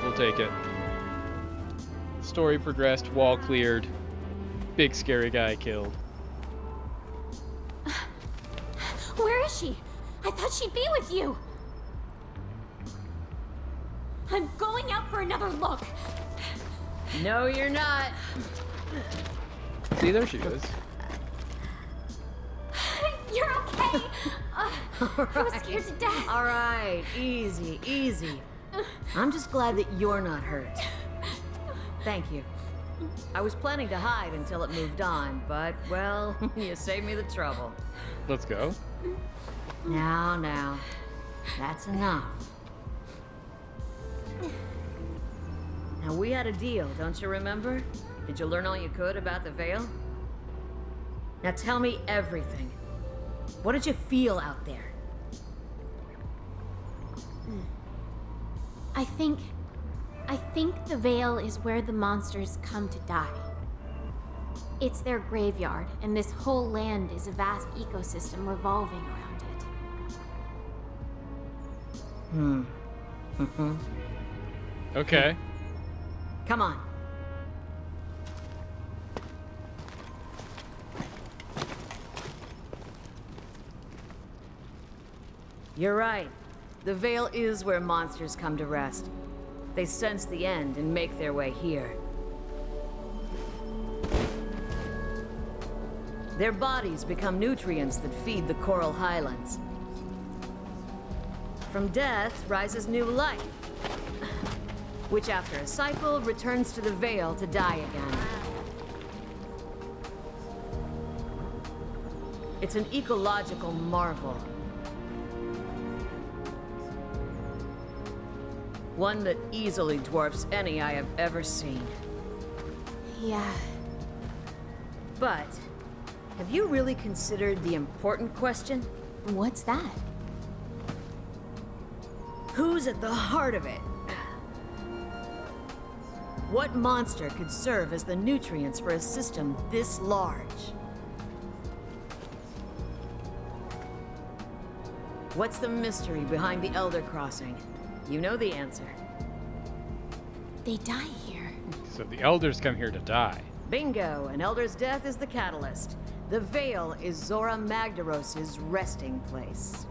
We'll take it. Story progressed, wall cleared. Big scary guy killed. Where is she? I thought she'd be with you. I'm going out for another look. No, you're not. See, there she is. You're okay. I was scared to death. All right, easy, easy. I'm just glad that you're not hurt. Thank you. I was planning to hide until it moved on, but, well, you saved me the trouble. Let's go. Now, that's enough. Now, we had a deal, don't you remember? Did you learn all you could about the Veil? Now tell me everything. What did you feel out there? I think the Veil is where the monsters come to die. It's their graveyard, and this whole land is a vast ecosystem revolving around it. Okay. Come on. You're right. The Veil is where monsters come to rest. They sense the end and make their way here. Their bodies become nutrients that feed the coral highlands. From death rises new life, which after a cycle returns to the Veil to die again. It's an ecological marvel. One that easily dwarfs any I have ever seen. Yeah. But, have you really considered the important question? What's that? Who's at the heart of it? What monster could serve as the nutrients for a system this large? What's the mystery behind the Elder Crossing? You know the answer. They die here. So the elders come here to die. Bingo! An Elder's death is the catalyst. The Veil is Zora Magdaros' resting place.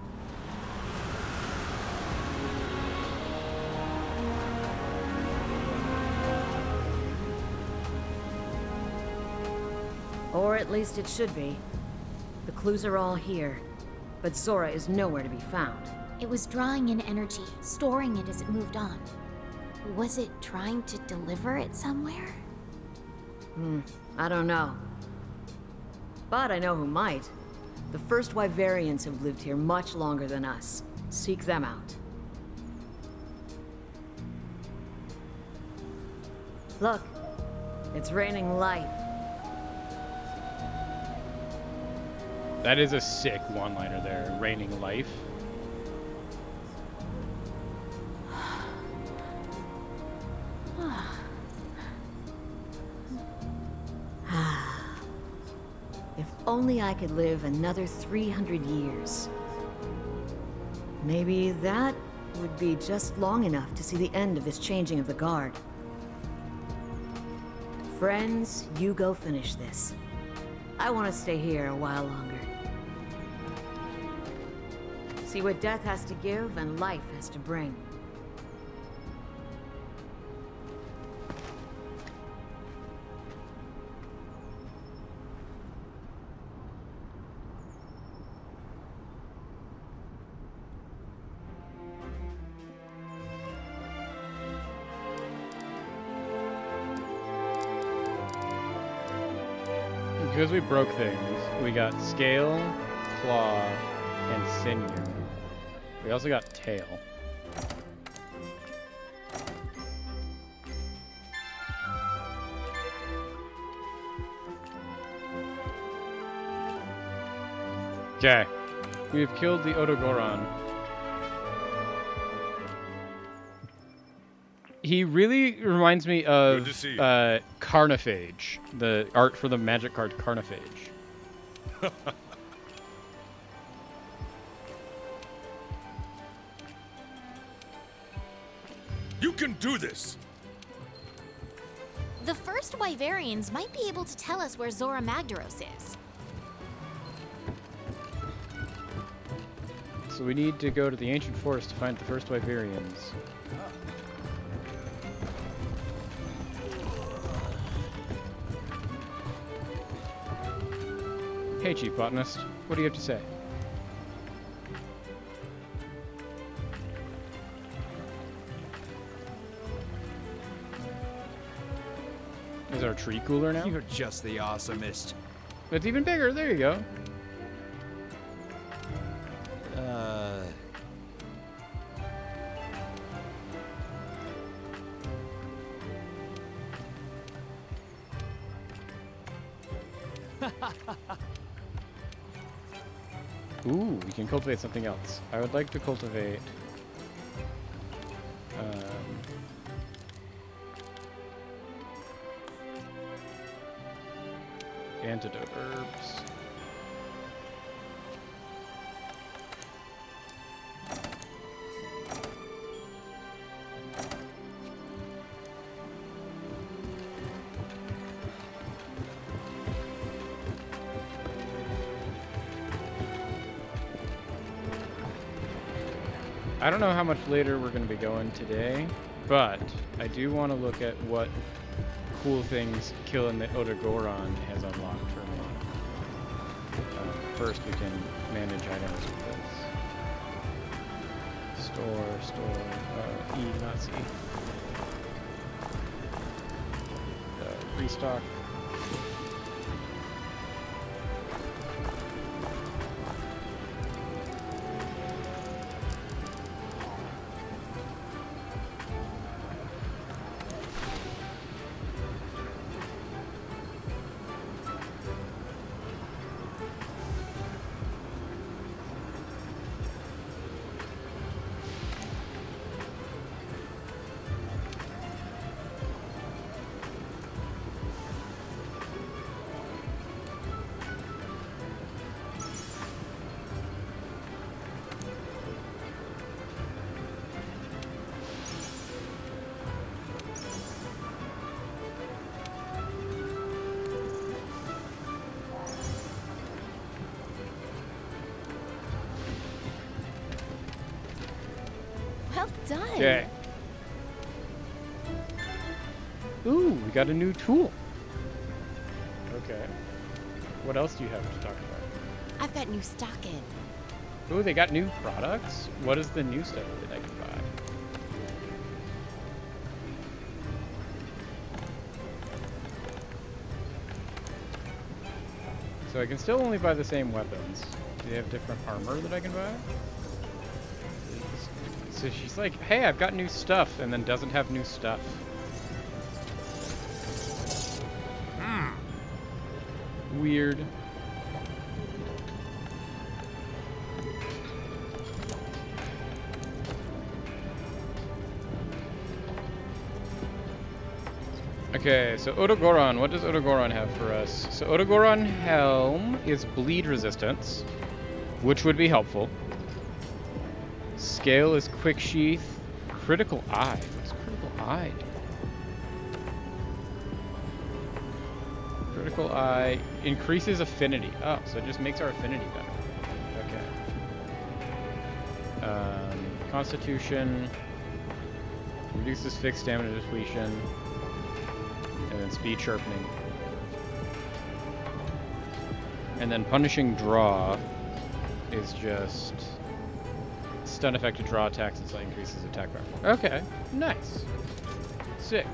Or at least it should be. The clues are all here, but Zora is nowhere to be found. It was drawing in energy, storing it as it moved on. Was it trying to deliver it somewhere? I don't know. But I know who might. The first Wyverians have lived here much longer than us. Seek them out. Look, it's raining life. That is a sick one-liner there, raining life. If only I could live another 300 years. Maybe that would be just long enough to see the end of this changing of the guard. Friends, you go finish this. I want to stay here a while longer. See what death has to give and life has to bring. Because we broke things, we got scale, claw, and sinew. We also got tail. Okay. We have killed the Odogoron. He really reminds me of Good to see you. Carnophage, the art for the magic card Carnophage. You can do this! The first Wyverians might be able to tell us where Zora Magdaros is. So we need to go to the ancient forest to find the first Wyverians. Hey, Chief Botanist. What do you have to say? Is our tree cooler now? You're just the awesomest. It's even bigger. There you go. Ooh, we can cultivate something else. I would like to cultivate... antidote herbs. I don't know how much later we're going to be going today, but I do want to look at what cool things killing the Odogoron has unlocked for me. First, we can manage items with this. Store, E, not C. Restock. Well done. Okay. Ooh, we got a new tool. Okay. What else do you have to talk about? I've got new stock in. Ooh, they got new products? What is the new stuff that I can buy? So I can still only buy the same weapons. Do they have different armor that I can buy? So she's like, hey, I've got new stuff, and then doesn't have new stuff. Weird. Okay, so Odogoron, what does Odogoron have for us? So Odogoron Helm is bleed resistance, which would be helpful. Scale is quick sheath. Critical eye. What's critical eye do? Critical eye increases affinity. Oh, so it just makes our affinity better. Okay. Constitution, reduces fixed stamina depletion, and then speed sharpening. And then punishing draw is just stun effective draw attacks and slightly increases attack power. Okay, nice. Sick.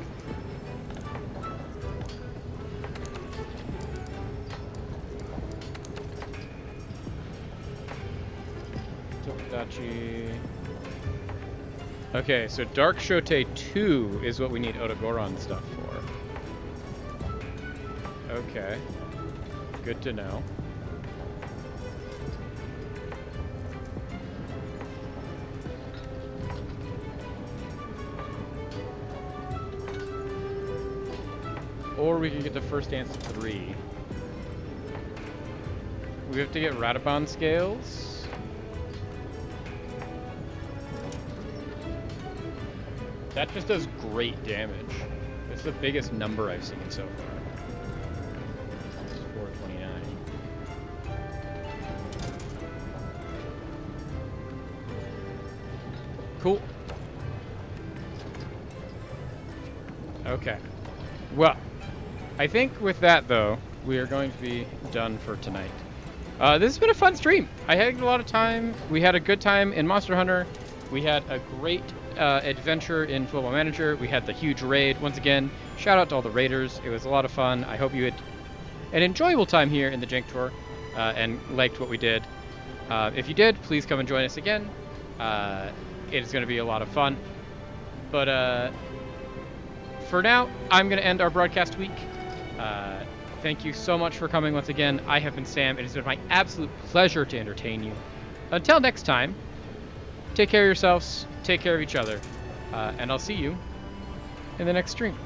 Tomodachi. Okay, so Dark Shote 2 is what we need Otogoron stuff for. Okay. Good to know. Or we can get the First Dance 3. We have to get Radabon scales. That just does great damage. It's the biggest number I've seen so far. It's 429. Cool. Okay. Well, I think with that, though, we are going to be done for tonight. This has been a fun stream. I had a lot of time. We had a good time in Monster Hunter. We had a great adventure in Football Manager. We had the huge raid. Once again, shout out to all the raiders. It was a lot of fun. I hope you had an enjoyable time here in the Jank Tour and liked what we did. If you did, please come and join us again. It is going to be a lot of fun. But for now, I'm going to end our broadcast week. Thank you so much for coming once again. I have been Sam. It has been my absolute pleasure to entertain you. Until next time, take care of yourselves, take care of each other, and I'll see you in the next stream.